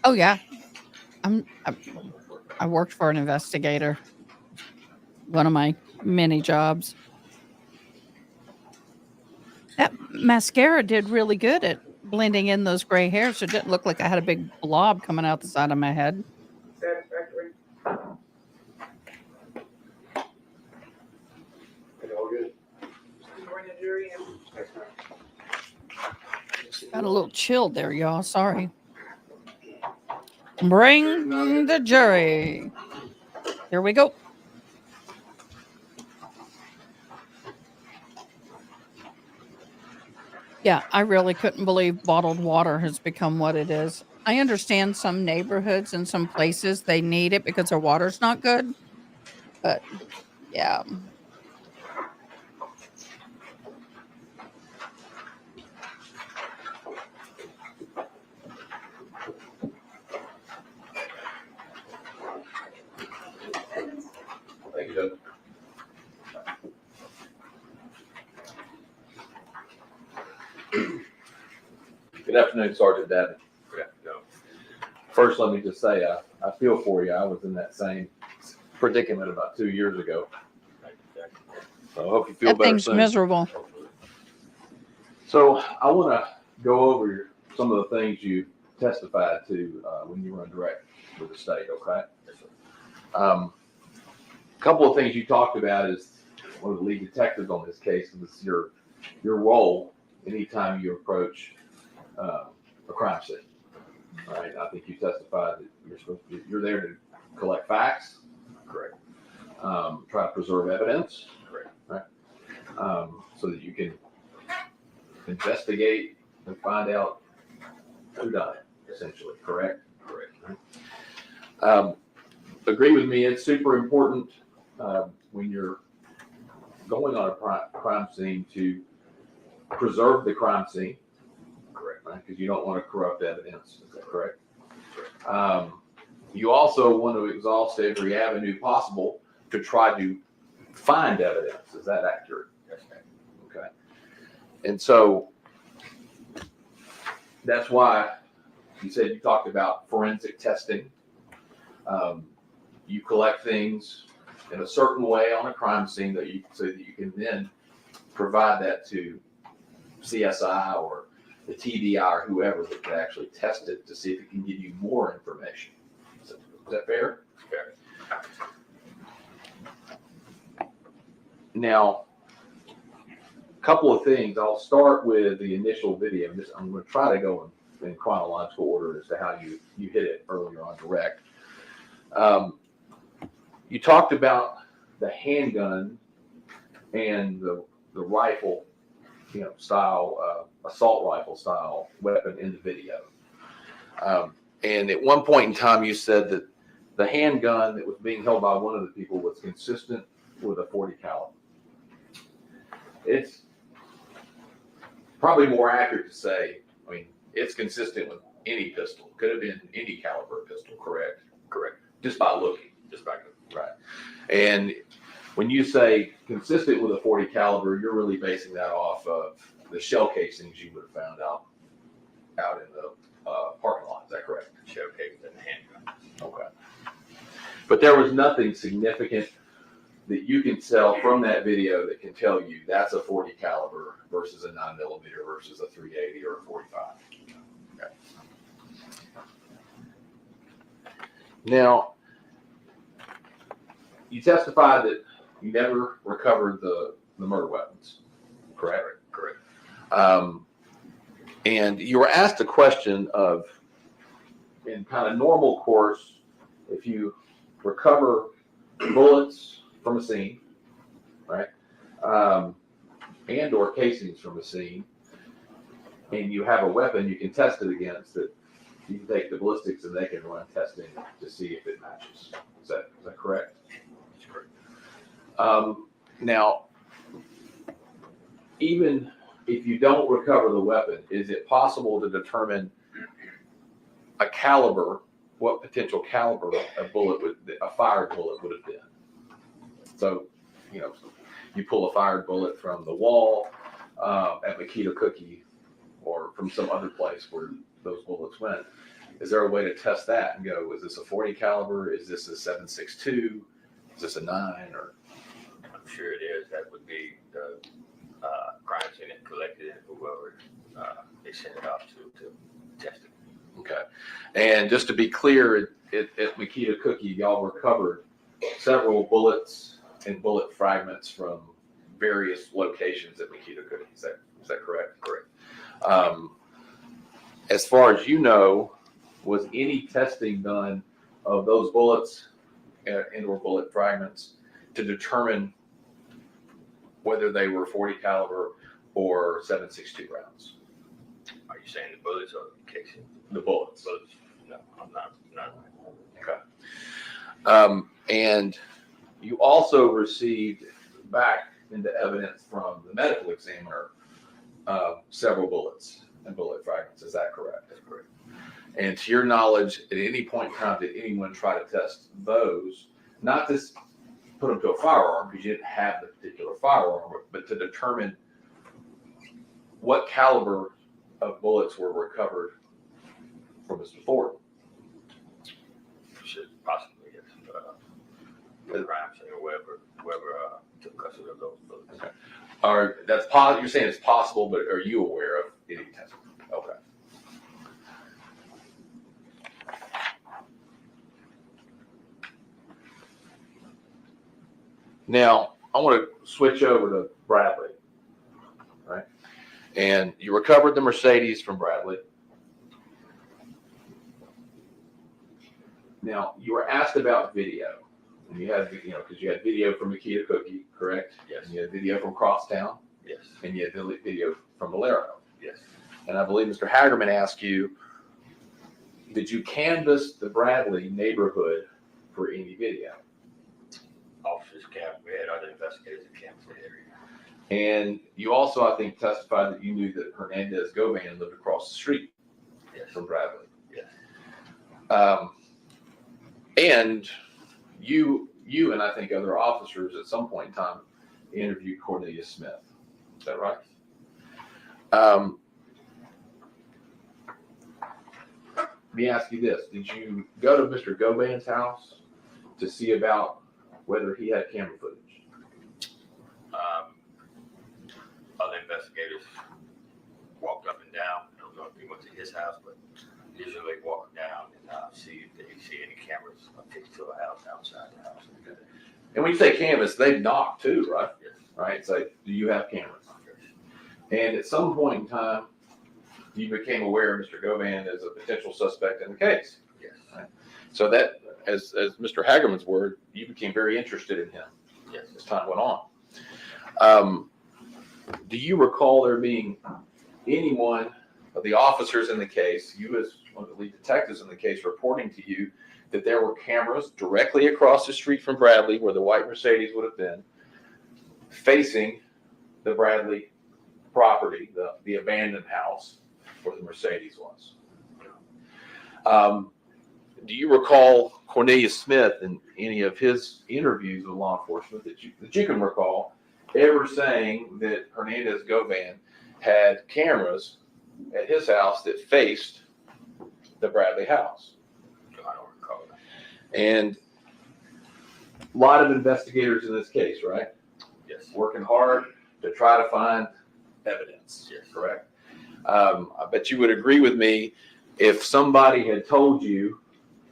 Oh yeah, I worked for an investigator. One of my many jobs. That mascara did really good at blending in those gray hairs. So it didn't look like I had a big blob coming out the side of my head. Satisfactory. All good. Bring the jury in. Got a little chilled there, y'all. Sorry. Bring the jury. Here we go. Yeah, I really couldn't believe bottled water has become what it is. I understand some neighborhoods and some places they need it because their water's not good. But yeah. Good afternoon, Sergeant Dabney. Good afternoon. First, let me just say, I feel for you. I was in that same predicament about 2 years ago. So I hope you feel That better thing's soon. miserable. So I want to go over some of the things you testified to when you were on direct with the state, okay? A couple of things you talked about is one of the lead detectives on this case was your role anytime you approach a crime scene. All right, I think you testified that you're there to collect facts. Correct. Try to preserve evidence. Correct. Right. So that you can investigate and find out who done it, essentially. Correct. Correct. Right. Agree with me. It's super important when you're going on a crime scene to preserve the crime scene. Correct. Right. Because you don't want to corrupt evidence. Is that correct? Correct. You also want to exhaust every avenue possible to try to find evidence. Is that accurate? Yes, ma'am. Okay. And so that's why you said you talked about forensic testing. You collect things in a certain way on a crime scene so that you can then provide that to CSI or the TDI or whoever that can actually test it to see if it can give you more information. Is that fair? Fair. Now, a couple of things. I'll start with the initial video. I'm going to try to go in chronological order as to how you hit it earlier on direct. You talked about the handgun and the rifle, style, assault rifle style weapon in the video. And at one point in time, you said that the handgun that was being held by one of the people was consistent with a .40 caliber. It's probably more accurate to say, it's consistent with any pistol. Could have been any caliber pistol, correct? Correct. Just by looking. Just by looking. Right. And when you say consistent with a .40 caliber, you're really basing that off of the shell casings you would have found out in the parking lot. Is that correct? Shell casings and the handgun. Okay. But there was nothing significant that you can tell from that video that can tell you that's a .40 caliber versus a 9mm versus a .380 or a .45. Okay. Now, you testified that you never recovered the murder weapons, correct? Correct. And you were asked a question of, in kind of normal course, if you recover bullets from a scene, right, and or casings from a scene, and you have a weapon you can test it against, that you can take the ballistics and they can run testing to see if it matches. Is that correct? That's correct. Now, even if you don't recover the weapon, is it possible to determine a caliber, what potential caliber a fired bullet would have been? So, you pull a fired bullet from the wall at Makita Cookie or from some other place where those bullets went. Is there a way to test that and go, is this a .40 caliber? Is this a 7.62? Is this a 9? Or I'm sure it is. That would be the crime scene and collected it, whoever they send it off to test it. Okay. And just to be clear, at Makita Cookie, y'all recovered several bullets and bullet fragments from various locations at Makita Cookie. Is that correct? Correct. As far as you know, was any testing done of those bullets and or bullet fragments to determine whether they were .40 caliber or 7.62 rounds? Are you saying the bullets or the casing? The bullets. No, I'm not. Okay. And you also received back into evidence from the medical examiner several bullets and bullet fragments. Is that correct? That's correct. And to your knowledge, at any point in time, did anyone try to test those, not to put them to a firearm because you didn't have the particular firearm, but to determine what caliber of bullets were recovered from Mr. Thornton? Should possibly, yes. The crime scene or whoever took custody of those bullets. Okay. You're saying it's possible, but are you aware of any testimony? Okay. Now, I want to switch over to Bradley, right? And you recovered the Mercedes from Bradley. Now, you were asked about video. And you had, because you had video from Makita Cookie, correct? Yes. And you had video from Crosstown. Yes. And you had video from Valero. Yes. And I believe Mr. Hagerman asked you, did you canvass the Bradley neighborhood for any video? Officers we had other investigators that canvassed the area. And you also, I think, testified that you knew that Hernandez Govan lived across the street from Bradley. Yes. And you and I think other officers at some point in time interviewed Cornelius Smith. Is that right? Let me ask you this. Did you go to Mr. Govan's house to see about whether he had camera footage? Other investigators walked up and down. I don't know if they went to his house, but usually they walk down and see if they see any cameras affixed to a house outside the house. Okay. And when you say canvas, they've knocked too, right? Yes. Right. It's like, do you have cameras? And at some point in time, you became aware of Mr. Govan as a potential suspect in the case. Yes. Right? So that, as Mr. Hagerman's word, you became very interested in him. Yes. As time went on. Do you recall there being anyone of the officers in the case, you as one of the lead detectives in the case, reporting to you that there were cameras directly across the street from Bradley, where the white Mercedes would have been, facing the Bradley property, the abandoned house where the Mercedes was? Do you recall Cornelius Smith in any of his interviews with law enforcement that you can recall ever saying that Hernandez Govan had cameras at his house that faced the Bradley house? I don't recall that. And a lot of investigators in this case, right? Yes. Working hard to try to find evidence. Yes. Correct. I bet you would agree with me if somebody had told you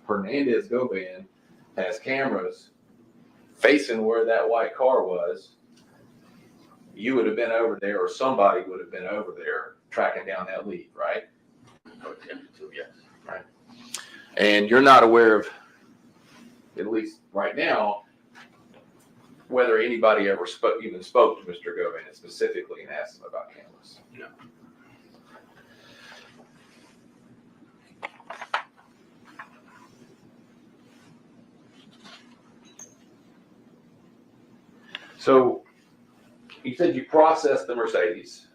Hernandez Govan has cameras facing where that white car was, you would have been over there, or somebody would have been over there tracking down that lead, right? I would attempt to, yes. Right. And you're not aware of, at least right now, whether anybody ever even spoke to Mr. Govan specifically and asked him about cameras. No. So you said you processed the Mercedes.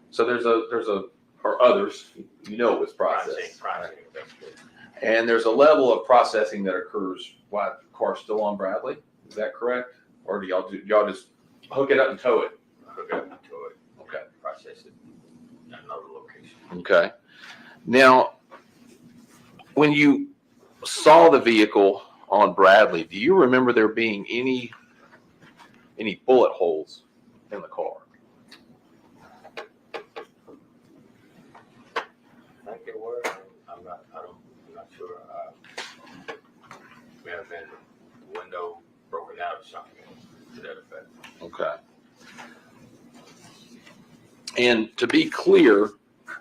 So there's or others, it was processed. And there's a level of processing that occurs while the car's still on Bradley. Is that correct? Or do y'all just hook it up and tow it? Hook it up and tow it. Okay. Process it at another location. Okay. Now, when you saw the vehicle on Bradley, do you remember there being any bullet holes in the car? I think it were. I'm not sure. May have been the window broken out or something to that effect. Okay. And to be clear,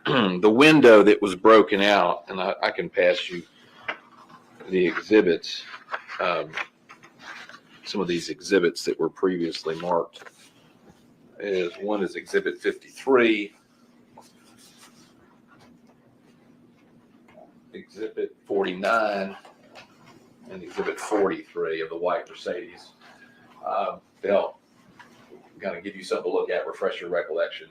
the window that was broken out, and I can pass you the exhibits, some of these exhibits that were previously marked. One is Exhibit 53, Exhibit 49, and Exhibit 43 of the white Mercedes. They'll kind of give you something to look at, refresh your recollection.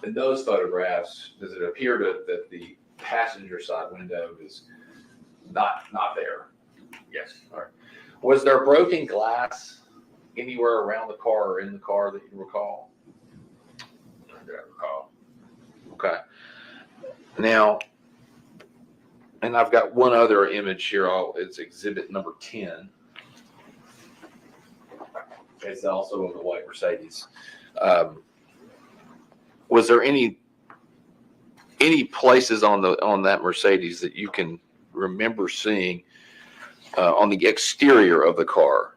In those photographs, does it appear that the passenger side window is not there? Yes. All right. Was there broken glass anywhere around the car or in the car that you recall? Not that I recall. Okay. Now, and I've got one other image here. It's exhibit number 10. It's also of the white Mercedes. Was there any places on that Mercedes that you can remember seeing on the exterior of the car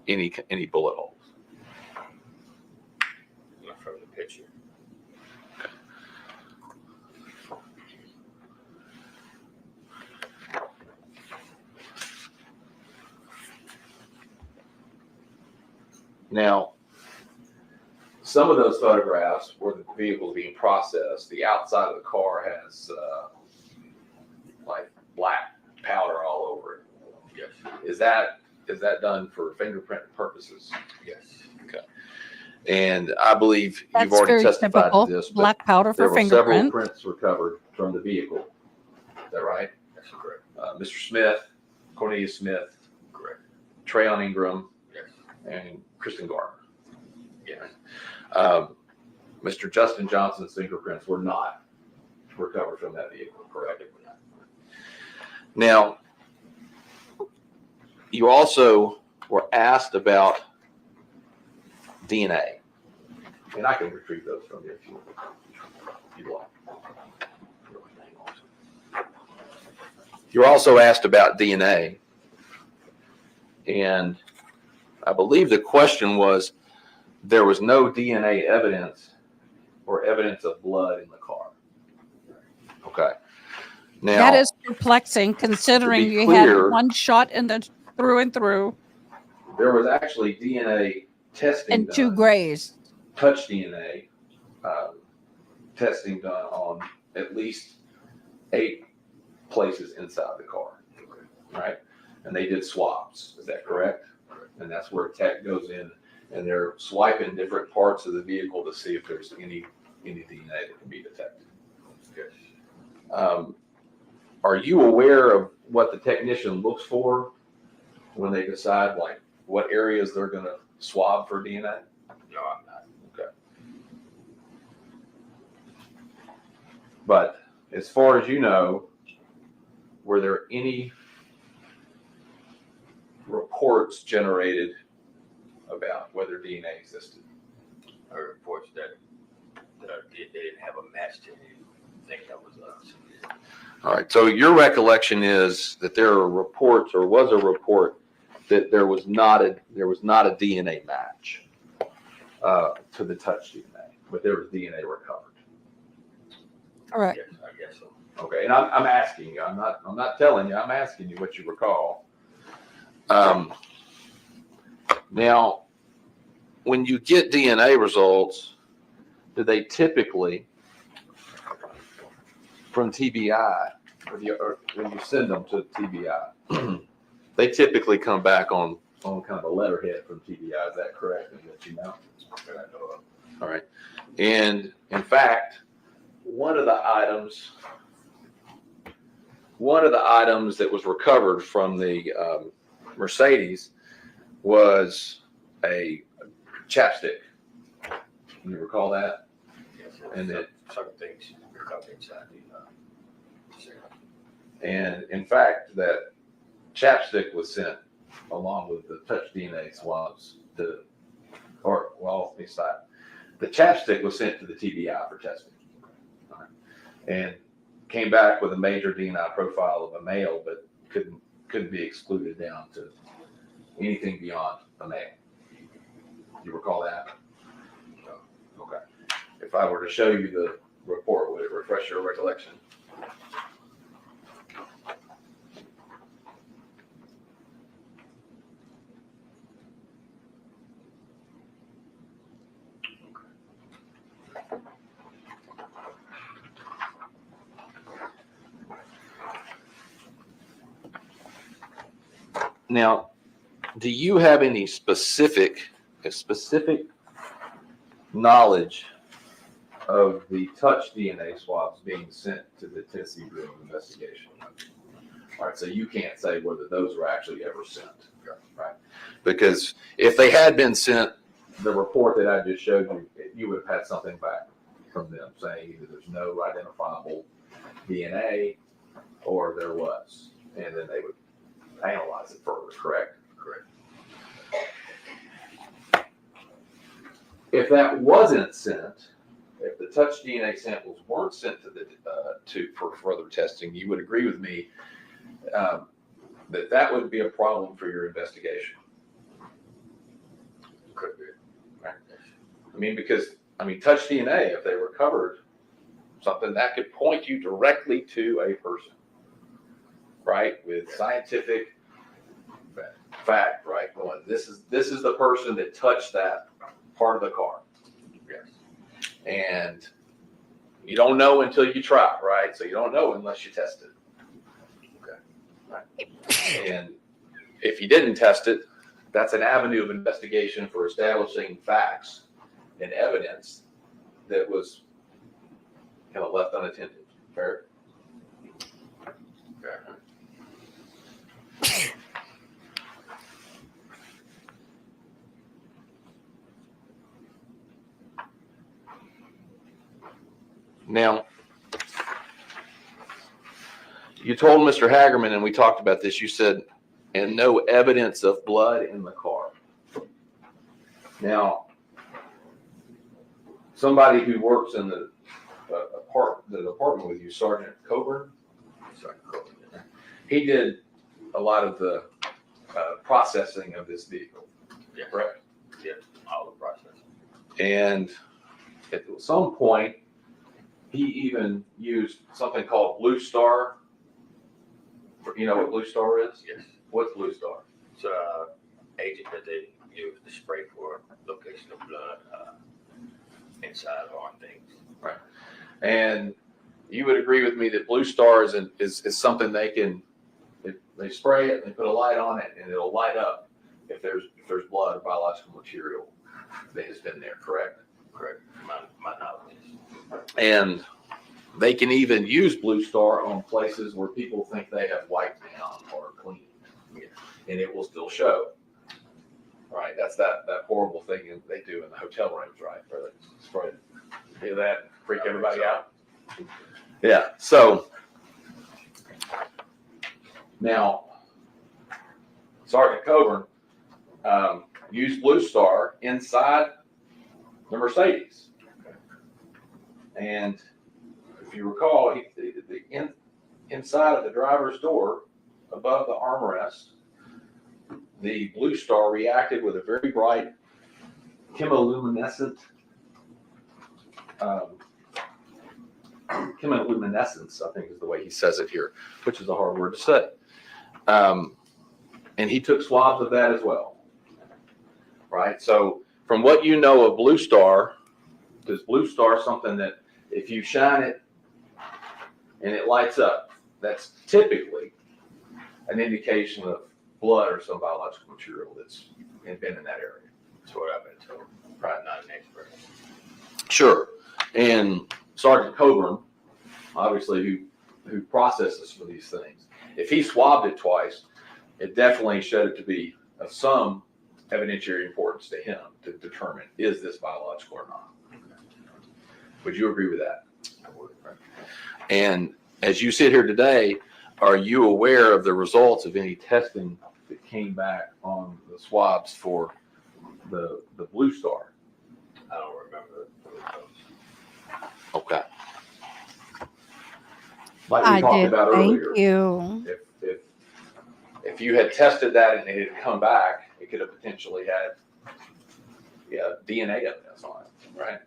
any bullet holes? Not from the picture. Now, some of those photographs where the vehicle is being processed, the outside of the car has like black powder all over it. Yes. Is that done for fingerprint purposes? Yes. Okay. And I believe That's you've already very testified typical. to this. But Black powder there for were several fingerprint. prints recovered from the vehicle. Is that right? That's correct. Mr. Smith, Cornelius Smith, Correct. Trayon Ingram, Yes. and Kristen Garner. Yes. Mr. Justin Johnson's fingerprints were not recovered from that vehicle, correct? Now, you also were asked about DNA, and I can retrieve those from you if you like. You're also asked about DNA, and I believe the question was, there was no DNA evidence or evidence of blood in the car. Okay. Now, That is perplexing, considering you clear, had one shot in the through and through there was actually DNA testing and two done, grays. touch DNA testing done on at least 8 places inside the car, right? And they did swabs. Is that correct? And that's where tech goes in, and they're swiping different parts of the vehicle to see if there's any DNA that can be detected. Yes. Are you aware of what the technician looks for when they decide like what areas they're going to swab for DNA? No, I'm not. Okay. But as far as you know, were there any reports generated about whether DNA existed? I heard reports that they didn't have a match to anything that was All right. So your recollection is that there are reports, or was a report, that there was not a DNA match to the touch DNA, but there was DNA recovered. Correct. Yes, I guess so. Okay. And I'm asking you. I'm not telling you. I'm asking you what you recall. Now, when you get DNA results, do they typically, from TBI, or when you send them to TBI, they typically come back on kind of a letterhead from TBI. Is that correct? And that you know? All right. And in fact, one of the items that was recovered from the Mercedes was a chapstick. Can you recall that? Yes, And it, some things recovered inside the and in fact, that chapstick was sent along with the touch DNA swabs to, let me stop. The chapstick was sent to the TBI for testing. All right. And came back with a major DNA profile of a male, but couldn't be excluded down to anything beyond a male. You recall that? No. Okay. If I were to show you the report, would it refresh your recollection? Now, do you have any specific knowledge of the touch DNA swabs being sent to the Tennessee Bureau of Investigation? All right, so you can't say whether those were actually ever sent, right? Because if they had been sent, the report that I just showed you, you would have had something back from them saying either there's no identifiable DNA or there was, and then they would analyze it further, correct? Correct. If that wasn't sent, if the touch DNA samples weren't sent to the for further testing, you would agree with me that would be a problem for your investigation. Could be. Right? I mean, because touch DNA, if they recovered something that could point you directly to a person, right? With scientific fact, right? Going, this is the person that touched that part of the car. Yes. And you don't know until you try, right? So you don't know unless you test it. Okay. Right. And if you didn't test it, that's an avenue of investigation for establishing facts and evidence that was kind of left unattended. Fair? Okay. Now, you told Mr. Hagerman, and we talked about this, you said, and no evidence of blood in the car. Now, somebody who works in the department with you, Sergeant Coburn, he did a lot of the processing of this vehicle, correct? Yeah, all the process. And at some point, he even used something called Blue Star. You know what Blue Star is? Yes. What's Blue Star? It's an agent that they use to spray for location of blood inside on things. Right. And you would agree with me that Blue Star is something they spray it, and they put a light on it, and it'll light up if there's blood or biological material that has been there, correct? Correct. My knowledge. And they can even use Blue Star on places where people think they have wiped down or cleaned, and it will still show. Right, that's that horrible thing they do in the hotel rooms, right? Where they spray it. Hear that? Freak everybody out. Yeah. So now, Sergeant Coburn used Blue Star inside the Mercedes, and if you recall, inside of the driver's door, above the armrest, the Blue Star reacted with a very bright chemoluminescence, I think is the way he says it here, which is a hard word to say. And he took swabs of that as well, right? So from what you know of Blue Star, is Blue Star something that if you shine it and it lights up, that's typically an indication of blood or some biological material that's been in that area. That's what I've been told. Probably not an expert. Sure. And Sergeant Coburn, obviously, who processes for these things, if he swabbed it twice, it definitely showed it to be of some evidentiary importance to him to determine, is this biological or not? Would you agree with that? I would. Right? And as you sit here today, are you aware of the results of any testing that came back on the swabs for the Blue Star? I don't remember. Okay. Like we I talked did. about Thank earlier, you. if you had tested that and it had come back, it could have potentially had DNA evidence on it, right?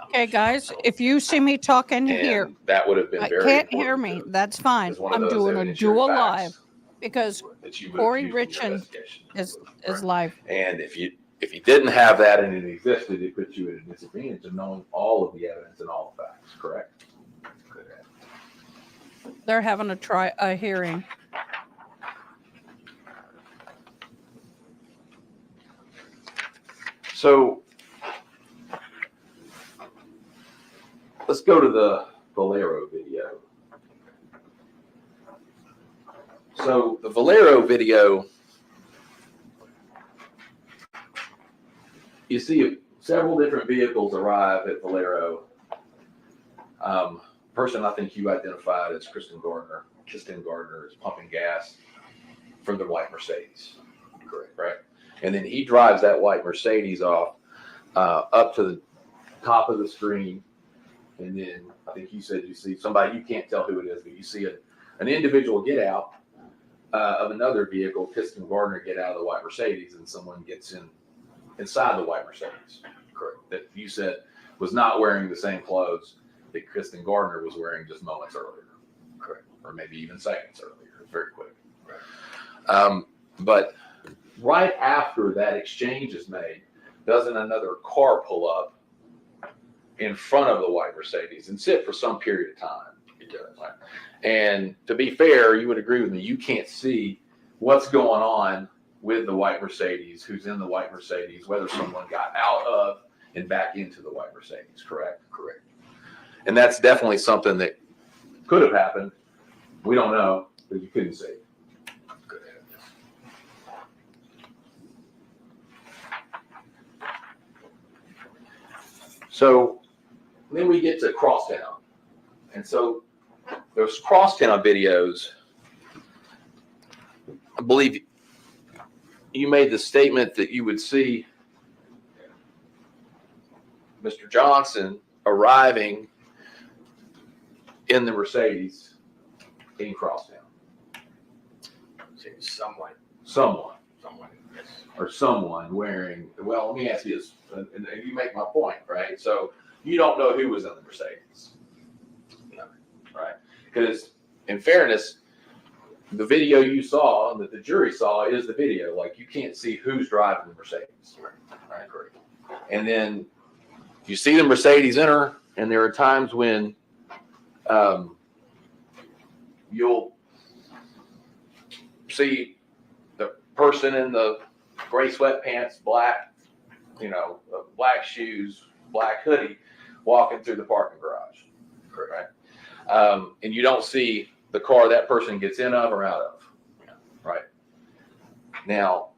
Okay, guys, if you see me talking here, And that would have been I very can't hear important me. That's fine. as one of I'm those doing a evidentiary dual facts live because that you would have Corey used in your Richin investigation. is live. And if you didn't have that and it existed, it puts you at a disadvantage of knowing all of the evidence and all the facts, correct? They're having a hearing. So let's go to the Bolero video. So the Valero video, you see several different vehicles arrive at Valero. Person I think you identified as Kristen Gardner is pumping gas for the white Mercedes. Correct, right? And then he drives that white Mercedes off up to the top of the screen. And then I think you said you see somebody, you can't tell who it is, but you see an individual get out of another vehicle, Kristen Gardner get out of the white Mercedes, and someone gets inside the white Mercedes. Correct. That you said was not wearing the same clothes that Kristen Gardner was wearing just moments earlier. Correct. Or maybe even seconds earlier. Very quick. Right. But right after that exchange is made, doesn't another car pull up in front of the white Mercedes and sit for some period of time? It does. Right? And to be fair, you would agree with me, you can't see what's going on with the white Mercedes, who's in the white Mercedes, whether someone got out of and back into the white Mercedes, correct? Correct. And that's definitely something that could have happened. We don't know, but you couldn't see. Could have. So then we get to Crosstown. And so those Crosstown videos, I believe you made the statement that you would see Mr. Johnson arriving in the Mercedes in Crosstown. Someone. Yes. Or someone wearing, well, let me ask you this, and you make my point, right? So you don't know who was in the Mercedes. No. Right? Because in fairness, the video you saw and that the jury saw is the video. Like, you can't see who's driving the Mercedes. Right? Correct. And then you see the Mercedes enter, and there are times when you'll see the person in the gray sweatpants, black, black shoes, black hoodie, walking through the parking garage. Correct. Right? And you don't see the car that person gets in of or out of. Right. Now,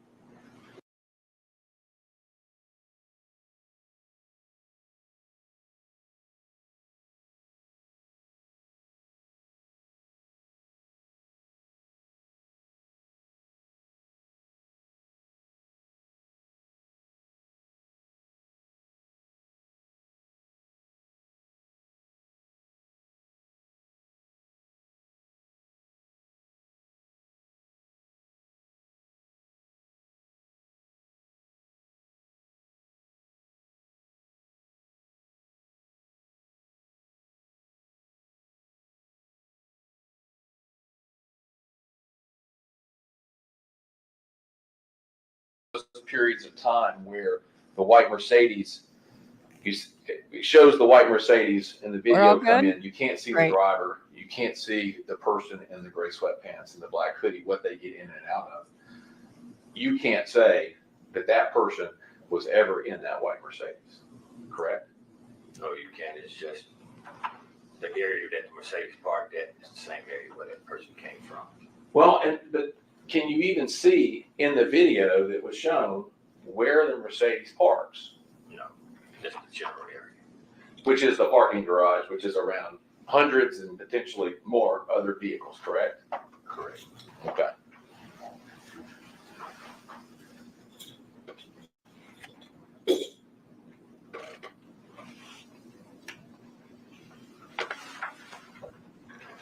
periods of time where the white Mercedes, it shows the white Mercedes in the video come in. You can't see the driver. You can't see the person in the gray sweatpants and the black hoodie, what they get in and out of. You can't say that that person was ever in that white Mercedes, correct? No, you can't. It's just the area that the Mercedes parked at is the same area where that person came from. Well, but can you even see in the video that was shown where the Mercedes parks? Just the general area. Which is the parking garage, which is around hundreds and potentially more other vehicles, correct? Correct. Okay.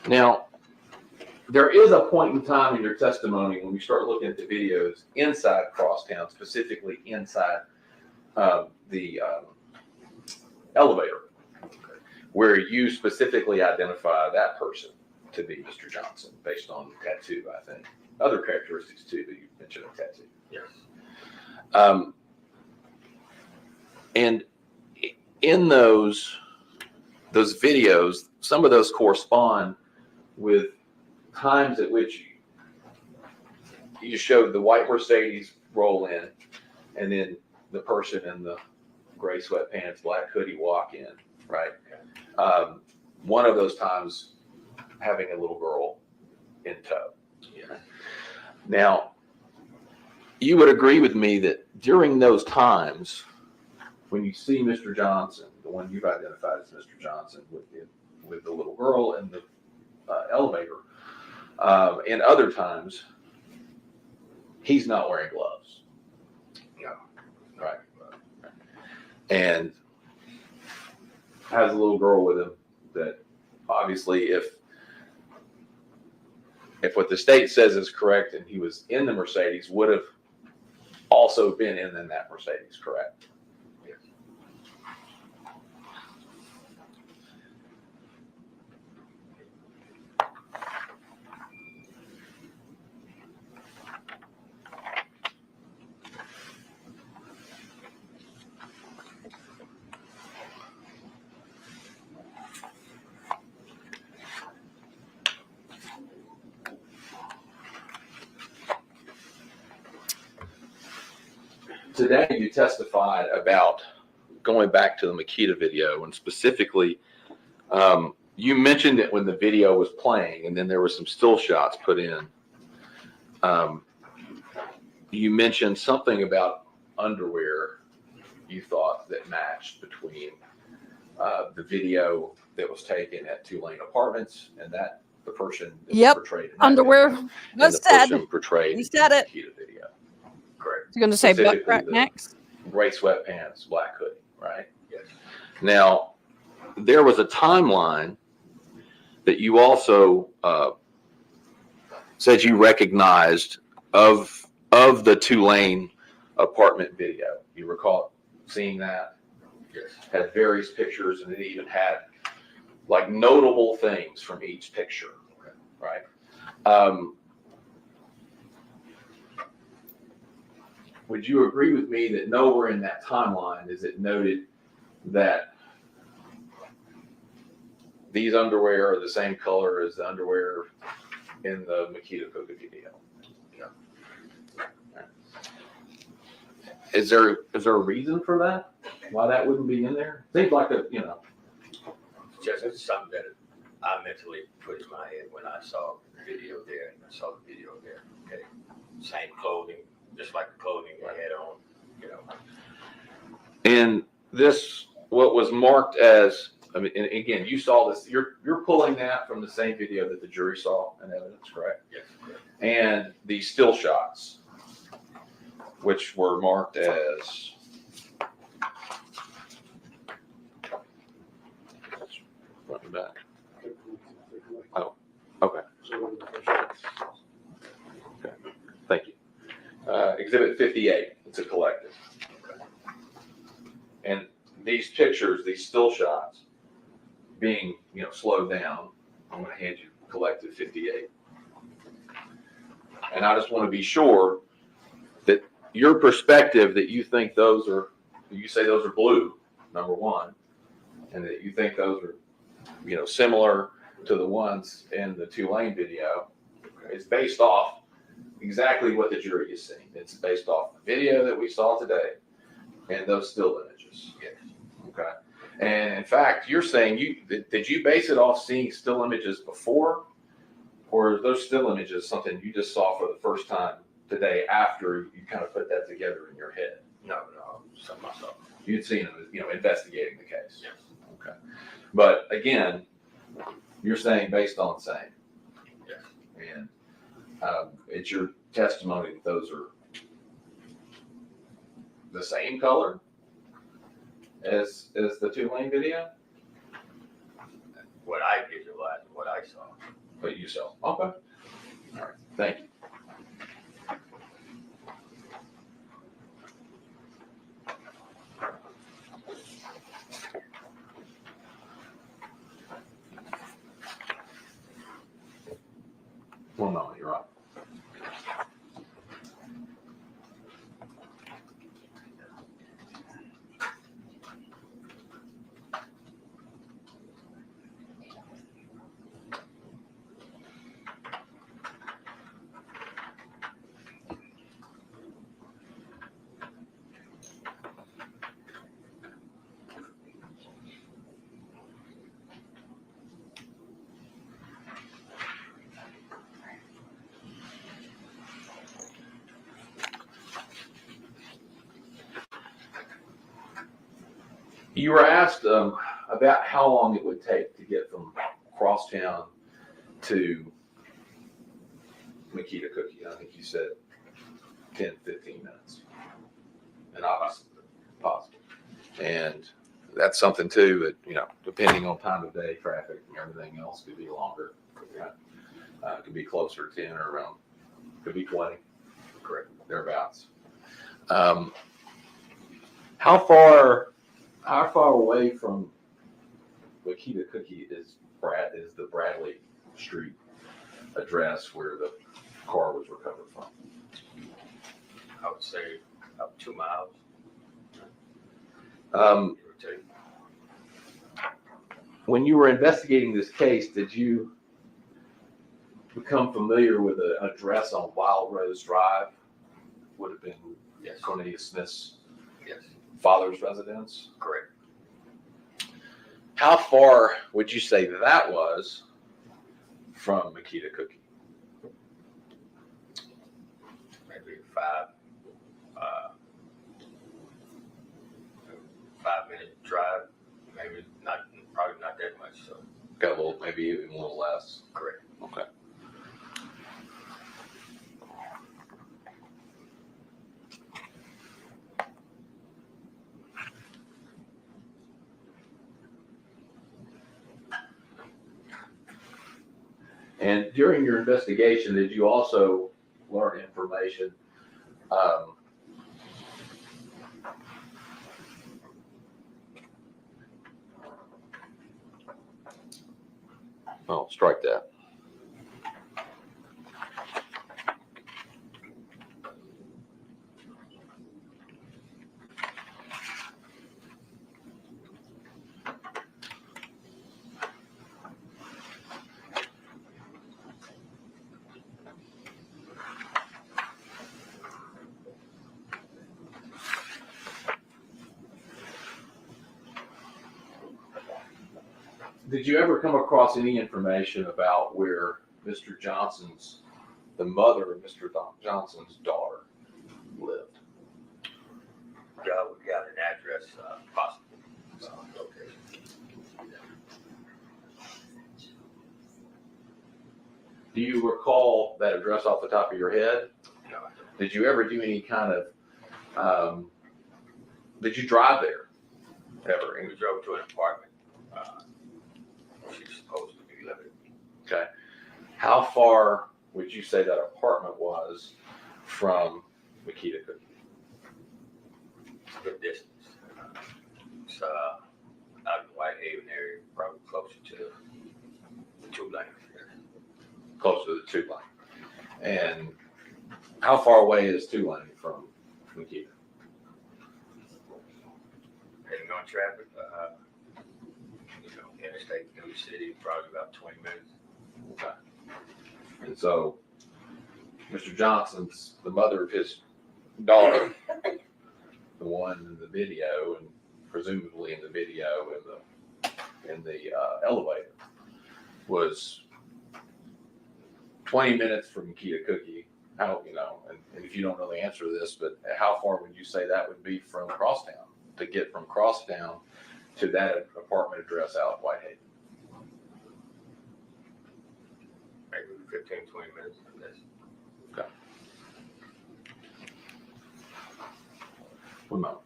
Now, there is a point in time in your testimony when we start looking at the videos inside Crosstown, specifically inside the elevator, where you specifically identify that person to be Mr. Johnson based on tattoo, I think. Other characteristics too that you mentioned of tattoo. Yes. And in those videos, some of those correspond with times at which you showed the white Mercedes roll in, and then the person in the gray sweatpants, black hoodie walk in, right? One of those times having a little girl in tow. Yes. Now, you would agree with me that during those times, when you see Mr. Johnson, the one you've identified as Mr. Johnson with the little girl in the elevator, and other times, he's not wearing gloves. No. Right. And has a little girl with him that obviously if what the state says is correct and he was in the Mercedes, would have also been in that Mercedes, correct? Yes. Today you testified about going back to the Makita video, and specifically you mentioned it when the video was playing and then there were some still shots put in. You mentioned something about underwear you thought that matched between the video that was taken at Tulane Apartments and that the person that was portrayed in that Underwear video, and was the said. person portrayed He said in it. the Makita video. Correct. You're going to say butt Specifically crack the next? gray sweatpants, black hoodie, right? Yes. Now, there was a timeline that you also said you recognized of the Tulane apartment video. You recall seeing that? Yes. Had various pictures, and it even had like notable things from each picture, right? Would you agree with me that nowhere in that timeline is it noted that these underwear are the same color as the underwear in the Makita Coca video? No. Is there a reason for that? Why that wouldn't be in there? Seems like Just something that I mentally put in my head when I saw the video there and I saw the video there. Okay. Same clothing, just like the clothing they had on, And this, what was marked as, I mean, and again, you saw this, you're pulling that from the same video that the jury saw in evidence, correct? Yes. Correct. And the still shots, which were marked as, front and back. Oh, okay. Okay, thank you. Exhibit 58, it's a collective. Okay. And these pictures, these still shots, being slowed down, I'm going to hand you collective 58. And I just want to be sure that your perspective that you think those are, you say those are blue, number one, and that you think those are, similar to the ones in the Tulane video, is based off exactly what the jury is seeing. It's based off the video that we saw today and those still images. Yes. Okay. And in fact, you're saying did you base it off seeing still images before, or are those still images something you just saw for the first time today after you kind of put that together in your head? No, something myself. You'd seen them, investigating the case. Yes. Okay. But again, you're saying based on saying. Yes. And it's your testimony that those are the same color as the Tulane video? What I visualized, what I saw. What you saw. Okay. All right. Thank you. One moment, you're up. You were asked about how long it would take to get from Crosstown to Makita Cookie. I think you said 10, 15 minutes. And obviously possible. And that's something too that, you know, depending on time of day, traffic and everything else could be longer. Could be closer to 10 or around, could be 20. Correct. Thereabouts. How far away from Makita Cookie is the Bradley Street address where the car was recovered from? I would say about 2 miles. When you were investigating this case, did you become familiar with an address on Wild Rose Drive? Would have been Cornelius Smith's father's residence? Correct. How far would you say that was from Makita Cookie? Maybe 5-minute drive. Maybe not, probably not that much. So got a little, maybe even a little less. Correct. Okay. And during your investigation, did you also learn information oh, strike that. Did you ever come across any information about where Mr. Johnson's, the mother of Mr. Johnson's daughter, lived? Yeah, we got an address, possible location. Do you recall that address off the top of your head? No, I don't. Did you ever do any kind of, did you drive there ever? We drove to an apartment. She's supposed to be living. Okay. How far would you say that apartment was from Makita Cookie? It's a good distance. It's out in the Whitehaven area, probably closer to the 2 lane. Close to the 2 lane. And how far away is 2 lane from Makita? Depending on traffic, interstate, New City, probably about 20 minutes. Okay. And so, Mr. Johnson's, the mother of his daughter, the one in the video, and presumably in the video in the elevator, was 20 minutes from Makita Cookie. How, you know, and if you don't know the answer to this, but how far would you say that would be from Crosstown, to get from Crosstown to that apartment address out of Whitehaven? Maybe 15, 20 minutes from this. Okay. One moment.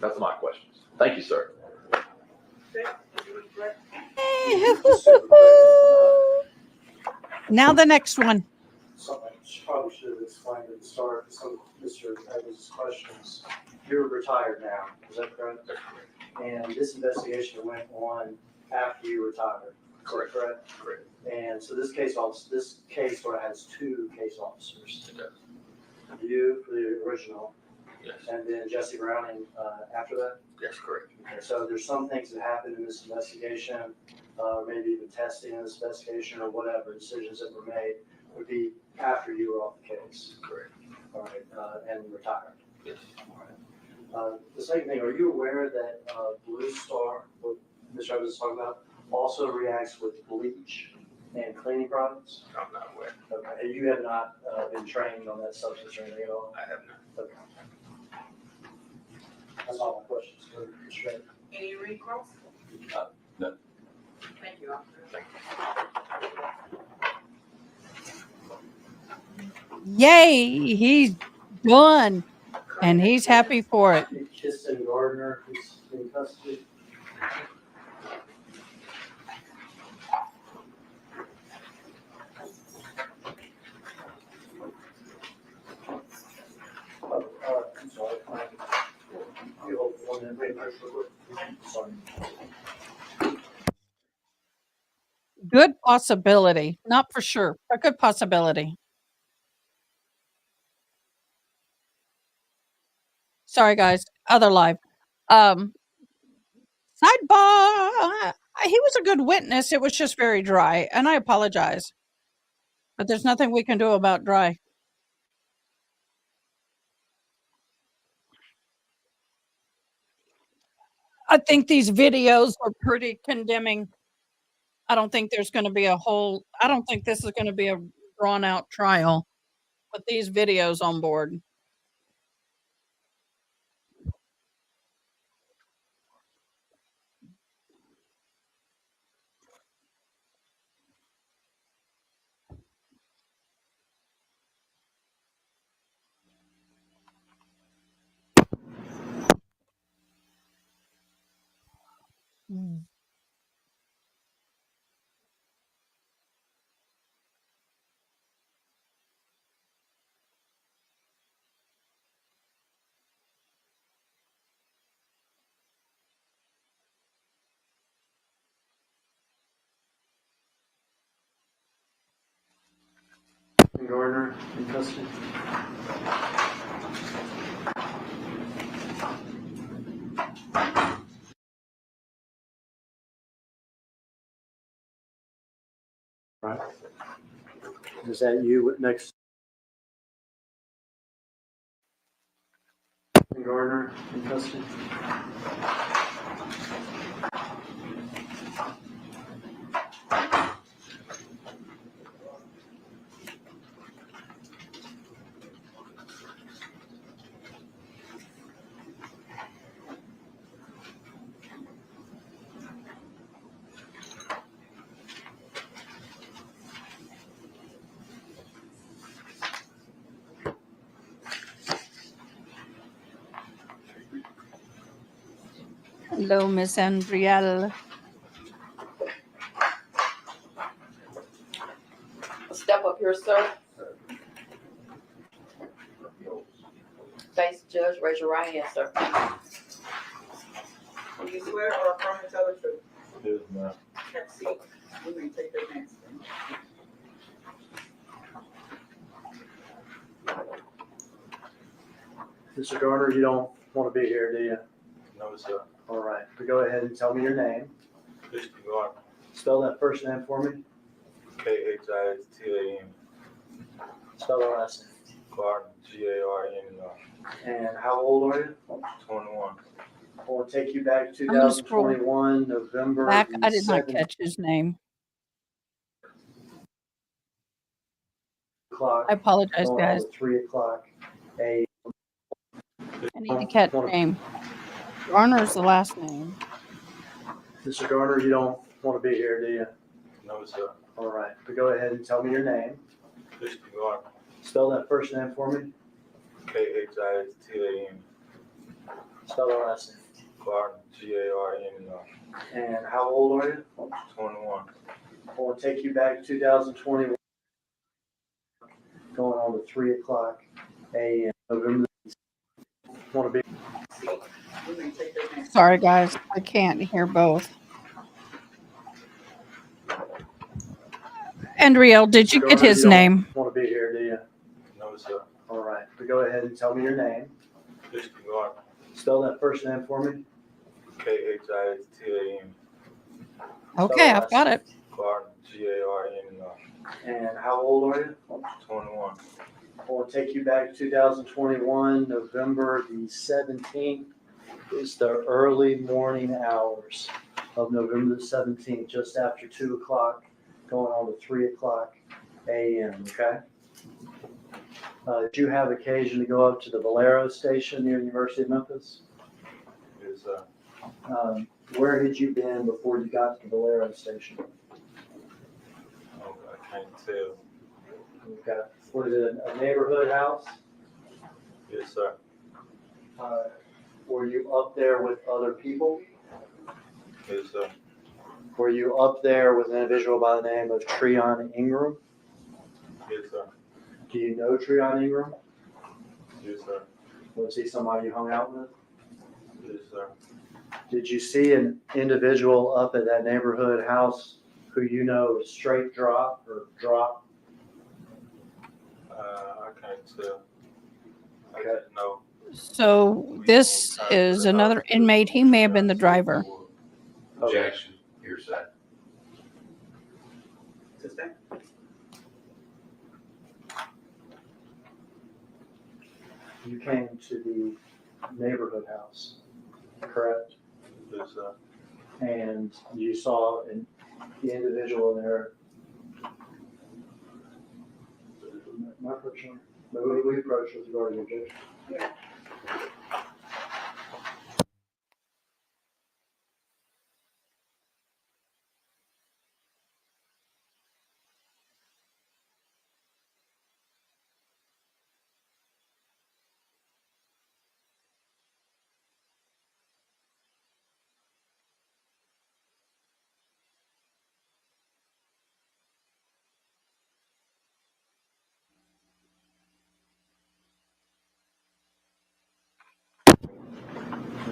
That's my questions. Thank you, sir. Now the next one. Something I probably should have explained at the start of some of Mr. Evans' questions. You're retired now, is that correct? And this investigation went on after you retired, Correct. correct? Correct. And so this case sort of has 2 case officers. It does. You for the original, Yes. and then Jesse Browning after that? Yes, correct. Okay, so there's some things that happened in this investigation, maybe even testing in this investigation or whatever, decisions that were made would be after you were off the case. Correct. All right, and retired. Yes. All right. The second thing, are you aware that Blue Star, what Mr. Evans is talking about, also reacts with bleach And cleaning products? I'm not aware. Okay, you have not been trained on that substance or anything at all? I have not. Okay. That's all my questions. Mr. Shredder. Any recalls? No. Thank you, officer. Thank you. Yay, he's done. And he's happy for it. Kiston Gardner is in custody. I'm sorry. You hold one and wait, sorry. Good possibility. Not for sure, but good possibility. Sorry, guys. Other live. Sidebar. He was a good witness. It was just very dry, and I apologize. But there's nothing we can do about dry. I think these videos are pretty condemning. I don't think there's going to be I don't think this is going to be a drawn out trial with these videos on board. Gardner in custody. Right. Is that you next? Gardner in custody. Hello, Miss Andrielle. Step up here, sir. Face the judge, raise your right hand, sir. Do you swear or affirm to tell the truth? Yes, ma'am. Have a seat. We may take the next. Mr. Gardner, you don't want to be here, do you? No, sir. All right, but go ahead and tell me your name. Mr. Gardner. Spell that first name for me. Khistlan. Spell the last name. Gardner. Garner. And how old are you? 21. We'll take you back to I'm gonna scroll 2021, November. back. I the did not 7th catch his name. O'clock. I apologize, Going guys. on to 3 o'clock. A. I need to catch the name. Garner's the last name. Mr. Gardner, you don't want to be here, do you? No, sir. All right, but go ahead and tell me your name. Mr. Gardner. Spell that first name for me. Khistlan. Spell the last name. Garner. Garner. And how old are you? 21. We'll take you back to 2021. Going on to 3 o'clock a.m. November. Want to be? We may take the next. Sorry, guys. I can't hear both. Andrielle, did you get his name? Want to be here, do you? No, sir. All right, but go ahead and tell me your name. Mr. Gardner. Spell that first name for me. Khistlan. Okay, I've got it. Garner. Garner. And how old are you? 21. We'll take you back to 2021, November the 17th. Is the early morning hours of November the 17th, just after 2 o'clock going on to 3 o'clock a.m., okay? Did you have occasion to go up to the Valero station near the University of Memphis? Yes, Where had you been before you got to the Valero station? oh, I can't tell. Okay. Was it a neighborhood house? Yes, sir. Were you up there with other people? Yes, sir. Were you up there with an individual by the name of Treon Ingram? Yes, sir. Do you know Treon Ingram? Yes, sir. Was he somebody you hung out with? Yes, sir. Did you see an individual up at that neighborhood house who you know is straight drop or drop? I can't tell. I Okay. just know. So this is another inmate. He may have been the driver. Objection, hearsay. Sustain. You came to the neighborhood house, correct? Yes, sir. And you saw the individual in there. My approach, we approach with regard to objection.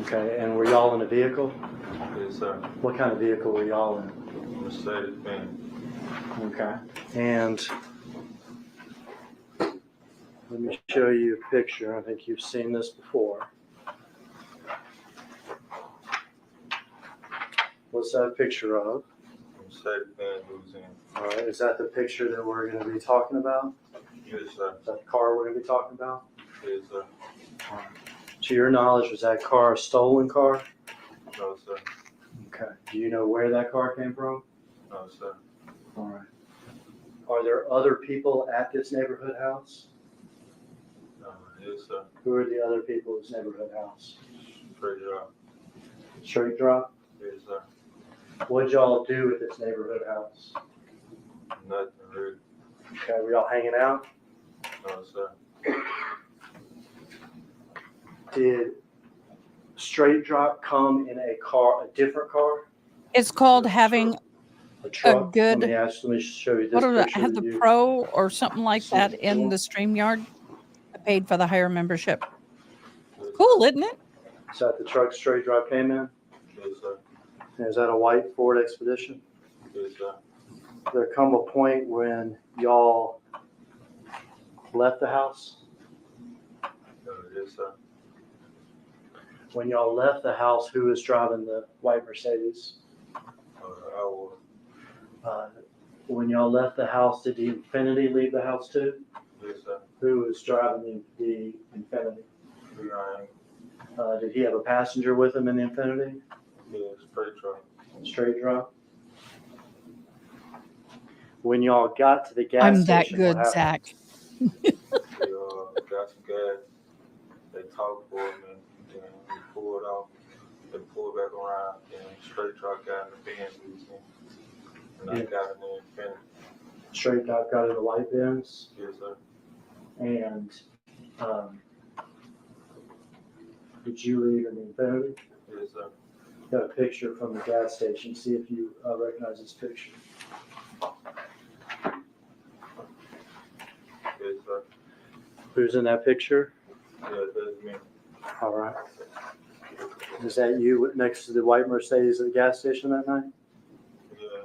Okay, and were y'all in a vehicle? Yes, sir. What kind of vehicle were y'all in? Mercedes-Benz. Okay, and let me show you a picture. I think you've seen this before. What's that a picture of? Mercedes-Benz was in. All right, is that the picture that we're going to be talking about? Yes, sir. Is that the car we're going to be talking about? Yes, sir. All right. To your knowledge, was that car a stolen car? No, sir. Okay. Do you know where that car came from? No, sir. All right. Are there other people at this neighborhood house? Yes, sir. Who are the other people at this neighborhood house? Straight drop. Straight drop? Yes, sir. What'd y'all do at this neighborhood house? Nothing really. Okay, were y'all hanging out? No, sir. Did Straight Drop come in a car, a different car? It's called having A truck? good- Let me show you this what do I picture. have, that the you- pro or something like seen that in before? the StreamYard? I paid for the higher membership. Cool, isn't it? Is that the truck Straight Drop came in? Yes, sir. And is that a white Ford Expedition? Yes, sir. There come a point when y'all left the house? Yes, sir. When y'all left the house, who was driving the white Mercedes? I was. When y'all left the house, did the Infiniti leave the house too? Yes, sir. Who was driving the Infiniti? Ryan. Did he have a passenger with him in the Infiniti? Yeah, straight drop. Straight drop? When y'all got to the gas I'm that station, good, what happened? Zach. They got some gas. They talked for a minute, then we pulled off. They pulled back around, and straight drop got in the Benz we was in. And I got in the Infiniti. Straight drop got in the white Benz, Yes, sir. and did you leave in the Infiniti? Yes, sir. Got a picture from the gas station. See if you recognize this picture. Yes, sir. Who's in that picture? Yeah, that's me. All right. Is that you next to the white Mercedes at the gas station that night? Yeah.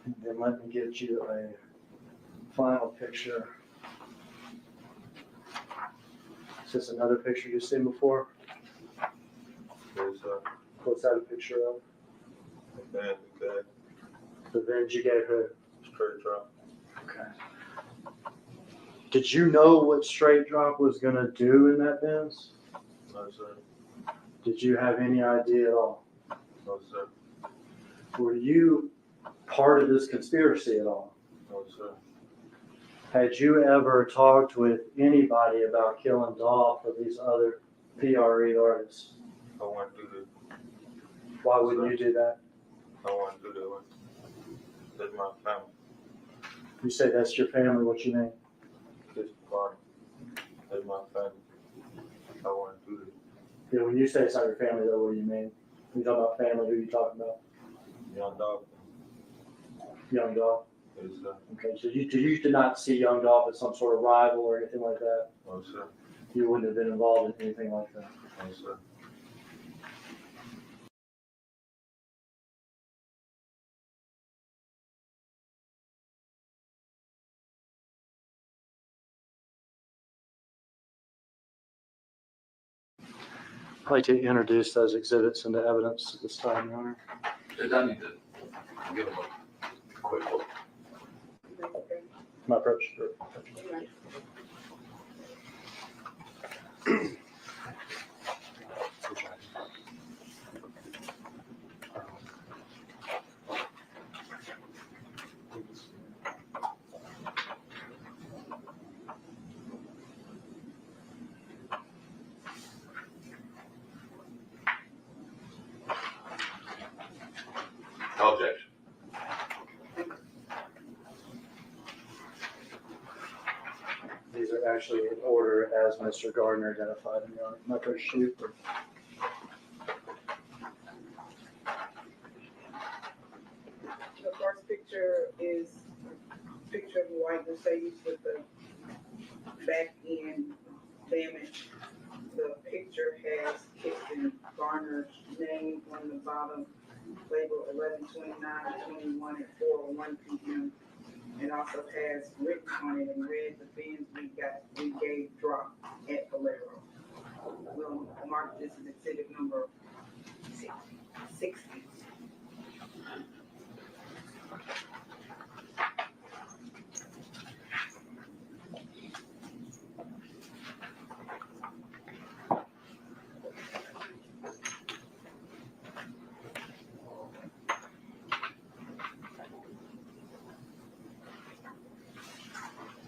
And then let me get you a final picture. Is this another picture you've seen before? Yes, sir. What's that a picture of? Then we got The Benz you gave her. straight drop. Okay. Did you know what Straight Drop was going to do in that Benz? No, sir. Did you have any idea at all? No, sir. Were you part of this conspiracy at all? No, sir. Had you ever talked with anybody about killing Dolph or these other PRE artists? I want to do that. Why wouldn't you do that? I want to do that one. That's my family. You say that's your family, what you mean? This party. That's my family. I want to do that. Yeah, when you say it's not your family, though, what do you mean? You talking about family, who are you talking about? Young Dolph. Young Dolph? Yes, sir. Okay, so you did not see Young Dolph as some sort of rival or anything like that? No, sir. You wouldn't have been involved in anything like that? No, sir. I'd like to introduce those exhibits into evidence at this time, Your Honor. I need to give them a quick look. My approach. Sure. No objection. These are actually in order as Mr. Gardner identified them, Your Honor. My approach shoot. The first picture is a picture of a white Mercedes with the back end damage. The picture has Kirsten Garner's name on the bottom, labeled 11/29/21 at 4:01 p.m. and also has written on it in red the bins we gave drop at Valero. We'll mark this as exhibit number 60.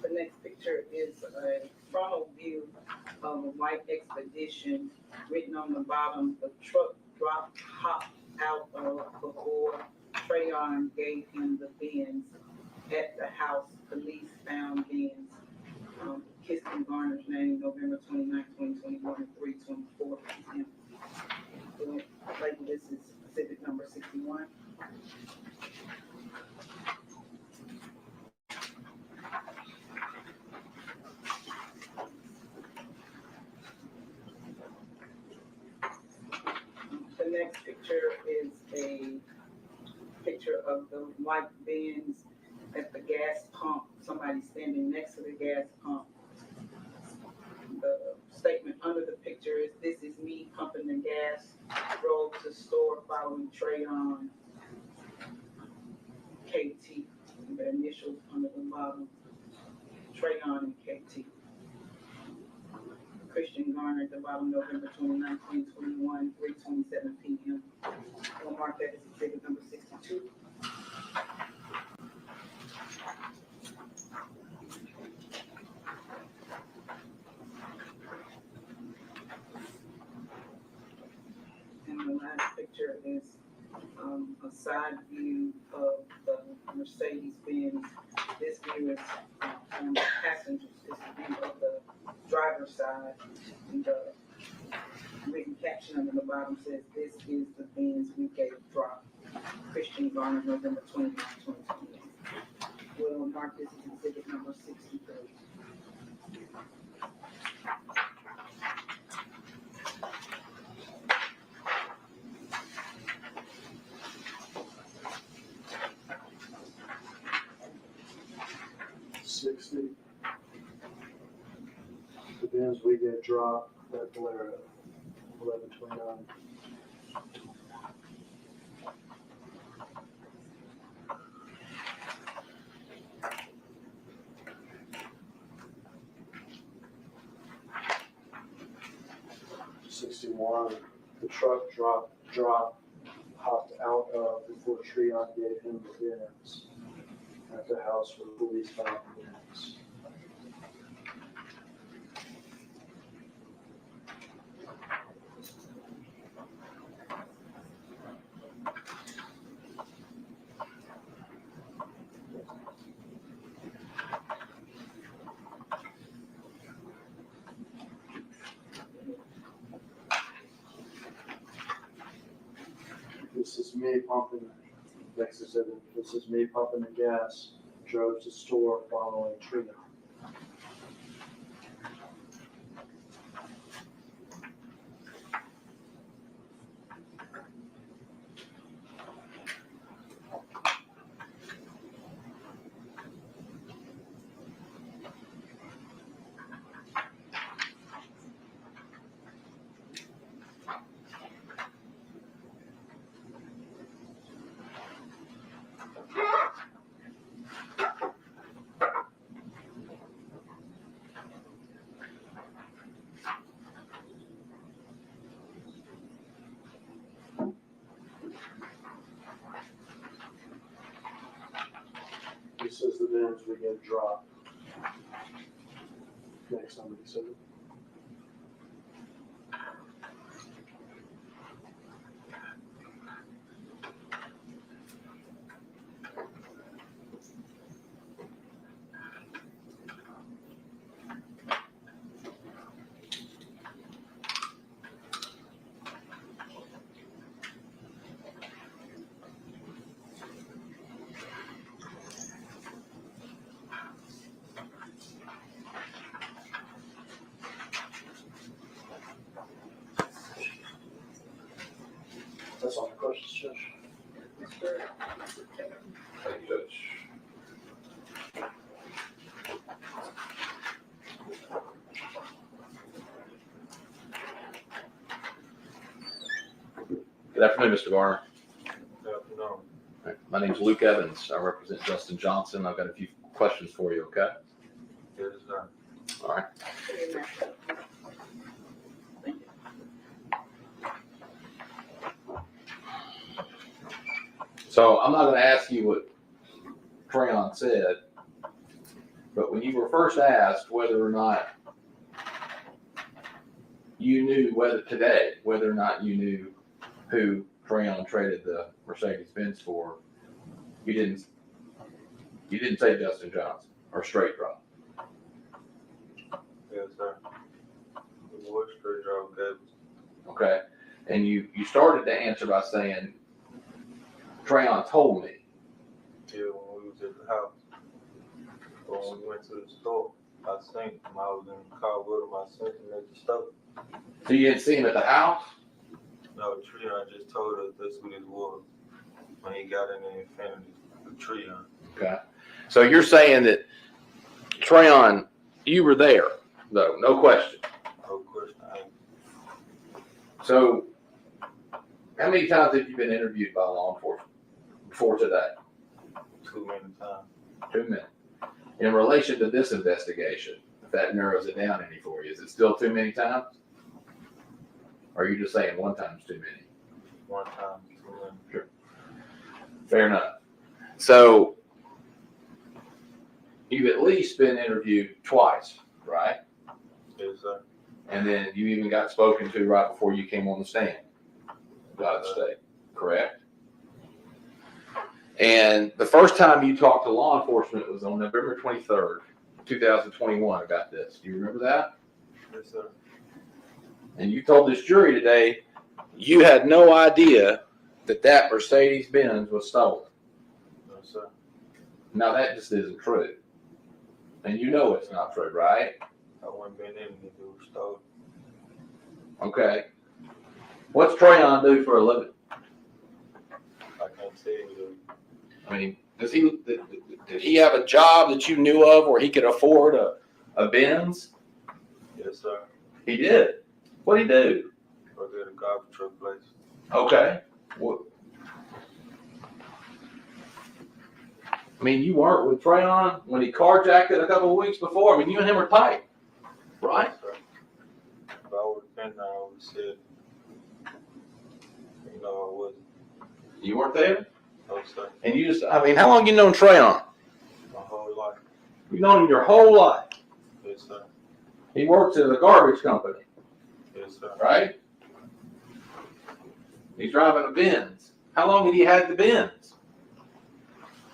The next picture is a frontal view of a white Expedition. Written on the bottom, the truck hopped out of before Trayon gave him the bins. At the house, police found bins. Kirsten Garner's name, November 29, 2021, at 3:24 p.m. We'll label this as exhibit number 61. The next picture is a picture of the white bins at the gas pump. Somebody standing next to the gas pump. The statement under the picture is, "This is me pumping the gas. Drove to store following Trayon KT." The initials under the bottom, Trayon and KT. Christian Garner at the bottom, November 29, 2021, 3:27 p.m. We'll mark that as exhibit number 62. And the last picture is a side view of the Mercedes-Benz. This view is from the passengers. This is view of the driver's side. And the written caption under the bottom says, "This is the Benz we gave drop." Christian Garner, November 29, 2021. We'll mark this as exhibit number 63. The bins we get dropped at Valero, 11/29. The truck dropped, hopped out of before Treon gave him the bins at the house where police found the bins. This is me pumping, next exhibit, this is me pumping the gas, drove to store following Treon. This is the bins we get dropped. Next on the exhibit. That's all the questions, Judge. Thank you, Judge. Good afternoon, Mr. Garner. Good afternoon. Right. My name's Luke Evans. I represent Justin Johnson. I've got a few questions for you, okay? Yes, sir. All right. So I'm not going to ask you what Treon said, but when you were first asked whether or not you knew whether or not you knew who Treon traded the Mercedes-Benz for, you didn't say Justin Johnson or straight drop. Yes, sir. It was straight drop, Gabs. Okay. And you started to answer by saying, Treon told me. Yeah, when we was at the house. But when we went to the store, I seen him. I was in the car with him. I seen him at the store. So you didn't see him at the house? No, Treon just told us that's what it was when he got in the Infinity with Treon. Okay. So you're saying that Treon, you were there, though, no question. No question. So how many times have you been interviewed by law enforcement before today? Too many times. 2 minutes. In relation to this investigation, if that narrows it down any for you, is it still too many times? Or are you just saying one time's too many? One time, too many. Sure. Fair enough. So you've at least been interviewed twice, right? Yes, sir. And then you even got spoken to right before you came on the stand. Out of the state, correct? And the first time you talked to law enforcement was on November 23rd, 2021 about this. Do you remember that? Yes, sir. And you told this jury today you had no idea that Mercedes-Benz was stolen. No, sir. Now that just isn't true. And you know it's not true, right? I wouldn't been in if it was stolen. Okay. What's Treon do for a living? I can't tell you. I mean, did he have a job that you knew of where he could afford a Benz? Yes, sir. He did. What'd he do? Work at a garbage truck place. Okay. What? I mean, you weren't with Treon when he carjacked it a couple of weeks before. I mean, you and him were tight, right? Yes, sir. If I would have been there, I would have said, you know, I wasn't. You weren't there? No, sir. And you just, I mean, how long you known Trayon? My whole life. You've known him your whole life. Yes, sir. He works at a garbage company, Yes, sir. right? He's driving a Benz. How long had he had the Benz?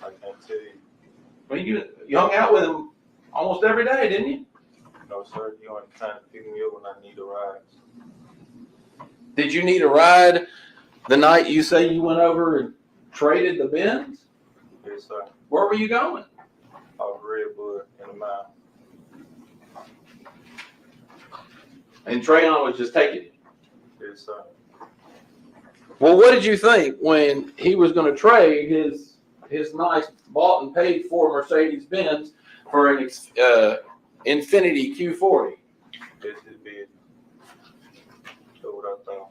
I can't tell you. I mean, you hung out with him almost every day, didn't you? No, sir. You only kind of pick me up when I need a ride. Did you need a ride the night you say you went over and traded the Benz? Yes, sir. Where were you going? Off Redwood in the mile. And Trayon was just taking you. Yes, sir. Well, what did you think when he was going to trade his nice bought and paid for Mercedes-Benz for an Infiniti Q40? This is big. So what I thought.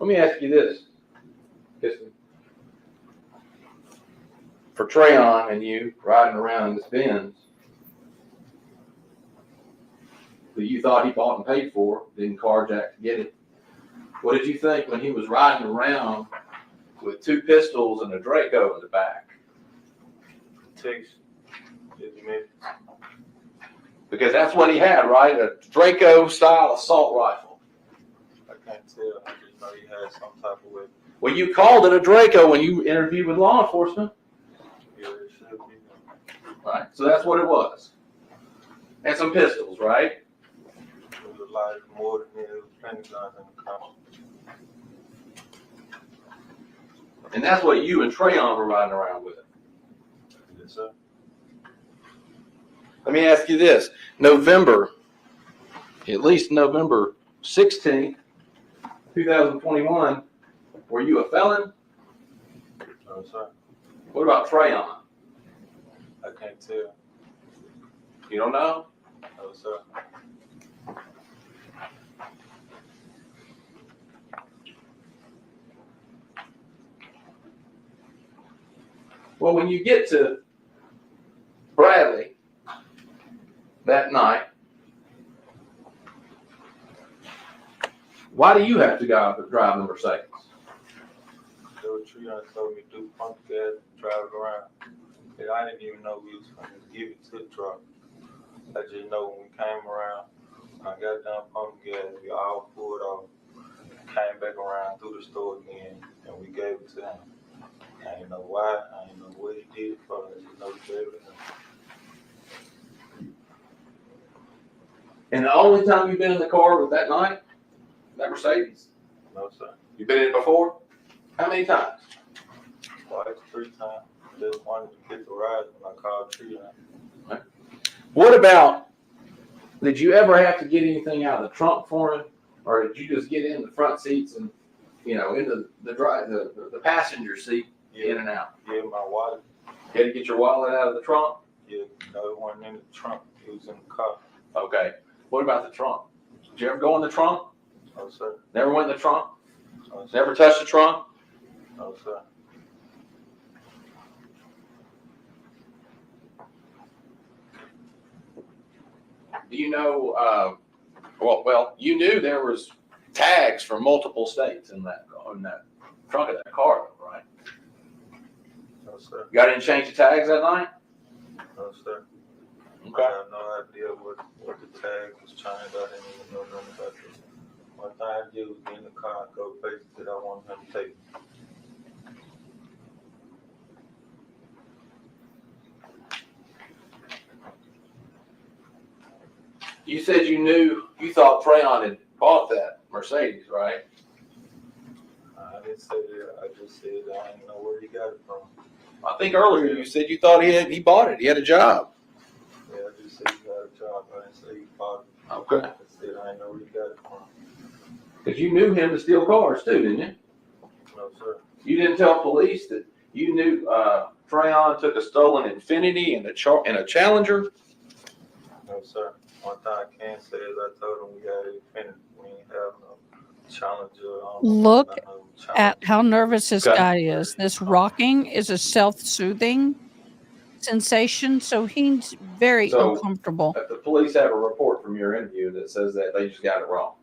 Let me ask you this. For Trayon and you riding around in this Benz that you thought he bought and paid for, didn't carjack to get it. What did you think when he was riding around with 2 pistols and a Draco in the back? Texas. It's Memphis. Because that's what he had, right? A Draco style assault rifle. I can't tell. I just know he had some type of weapon. Well, you called it a Draco when you interviewed with law enforcement. Yeah, it should be. Right. So that's what it was. And some pistols, right? It was a lot more than that. It was plenty of guns in the car. And that's what you and Trayon were riding around with. Yes, sir. Let me ask you this. At least November 16th, 2021, were you a felon? No, sir. What about Trayon? I can't tell. You don't know? No, sir. Well, when you get to Bradley that night, why do you have to go drive the Mercedes? They were Treon told me do pump gas, drive it around. And I didn't even know we was going to give it to the truck. I just know when we came around, I got done pumping gas, we all pulled off, came back around through the store again, and we gave it to him. I didn't know why, I didn't know what he did it for, I just know we gave it to him. And the only time you've been in the car was that night? That Mercedes? No, sir. You been in it before? How many times? Twice, 3 times. Just wanted to get the ride when I called Treon. Right. What about, did you ever have to get anything out of the trunk for him? Or did you just get in the front seats and, into the passenger seat, in and out? Yeah, my wallet. You had to get your wallet out of the trunk? Yeah, no, it wasn't in the trunk. It was in the car. Okay. What about the trunk? Did you ever go in the trunk? No, sir. Never went in the trunk? No, sir. Never touched the trunk? No, sir. Do you know, you knew there was tags from multiple states in that trunk of that car, right? No, sir. You got any change of tags that night? No, sir. Okay. I have no idea what the tag was trying. I didn't even know nothing about this. One thing I did was get in the car and go places that I wanted him to take me. You said you thought Trayon had bought that Mercedes, right? I didn't say that. I just said I didn't know where he got it from. I think earlier you said you thought he bought it. He had a job. Yeah, I just said he got a job. I didn't say he bought it. Okay. I said I didn't know where he got it from. Because you knew him to steal cars too, didn't you? No, sir. You didn't tell police that you knew Trayon took a stolen Infiniti and a Challenger? No, sir. One thing I can say is I told him we had it finished. We ain't have no Challenger. Look at how nervous this Okay. guy is. This rocking is a self-soothing sensation, so he's very uncomfortable. If the police have a report from your interview that says that, they just got it wrong.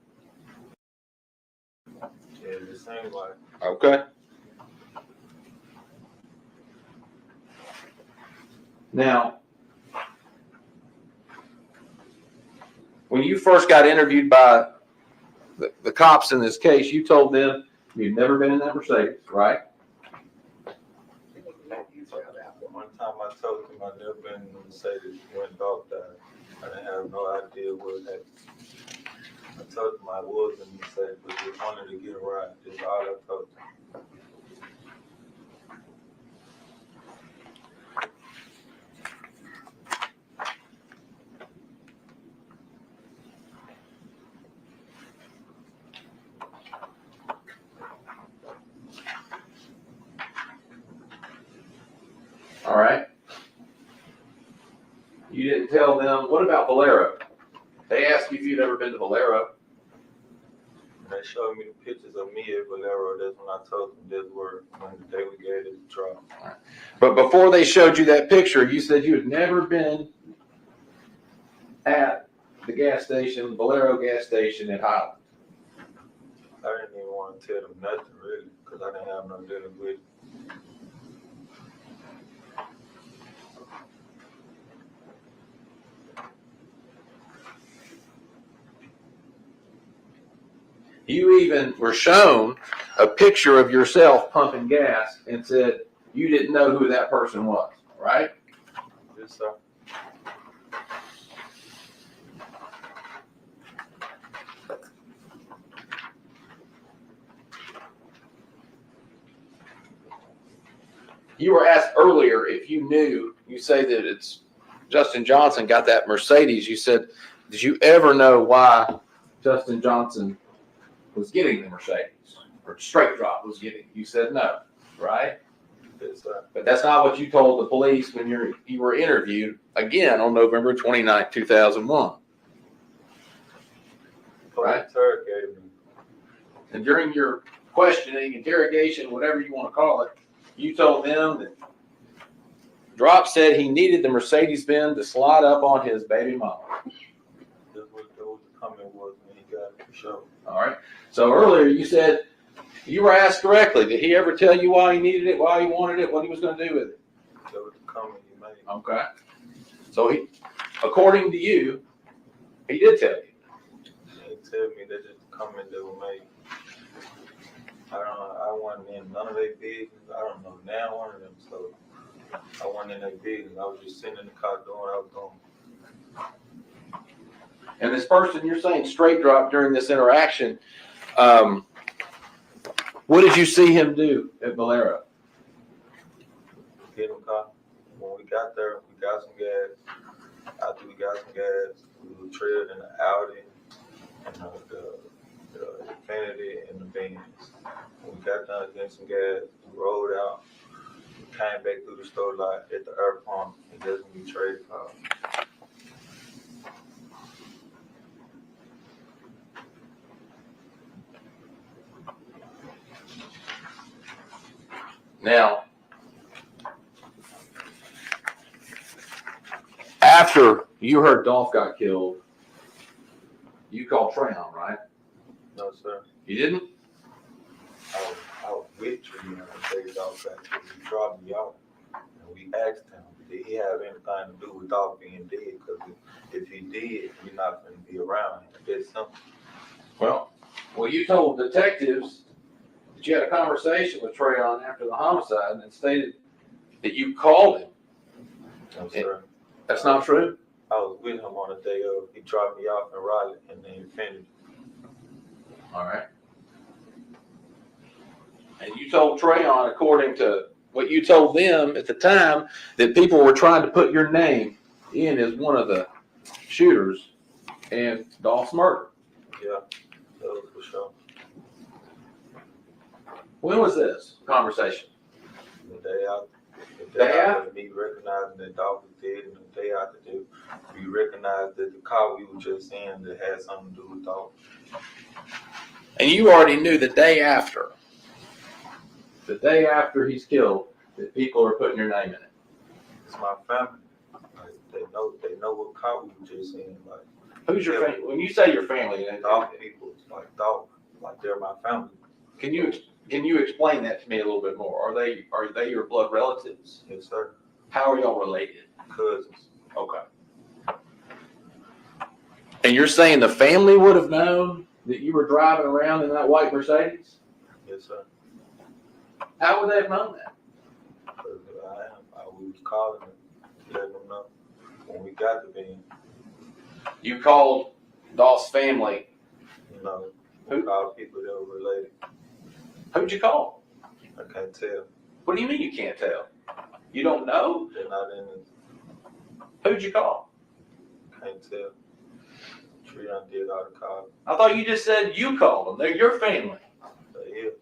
Yeah, it seems like. Okay. Now, when you first got interviewed by the cops in this case, you told them you'd never been in that Mercedes, right? One time I told them I'd never been in the Mercedes when Dolph died. I didn't have no idea what happened. I told them I was in the Mercedes, but just wanted to get a ride. That's all I told them. All right. You didn't tell them. What about Valero? They asked you if you'd ever been to Valero. They showed me the pictures of me at Valero. That's when I told them this were when the day we gave it the trial. Right. But before they showed you that picture, you said you had never been at the gas station, Valero gas station at Highland. I didn't even want to tell them nothing really, because I didn't have no dealing with it. You even were shown a picture of yourself pumping gas and said you didn't know who that person was, right? Yes, sir. You were asked earlier if you knew, you say that it's Justin Johnson got that Mercedes. You said, did you ever know why Justin Johnson was getting the Mercedes or Straight Drop was getting? You said no, right? Yes, sir. But that's not what you told the police when you were interviewed again on November 29th, 2001. Right? Interrogated me. And during your questioning, interrogation, whatever you want to call it, you told them that Drop said he needed the Mercedes-Benz to slide up on his baby mama. That's what the comment was when he got it for sure. All right. So earlier you said you were asked directly, did he ever tell you why he needed it, why he wanted it, what he was going to do with it? That was the comment he made. Okay. So he, according to you, he did tell you. He tell me that it's the comment that was made. I wasn't in none of their business. I don't know now one of them, so I wasn't in their business. I was just sitting in the car doing what I was doing. And this person you're saying Straight Drop during this interaction, what did you see him do at Valero? Get in the car. When we got there, we got some gas. After we got some gas, we were trailed in the Audi and the Infiniti and the Benz. When we got done getting some gas, we rolled out, we came back through the store lot at the air pump, and that's when we traded cars. Now, after you heard Dolph got killed, you called Trayon, right? No, sir. You didn't? I was with Trayon the day Dolph got killed. He dropped me off, and we asked him, did he have anything to do with Dolph being dead? Because if he did, we're not going to be around him. It's simple. Well, you told detectives that you had a conversation with Trayon after the homicide and stated that you called him. No, sir. That's not true? I was with him on the day of. He dropped me off in Raleigh and then Infiniti. All right. And you told Trayon, according to what you told them at the time, that people were trying to put your name in as one of the shooters in Dolph's murder. Yeah, that was for sure. When was this conversation? The day after. The Day day after? after me recognizing that Dolph was dead, and the day after that, we recognized that the car we were just in that had something to do with Dolph. And you already knew the day after he's killed, that people are putting your name in it. It's my family. Like, they know what car we were just in. Like, Who's your family? When you say your family, Dolph people, like Dolph, like they're my family. Can you explain that to me a little bit more? Are they your blood relatives? Yes, sir. How are y'all related? Cousins. Okay. And you're saying the family would have known that you were driving around in that white Mercedes? Yes, sir. How would they have known that? We was calling them, letting them know when we got the van. You called Dolph's family. No, we called people that were related. Who'd you call? I can't tell. What do you mean you can't tell? You don't know? They're not in it. Who'd you call? Can't tell. Treon did all the calling. I thought you just said you called them. They're your family. They is.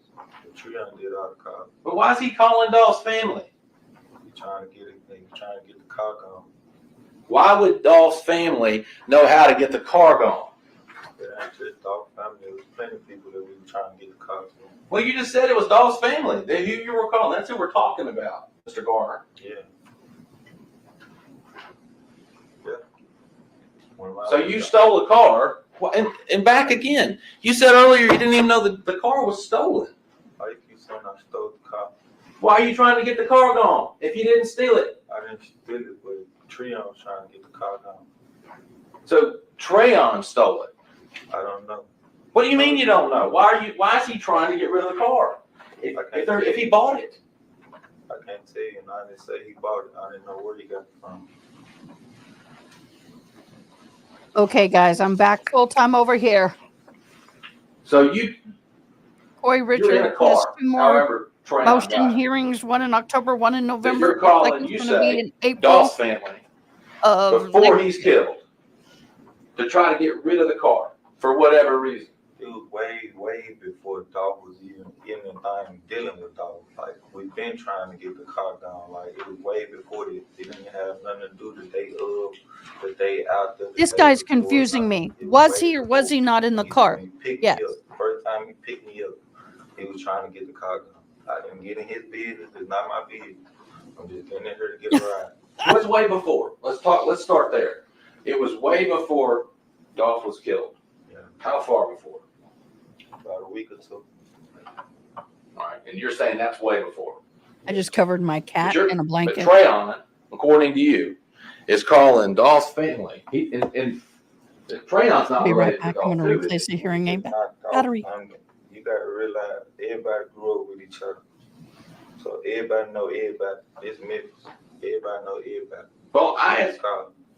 Treon did all the calling. But why is he calling Dolph's family? He's trying to get it. He's trying to get the car gone. Why would Dolph's family know how to get the car gone? It ain't just Dolph family. There was plenty of people that we were trying to get the car to. Well, you just said it was Dolph's family. Who you were calling. That's who we're talking about, Mr. Garner. Yeah. So you stole a car, and back again. You said earlier you didn't even know that the car was stolen. Why you keep saying I stole the car? Why are you trying to get the car gone if you didn't steal it? I didn't steal it, but Treon was trying to get the car gone. So Treon stole it. I don't know. What do you mean you don't know? Why is he trying to get rid of the car? If he bought it. I can't tell you, and I didn't say he bought it. I didn't know where he got it from. Okay, guys, I'm back full time over here. So Corey you're in Richard a car. has 2 more However, Treon motion got it. hearings, one in October, one in So November. you're calling, Like you it's gonna be say, in April Dolph's family of before he's killed to try to get rid of the car for whatever reason. It was way before Dolph was even in the thing dealing with Dolph. Like, we've been trying to get the car down. Like, it was way before it didn't have nothing to do the day of, the day after. This guy's confusing me. Was he or was he not in the car? Yes. The first time he picked me up, he was trying to get the car down. I didn't get in his business. It's not my business. I'm just getting in here to get a ride. It was way before. Let's start there. It was way before Dolph was killed. Yeah. How far before? About a week or two. All right, and you're saying that's way before. I just covered my cat in a blanket. But Treon, according to you, is calling Dolph's family. And Treyon's not Be right related to back. Dolph. I'm going to replace the hearing aid battery. You got to realize everybody grew up with each other. So everybody know everybody. It's Memphis. Everybody know everybody. Well,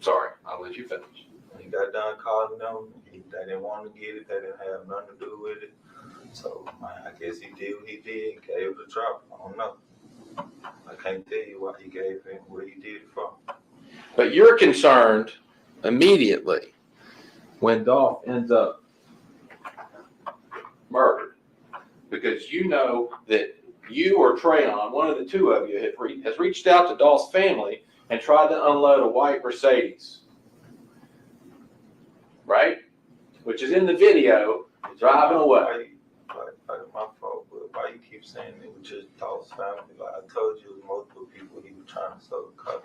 sorry, I'll let you finish. When he got done calling them, they didn't want to get it. They didn't have nothing to do with it. So I guess he did what he did. Gave it a drop. I don't know. I can't tell you what he gave him, where he did it from. But you're concerned immediately when Dolph ends up murdered because you know that you or Treon, one of the two of you, has reached out to Dolph's family and tried to unload a white Mercedes, right? Which is in the video, driving away. My fault, but why you keep saying it was just Dolph's family? Like I told you, multiple people he was trying to sell the car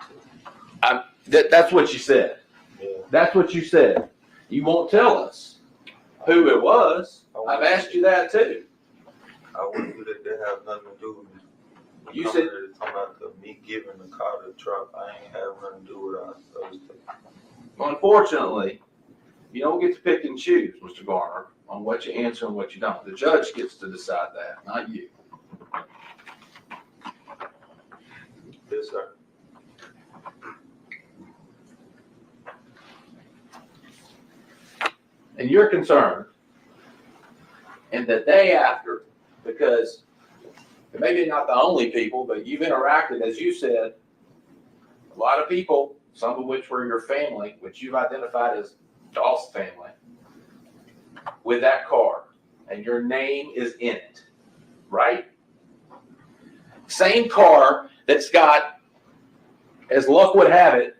to. That's what you said. Yeah. That's what you said. You won't tell us who it was. I've asked you that too. I want you that they have nothing to do with me. You said talking about me giving the car to drop. I ain't have nothing to do with us. Well, unfortunately, you don't get to pick and choose, Mr. Garner, on what you answer and what you don't. The judge gets to decide that, not you. Yes, sir. And you're concerned, and the day after, because maybe not the only people, but you've interacted, as you said, a lot of people, some of which were your family, which you've identified as Dolph's family, with that car, and your name is in it, right? Same car that's got, as luck would have it,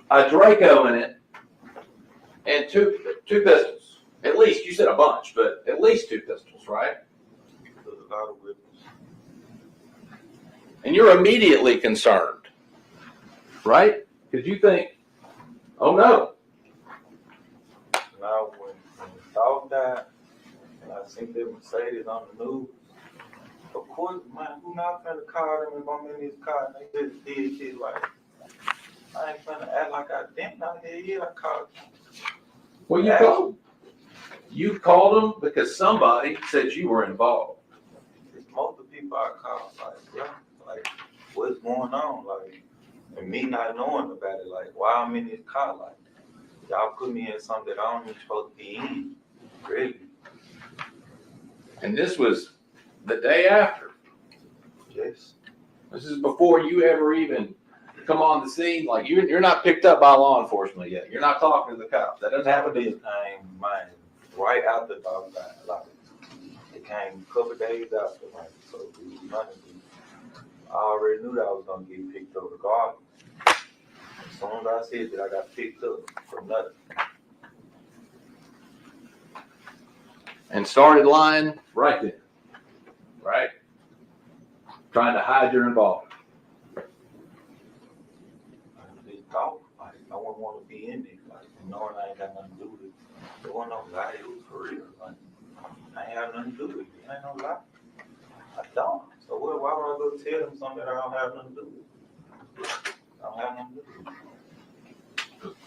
a Draco in it, and two pistols. At least, you said a bunch, but at least 2 pistols, right? There's a lot of witnesses. And you're immediately concerned, right? Because you think, oh no. Now, when Dolph died, and I seen the Mercedes on the news, Of course, man, who not finna call them if I'm in this car and they just did shit like, I ain't finna act like I didn't not hear you. I called. Well, you called them because somebody said you were involved. It's multiple people I call, like, bro, like, what's going on? Like, and me not knowing about it, like, why I'm in this car, like, y'all put me in something that I don't even supposed to be in, really. And this was the day after. Yes. This is before you ever even come on the scene. Like you're not picked up by law enforcement yet. You're not talking to the cops. That doesn't happen to you. Came, man, right after dog died, like, it came a couple days after, like, so it was nothing. I already knew that I was gonna get picked up regardless. As soon as I said that, I got picked up for nothing. And started lying right then. Right? Trying to hide your involvement. This dog, like, no one wanna be in this, like, knowing I ain't got nothing to do with it. There wasn't no lie, it was for real, like, I ain't have nothing to do with it, it ain't no lie. I don't. So why would I go tell them something that I don't have nothing to do with? I don't have nothing to do with it.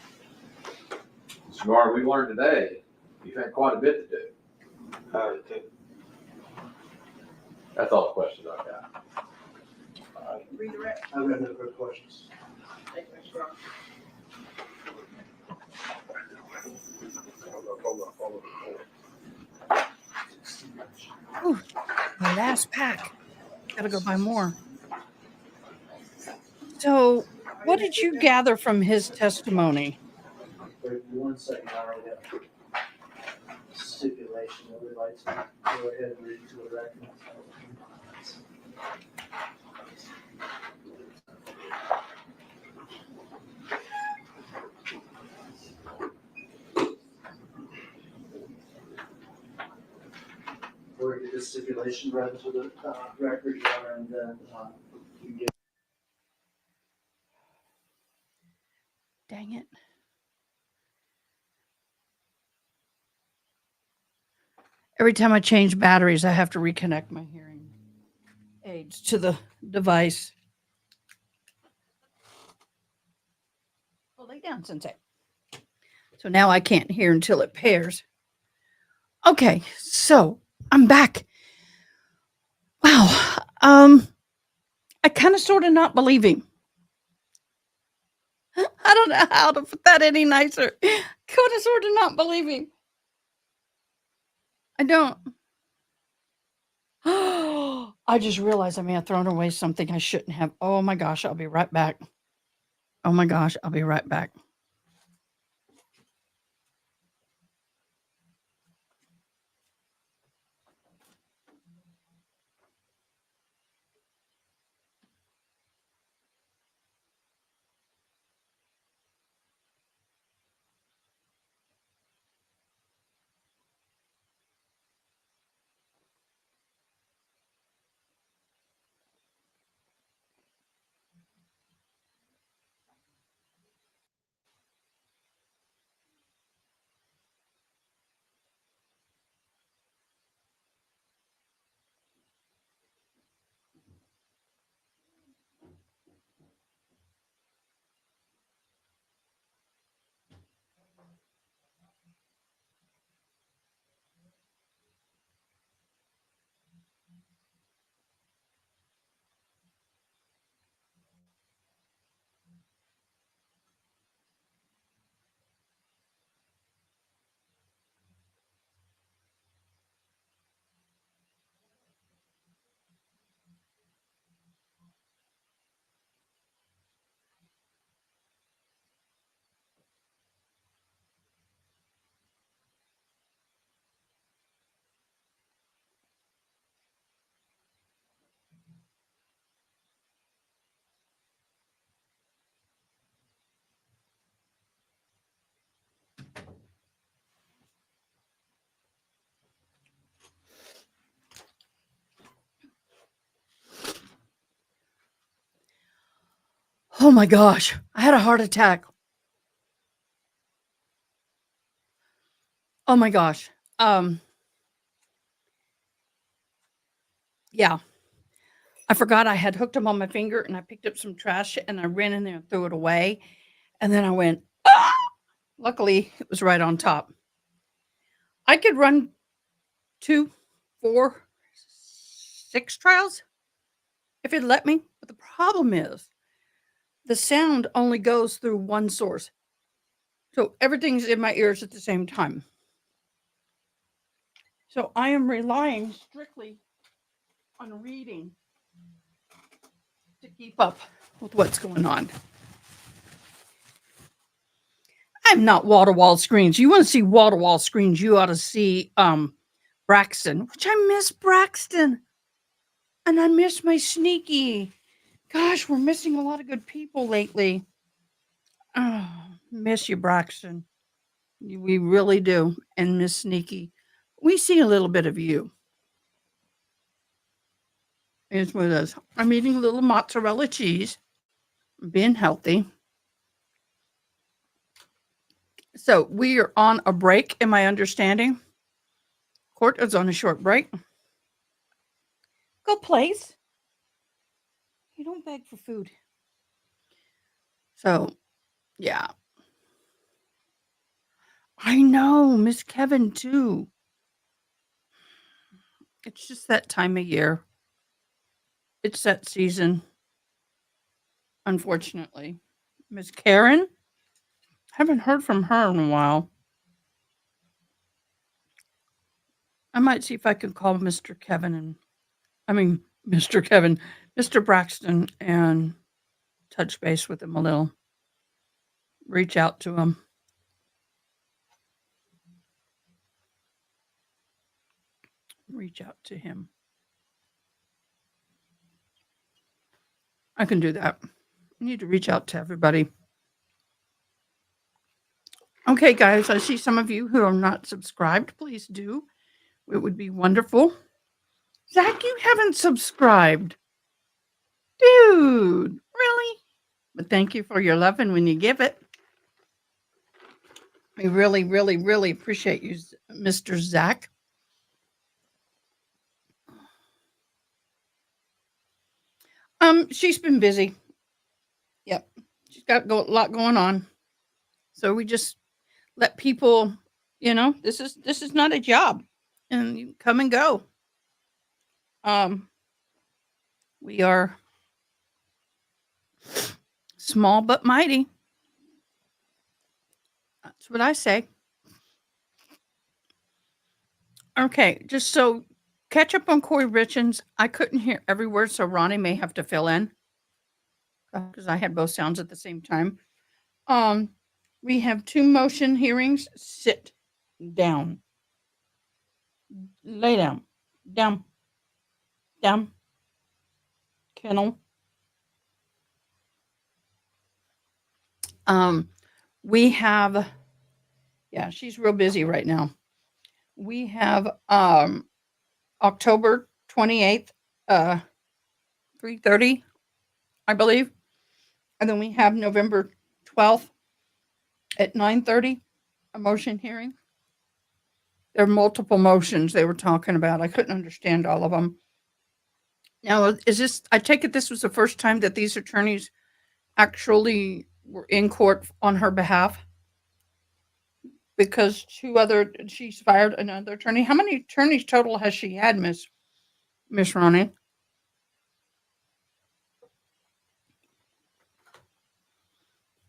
Cigar, we learned today, you've had quite a bit to do. How did it? That's all the questions I've got. All right. Redirect. I've got no further questions. Thank you, Mr. Ross. Ooh, my last pack. Gotta go buy more. So, what did you gather from his testimony? Wait 1 second, I already have a stipulation that we'd like to go ahead and read to the record. We're going to get this stipulation read to the record, Your Honor, and then you can get. Dang it. Every time I change batteries, I have to reconnect my hearing aids to the device. Well, lay down, Sensei. So now I can't hear until it pairs. Okay, so I'm back. Wow. I kind of sort of not believe him. I don't know how to put that any nicer. Kind of sort of not believe him. I don't. I just realized I may have thrown away something I shouldn't have. Oh my gosh, I'll be right back. Oh my gosh, I'll be right back. Oh my gosh, I had a heart attack. Oh my gosh. Yeah. I forgot I had hooked them on my finger, and I picked up some trash and I ran in there and threw it away. And then I went, ah! Luckily, it was right on top. I could run 2, 4, 6 trials if it let me. But the problem is the sound only goes through one source. So everything's in my ears at the same time. So I am relying strictly on reading to keep up with what's going on. I'm not wall-to-wall screens. You want to see wall-to-wall screens, you ought to see Braxton, which I miss Braxton. And I miss my Sneaky. Gosh, we're missing a lot of good people lately. Oh, miss you, Braxton. We really do. And Miss Sneaky. We see a little bit of you. It's with us. I'm eating a little mozzarella cheese. Being healthy. So we are on a break, am I understanding? Court is on a short break. Go, please. You don't beg for food. So, yeah. I know, Miss Kevin, too. It's just that time of year. It's that season. Unfortunately. Miss Karen? Haven't heard from her in a while. I might see if I can call Mr. Kevin Mr. Braxton and touch base with him a little. Reach out to him. Reach out to him. I can do that. I need to reach out to everybody. Okay, guys, I see some of you who are not subscribed. Please do. It would be wonderful. Zach, you haven't subscribed. Dude, really? But thank you for your love and when you give it. We really, really, really appreciate you, Mr. Zach. She's been busy. Yep. She's got a lot going on. So we just let people, this is not a job. And you come and go. We are small but mighty. That's what I say. Okay, just so catch up on Corey Richens. I couldn't hear every word, so Ronnie may have to fill in because I had both sounds at the same time. We have 2 motion hearings. Sit down. Lay down. Down. Down. Kennel. We have, she's real busy right now. We have October 28th, 3:30, I believe. And then we have November 12th at 9:30, a motion hearing. There are multiple motions they were talking about. I couldn't understand all of them. Now, I take it this was the first time that these attorneys actually were in court on her behalf? Because she's fired another attorney. How many attorneys total has she had, Miss Ronnie?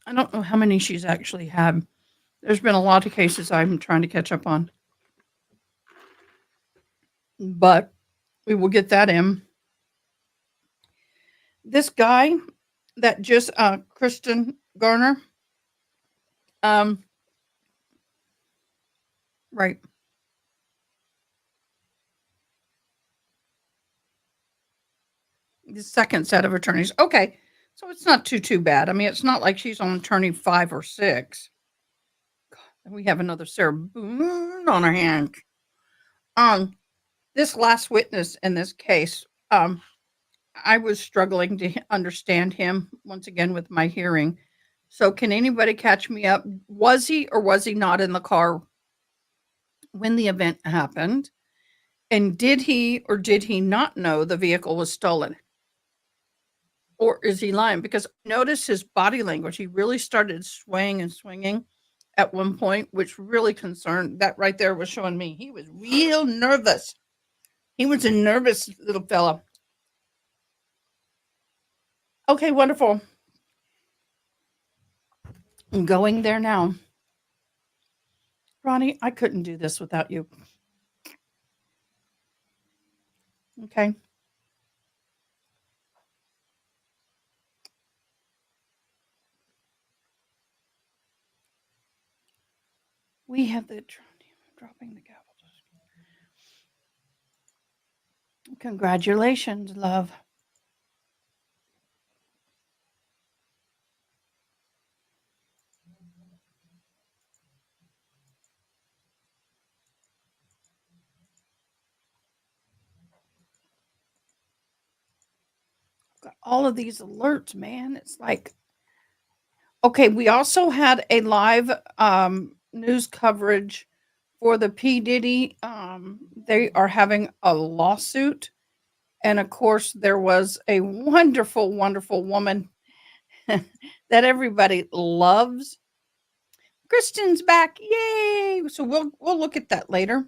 I don't know how many she's actually had. There's been a lot of cases I'm trying to catch up on. But we will get that in. This guy that just, Kristen Garner, right. The second set of attorneys. Okay. So it's not too bad. I mean, it's not like she's on attorney 5 or 6. God, we have another Sarah Boone on our hands. This last witness in this case, I was struggling to understand him once again with my hearing. So can anybody catch me up? Was he or was he not in the car when the event happened? And did he or did he not know the vehicle was stolen? or is he lying? Because notice his body language. He really started swaying and swinging at one point, which really concerned. That right there was showing me he was real nervous. He was a nervous little fella. Okay, wonderful. I'm going there now. Ronnie, I couldn't do this without you. Okay. We have the dropping the gavel. Congratulations, love. Got all of these alerts, man. It's like, okay, we also had a live news coverage for the P. Diddy. They are having a lawsuit. And of course, there was a wonderful, wonderful woman that everybody loves. Kristen's back. Yay. So we'll look at that later.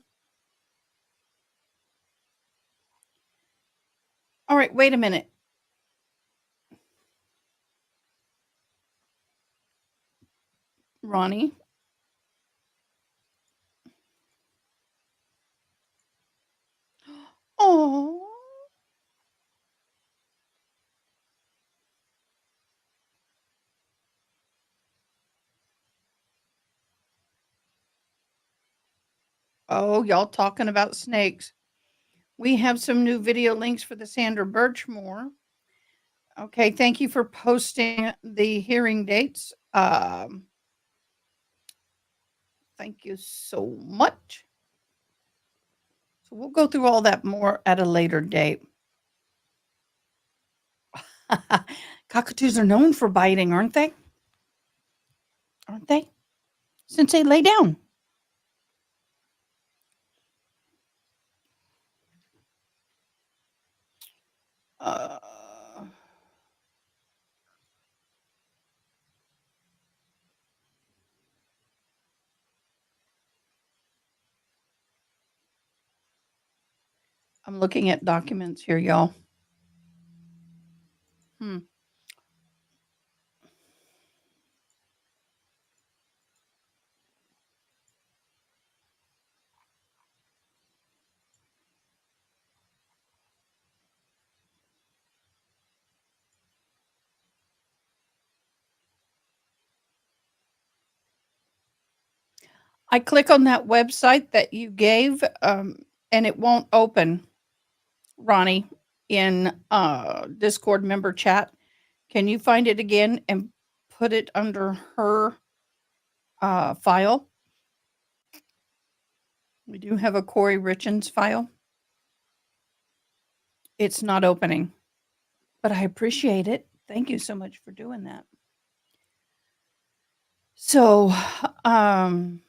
All right, wait a minute. Ronnie. Oh. Oh, y'all talking about snakes. We have some new video links for the Sandra Birchmore. Okay, thank you for posting the hearing dates. Thank you so much. So we'll go through all that more at a later date. Cockatoos are known for biting, aren't they? Aren't they? Since they lay down. I'm looking at documents here, y'all. I click on that website that you gave, and it won't open, Ronnie, in Discord member chat. Can you find it again and put it under her file? We do have a Corey Richens file. It's not opening, but I appreciate it. Thank you so much for doing that. So, after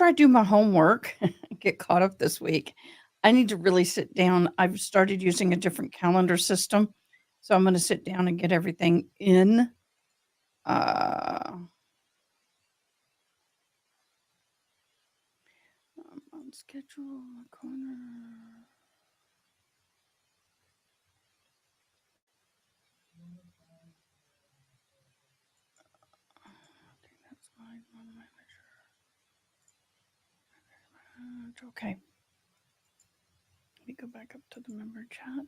I do my homework, get caught up this week, I need to really sit down. I've started using a different calendar system, so I'm going to sit down and get everything in. On schedule, corner. Okay. Let me go back up to the member chat.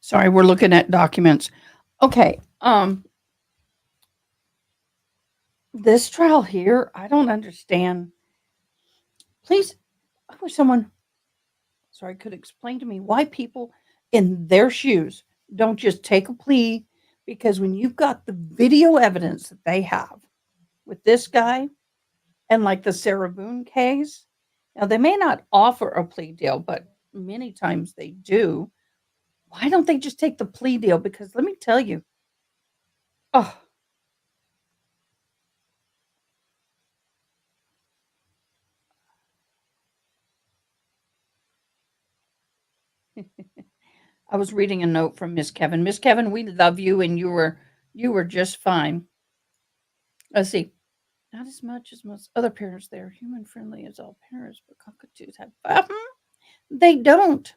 Sorry, we're looking at documents. Okay. This trial here, I don't understand. Please, I wish someone could explain to me why people in their shoes don't just take a plea, because when you've got the video evidence that they have with this guy and like the Sarah Boone case, now they may not offer a plea deal, but many times they do. Why don't they just take the plea deal? Because let me tell you, Oh. I was reading a note from Miss Kevin. Miss Kevin, we love you, and you were just fine. Let's see. Not as much as most other parents. They are human friendly as all parents, but cockatoos have. They don't.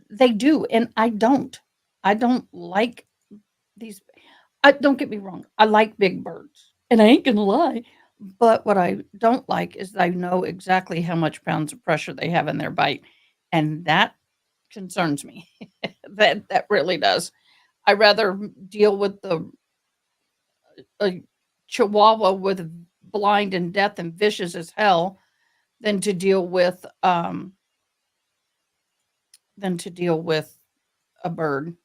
They do, and I don't. I don't like these. I don't get me wrong. I like big birds, and I ain't gonna lie. But what I don't like is I know exactly how much pounds of pressure they have in their bite, and that concerns me. That really does. I rather deal with a chihuahua with blind and deaf and vicious as hell than to deal with a bird.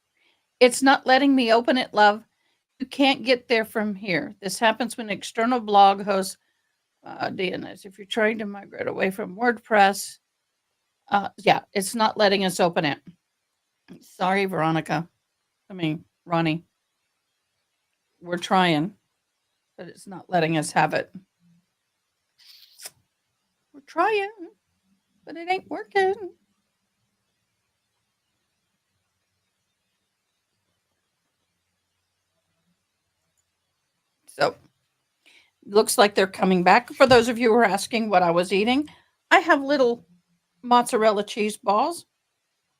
It's not letting me open it, love. You can't get there from here. This happens when external blog hosts DNS. If you're trying to migrate away from WordPress, yeah, it's not letting us open it. Sorry, Veronica. I mean, Ronnie. We're trying, but it's not letting us have it. We're trying, but it ain't working. So, looks like they're coming back. For those of you who are asking what I was eating, I have little mozzarella cheese balls.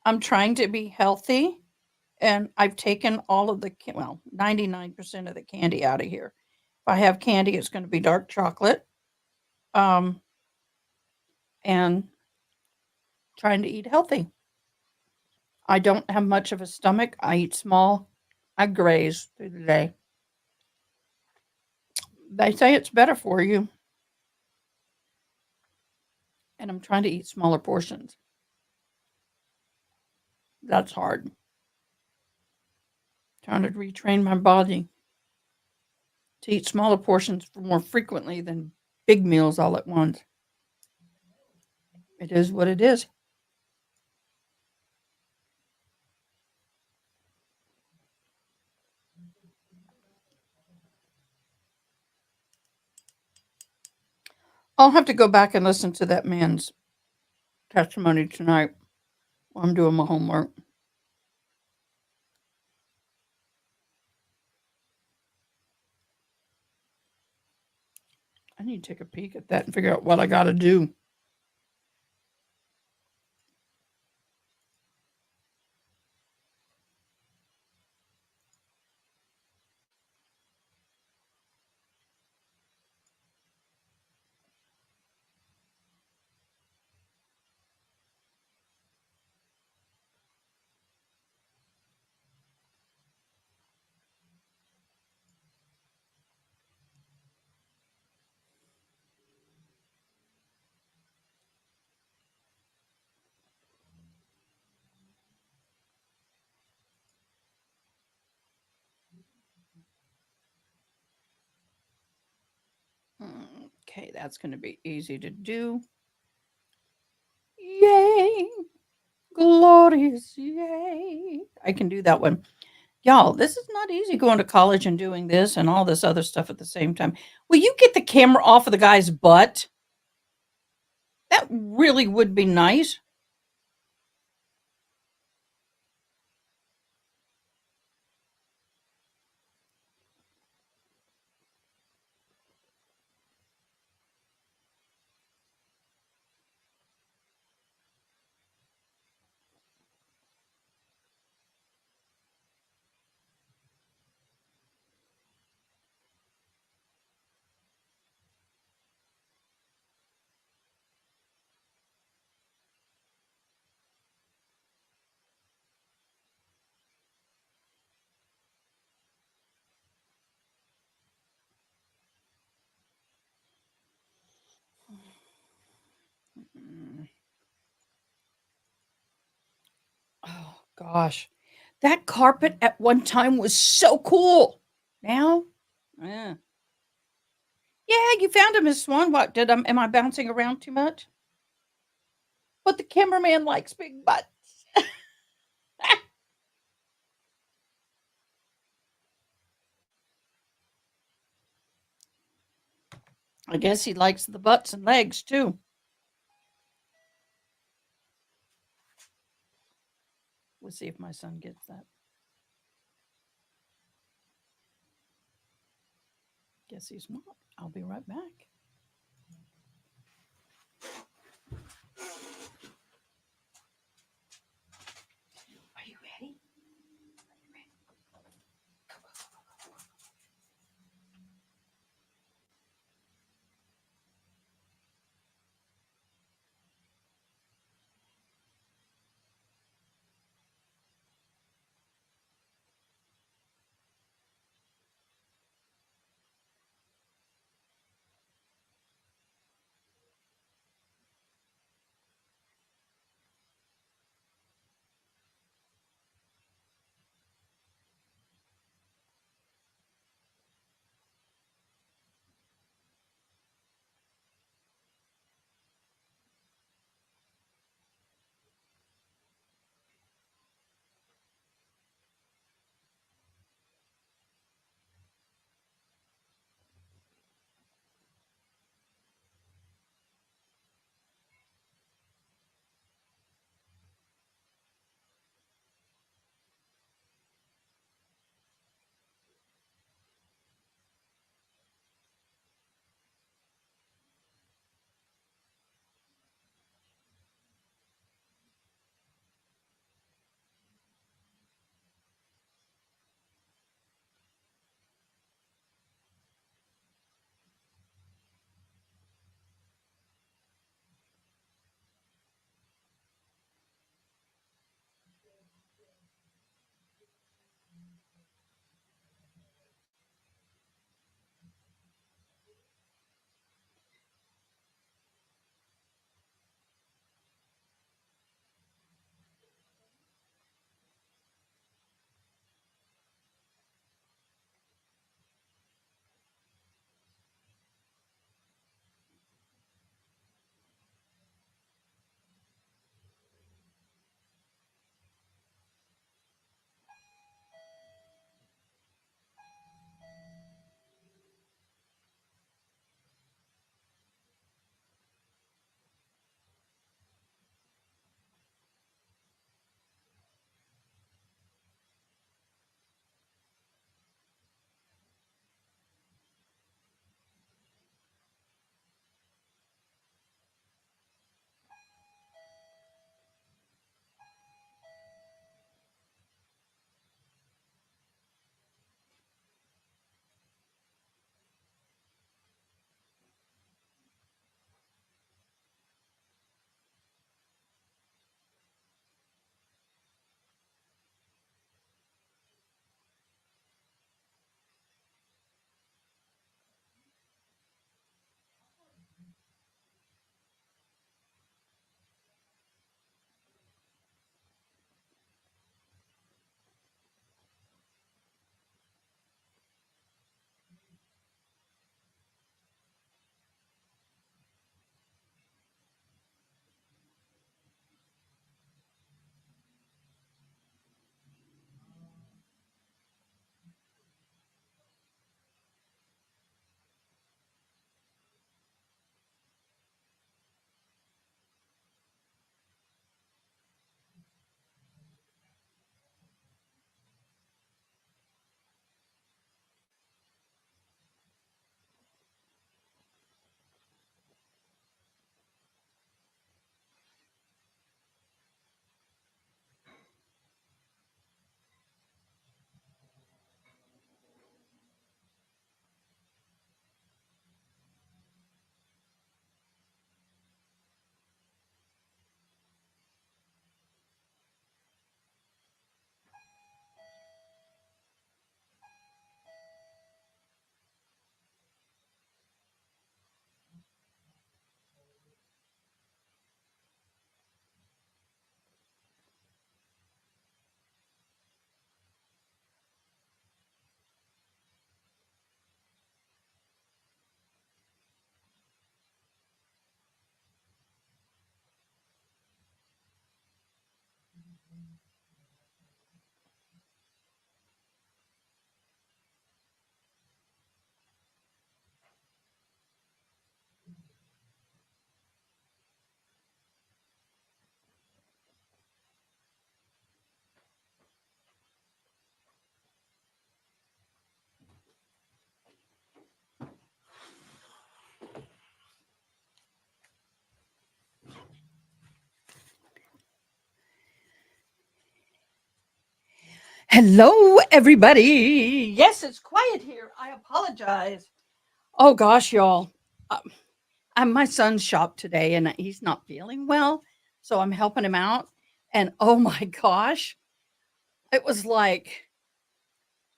I'm trying to be healthy, and I've taken all of the 99% of the candy out of here. If I have candy, it's going to be dark chocolate. And trying to eat healthy. I don't have much of a stomach. I eat small. I graze through the day. They say it's better for you. And I'm trying to eat smaller portions. That's hard. Trying to retrain my body to eat smaller portions more frequently than big meals all at once. It is what it is. I'll have to go back and listen to that man's testimony tonight while I'm doing my homework. I need to take a peek at that and figure out what I got to do. Okay, that's going to be easy to do. Yay! Glorious, yay! I can do that one. Y'all, this is not easy going to college and doing this and all this other stuff at the same time. Will you get the camera off of the guy's butt? That really would be nice. Oh, gosh. That carpet at one time was so cool. Now? Yeah. Yeah, you found him, Miss Swan. What, am I bouncing around too much? But the cameraman likes big butts. I guess he likes the butts and legs too. We'll see if my son gets that. Guess he's not. I'll be right back. Are you ready? Hello, everybody. Yes, it's quiet here. I apologize. Oh gosh, y'all. I'm my son's shop today, and he's not feeling well, so I'm helping him out. And oh my gosh, it was like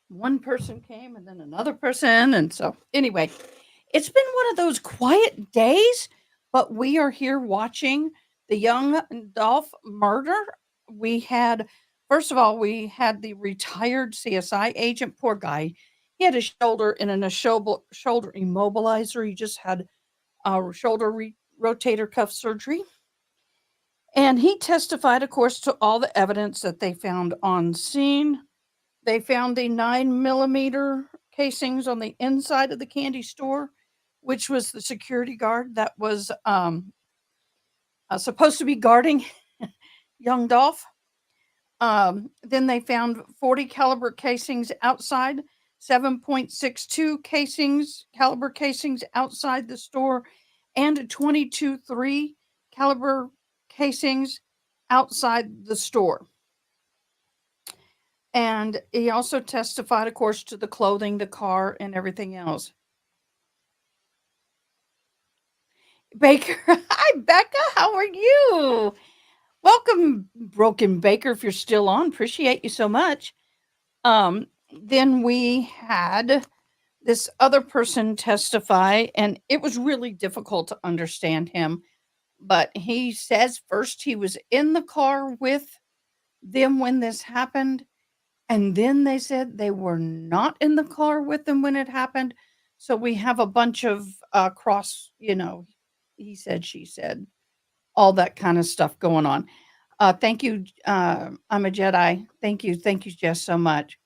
one person came and then another person, and so anyway, it's been one of those quiet days, but we are here watching the Young Dolph murder. We had, first of all, we had the retired CSI agent, poor guy. He had his shoulder in a shoulder immobilizer. He just had shoulder rotator cuff surgery. And he testified, of course, to all the evidence that they found on scene. They found the 9mm casings on the inside of the candy store, which was the security guard that was supposed to be guarding Young Dolph. Then they found 40 caliber casings outside, 7.62 caliber casings outside the store, and 22.3 caliber casings outside the store. And he also testified, of course, to the clothing, the car, and everything else. Baker, hi, Becca. How are you? Welcome, Broken Baker, if you're still on. Appreciate you so much. Then we had this other person testify, and it was really difficult to understand him. But he says first he was in the car with them when this happened. And then they said they were not in the car with them when it happened. So we have a bunch of cross, he said, she said, all that kind of stuff going on. Thank you. I'm a Jedi. Thank you. Thank you, Jess, so much.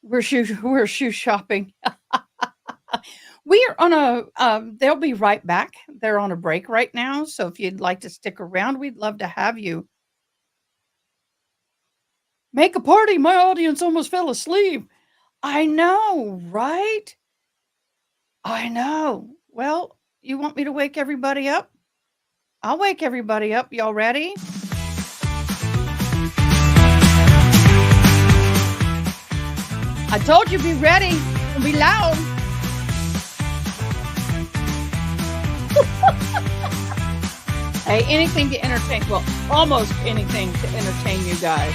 We're shoe shopping. We are on they'll be right back. They're on a break right now. So if you'd like to stick around, we'd love to have you. Make a party. My audience almost fell asleep. I know, right? I know. Well, you want me to wake everybody up? I'll wake everybody up. Y'all ready? I told you be ready and be loud. Hey, anything to entertain. Well, almost anything to entertain you guys.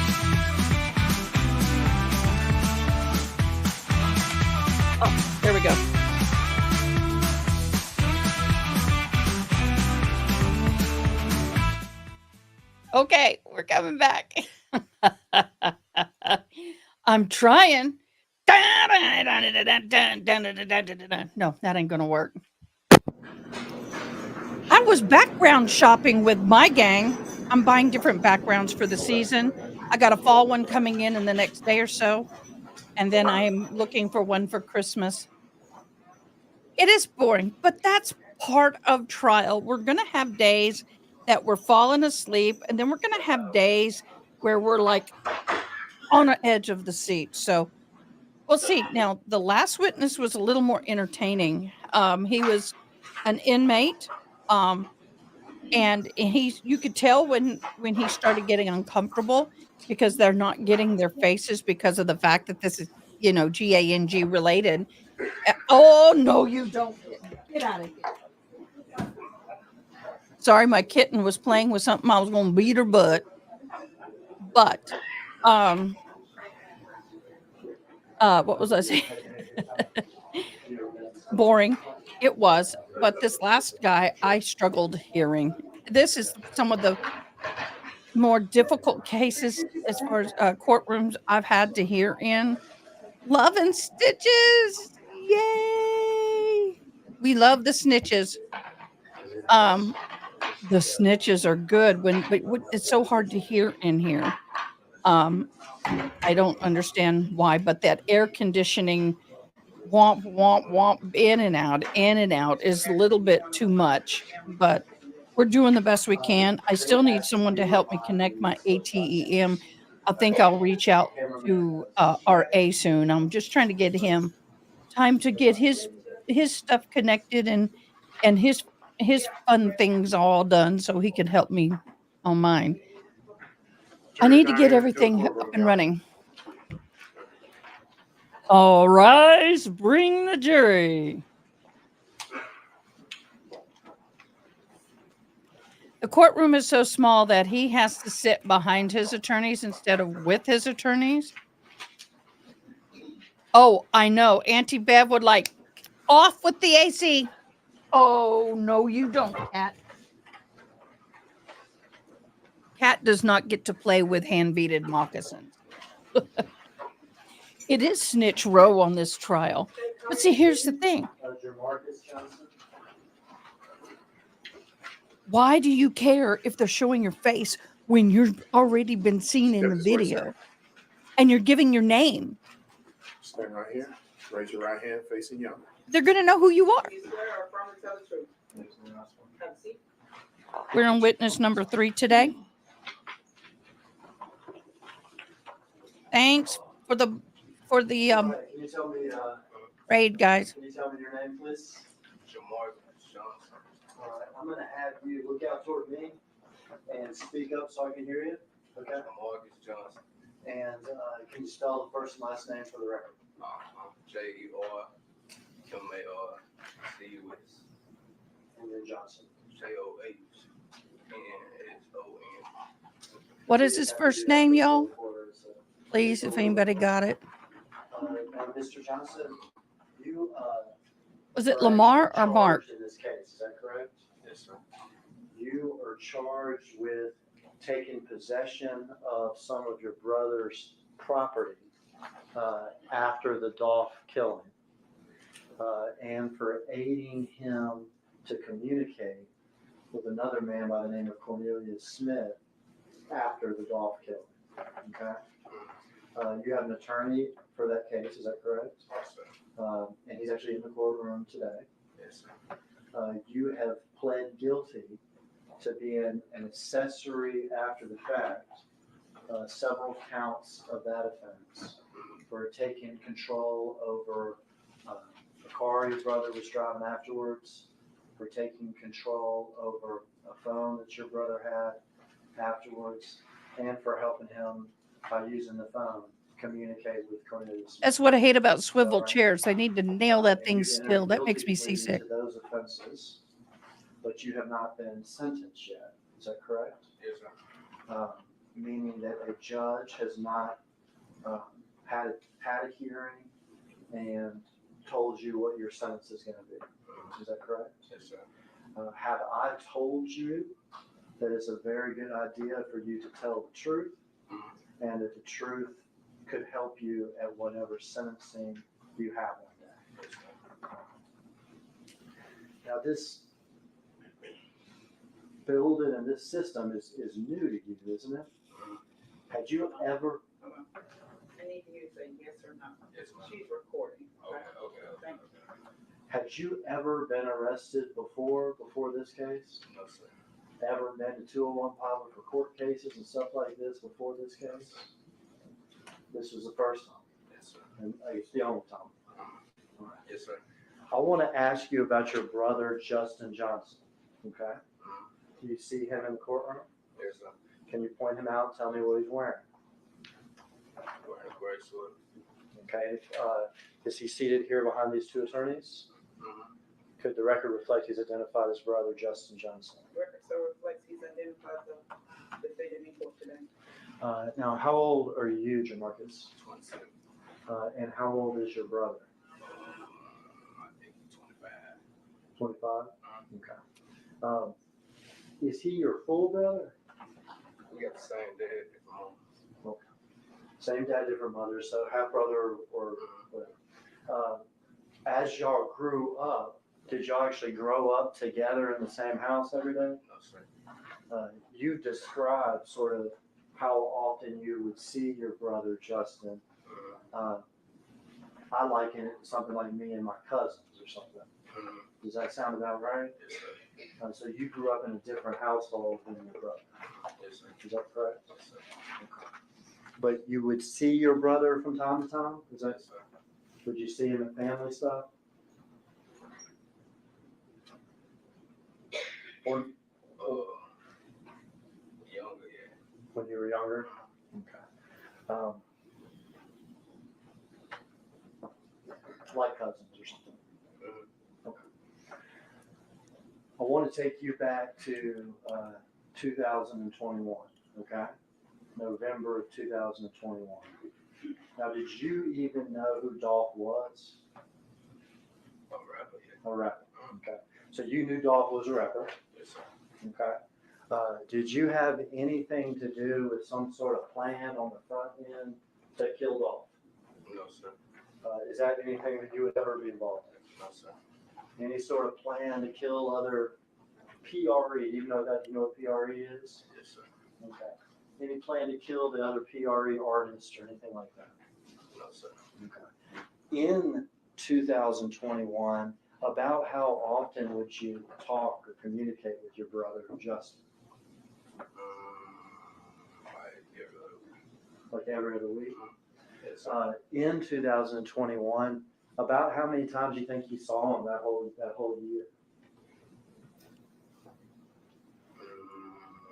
Oh, there we go. Okay, we're coming back. I'm trying. No, that ain't gonna work. I was background shopping with my gang. I'm buying different backgrounds for the season. I got a fall one coming in the next day or so. And then I'm looking for one for Christmas. It is boring, but that's part of trial. We're going to have days that we're falling asleep, and then we're going to have days where we're like on the edge of the seat. So we'll see. Now, the last witness was a little more entertaining. He was an inmate, and you could tell when he started getting uncomfortable because they're not getting their faces because of the fact that this is, GANG related. Oh, no, you don't. Get out of here. Sorry, my kitten was playing with something. I was going to beat her butt. But, what was I saying? Boring. It was. But this last guy, I struggled hearing. This is some of the more difficult cases as far as courtrooms I've had to hear in. Love and Stitches. Yay. We love the snitches. The snitches are good but it's so hard to hear in here. I don't understand why, but that air conditioning womp, womp, womp, in and out is a little bit too much, but we're doing the best we can. I still need someone to help me connect my ATEM. I think I'll reach out to RA soon. I'm just trying to get him time to get his stuff connected and his fun things all done so he can help me on mine. I need to get everything up and running. All rise, bring the jury. The courtroom is so small that he has to sit behind his attorneys instead of with his attorneys. Oh, I know. Auntie Bev would like off with the AC. Oh, no, you don't, Kat. Kat does not get to play with hand-beaded moccasins. It is snitch row on this trial. But see, here's the thing. Why do you care if they're showing your face when you've already been seen in the video and you're giving your name? Stand right here. Raise your right hand facing Young. They're going to know who you are. We're on witness number 3 today. Thanks for the Can you tell me, raid, guys. can you tell me your name, please? All right, I'm gonna have you look out toward me and speak up so I can hear you, okay? And, can you spell the first and last name for the record? J-E-R-M-A-R-C-U-S. And then Johnson. J-O-H-N-S-O-N. What is his first name, y'all? Please, if anybody got it. Now, Mr. Johnson, you, Was it are Lamar actually or Mark? charged in this case, is that correct? Yes, sir. You are charged with taking possession of some of your brother's property after the Dolph killing, and for aiding him to communicate with another man by the name of Cornelius Smith after the Dolph killing. Okay? You have an attorney for that case, is that correct? Yes, sir. And he's actually in the courtroom today. Yes, sir. You have pled guilty to being an accessory after the fact, several counts of that offense for taking control over a car your brother was driving afterwards, for taking control over a phone that your brother had afterwards, and for helping him by using the phone communicate with Cornelius. That's what I hate about swivel All right. chairs. They need to nail that thing You've entered still. That guilty makes me plea seasick. to those offenses, but you have not been sentenced yet. Is that correct? Yes, sir. Meaning that a judge has not had a hearing and told you what your sentence is going to be. Is that correct? Yes, sir. Have I told you that it's a very good idea for you to tell the truth, and that the truth could help you at whatever sentencing you have one day? Now, this building and this system is new to you, isn't it? Had you ever, I need you to say yes or no. Yes, ma'am. She's recording. Okay. Thank you. had you ever been arrested before this case? No, sir. Ever been to 201 pilot for court cases and stuff like this before this case? This was the first time, Yes, sir. and it's the only time. All right. Yes, sir. I want to ask you about your brother, Justin Johnson, okay? Do you see him in the courtroom? Yes, sir. Can you point him out and tell me what he's wearing? Wearing a gray suit. Okay, is he seated here behind these two attorneys? Could the record reflect he's identified as brother Justin Johnson? Record so reflects he's identified the defendant in court today. Now, how old are you, Jamarcus? 27. And how old is your brother? I think 25. 25? Okay. Is he your full brother? We got the same dad, different mom. Okay. Same dad, different mother, so half brother or whatever. As y'all grew up, did y'all actually grow up together in the same house every day? No, sir. You described sort of how often you would see your brother Justin. I liken it to something like me and my cousins or something. Does that sound about right? Yes, sir. So you grew up in a different household than your brother. Yes, sir. Is that correct? Yes, sir. But you would see your brother from time to time? Is that, Yes, sir. would you see him at family stuff? Or Younger, yeah. when you were younger? Okay. like cousins or something. Okay. I want to take you back to 2021, okay? November of 2021. Now, did you even know who Dolph was? A rapper. Okay. So you knew Dolph was a rapper. Yes, sir. Okay. Did you have anything to do with some sort of plan on the front end to kill Dolph? No, sir. Is that anything that you would ever be involved in? No, sir. Any sort of plan to kill other PRE, even though that you know what PRE is? Yes, sir. Okay. Any plan to kill the other PRE artists or anything like that? No, sir. Okay. In 2021, about how often would you talk or communicate with your brother, Justin? Like every other week? Yes, sir. In 2021, about how many times do you think you saw him that whole year?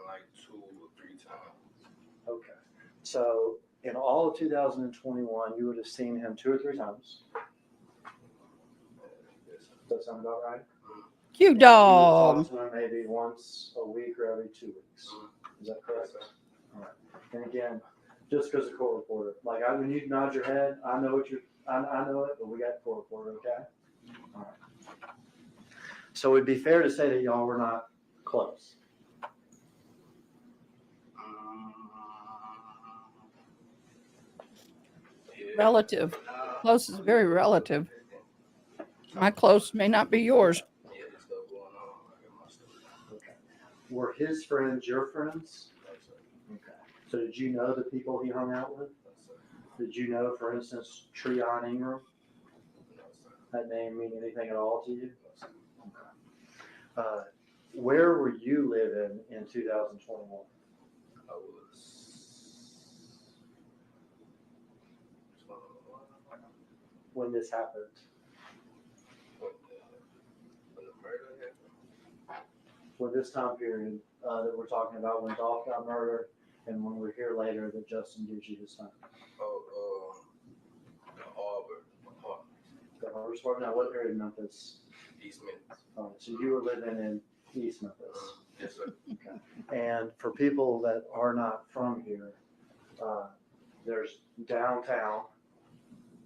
Like 2 or 3 times. Okay. So in all of 2021, you would have seen him 2 or 3 times. Does that sound about right? Cute You would dog. talk to him maybe once a week or every 2 weeks. Is that correct? All right. And again, just because a court reporter, like when you nod your head, I know I know it, but we got a court reporter, okay? All right. So it'd be fair to say that y'all were not close. Relative. Close is very relative. My close may not be yours. Yeah, there's stuff going on. I got my stuff. Okay. Were his friends your friends? No, sir. Okay. So did you know the people he hung out with? No, sir. Did you know, for instance, Treon Ingram? No, sir. That name mean anything at all to you? No, sir. Okay. Where were you living in 2021? I was When this happened? when the murder happened. For this time period that we're talking about, when Dolph got murdered, and when we're here later that Justin gives you his time. The Auburn apartment. The Harvest Park. Now, what area of Memphis? East Memphis. So you were living in East Memphis. Yes, sir. Okay. And for people that are not from here, there's downtown.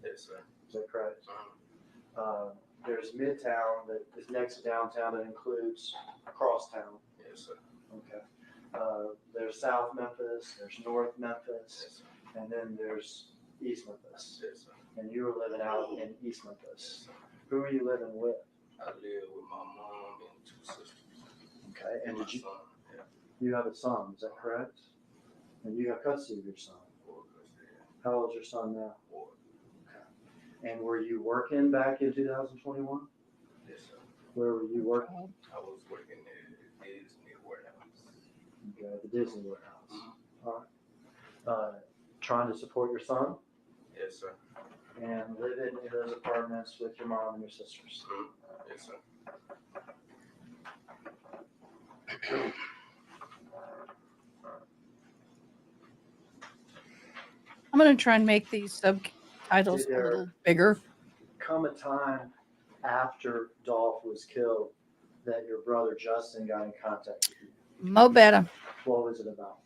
Yes, sir. Is that correct? There's Midtown that is next to downtown that includes Crosstown. Yes, sir. Okay. There's South Memphis, there's North Memphis, Yes, sir. and then there's East Memphis. Yes, sir. And you were living out in East Memphis. Yes, sir. Who are you living with? I live with my mom and 2 sisters. Okay. And my did you son. Yeah. you have a son? Is that correct? And you have custody of your son. 4 custody. How old is your son now? 4. And were you working back in 2021? Yes, sir. Where were you working? I was working at Disney warehouse. Okay, at the Disney warehouse. All right. Trying to support your son Yes, sir. and living in those apartments with your mom and your sisters. Yes, sir. I'm going to try and make these subtitles Did a there little bigger. come a time after Dolph was killed that your brother Justin got in contact with you? Mo better. What was it about?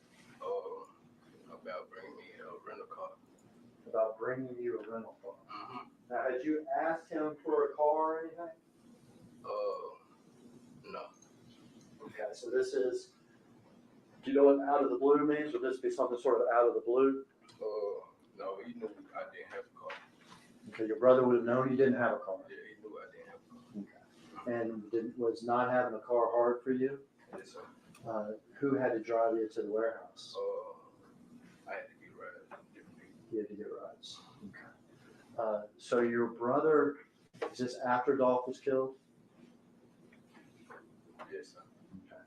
About bringing me a rental car. About bringing you a rental car. Now, had you asked him for a car or anything? No. Okay, so this is, do you know what out of the blue means? Would this be something sort of out of the blue? No, he knew I didn't have a car. Okay, your brother would have known you didn't have a car. Yeah, he knew I didn't have a car. Okay. And was not having a car hard for you? Yes, sir. Who had to drive you to the warehouse? I had to get rides from different people. You had to get rides. Okay. So your brother, is this after Dolph was killed? Yes, sir. Okay.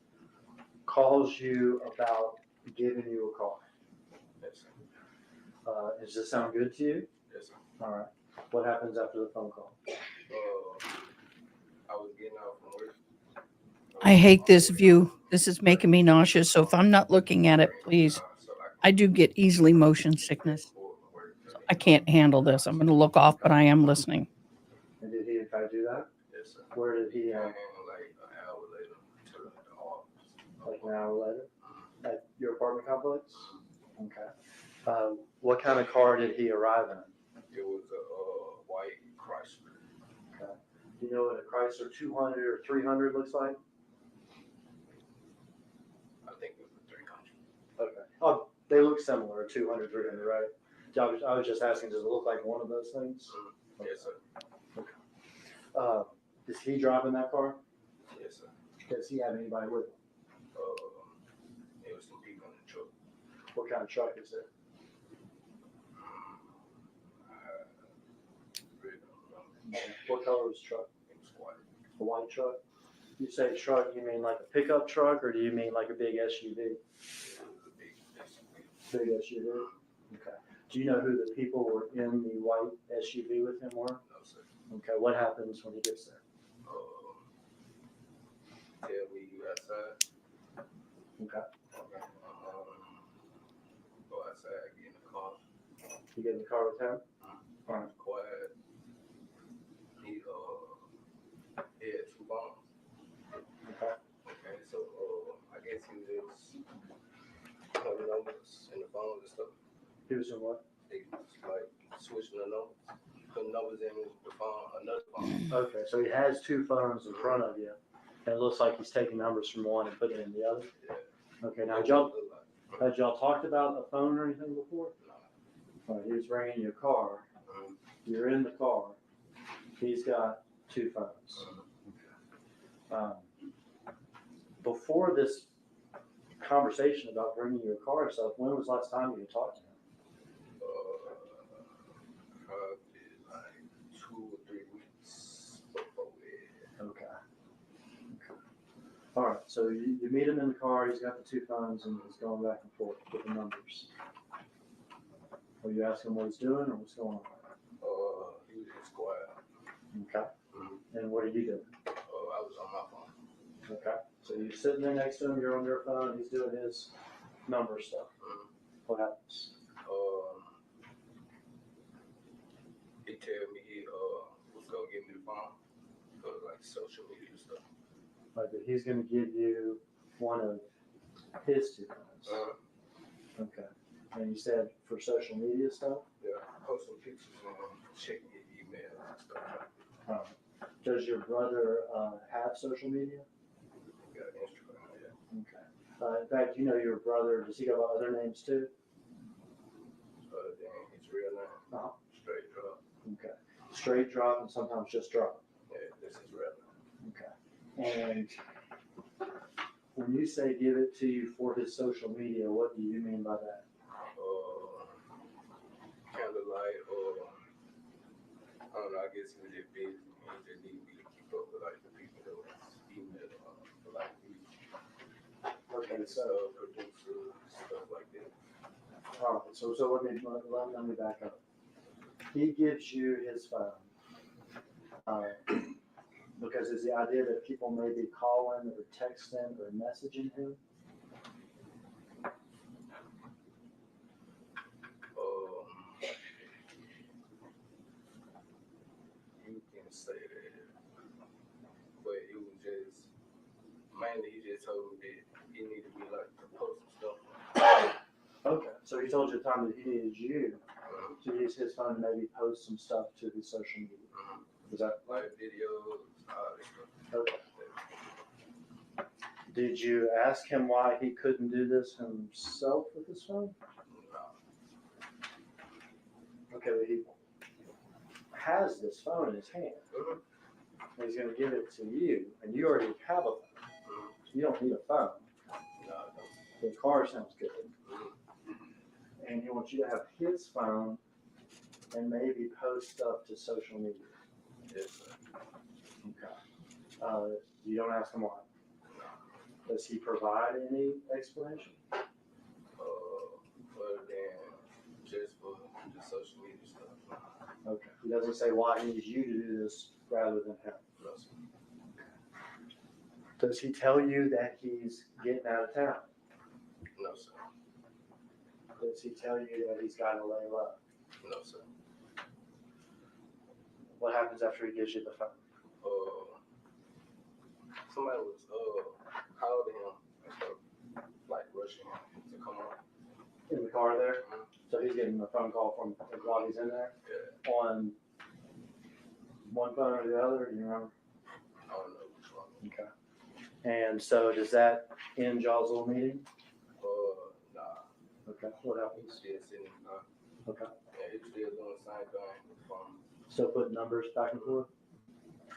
Calls you about giving you a car. Yes, sir. Does this sound good to you? Yes, sir. All right. What happens after the phone call? I was getting out from work. I hate this view. This is making me nauseous. So if I'm not looking at it, please. I do get easily motion sickness. So I can't handle this. I'm going to look off, but I am listening. Yes, sir. Where did he, And like an hour later, to the office. like an hour later? At your apartment complex? Okay. What kind of car did he arrive in? It was a white Chrysler. Okay. Do you know what a Chrysler 200 or 300 looks like? I think it was a 300. Okay. Oh, they look similar, 200, 300, right? I was just asking, does it look like one of those things? Yes, sir. Is he driving that car? Yes, sir. Does he have anybody with him? It was some people in the truck. What kind of truck is it? What color is the truck? It was white. A white truck? You say truck, you mean like a pickup truck, or do you mean like a big SUV? It was a big SUV. Big SUV? Okay. Do you know who the people were in the white SUV with him were? No, sir. Okay, what happens when he gets there? Tell me you outside. Okay. Go outside, get in the car. You get in the car with him? All right. Quiet. He had 2 bombs. Okay. Okay, so I guess he was putting numbers in the phone and stuff. He was in what? He was like switching the numbers, putting numbers in the phone, another phone. Okay, so he has 2 phones in front of you, and it looks like he's taking numbers from one and putting it in the other. Yeah. Okay, now had y'all talked about a phone or anything before? No. All right, he was ringing your car. You're in the car. He's got 2 phones. Before this conversation about bringing your car and stuff, when was the last time you talked to him? Probably like 2 or 3 weeks before we. Okay. All right, so you meet him in the car, he's got the 2 phones, and he's going back and forth with the numbers. Are you asking what he's doing, or what's going on? He was just quiet. Okay. And what are you doing? I was on my phone. Okay. So you're sitting there next to him, you're on your phone, he's doing his number stuff. What happens? He told me he was gonna give me the phone for like social media stuff. Like that he's going to give you one of his 2 phones. Okay. And you said for social media stuff? Yeah, post some pictures and check your email and stuff. Does your brother have social media? Got Instagram, yeah. Okay. In fact, you know your brother, does he go by other names too? Other than his real name, Straight Drop. Okay. Straight Drop and sometimes just Drop. Yeah, this is real name. Okay. And when you say give it to you for his social media, what do you mean by that? Kind of like, I don't know, I guess he was just busy. He just needed me to keep up with like the people that was email for like Okay, so producers, stuff like that. all right, so let me back up. He gives you his phone because it's the idea that people may be calling or texting or messaging him. You can say that, but it was just mainly he just told me that he needed me like to post some stuff. Okay, so he told you the time that he needed you to use his phone to maybe post some stuff to his social media. Is that like videos, all this stuff? okay? Did you ask him why he couldn't do this himself with his phone? No. Okay, but he has this phone in his hand. And he's going to give it to you, and you already have a phone. You don't need a phone. No. The car sounds good. And he wants you to have his phone and maybe post stuff to social media. Yes, sir. Okay. You don't ask him why. Does he provide any explanation? Other than just for the social media stuff. Okay. He doesn't say why he needs you to do this rather than him. No, sir. Does he tell you that he's getting out of town? No, sir. Does he tell you that he's got to lay low? No, sir. What happens after he gives you the phone? somebody was holding him and stuff, like rushing him to come on. In the car there? So he's getting a phone call from while he's in there? Yeah. On one phone or the other, do you remember? I don't know which one. Okay. And so does that end y'all's little meeting? Nah. Okay, what happens? He's still sitting in the car. Okay. Yeah, he's still doing the same thing with the phone. Still putting numbers back and forth?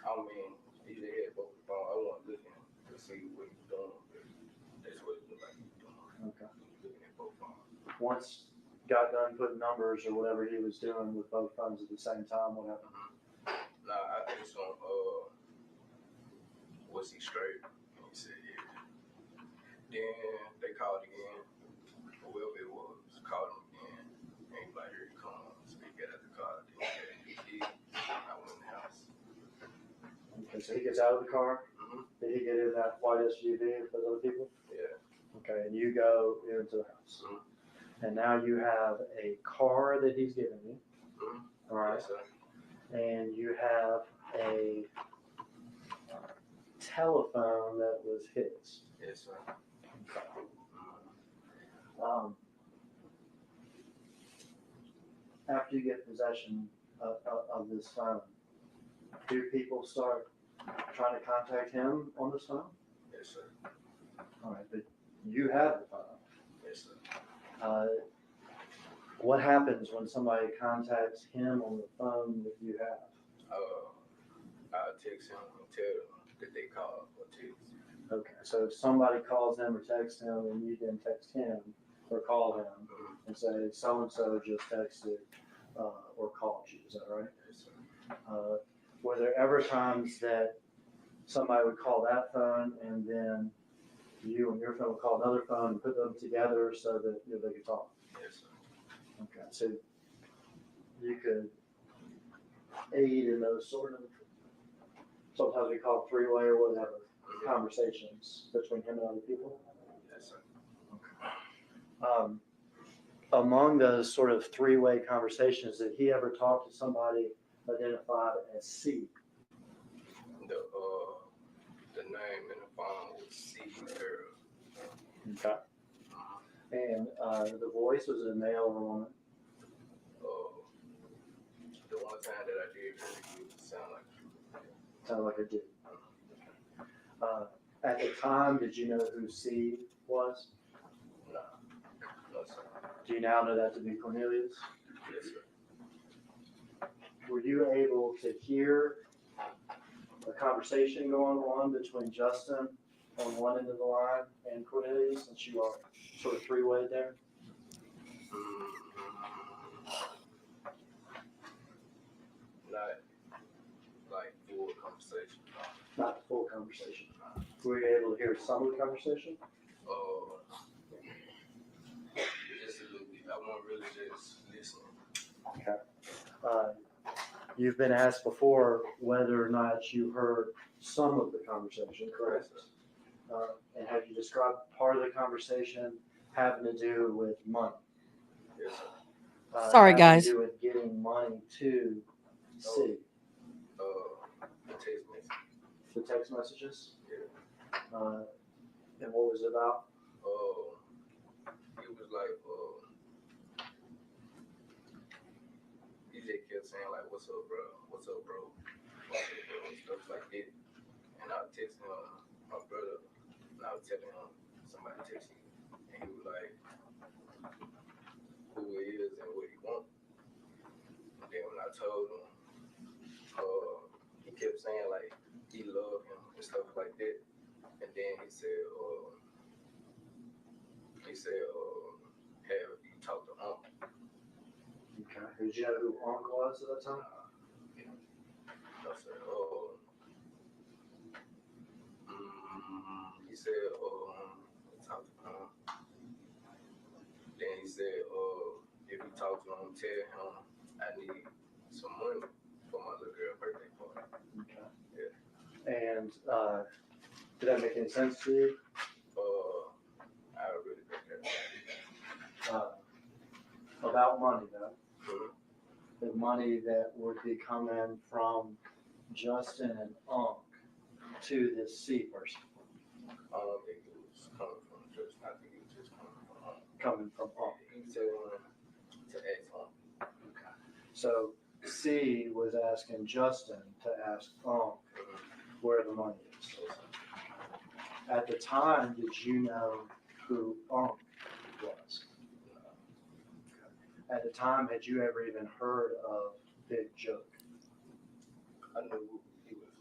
I mean, he just had both the phone. I wasn't looking to see what he's doing. That's what it looked like he was doing. Okay. Looking at both phones. Once got done putting numbers or whatever he was doing with both phones at the same time, what happened? Nah, I asked him, was he straight? And he said, yeah. Then they called again. Whoever it was, called him again. And he was like, here he comes. So he got out the car. Then he did. I went in the house. Okay, so he gets out of the car. Did he get in that white SUV with those other people? Yeah. Okay, and you go into the house. And now you have a car that he's given you. All right. Yes, sir. And you have a telephone that was his. Yes, sir. After you get possession of this phone, do people start trying to contact him on this phone? Yes, sir. All right, but you have the phone. Yes, sir. What happens when somebody contacts him on the phone that you have? I'll text him and tell him that they called or text. Okay, so if somebody calls him or texts him and you then text him or call him and say, so-and-so just texted or called you, is that right? Yes, sir. Were there ever times that somebody would call that phone and then you and your phone would call another phone and put them together so that they could talk? Yes, sir. Okay, so you could aid in those sort of, sometimes we call it three-way or whatever, conversations between him and other people? Yes, sir. Among those sort of three-way conversations, did he ever talk to somebody identified as C? The name in the phone was C. Earl. Okay. And the voice, was it a male or a woman? The one time that I did really good, Sounded like it did. At the time, did you know who C was? No. No, sir. Do you now know that to be Cornelius? Yes, sir. Were you able to hear a conversation going on between Justin on one end of the line and Cornelius, since you are sort of three-way there? Not like full conversation. Not the full conversation. Were you able to hear some of the conversation? Just a little bit. I wasn't really just listening. Okay. You've been asked before whether or not you heard some of the conversation, correct? And have you described part of the conversation having to do with money? Yes, sir. Sorry, having guys. to do with getting money to C. The text message. The text messages? Yeah. And what was it about? It was like, he just kept saying like, what's up, bro? What's up, bro? And stuff like that. And I was texting my brother, and I was telling him somebody texted me, and he was like, who he is and what he wants. And then when I told him, he kept saying like he loved him and stuff like that. And then he said, have you talked to Uncle? Okay. Did you know who Uncle was at that time? No, sir. He said, talk to him. Then he said, if you talk to him, tell him I need some money for my little girl birthday party. Okay. Yeah. And did that make any sense to you? I really think that. About money, though. The money that would be coming from Justin and Unc to this C person? I don't think it was coming from the church. I think it was just Coming from Unc. he said to ask him. So C was asking Justin to ask Unc where the money is. At the time, did you know who Unc was? At the time, had you ever even heard of Big Joke? I knew he was,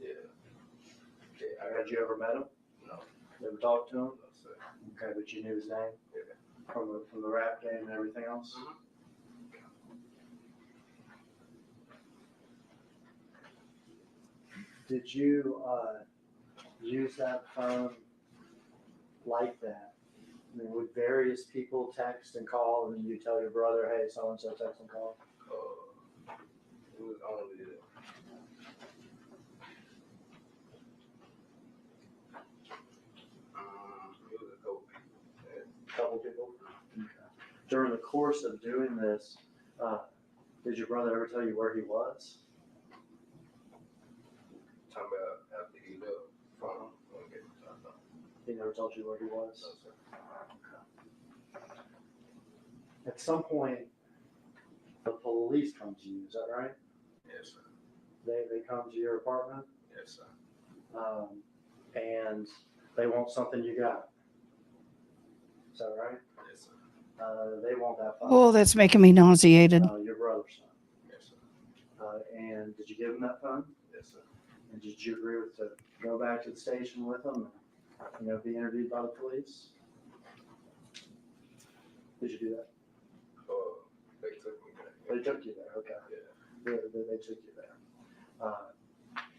yeah. Had you ever met him? No. Never talked to him? No, sir. Okay, but you knew his name Yeah. from the rap game and everything else? Did you use that phone like that? I mean, would various people text and call, and then you tell your brother, "Hey, so and so text and call"? It was only it was a couple people. Okay. During the course of doing this, did your brother ever tell you where he was? Talking about after he left from He never told you where he was? No, sir. At some point, the police come to you, is that right? Yes, sir. They come to your apartment, Yes, sir. and they want something you got. Is that right? Yes, sir. They want that phone. Oh, that's making me nauseated. Your brother's son. Yes, sir. And did you give him that phone? Yes, sir. And did you agree to go back to the station with him and, be interviewed by the police? Did you do that? They took me there. They took you there, okay. Yeah. They took you there.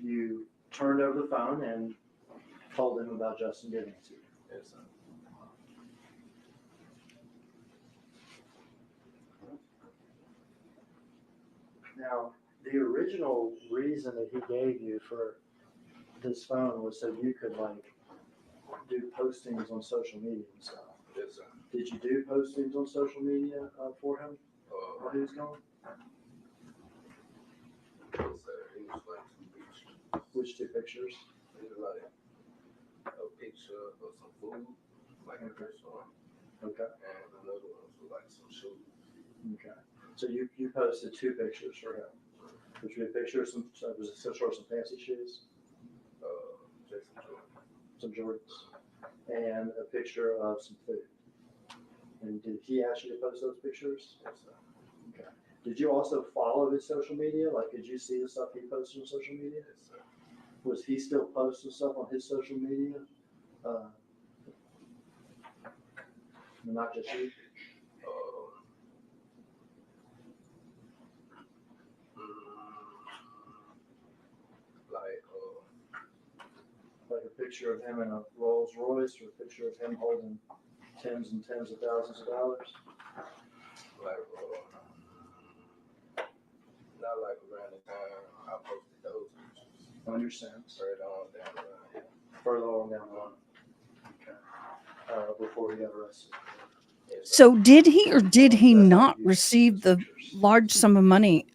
You turned over the phone and told them about Justin giving it to you. Yes, sir. Now, the original reason that he gave you for this phone was so you could do postings on social media and stuff. Yes, sir. Did you do postings on social media for him while he was gone? Yes, sir. It was like 2 pictures. Which 2 pictures? It was like a picture of some food, like a restaurant. Okay. And another one was like some shoes. Okay. So you posted 2 pictures for him, which would be a picture of some fancy shoes, some Jordans, and a picture of some food. And did he ask you to post those pictures? Yes, sir. Okay. Did you also follow his social media? Like, did you see the stuff he posted on social media? Yes, sir. Was he still posting stuff on his social media? Not just you? Like a picture of him in a Rolls Royce, or a picture of him holding tens and tens of thousands of dollars? Like, not like around the time I posted those pictures. I understand. Further on down the line, yeah. Further on down the line. Okay. Before he got arrested. So did he or did he not receive the large sum of money?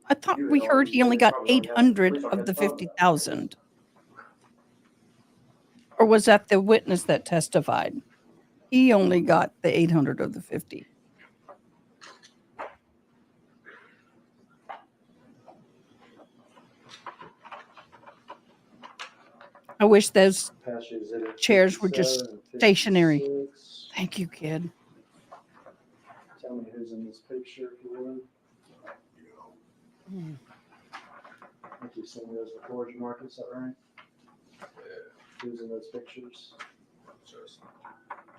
I thought we heard he only got 800 of the 50,000. Or was that the witness that testified? He only got the 800 of the 50. I wish those chairs were just stationary. Thank you, kid. Tell me who's in this picture, if you would. I think you've seen those before, Marcus, is that right? Yeah. Who's in those pictures? Justin.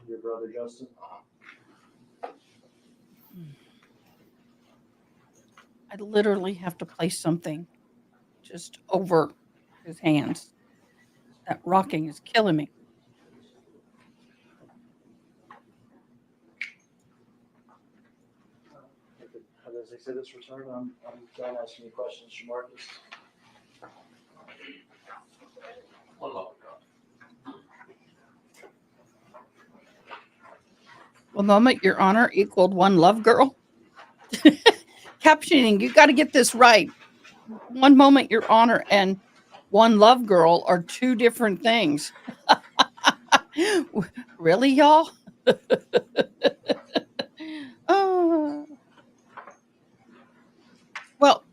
Your brother, Justin? I literally have to place something just over his hands. That rocking is killing me. Have those exhibits returned? I'm done asking you questions, Marcus. One moment. One moment, Your Honor, equaled one love girl. Captioning, you got to get this right. one moment, Your Honor, and one love girl are two different things. Really, y'all? Oh. Well,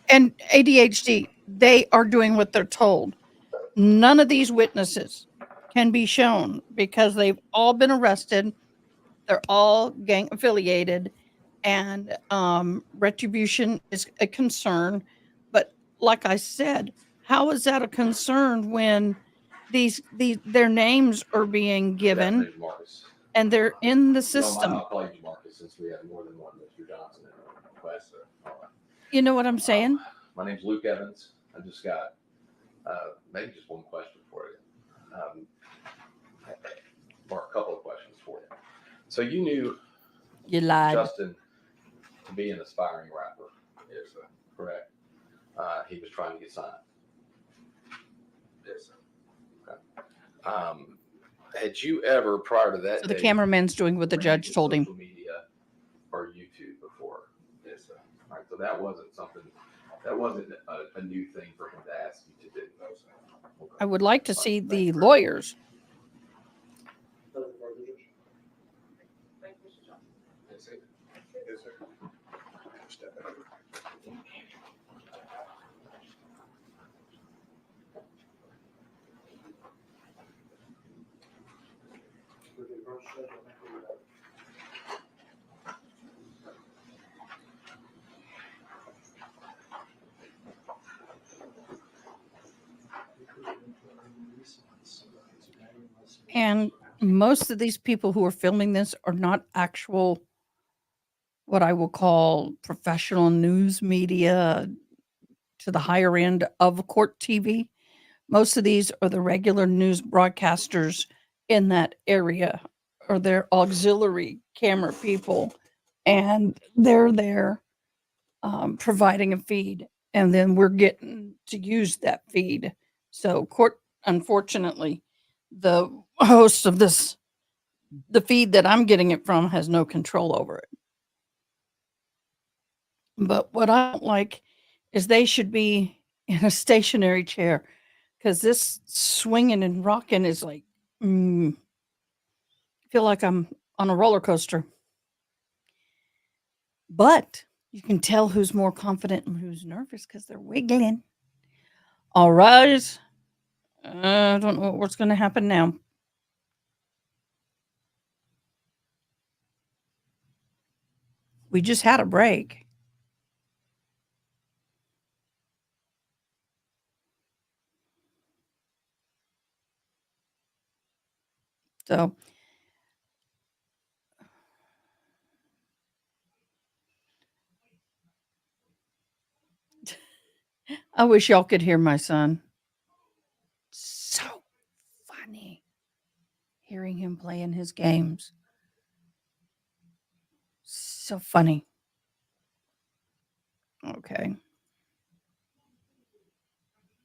and ADHD, they are doing what they're told. None of these witnesses can be shown because they've all been arrested. They're all gang affiliated, and retribution is a concern. But like I said, how is that a concern when these their names are being given Marcus. and they're in the You don't mind, system? I'll call you Marcus since we have more than one Mr. Johnson in the class. All right. You know what I'm saying? My name's Luke Evans. I just got maybe just one question for you, or a couple of questions for you. So you knew You lied. Justin to be an aspiring rapper. Yes, sir. Correct. He was trying to get signed. Yes, sir. Okay. Had you ever, prior to that, So the cameraman's doing what the judge told him. social media or YouTube before? Yes, sir. All right. So that wasn't something. That wasn't a new thing for him to ask you to do. No, sir. Okay. I would like to see the lawyers. Yes, sir. Yes, sir. Step out. And most of these people who are filming this are not actual, what I will call professional news media to the higher end of court TV. Most of these are the regular news broadcasters in that area, or their auxiliary camera people, and they're there providing a feed, and then we're getting to use that feed. So court, unfortunately, the host of this, the feed that I'm getting it from, has no control over it. But what I don't like is they should be in a stationary chair, because this swinging and rocking is like, I feel like I'm on a roller coaster. But you can tell who's more confident and who's nervous because they're wiggling. All right. I don't know what's going to happen now. We just had a break. So I wish y'all could hear my son. So funny hearing him playing his games. So funny. Okay.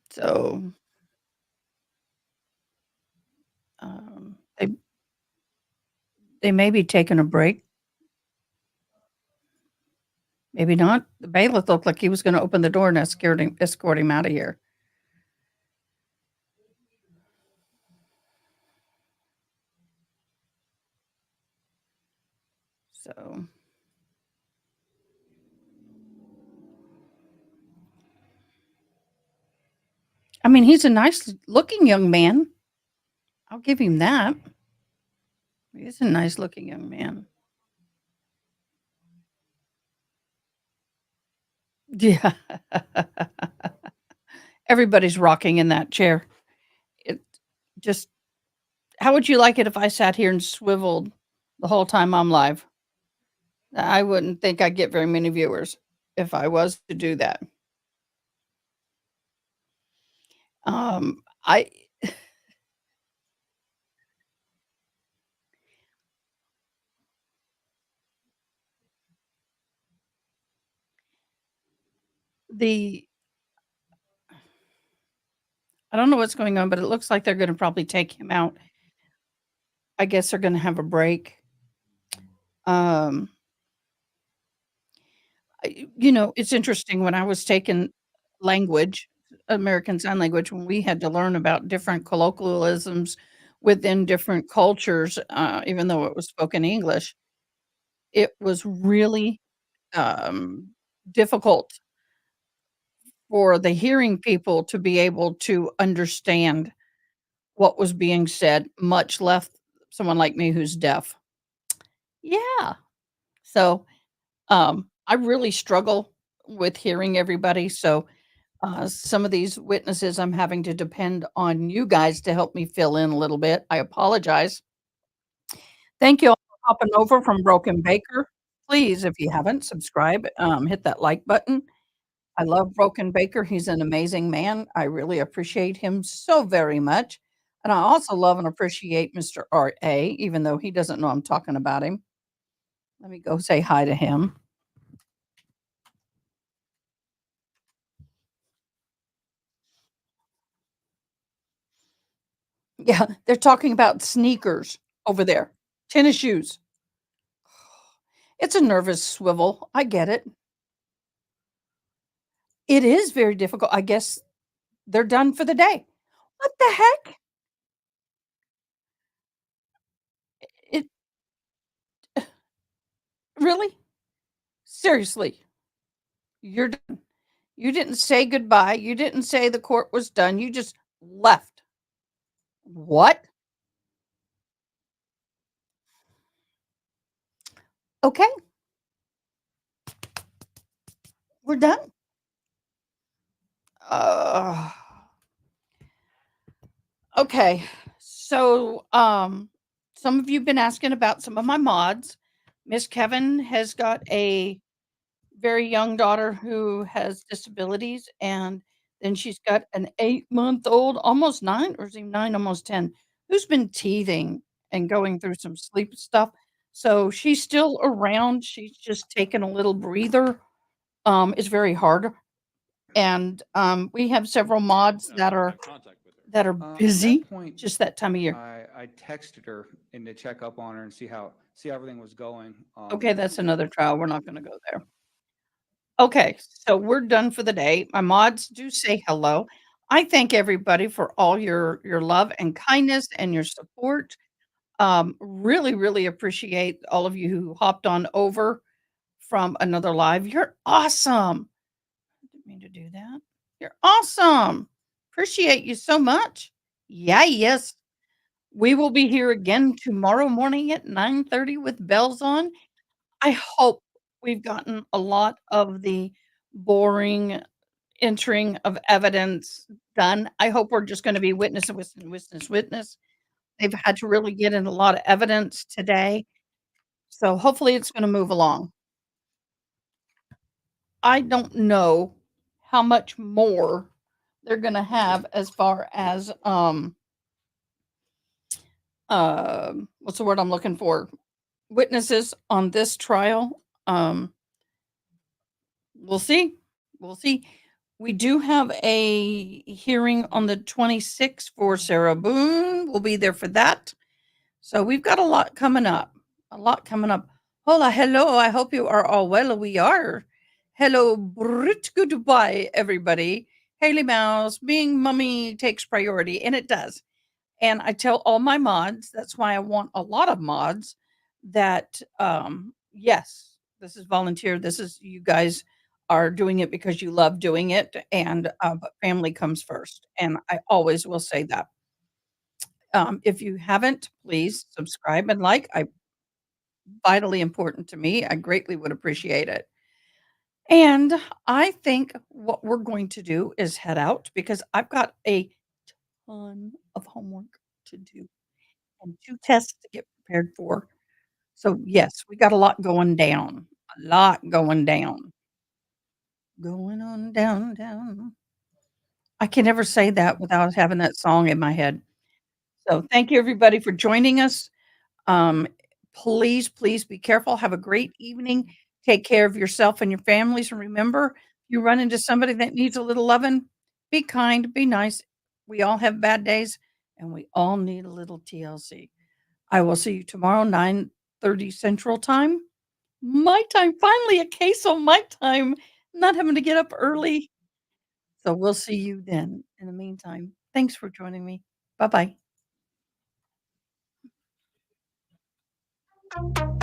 So they may be taking a break. Maybe not. The bailiff looked like he was going to open the door and escort him out of here. So I mean, he's a nice looking young man. I'll give him that. He's a nice looking young man. Yeah. Everybody's rocking in that chair. It just, how would you like it if I sat here and swiveled the whole time I'm live? I wouldn't think I'd get very many viewers if I was to do that. I the I don't know what's going on, but it looks like they're going to probably take him out. I guess they're going to have a break. You know, it's interesting when I was taking language, American Sign Language, when we had to learn about different colloquialisms within different cultures, even though it was spoken English, it was really, um, difficult for the hearing people to be able to understand what was being said, much less someone like me who's deaf. Yeah. So, I really struggle with hearing everybody, so, some of these witnesses, I'm having to depend on you guys to help me fill in a little bit. I apologize. Thank you all for hopping over from Broken Baker. Please, if you haven't, subscribe, hit that like button. I love Broken Baker. He's an amazing man. I really appreciate him so very much. And I also love and appreciate Mr. Art A, even though he doesn't know I'm talking about him. Let me go say hi to him. Yeah, they're talking about sneakers over there, tennis shoes. It's a nervous swivel. I get it. It is very difficult. I guess they're done for the day. What the heck? It really? Seriously, you're done. You didn't say goodbye. You didn't say the court was done. You just left. What? Okay. We're done. Uh, okay. So, some of you've been asking about some of my mods. Miss Kevin has got a very young daughter who has disabilities, and then she's got an 8-month-old, almost 9, or is he 9, almost 10, who's been teething and going through some sleep stuff. So she's still around. She's just taking a little breather. It's very hard. And we have several mods that are At busy that point, just that time of year. I texted her and to check up on her and see how everything was going. Okay, that's another trial. We're not gonna go there. Okay, so we're done for the day. My mods do say hello. I thank everybody for all your love and kindness and your support. Really, really appreciate all of you who hopped on over from another live. You're awesome. I didn't mean to do that. You're awesome. Appreciate you so much. Yeah, yes. We will be here again tomorrow morning at 9:30 with bells on. I hope we've gotten a lot of the boring entering of evidence done. I hope we're just gonna be witness, witness, witness, witness. They've had to really get in a lot of evidence today, so hopefully it's gonna move along. I don't know how much more they're gonna have as far as, what's the word I'm looking for? Witnesses on this trial. We'll see. We'll see. We do have a hearing on the 26th for Sarah Boone. We'll be there for that. So we've got a lot coming up. A lot coming up. Hola, hello. I hope you are all well. We are. Hello, Brit. Goodbye, everybody. Haley Mouse, being mummy takes priority, and it does. And I tell all my mods, that's why I want a lot of mods, that yes, this is volunteer. This is, you guys are doing it because you love doing it, and but family comes first. And I always will say that. If you haven't, please subscribe and like. I vitally important to me. I greatly would appreciate it. And I think what we're going to do is head out because I've got a ton of homework to do and 2 tests to get prepared for. So, yes, we got a lot going down. A lot going down. Going on down, down. I can never say that without having that song in my head. So, thank you everybody for joining us. Um, please, please be careful. Have a great evening. Take care of yourself and your families. And remember, you run into somebody that needs a little loving, be kind, be nice. We all have bad days and we all need a little TLC. I will see you tomorrow, 9:30 Central Time. My time. Finally, a case on my time. Not having to get up early. So we'll see you then. In the meantime, thanks for joining me. Bye bye.